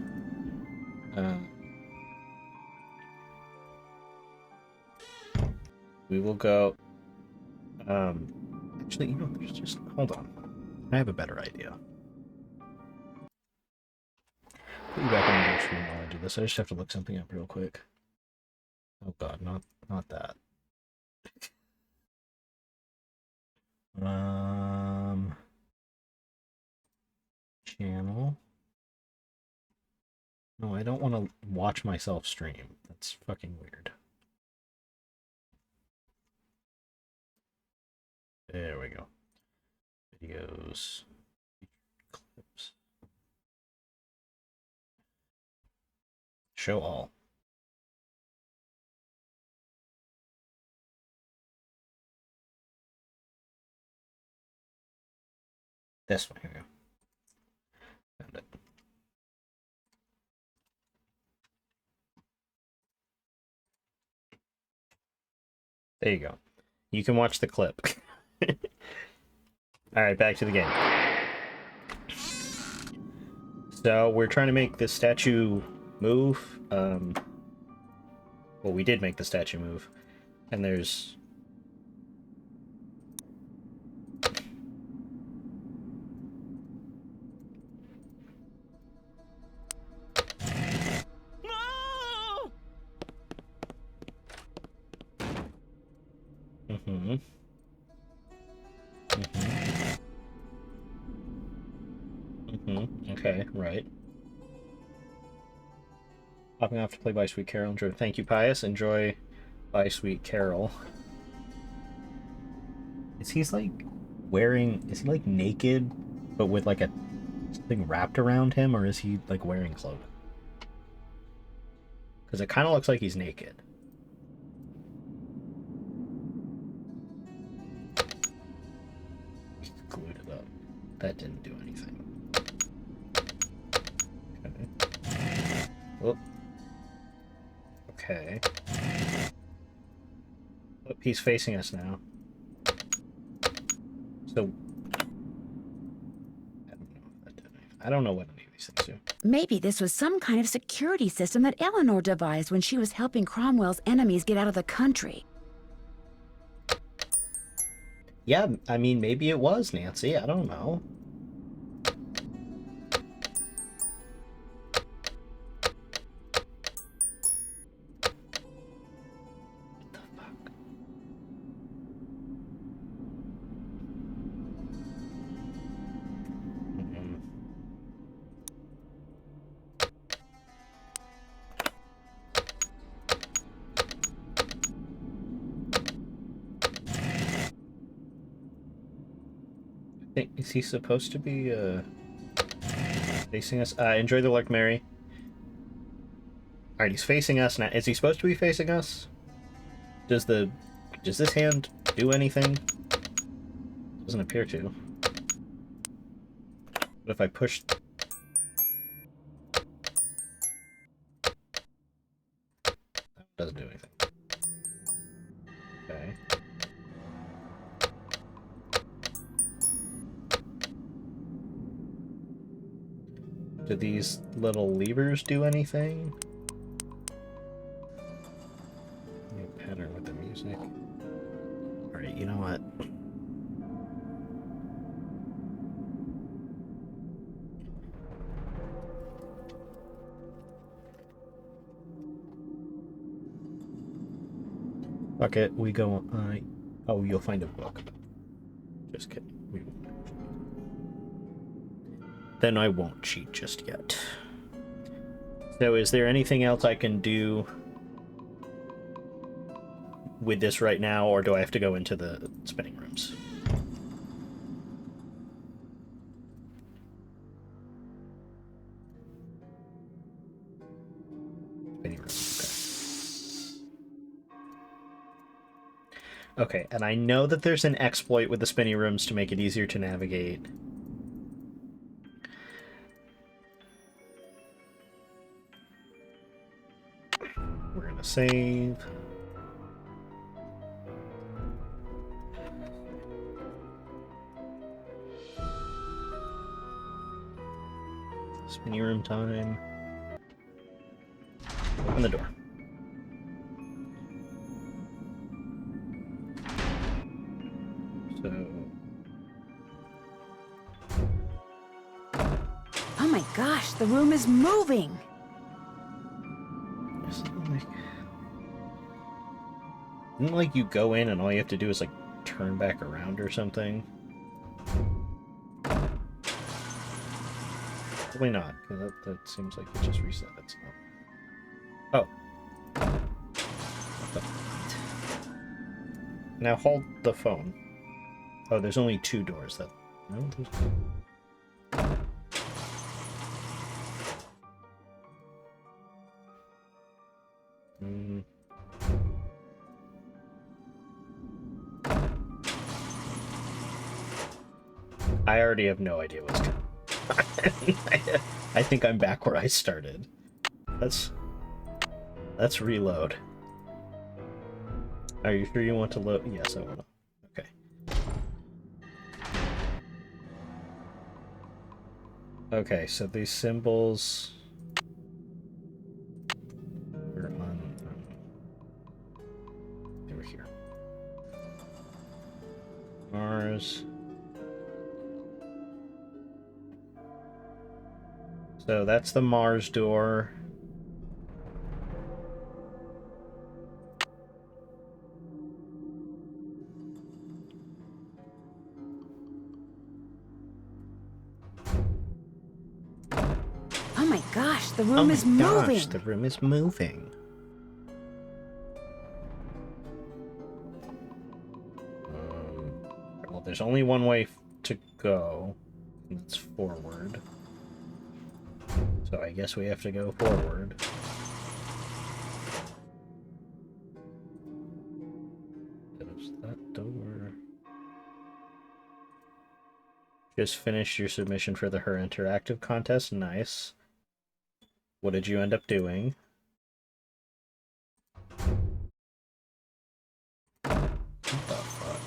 We will go. Actually, you know, there's just hold on. I have a better idea. Put you back on the screen while I do this. I just have to look something up real quick. Oh god, not that. Channel. No, I don't want to watch myself stream. That's fucking weird. There we go. Videos. Clips. Show all. This one, here we go. Found it. There you go. You can watch the clip. Alright, back to the game. So, we're trying to make this statue move. Well, we did make the statue move. And there's... Mm-hmm. Okay, right. Popping off to play By Sweet Carol. Enjoy. Thank you, Pius. Enjoy By Sweet Carol. Is he like wearing... Is he like naked, but with like a thing wrapped around him, or is he like wearing clothes? Because it kind of looks like he's naked. He glued it up. That didn't do anything. Okay. Whoop. Okay. Oh, he's facing us now. So... I don't know what any of these things do. Maybe this was some kind of security system that Eleanor devised when she was helping Cromwell's enemies get out of the country. Yeah, I mean, maybe it was, Nancy. I don't know. What the fuck? Is he supposed to be, facing us? Enjoy the luck, Mary. Alright, he's facing us now. Is he supposed to be facing us? Does this hand do anything? Doesn't appear to. But if I push... That doesn't do anything. Okay. Do these little levers do anything? New pattern with the music. Alright, you know what? Fuck it, we go on. Oh, you'll find a book. Just kidding. We won't. Then I won't cheat just yet. So is there anything else I can do with this right now, or do I have to go into the spinning rooms? Spinning rooms, okay. Okay, and I know that there's an exploit with the spinning rooms to make it easier to navigate. We're gonna save. Spinning room time. Open the door. So... Oh my gosh, the room is moving! Isn't like you go in and all you have to do is like turn back around or something? Probably not, because that seems like it just reset itself. Oh. What the... Now hold the phone. Oh, there's only 2 doors that... No, there's... I already have no idea what's going on. I think I'm back where I started. Let's reload. Are you sure you want to load? Yes, I want to. Okay. Okay, so these symbols are on. They were here. Mars. So that's the Mars door. Oh my gosh, the room is moving. Gosh, the room is moving. Well, there's only one way to go. And it's forward. So I guess we have to go forward. There's that door. Just finished your submission for the Her Interactive contest. Nice. What did you end up doing? What the fuck?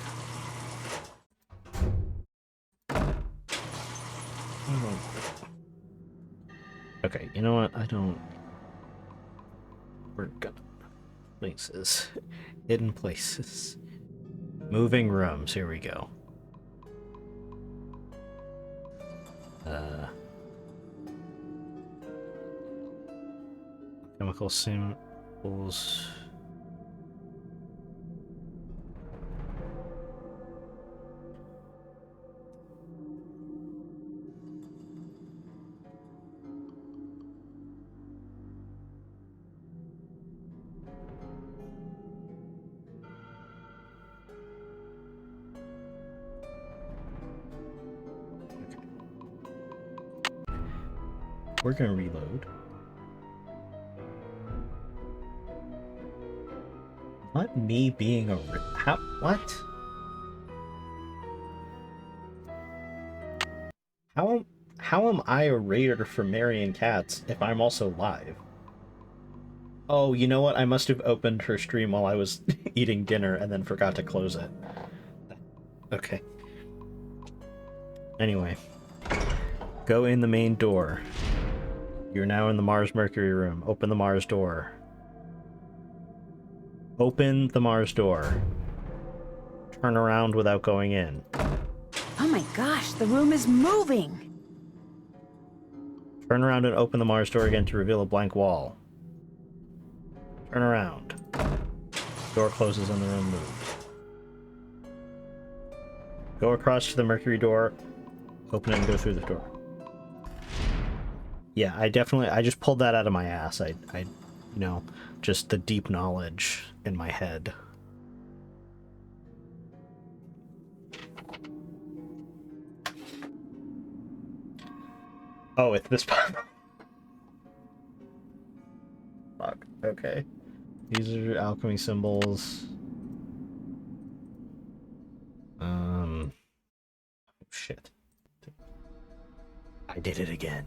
Okay, you know what? I don't... We're gonna... Places. Hidden places. Moving rooms. Here we go. Chemical symbols. We're gonna reload. Not me being a how? What? How am I a raider for Marion Cats if I'm also live? Oh, you know what? I must have opened her stream while I was eating dinner and then forgot to close it. Okay. Anyway. Go in the main door. You're now in the Mars Mercury room. Open the Mars door. Open the Mars door. Turn around without going in. Oh my gosh, the room is moving! Turn around and open the Mars door again to reveal a blank wall. Turn around. Door closes and the room moves. Go across to the Mercury door. Open it and go through the door. Yeah, I just pulled that out of my ass. I you know, just the deep knowledge in my head. Oh, it's this part. Fuck. Okay. These are alchemy symbols. Oh, shit. I did it again.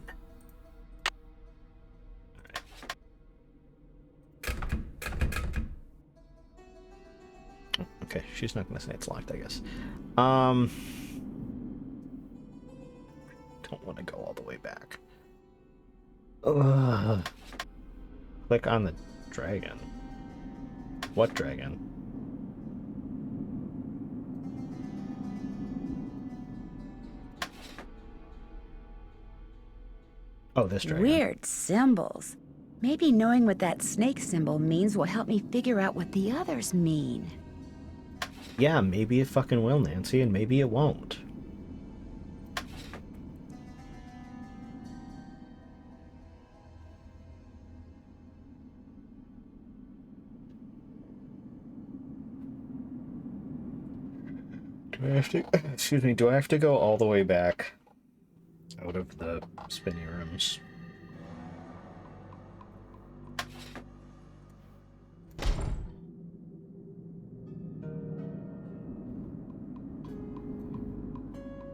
Okay, she's not gonna say it's locked, I guess. Don't want to go all the way back. Click on the dragon. What dragon? Oh, this dragon. Weird symbols. Maybe knowing what that snake symbol means will help me figure out what the others mean. Yeah, maybe it fucking will, Nancy, and maybe it won't. Do I have to, excuse me, do I have to go all the way back out of the spinny rooms?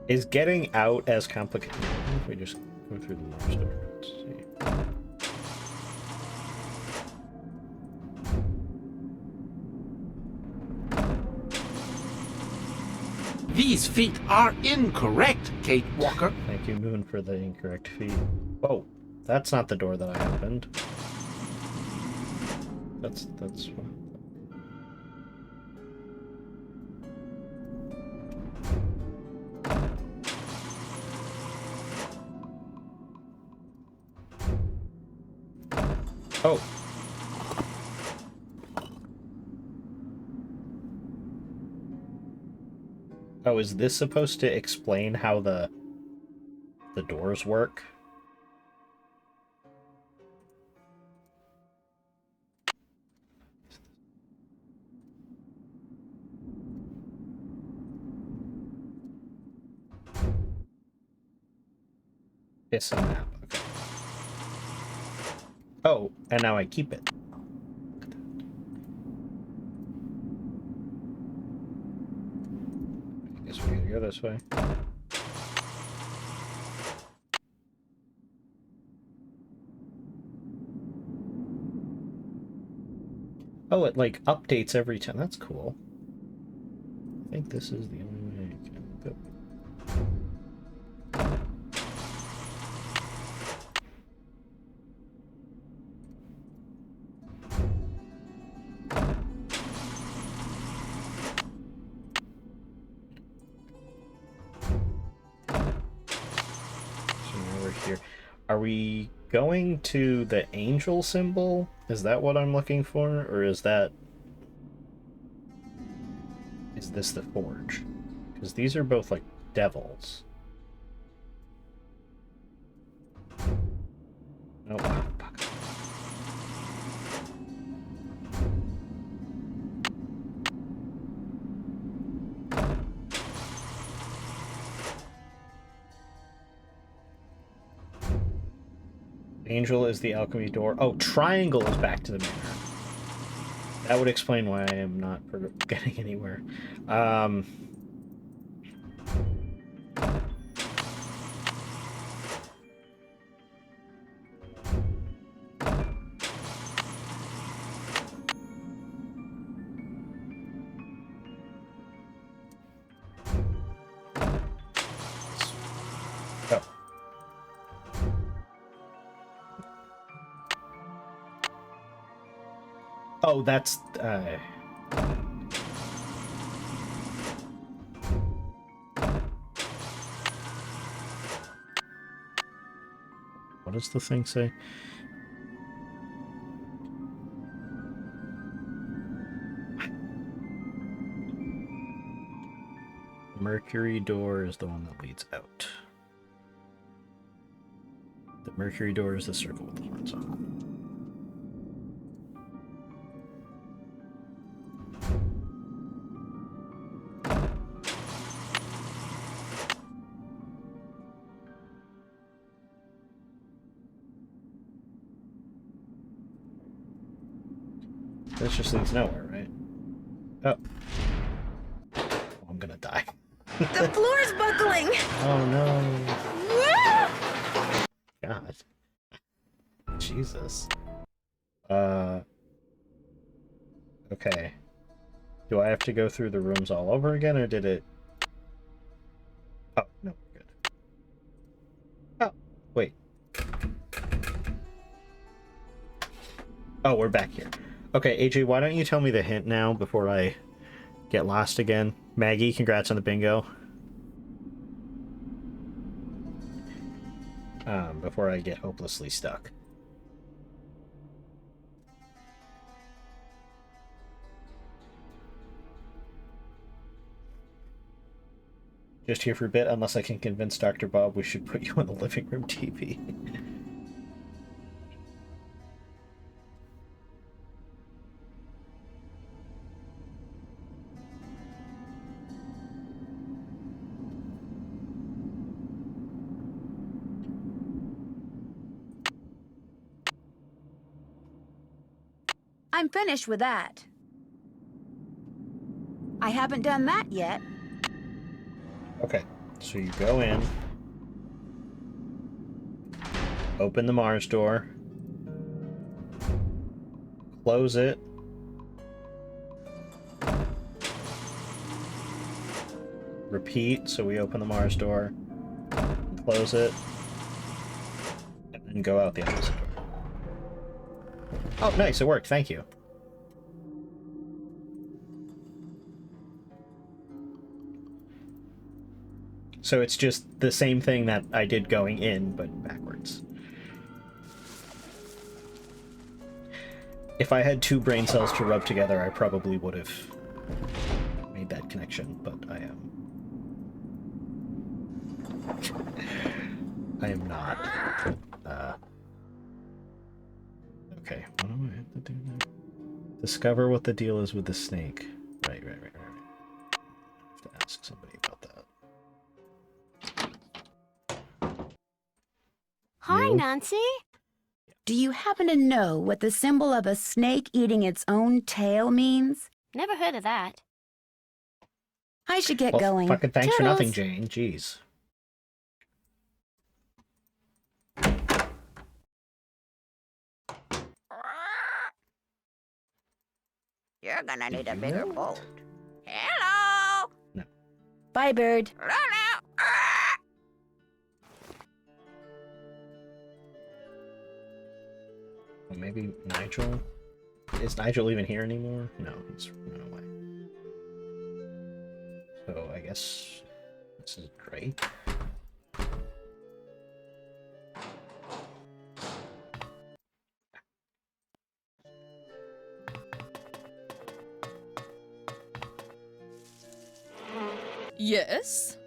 Is getting out as complicated? If we just go through the Mars door, let's see. These feet are incorrect, Kate Walker. Thank you, Moon, for the incorrect feet. Oh, that's not the door that I opened. That's... Oh. Oh, is this supposed to explain how the doors work? It's a map. Okay. Oh, and now I keep it. I guess we gotta go this way. Oh, it like updates every time. That's cool. I think this is the only way I can go. Here. Are we going to the angel symbol? Is that what I'm looking for? Or is that... Is this the forge? Because these are both like devils. Nope. Oh, fuck. Angel is the alchemy door. Oh, triangle is back to the manor. That would explain why I am not getting anywhere. Oh, that's... What does the thing say? Mercury door is the one that leads out. The Mercury door is the circle with the horns on. This just leads nowhere, right? Oh. I'm gonna die. The floor's buckling! Oh no. God. Jesus. Okay. Do I have to go through the rooms all over again, or did it... Oh, no, good. Oh, wait. Oh, we're back here. Okay, AJ, why don't you tell me the hint now before I get lost again? Maggie, congrats on the bingo. Before I get hopelessly stuck. Just here for a bit, unless I can convince Dr. Bob we should put you on the living room TV. I'm finished with that. I haven't done that yet. Okay, so you go in, open the Mars door, close it, repeat, so we open the Mars door, close it, and then go out the opposite door. Oh, nice, it worked, thank you. So it's just the same thing that I did going in, but backwards. If I had 2 brain cells to rub together, I probably would have made that connection, but I am not. Okay, what do I have to do now? Discover what the deal is with the snake. Right. I have to ask somebody about that. Hi, Nancy. Do you happen to know what the symbol of a snake eating its own tail means? Never heard of that. I should get Well, going. Fucking thanks for Toodles. nothing, Jane. Jeez. You're gonna need a You bigger know it. boat. Hello! Bye, Bird. Lulu! Well, maybe Nigel? Is Nigel even here anymore? No, he's run away. So I guess this is great. Yes?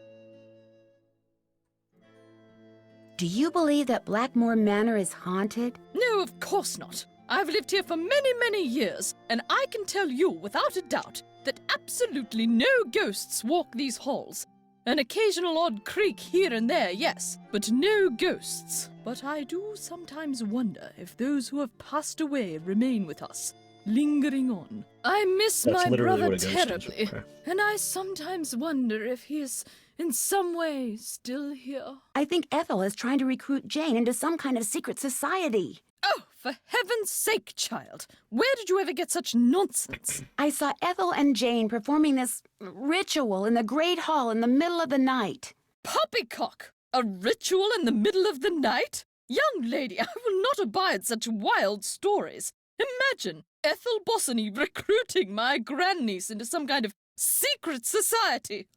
Do you believe that Blackmoor Manor is haunted? No, of course not. I've lived here for many, many years, and I can tell you without a doubt that absolutely no ghosts walk these halls. An occasional odd creak here and there, yes, but no ghosts. But I do sometimes wonder if those who have passed away remain with us, lingering on. I miss That's my literally brother what a ghost is, terribly, okay. and I sometimes wonder if he is in some way still here. I think Ethel is trying to recruit Jane into some kind of secret society. Oh, for heaven's sake, child! Where did you ever get such nonsense? I saw Ethel and Jane performing this ritual in the Great Hall in the middle of the night. Poppycock! A ritual in the middle of the night? Young lady, I will not abide such wild stories. Imagine Ethel Bossany recruiting my grandniece into some kind of secret society.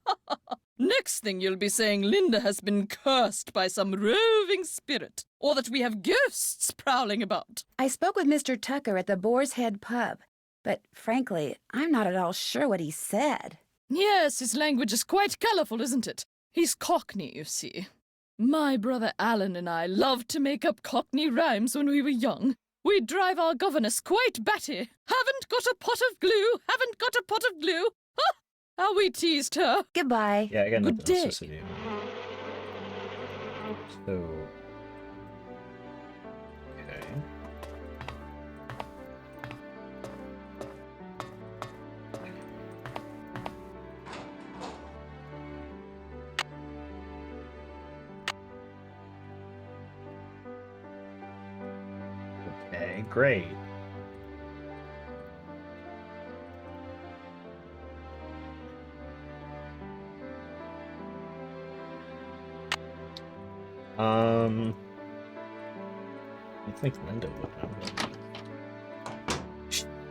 Next thing you'll be saying Linda has been cursed by some roving spirit, or that we have ghosts prowling about. I spoke with Mr. Tucker at the Boar's Head pub, but frankly, I'm not at all sure what he said. Yes, his language is quite colourful, isn't it? He's Cockney, you see. My brother Alan and I loved to make up Cockney rhymes when we were young. We'd drive our governess quite batty. Haven't got a pot of glue, haven't got a pot of glue. Ha! How we teased her. Goodbye. Yeah, I got Good nothing day. else to do. So... Okay. Okay, great. I think Linda would know.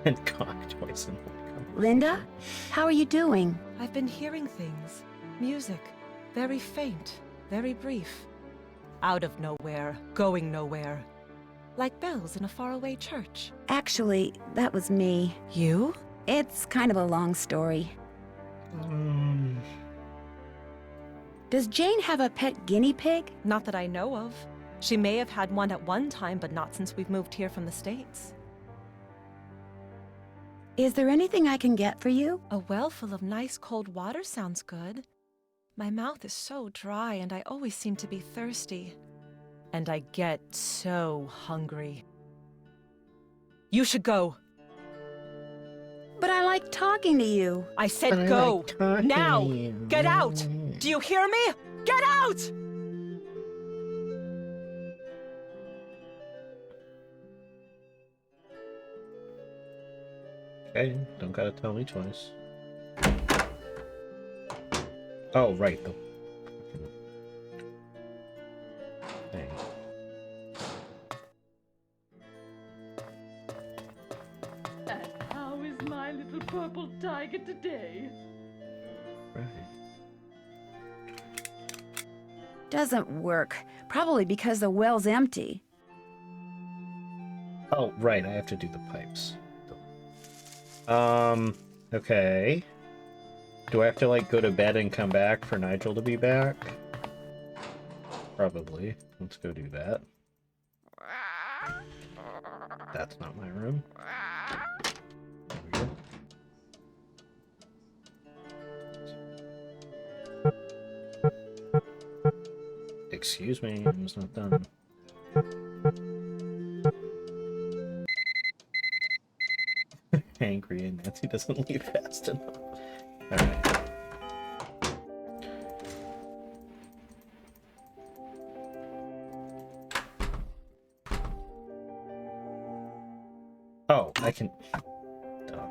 And cock twice in one conversation. Linda, how are you doing? I've been hearing things. Music. Very faint. Very brief. Out of nowhere. Going nowhere. Like bells in a faraway church. Actually, that was me. You? It's kind of a long story. Does Jane have a pet guinea pig? Not that I know of. She may have had one at one time, but not since we've moved here from the States. Is there anything I can get for you? A well full of nice cold water sounds good. My mouth is so dry and I always seem to be thirsty. And I get so hungry. You should go. But I like talking to you. I said But I go. like talking Now. to you. Get out. Do you hear me? Get out! Okay, don't gotta tell me twice. Oh, right. The thing. And how is my little purple tiger today? Right. Doesn't work. Probably because the well's empty. Oh, right. I have to do the pipes. Okay. Do I have to, like, go to bed and come back for Nigel to be back? Probably. Let's go do that. That's not my room. There we go. Excuse me, I was not done. Angry and Nancy doesn't leave fast enough. Alright. Oh, I can... Duh.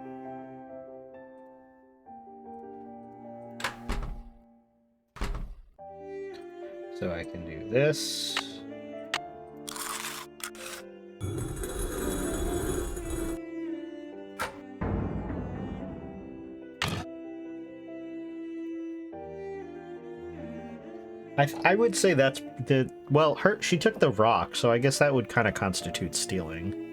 So I can do this. I would say that's the... Well, she took the rock, so I guess that would kind of constitute stealing.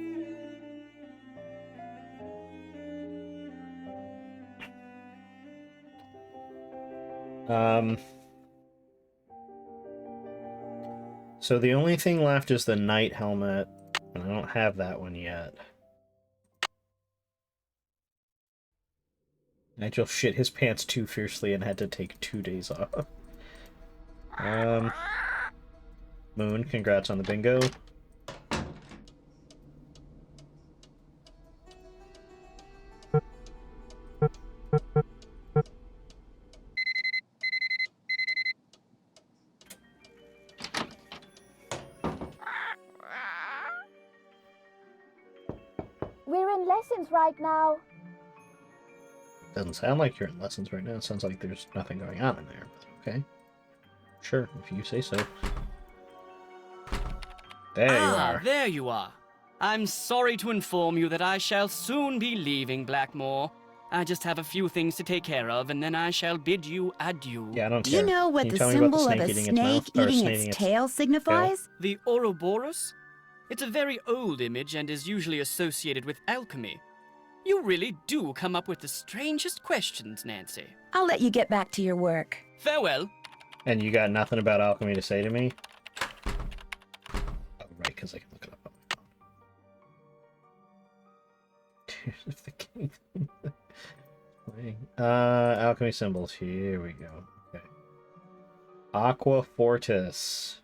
So the only thing left is the knight helmet, and I don't have that one yet. Nigel shit his pants too fiercely and had to take 2 days off. Moon, congrats on the bingo. We're in lessons right now. Doesn't sound like you're in lessons right now. It sounds like there's nothing going on in there. Okay. Sure, if you say so. There you are. There you are. I'm sorry to inform you that I shall soon be leaving Blackmoor. I just have a few things to take care of, and then I shall bid you adieu. Yeah, I don't Do care. you know what Can the tell me about symbol of snake a eating snake its mouth, or eating snaking its tail signifies? The Ouroboros? It's a very old image and is usually associated with alchemy. You really do come up with the strangest questions, Nancy. I'll let you get back to your work. Farewell. And you got nothing about alchemy to say to me? Oh, right, because I can look it up on my phone. Tears of the Kingdom. Alchemy symbols. Here we go. Okay. Aqua Fortis.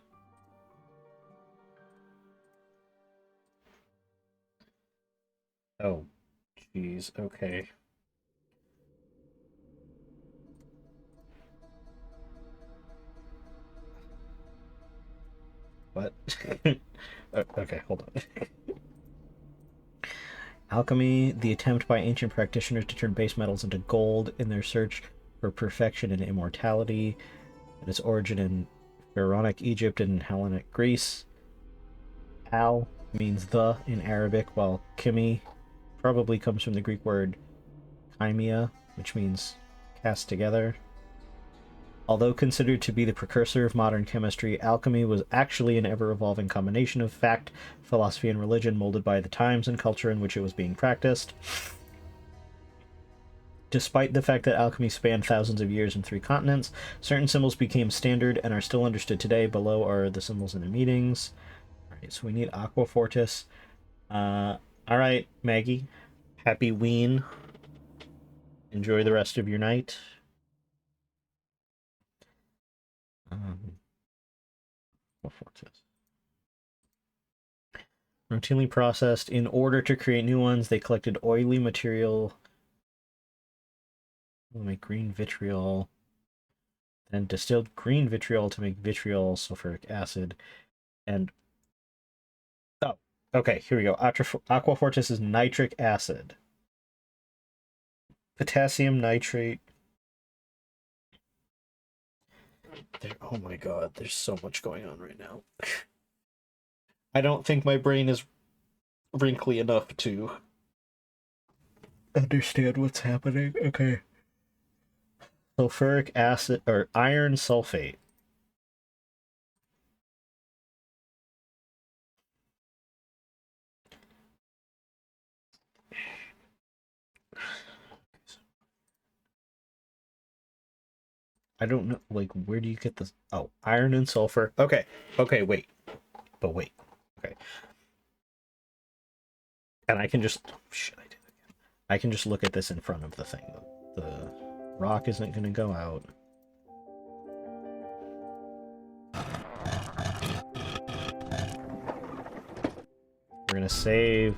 Oh, jeez. Okay. What? Okay, hold on. Alchemy, the attempt by ancient practitioners to turn base metals into gold in their search for perfection and immortality. It its origin in Pharaonic Egypt and Hellenic Greece. Al means the in Arabic, while chemi probably comes from the Greek word chimia, which means cast together. Although considered to be the precursor of modern chemistry, alchemy was actually an ever-evolving combination of fact, philosophy, and religion molded by the times and culture in which it was being practiced. Despite the fact that alchemy spanned thousands of years in 3 continents, certain symbols became standard and are still understood today. Below are the symbols in the meetings. Alright, so we need Aqua Fortis. Alright, Maggie. Happy Ween. Enjoy the rest of your night. Routinely processed. In order to create new ones, they collected oily material. We'll make green vitriol. Then distilled green vitriol to make vitriol, sulfuric acid. And... oh, okay, here we go. Aqua Fortis is nitric acid. Potassium nitrate. Oh my god, there's so much going on right now. I don't think my brain is wrinkly enough to understand what's happening. Okay. Sulfuric acid or iron sulfate. I don't know, like, where do you get this? Oh, iron and sulfur. Okay, okay, wait. But wait. Okay. And I can just... Shit, I did it again. I can just look at this in front of the thing. The rock isn't going to go out. We're going to save...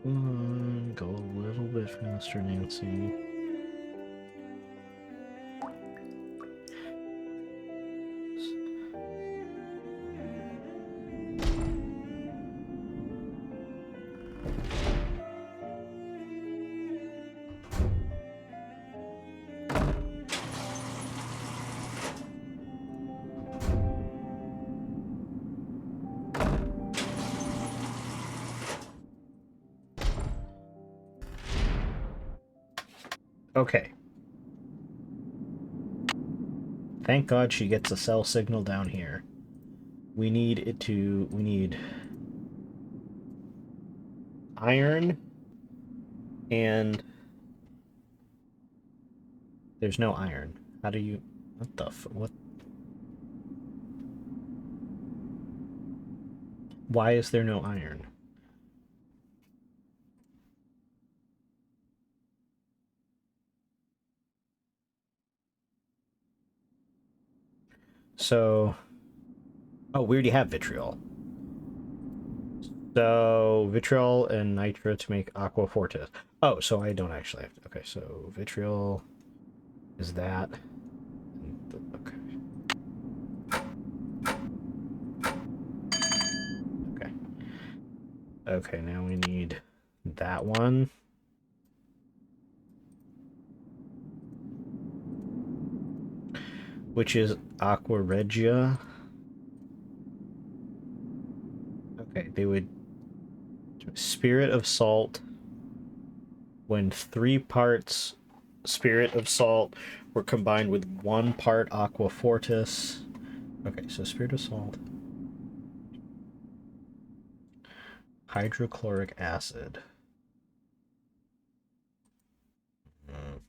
Come on, go a little bit faster, Nancy. Okay. Thank God she gets a cell signal down here. We need iron and there's no iron. How do you, what the what? Why is there no iron? So, oh, we already have vitriol. So, vitriol and nitro to make aqua fortis. Oh, so I don't actually have to. Okay, so vitriol is that. Okay. Okay. Okay, now we need that one. Which is aqua regia. Okay, they would... Spirit of salt. When 3 parts spirit of salt were combined with 1 part aqua fortis. Okay, so spirit of salt. Hydrochloric acid. Okay,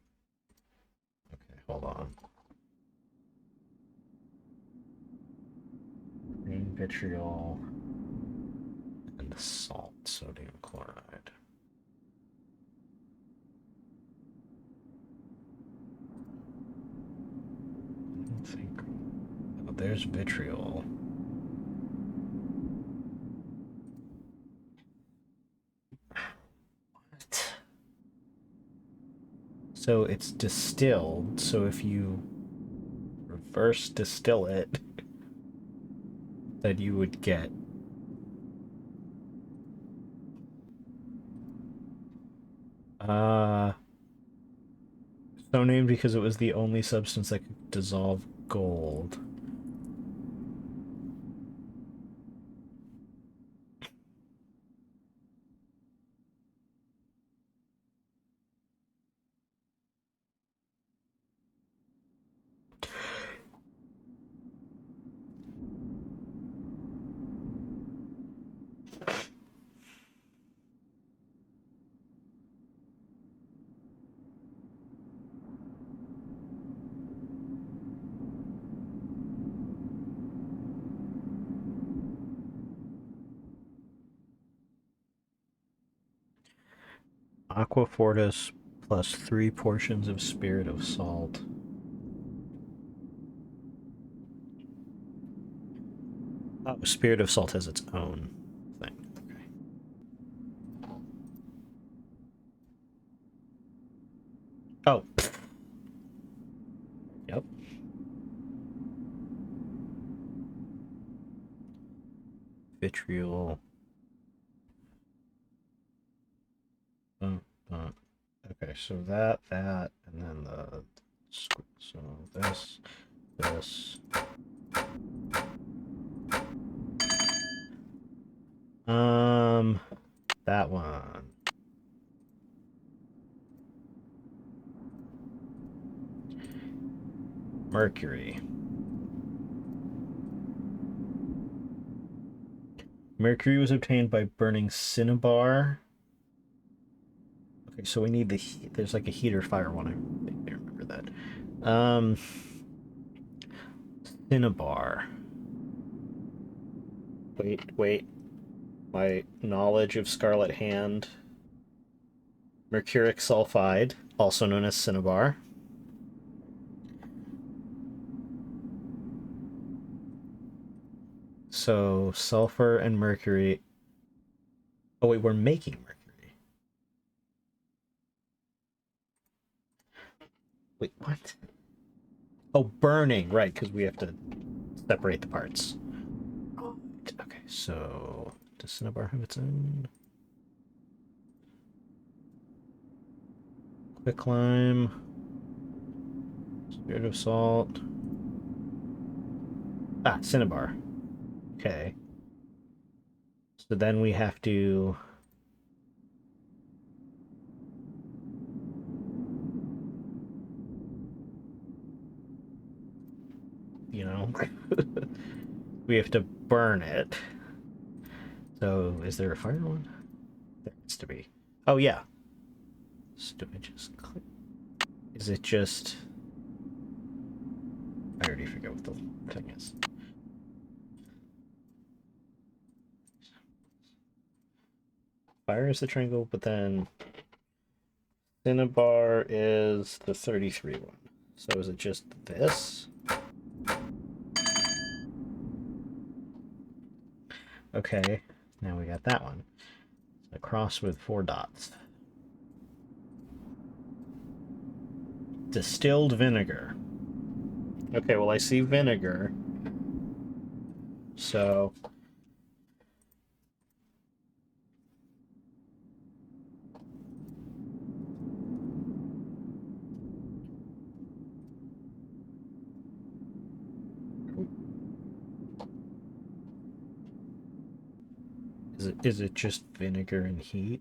hold on. Green vitriol and salt, sodium chloride. I don't think... Oh, there's vitriol. What? So it's distilled, so if you reverse distill it, then you would get so named because it was the only substance that could dissolve gold. Aqua fortis plus 3 portions of spirit of salt. Oh, spirit of salt has its own thing. Okay. Oh. Yep. Vitriol. Okay, so that, and then so this. That one. Mercury. Mercury was obtained by burning cinnabar. Okay, so we need there's like a heater fire one. I think I remember that. Cinnabar. Wait. My knowledge of Scarlet Hand. Mercuric sulfide, also known as cinnabar. So sulfur and mercury. Oh wait, we're making mercury. Wait, what? Oh, burning, right, because we have to separate the parts. Okay, so does cinnabar have its own? Quicklime. Spirit of salt. Ah, cinnabar. Okay. So then we have to... You know? We have to burn it. So, is there a fire one? There needs to be. Oh, yeah. So do I just click? Is it just... I already forget what the thing is. Fire is the triangle, but then cinnabar is the 33 one. So is it just this? Okay, now we got that one. A cross with 4 dots. Distilled vinegar. Okay, well I see vinegar. So... Is it just vinegar and heat?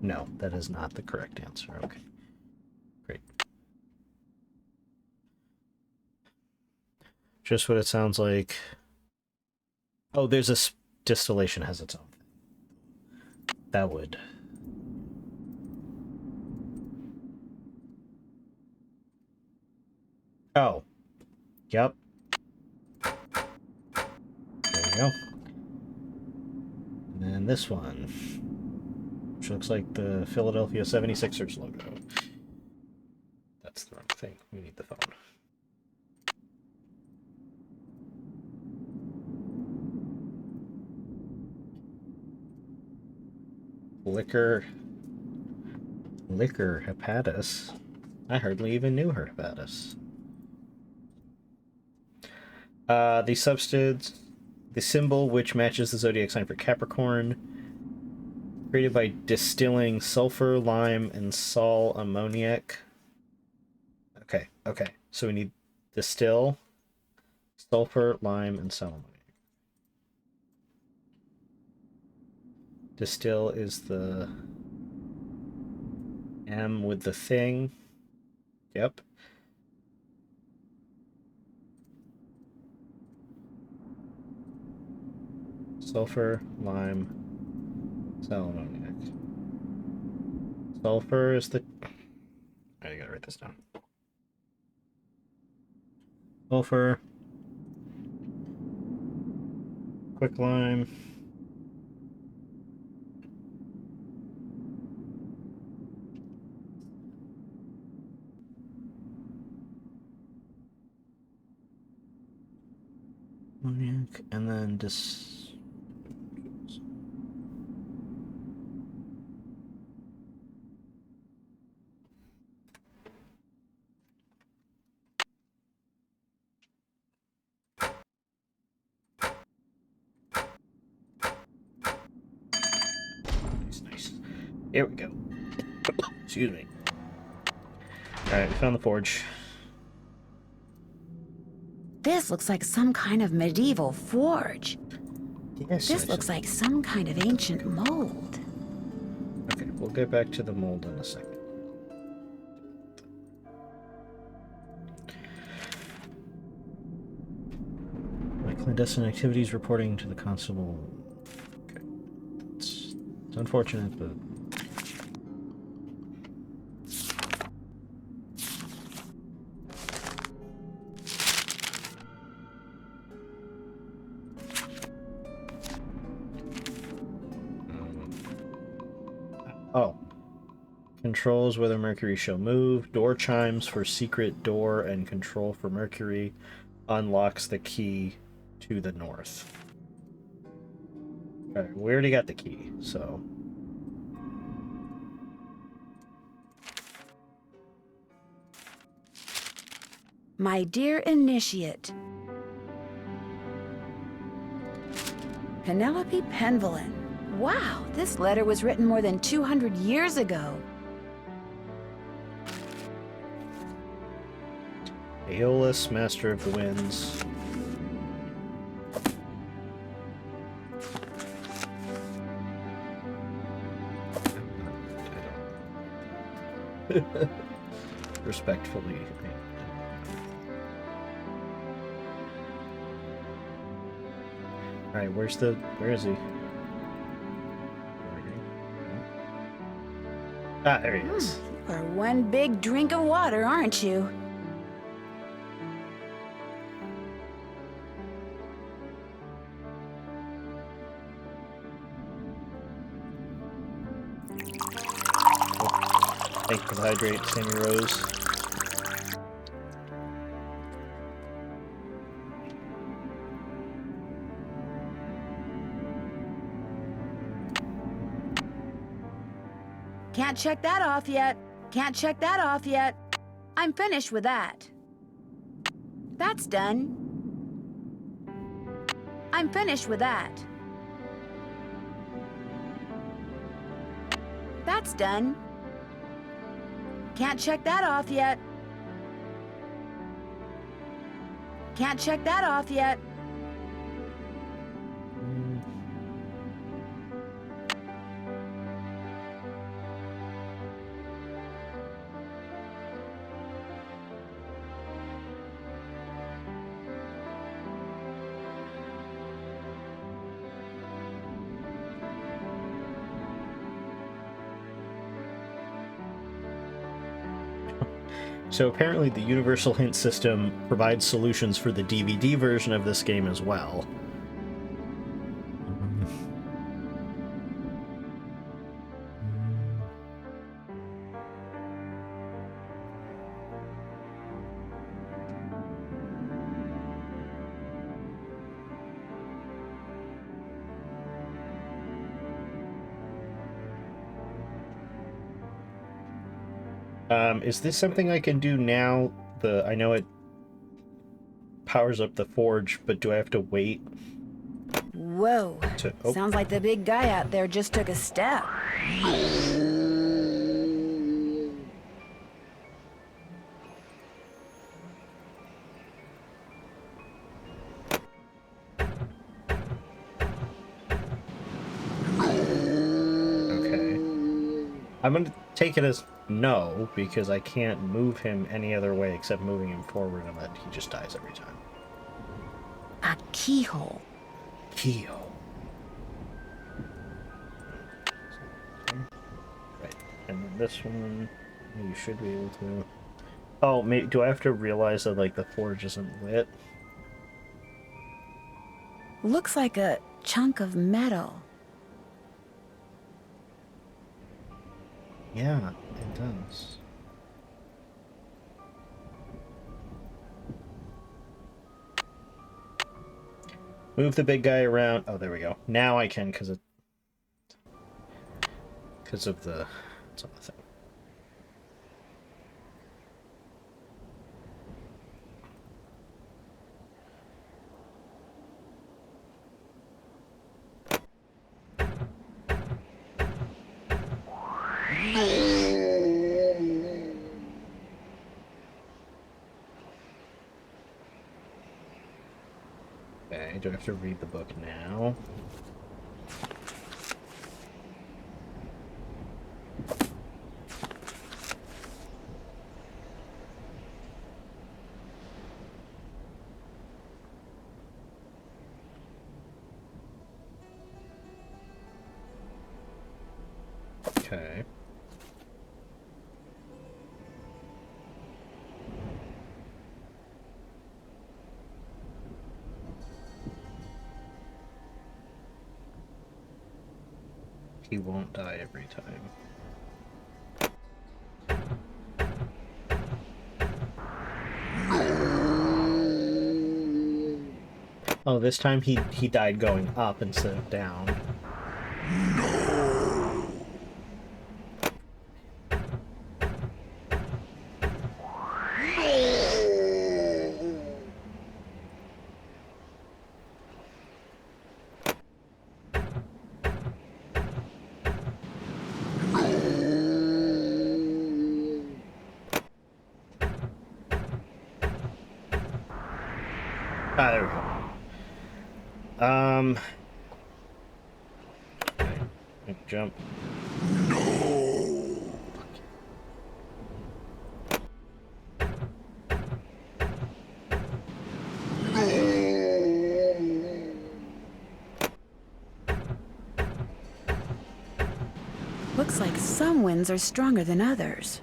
No, that is not the correct answer. Okay. Great. Just what it sounds like. Oh, there's a distillation has its own thing. That would. Oh. Yep. There we go. And then this one, which looks like the Philadelphia 76ers logo. That's the wrong thing. We need the phone. Liquor hepatis. I hardly even knew her hepatis. The substance, the symbol which matches the zodiac sign for Capricorn, created by distilling sulfur, lime, and sal ammoniac. Okay. So we need distill, sulfur, lime, and sal ammoniac. Distill is the M with the thing. Yep. Sulfur, lime, sal ammoniac. Sulfur is the... I gotta write this down. Sulfur. Quicklime. And then Here we go. Excuse me. Alright, we found the forge. This looks like some kind of medieval forge. Yes, This looks like some kind of ancient mold. Okay, we'll get back to the mold in a second. My clandestine activities reporting to the constable. Okay. It's unfortunate, but... Oh. Controls whether Mercury shall move. Door chimes for secret door and control for Mercury. Unlocks the key to the north. Alright, we already got the key, so... My dear initiate, Penelope Penvillin. Wow, this letter was written more than 200 years ago. Aeolus, Master of the Winds. Respectfully. Alright, where is he? Ah, there he is. You are one big drink of water, aren't you? Thank you for the hydrate, Sammy Rose. Can't check that off yet. Can't check that off yet. I'm finished with that. That's done. I'm finished with that. That's done. Can't check that off yet. Can't check that off yet. So apparently the Universal Hint System provides solutions for the DVD version of this game as well. Is this something I can do now? I know it powers up the forge, but do I have to wait? Whoa. Sounds like the big guy out there just took a step. Okay. I'm gonna take it as no, because I can't move him any other way except moving him forward, and that he just dies every time. A keyhole. Keyhole. Right, and then this one, you should be able to... Oh, do I have to realize that, like, the forge isn't lit? Looks like a chunk of metal. Yeah, it does. Move the big guy around. Oh, there we go. Now I can, because of the... It's on the thing. Okay, do I have to read the book now? Okay. He won't die every time. Oh, this time he died going up instead of down. Ah, there we go. Okay. Jump. Looks like some winds are stronger than others.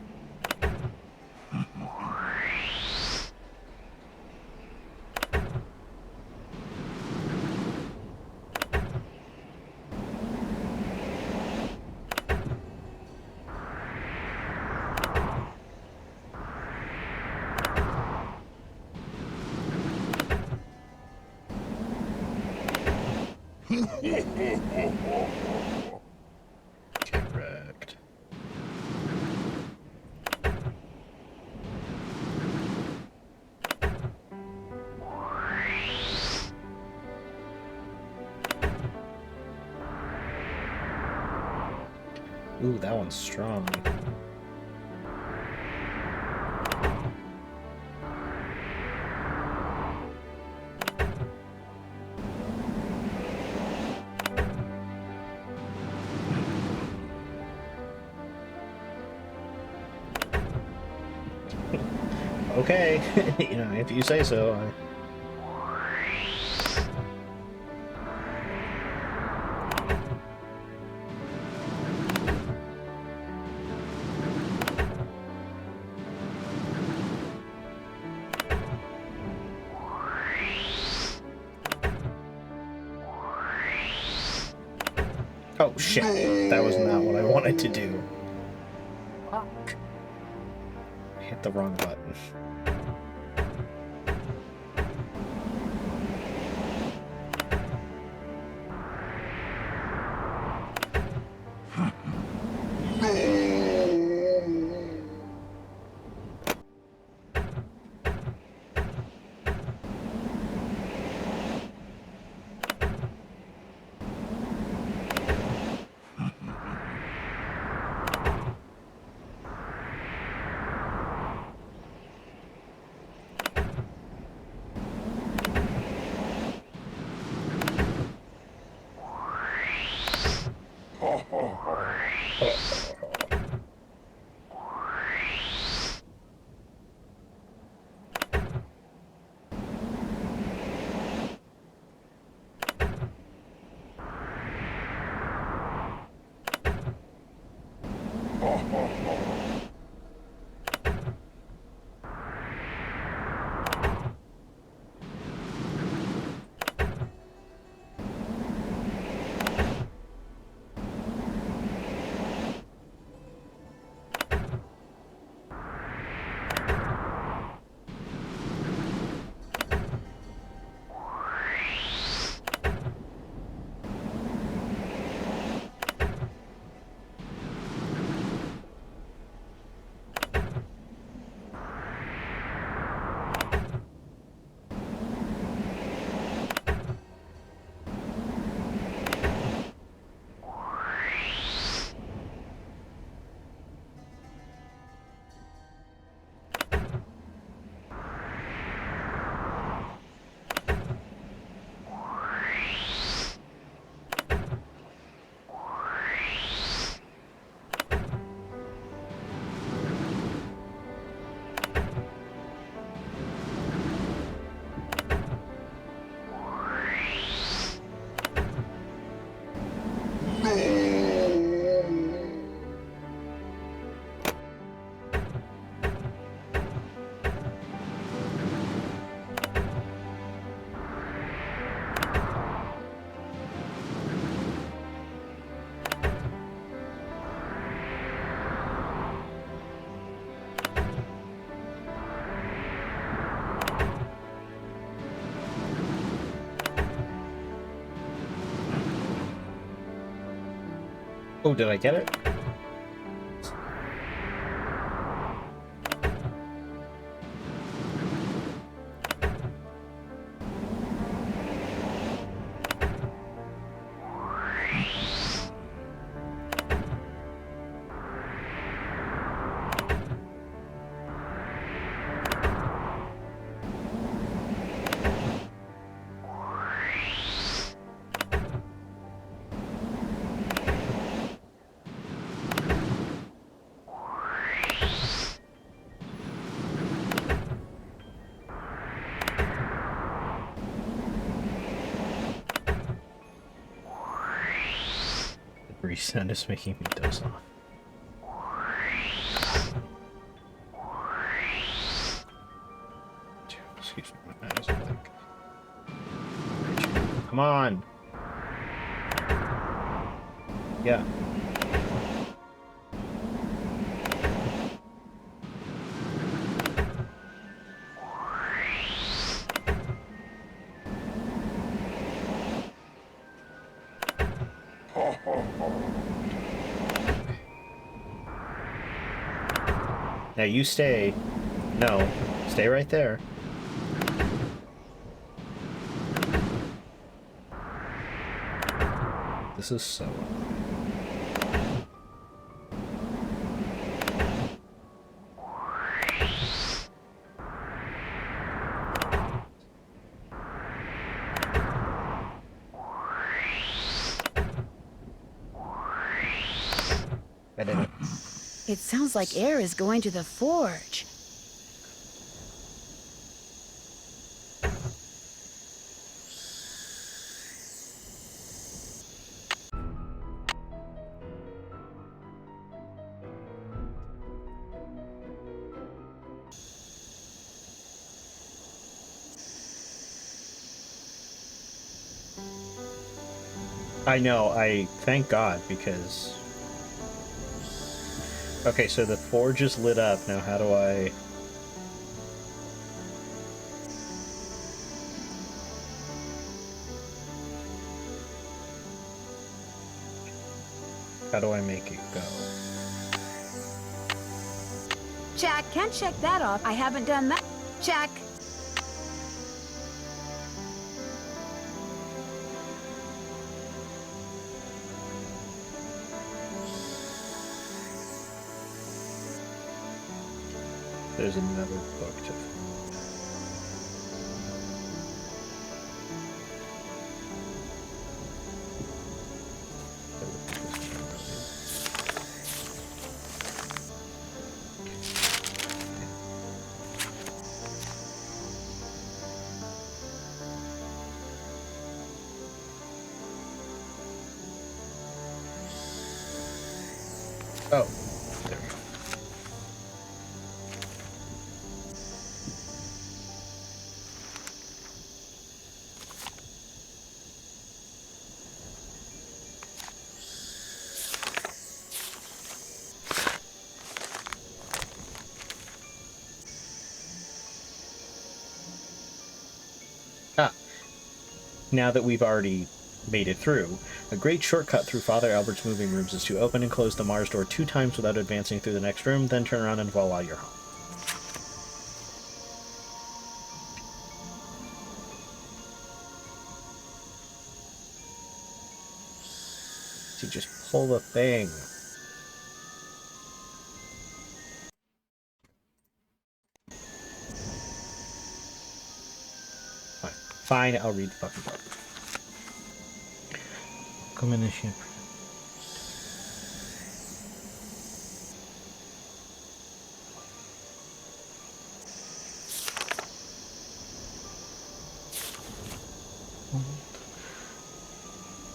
Correct. Ooh, that one's strong. Okay, you know, if you say so. Oh shit, that was not what I wanted to do. Fuck. I hit the wrong button. Oh, did I get it? Sound is making me doze off. Excuse me, my eyes are like... Come on! Yeah. Now you stay. No, stay right there. This is so annoying. It sounds like air is going to the forge. I know, thank God, because... Okay, so the forge is lit up. Now how do I... How do I make it go? Check. Can't check that off. I haven't done that. Check. There's another book to... Oh, there we go. Now that we've already made it through, a great shortcut through Father Albert's moving rooms is to open and close the Mars door 2 times without advancing through the next room, then turn around and voila, you're home. So just pull the thing. Fine, I'll read the fucking book. Come in the ship.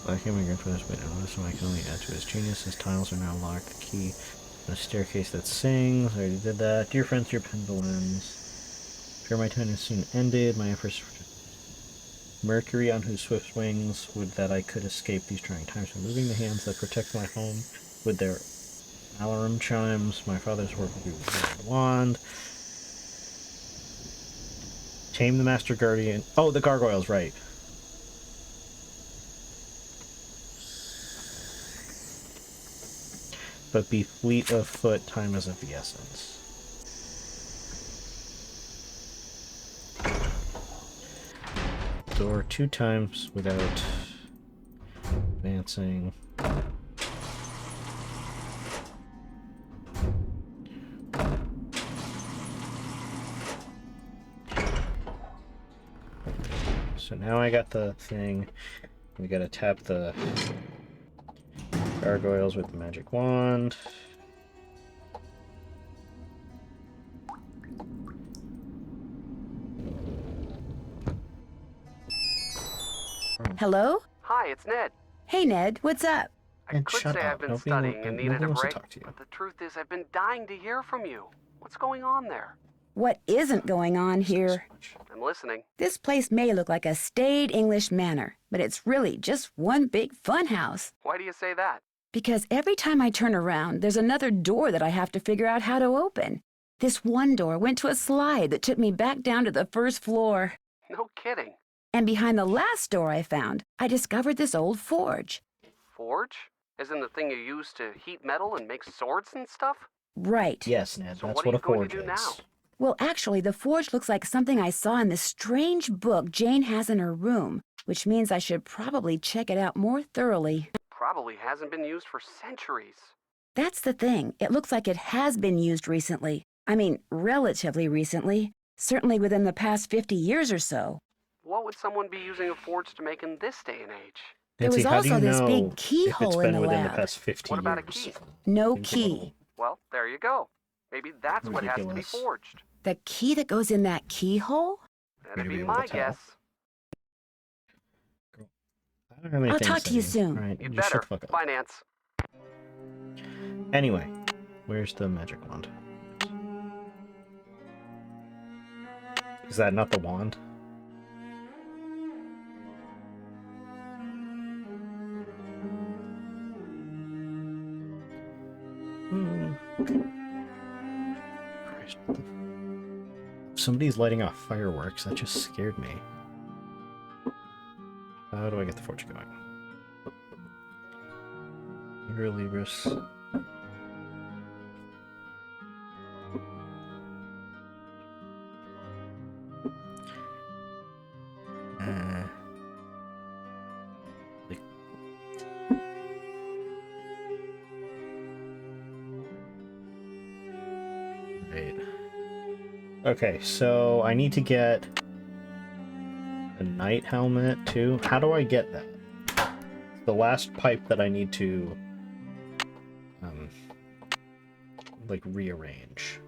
Black immigrant for this, but notice I can only add to his genius. His tiles are now locked. The key on a staircase that sings. I already did that. Dear friends, dear pendulums. Fear my time is soon ended. My efforts... Mercury, on whose swift wings would that I could escape these trying times, removing the hands that protect my home with their alarum chimes. My father's work will be with a wand. Tame the Master Guardian. Oh, the gargoyles, right. but be fleet of foot, time is of the essence. Door 2 times without advancing. So now I got the thing. We gotta tap the gargoyles with the magic wand. Hello? Hi, it's Ned. Hey, Ned, what's up? I could say I've been studying and needed a break, but the truth is I've been dying to hear from you. What's going on there? What isn't going on here? I'm listening. This place may look like a staid English manor, but it's really just one big fun house. Why do you say that? Because every time I turn around, there's another door that I have to figure out how to open. This one door went to a slide that took me back down to the first floor. No kidding. And behind the last door I found, I discovered this old forge. Forge? Isn't the thing you use to heat metal and make swords and stuff? Right. Yes, Ned, so that's what a forge are you going to do now? Well, actually, the forge looks like something I saw in this strange book Jane has in her room, which means I should probably check it out more thoroughly. Probably hasn't been used for centuries. That's the thing. It looks like it has been used recently. I mean, relatively recently. Certainly within the past 50 years or so. What would someone be using a forge to make in this day and age? There was also this big keyhole in the within lab. the past 50 what about years? a key? No key. Well, there you go. Maybe that's what has to be Ridiculous. forged. The key that goes in that keyhole? That'd be my guess. I don't have anything I'll talk to you say. soon. All right, You'd you shut better. the fuck up. Finance. Anyway, where's the magic wand? Is that not the wand? Christ. Somebody's lighting off fireworks. That just scared me. How do I get the forge going? Libra Libris. Right. Okay, so I need to get a knight helmet too. How do I get that? The last pipe that I need to like rearrange.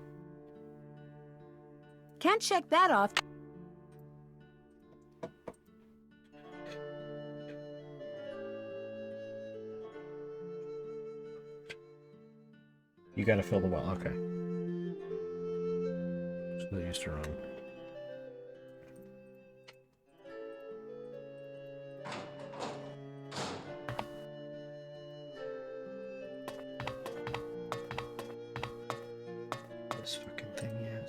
Can't check that off. You gotta fill the well, okay. So they used to run. This fucking thing yet.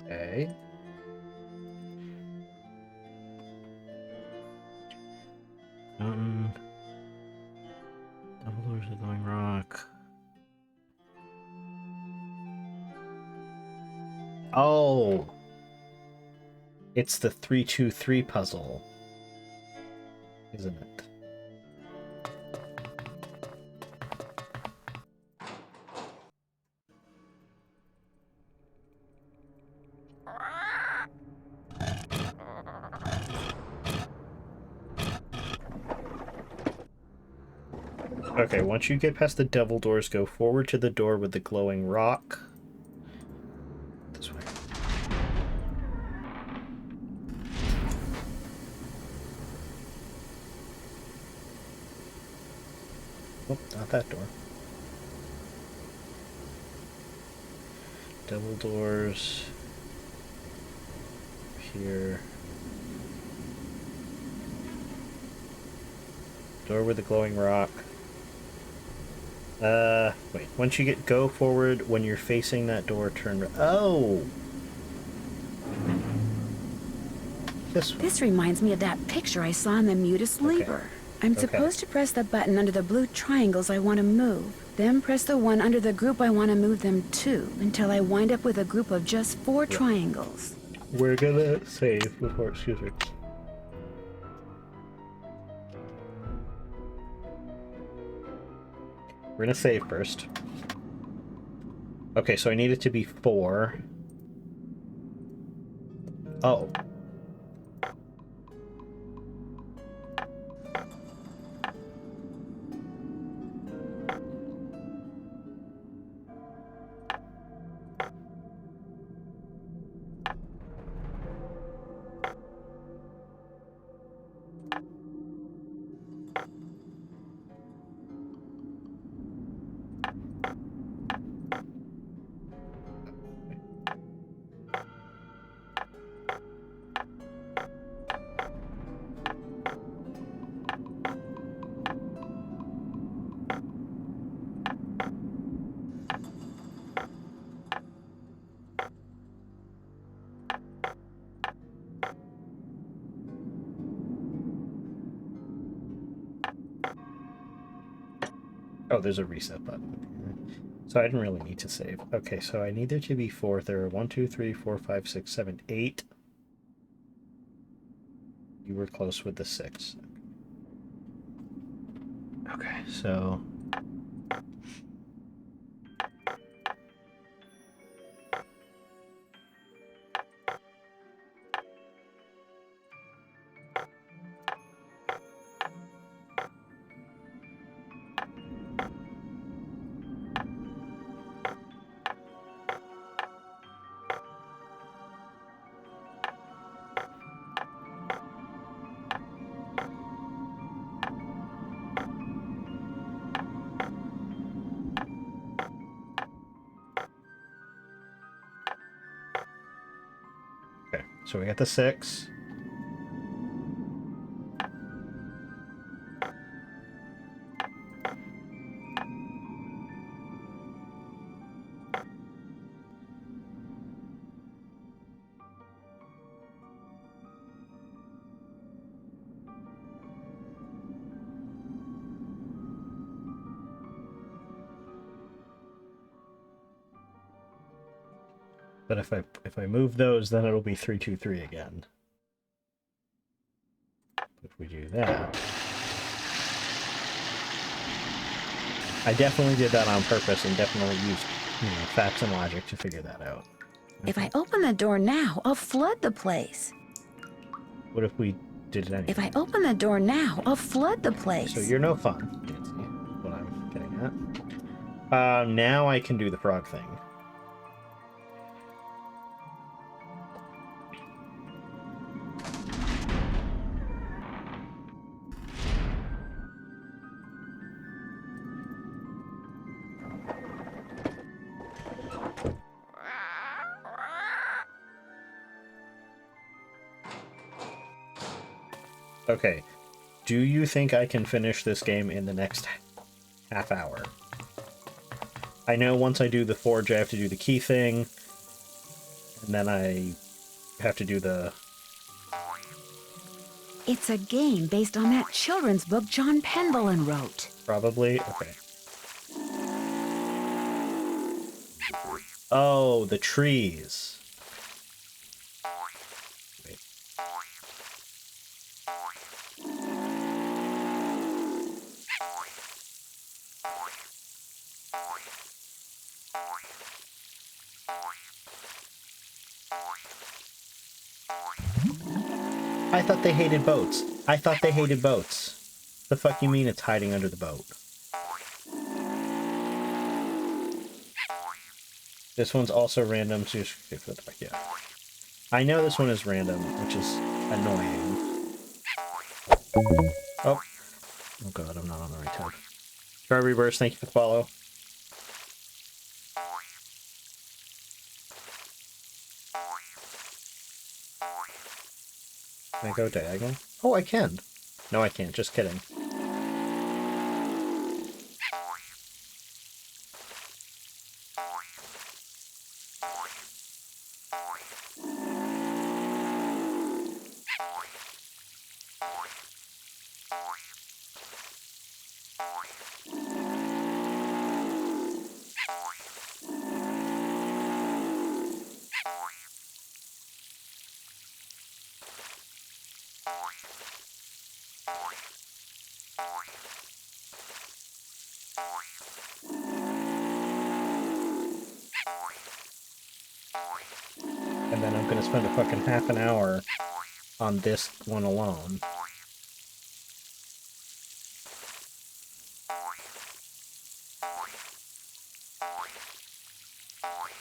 Okay. Double doors of glowing rock. Oh! It's the 3-2-3 puzzle. Isn't it? Okay, once you get past the devil doors, go forward to the door with the glowing rock. This way. Oh, not that door. Devil doors. Here. Door with the glowing rock. Wait. Once you go forward, when you're facing that door, turn. Oh! this one. This reminds me of that picture I saw in the Mutus Liber. I'm supposed to press the button under the blue triangles I want to move, then press the one under the group I want to move them to, until I wind up with a group of just 4 triangles. We're gonna save before, excuse me. We're gonna save first. Okay, so I need it to be 4. Oh. Oh, there's a reset button. So I didn't really need to save. Okay, so I need there to be 4. There are 1, 2, 3, 4, 5, 6, 7, 8. You were close with the 6. Okay, so... So we got the 6. But if I move those, then it'll be 3, 2, 3 again. If we do that... I definitely did that on purpose and definitely used, facts and logic to figure that out. If I open the door now, I'll flood the place. What if we did it anyway? If I open the door now, I'll flood the place. So you're no fun, Nancy, what I'm getting at. Now I can do the frog thing. Okay, do you think I can finish this game in the next half hour? I know once I do the forge, I have to do the key thing, and then I have to do the... It's a game based on that children's book John Pendleton wrote. Probably? Okay. Oh, the trees. I thought they hated boats. I thought they hated boats. The fuck you mean it's hiding under the boat? This one's also random, so yeah. I know this one is random, which is annoying. Oh. Oh god, I'm not on the right tab. Try reverse, thank you for the follow. Can I go diagonal? Oh, I can. No, I can't. Just kidding. And then I'm gonna spend a fucking half an hour on this one alone.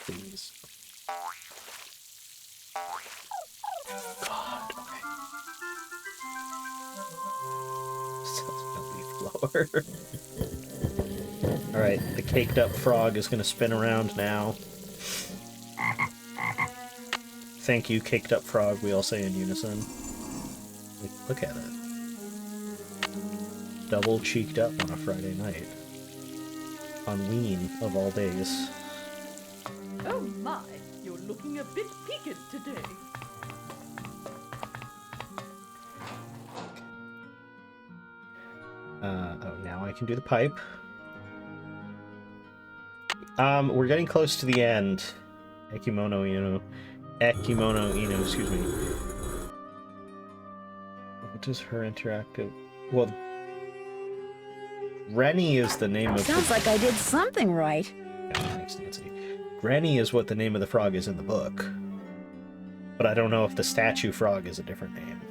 Please. God, okay. Sounds like a leaf blower. Alright, the caked up frog is gonna spin around now. Thank you, caked up frog, we all say in unison. Like, look at it. Double cheeked up on a Friday night. On Ween, of all days. Oh my, you're looking a bit peaked today. Oh, now I can do the pipe. We're getting close to the end. Ekimono Inu, excuse me. What does her interactive... Well, Rennie is the name of Sounds like I did something right. Yeah, thanks, Nancy. Granny is what the name of the frog is in the book. But I don't know if the statue frog is a different name.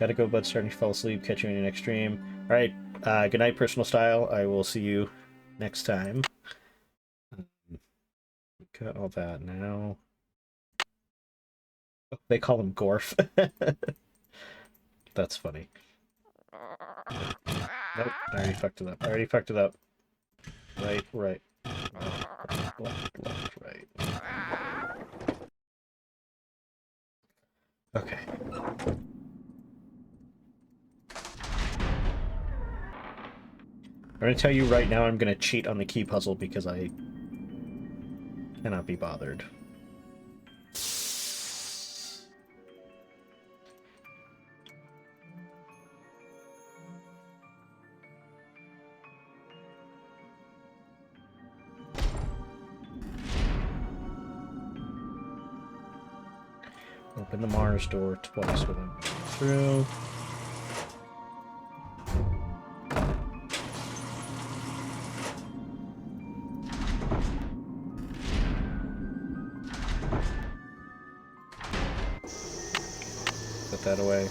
Gotta go, bud. Starting to fall asleep. Catch you in your next stream. Alright, good night, personal style. I will see you next time. Got all that now. Oh, they call him Gorf. That's funny. Nope, I already fucked it up. Right. Left, right. Okay. I'm gonna tell you right now I'm gonna cheat on the key puzzle because I cannot be bothered. Open the Mars door twice without going through. Put that away.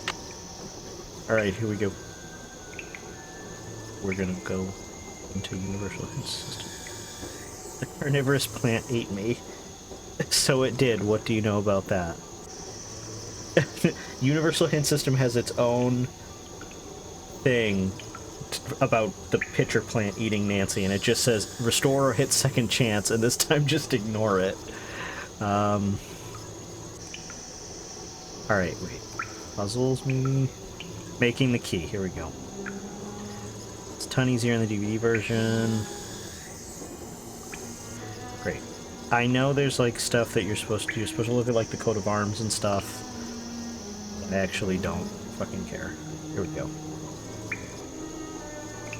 Alright, here we go. We're gonna go into Universal Hint System. The carnivorous plant ate me. So it did. What do you know about that? Universal Hint System has its own thing about the pitcher plant eating Nancy, and it just says restore or hit second chance, and this time just ignore it. Alright, wait. Puzzles, maybe? Making the key. Here we go. It's a ton easier in the DVD version. Great. I know there's like stuff that you're supposed to do. You're supposed to look at like the coat of arms and stuff. I actually don't fucking care. Here we go.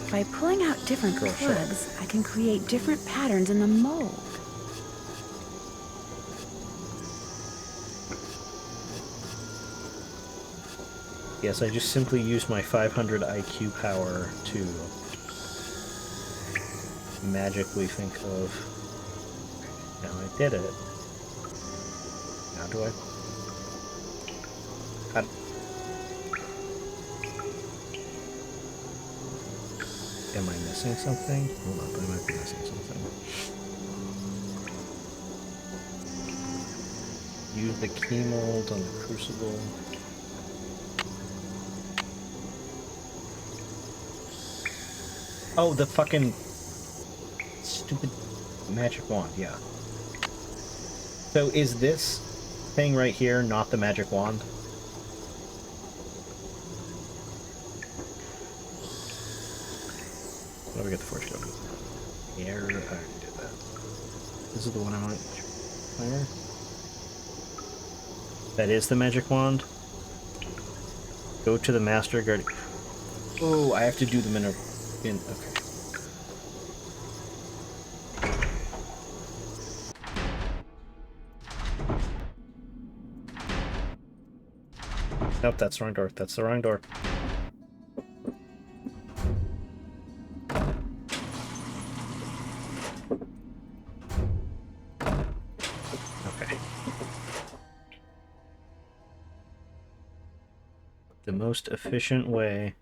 By pulling out different plugs, I can create different patterns in the mold. Yes, I just simply used my 500 IQ power to magically think of... Now I did it. Now do I... Am I missing something? Hold up, I might be missing something. Use the key mold on the crucible. Oh, the fucking stupid magic wand, yeah. So is this thing right here not the magic wand? What do we get the forge code? Air, I already did that. This is the one I want. Where? That is the magic wand. Go to the master guard. Oh, I have to do them in a... okay. Nope, that's the wrong door. That's the wrong door. Okay. The most efficient way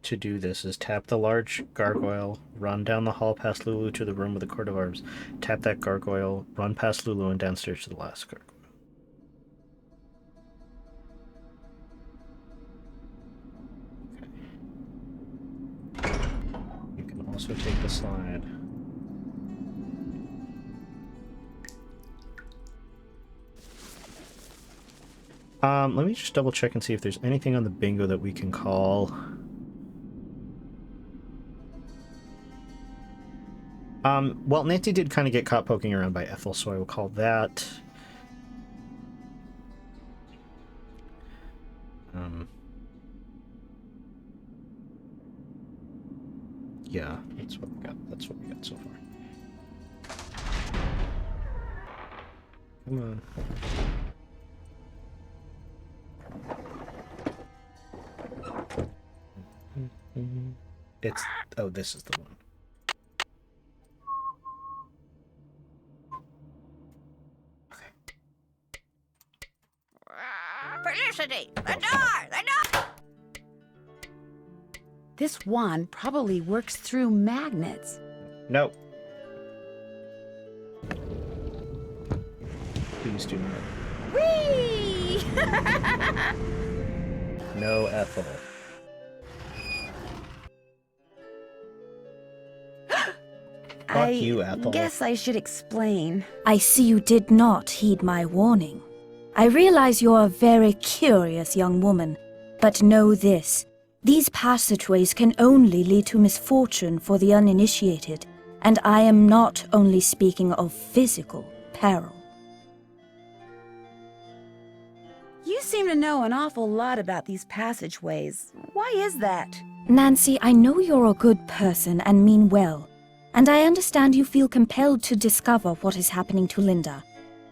to do this is tap the large gargoyle, run down the hall past Lulu to the room with the court of arms, tap that gargoyle, run past Lulu and downstairs to the last gargoyle. Okay. You can also take the slide. Let me just double check and see if there's anything on the bingo that we can call. Well, Nancy did kind of get caught poking around by Ethel, so I will call that. Yeah, that's what we got. That's what we got so far. Come on. It's... oh, this is the one. Felicity! The door! The door! This wand probably works through magnets. Nope. Please do not. Whee! No, Ethel. Fuck you, Ethel. I guess I should explain. I see you did not heed my warning. I realize you're a very curious young woman, but know this. These passageways can only lead to misfortune for the uninitiated, and I am not only speaking of physical peril. You seem to know an awful lot about these passageways. Why is that? Nancy, I know you're a good person and mean well, and I understand you feel compelled to discover what is happening to Linda.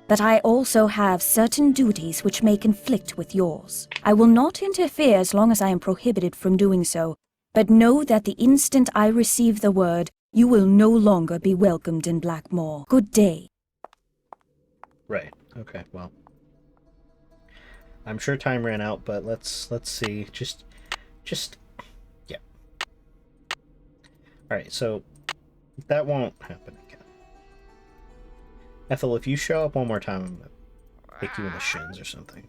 But I also have certain duties which may conflict with yours. I will not interfere as long as I am prohibited from doing so, but know that the instant I receive the word, you will no longer be welcomed in Blackmoor. Good day. Right. Okay, well. I'm sure time ran out, but let's see. Just yeah. Alright, so that won't happen again. Ethel, if you show up one more time, I'm gonna kick you in the shins or something.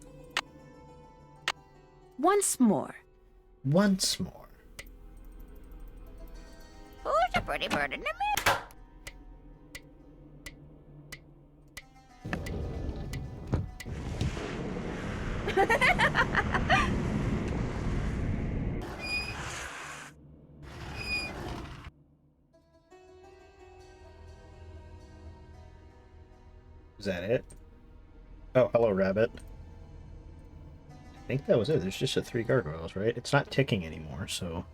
Once more. Once more. Who's a pretty bird in the middle? Is that it? Oh, hello, rabbit. I think that was it. There's just 3 gargoyles, right? It's not ticking anymore, so...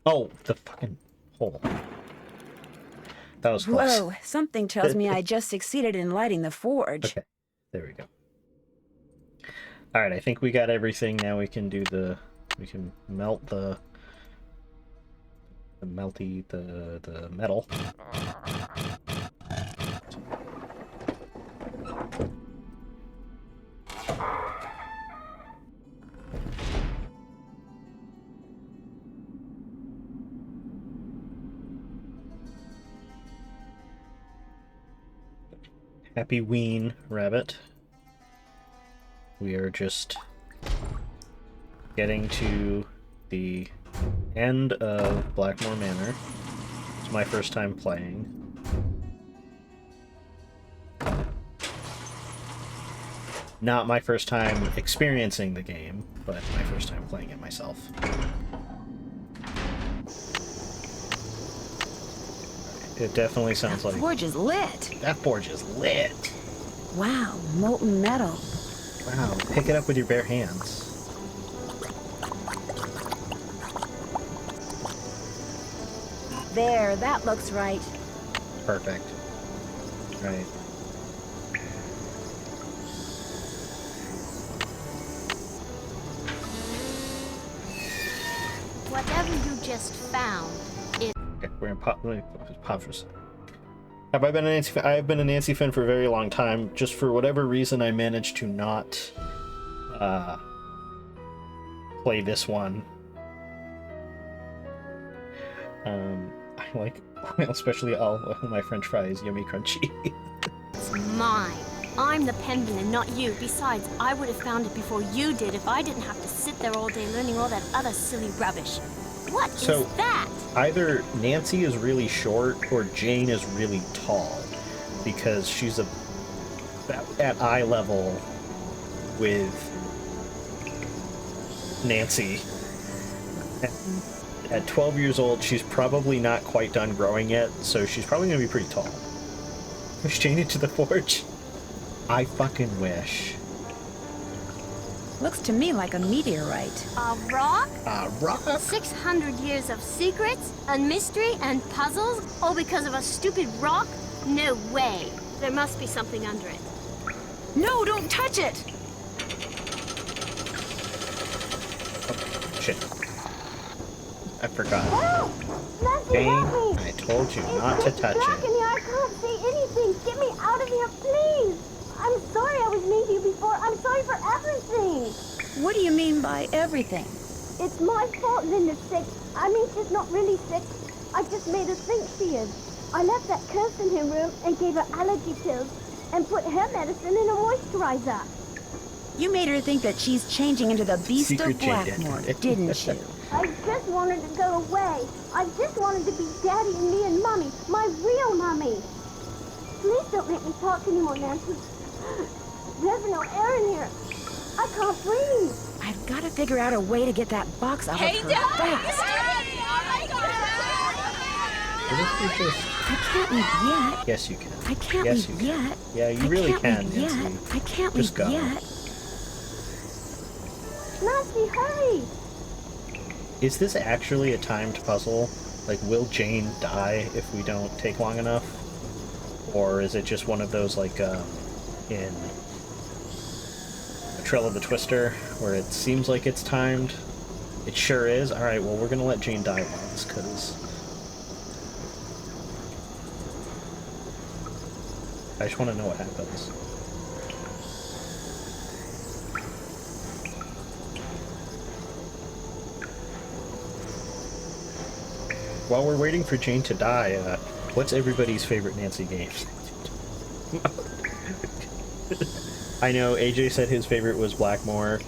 oh, the fucking hole. That was close. Whoa, something tells me I just succeeded in lighting the forge. Okay, there we go. Alright, I think we got everything. Now we can do the... we can melt the metal. Happy Ween, rabbit. We are just getting to the end of Blackmoor Manor. It's my first time playing. Not my first time experiencing the game, but my first time playing it myself. It definitely sounds like... the forge is lit. That forge is lit. Wow, molten metal. Wow, pick it up with your bare hands. There, that looks right. Perfect. Right. Whatever you just found, it... Okay, we're in pop. Let me pause for a second. Have I been a Nancy fan? I have been a Nancy fan for a very long time. Just for whatever reason, I managed to not play this one. I like, especially all my French fries, yummy crunchy. It's mine. I'm the Pendulum, not you. Besides, I would have found it before you did if I didn't have to sit there all day learning all that other silly rubbish. What is that? Either Nancy is really short or Jane is really tall, because she's at eye level with Nancy. At 12 years old, she's probably not quite done growing yet, so she's probably gonna be pretty tall. Push Jane into the forge? I fucking wish. Looks to me like a meteorite. A rock? A rock? 600 years of secrets and mystery and puzzles, all because of a stupid rock? No way. There must be something under it. No, don't touch it! Oh, shit. I forgot. Help! Nancy, Jane, help me! I told you not to touch Black it. in here. I can't see anything. Get me out of here, please. I'm sorry I was mean to you before. I'm sorry for everything. What do you mean by everything? It's my fault Linda's sick. I mean, she's not really sick. I just made her think she is. I left that curse in her room and gave her allergy pills and put her medicine in a moisturizer. You made her think that she's changing into the beast Secret of Blackmoor, didn't you? I just wanted to go away. I just wanted to be Daddy and me and Mommy, my real Mommy. Please don't make me talk anymore, Nancy. There's no air in here. I can't breathe. I've got to figure out a way to get that box off of her fast. I can't leave yet. Yes, you can. I can't yes, leave you can. yet. Yeah, you really can, Yet. Nancy. I can't Just leave go. yet. Nancy, hurry! Is this actually a timed puzzle? Like, will Jane die if we don't take long enough? Or is it just one of those, like, in A Trail of the Twister, where it seems like it's timed? It sure is. Alright, well, we're gonna let Jane die once, because I just want to know what happens. While we're waiting for Jane to die, what's everybody's favorite Nancy game? I know AJ said his favorite was Blackmoor.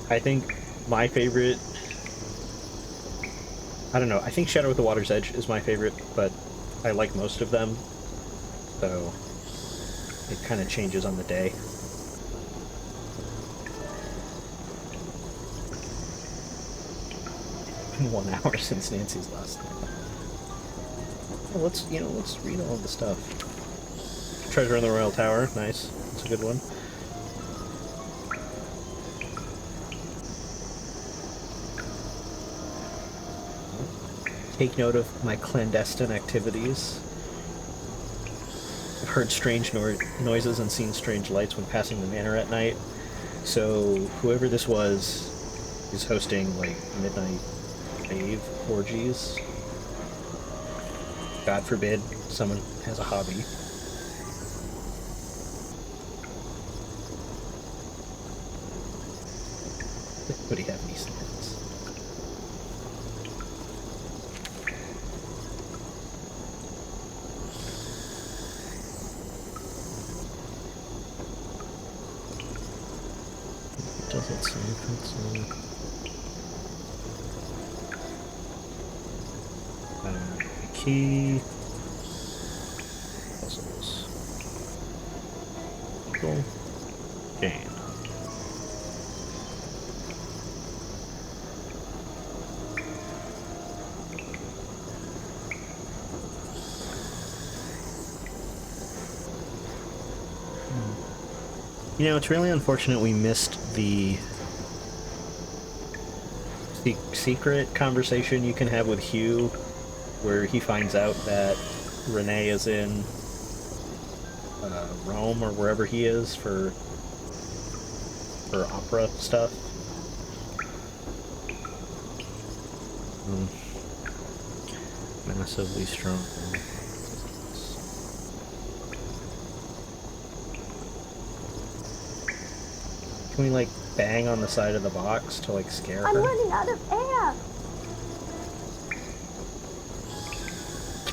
I think my favorite... I don't know, I think Shadow at the Water's Edge is my favorite, but I like most of them, so it kind of changes on the day. Been 1 hour since Nancy's last night. Well, let's read all the stuff. Treasure in the Royal Tower, nice. That's a good one. Take note of my clandestine activities. I've heard strange noises and seen strange lights when passing the manor at night. So whoever this was is hosting like midnight rave orgies. God forbid someone has a hobby. Would he have any snacks? It doesn't say if it's key. Puzzles. Cool. Jane. You know, it's really unfortunate we missed the secret conversation you can have with Hugh, where he finds out that Renee is in Rome or wherever he is for opera stuff. Massively strong. Can we, like, bang on the side of the box to, like, scare her? I'm running out of air!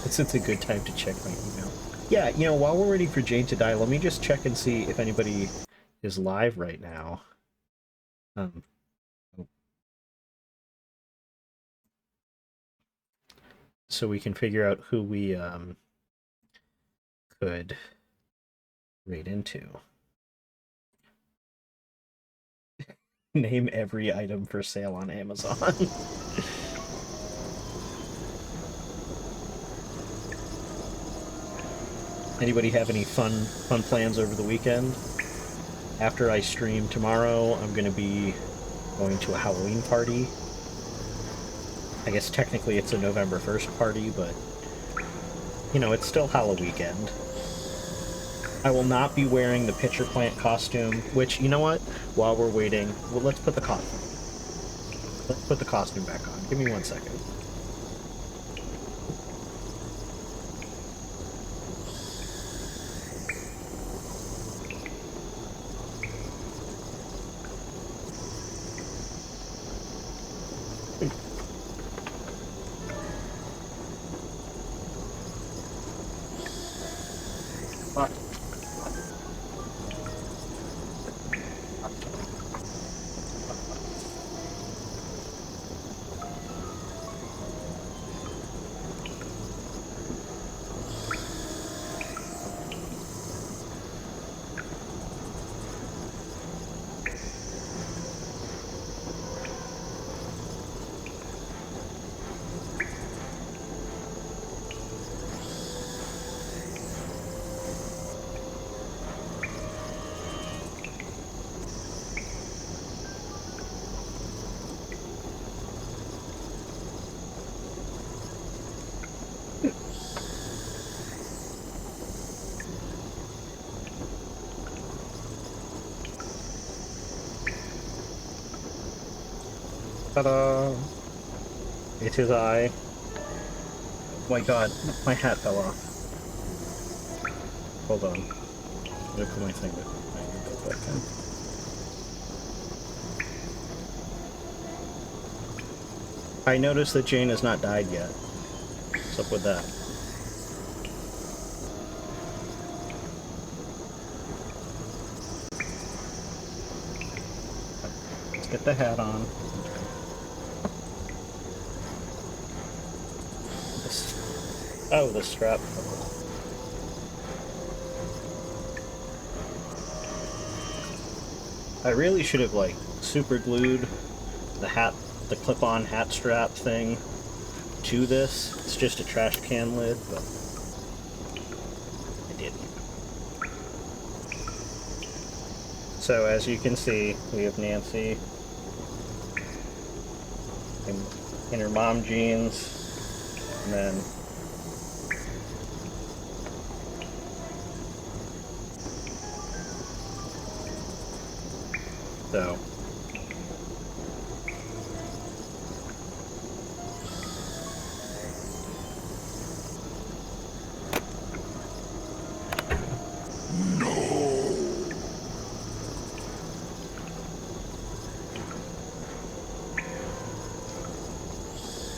It's a good time to check my email. Yeah, you know, while we're waiting for Jane to die, let me just check and see if anybody is live right now. So we can figure out who we could raid into. Name every item for sale on Amazon. Anybody have any fun plans over the weekend? After I stream tomorrow, I'm going to be going to a Halloween party. I guess technically it's a November 1st party, but, you know, it's still Halloween weekend. I will not be wearing the pitcher plant costume, which, you know what? While we're waiting, well, let's put the costume back on. Give me 1 second. Ta-da! It is I. Oh my god, my hat fell off. Hold on. I'm gonna put my thing back in. I noticed that Jane has not died yet. What's up with that? Let's get the hat on. Oh, the strap. I really should have, like, super glued the clip-on hat strap thing to this. It's just a trash can lid, but I didn't. So, as you can see, we have Nancy in her mom jeans, and then so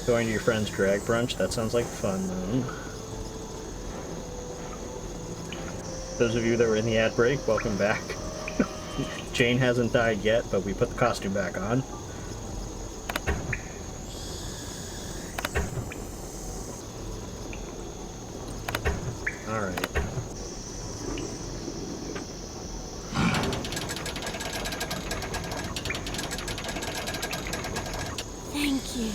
going to your friend's drag brunch? That sounds like fun, though. Those of you that were in the ad break, welcome back. Jane hasn't died yet, but we put the costume back on. Alright. Thank you.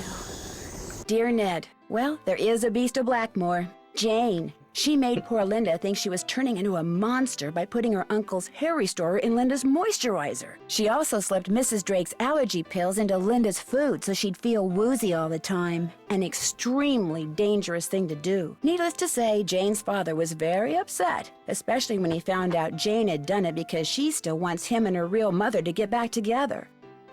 Dear Ned, well, there is a beast of Blackmoor. Jane. She made poor Linda think she was turning into a monster by putting her uncle's hair restorer in Linda's moisturizer. She also slipped Mrs. Drake's allergy pills into Linda's food so she'd feel woozy all the time. An extremely dangerous thing to do. Needless to say, Jane's father was very upset, especially when he found out Jane had done it because she still wants him and her real mother to get back together.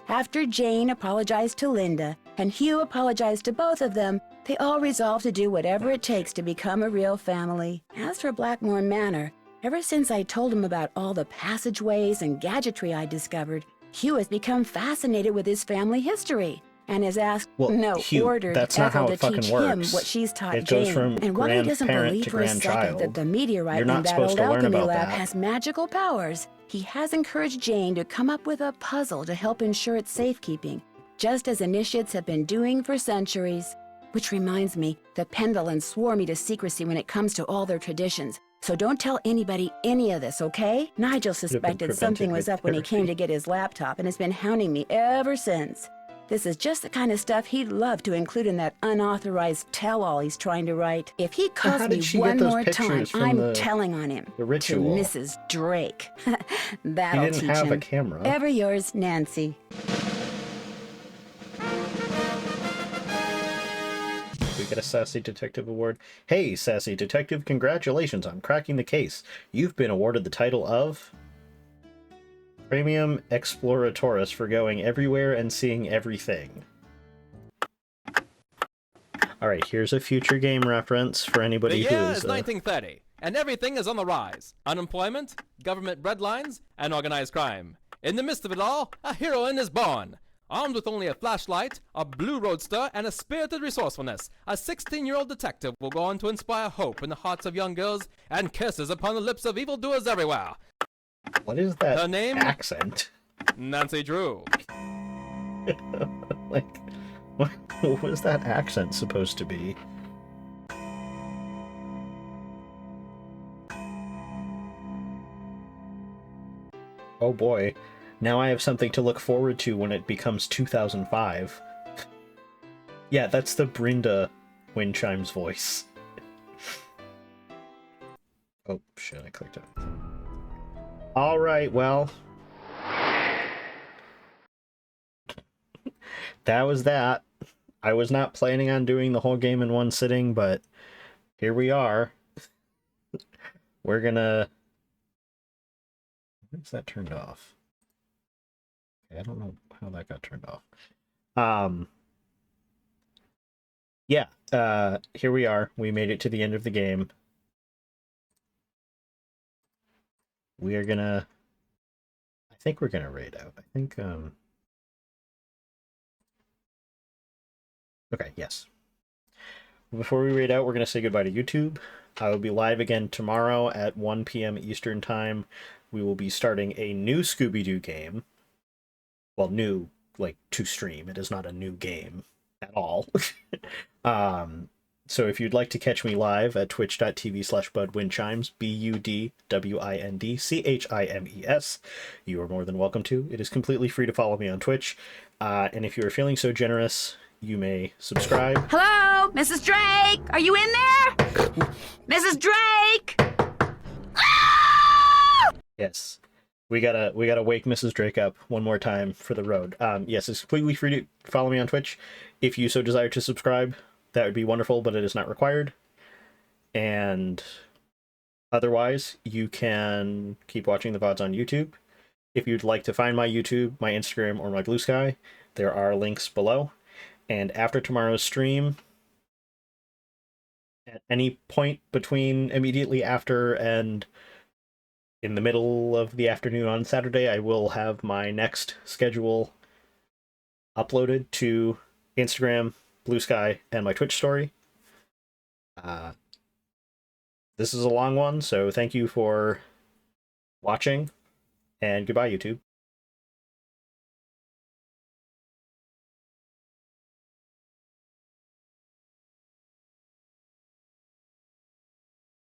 After Jane apologized to Linda and Hugh apologized to both of them. They all resolved to do whatever it takes to become a real family. As for Blackmoor Manor, ever since I told him about all the passageways and gadgetry I discovered, Hugh has become fascinated with his family history and has asked, ordered Ethel to teach him what she's taught Jane. And while he doesn't believe for a second that the meteorite in that old alchemy lab has magical powers, he has encouraged Jane to come up with a puzzle to help ensure its safekeeping, just as initiates have been doing for centuries. Which reminds me, the Pendlins swore me to secrecy when it comes to all their traditions. So don't tell anybody any of this, okay? Nigel suspected something was up when he came to get his laptop and has been hounding me ever since. This is just the kind of stuff he'd love to include in that unauthorized tell-all he's trying to write. If he calls me one more time, I'm telling on him. The ritual. To Mrs. Drake. That'll teach him. He didn't have a camera. Ever yours, Nancy. We get a Sassy Detective award. Hey, Sassy Detective, congratulations on cracking the case. You've been awarded the title of Premium Exploratorus for going everywhere and seeing everything. Alright, here's a future game reference for anybody who is... The year is 1930, and everything is on the rise. Unemployment, government breadlines, and organized crime. In the midst of it all, a heroine is born. Armed with only a flashlight, a blue roadster, and a spirited resourcefulness, a 16-year-old detective will go on to inspire hope in the hearts of young girls and kisses upon the lips of evildoers everywhere. What is that Her name? accent? Nancy Drew. Like, what was that accent supposed to be? Oh boy. Now I have something to look forward to when it becomes 2005. Yeah, that's the Brenda Wind Chimes voice. Oh shit, I clicked it. Alright, well. That was that. I was not planning on doing the whole game in one sitting, but here we are. We're gonna... When's that turned off? I don't know how that got turned off. Yeah, here we are. We made it to the end of the game. We are gonna... I think we're gonna raid out. I think, Okay, yes. Before we raid out, we're gonna say goodbye to YouTube. I will be live again tomorrow at 1 p.m. Eastern Time. We will be starting a new Scooby-Doo game. Well, new, like, to stream. It is not a new game at all. So if you'd like to catch me live at twitch.tv/budwindchimes, BUDWINDCHIMES, you are more than welcome to. It is completely free to follow me on Twitch. And if you are feeling so generous, you may subscribe. Hello, Mrs. Drake? Are you in there? Mrs. Drake! Yes. We gotta wake Mrs. Drake up one more time for the road. Yes, it's completely free to follow me on Twitch. If you so desire to subscribe, that would be wonderful, but it is not required. And otherwise, you can keep watching the VODs on YouTube. If you'd like to find my YouTube, my Instagram, or my Blue Sky, there are links below. And after tomorrow's stream, at any point between immediately after and in the middle of the afternoon on Saturday, I will have my next schedule uploaded to Instagram, Blue Sky, and my Twitch story. This is a long one, so thank you for watching, and goodbye, YouTube.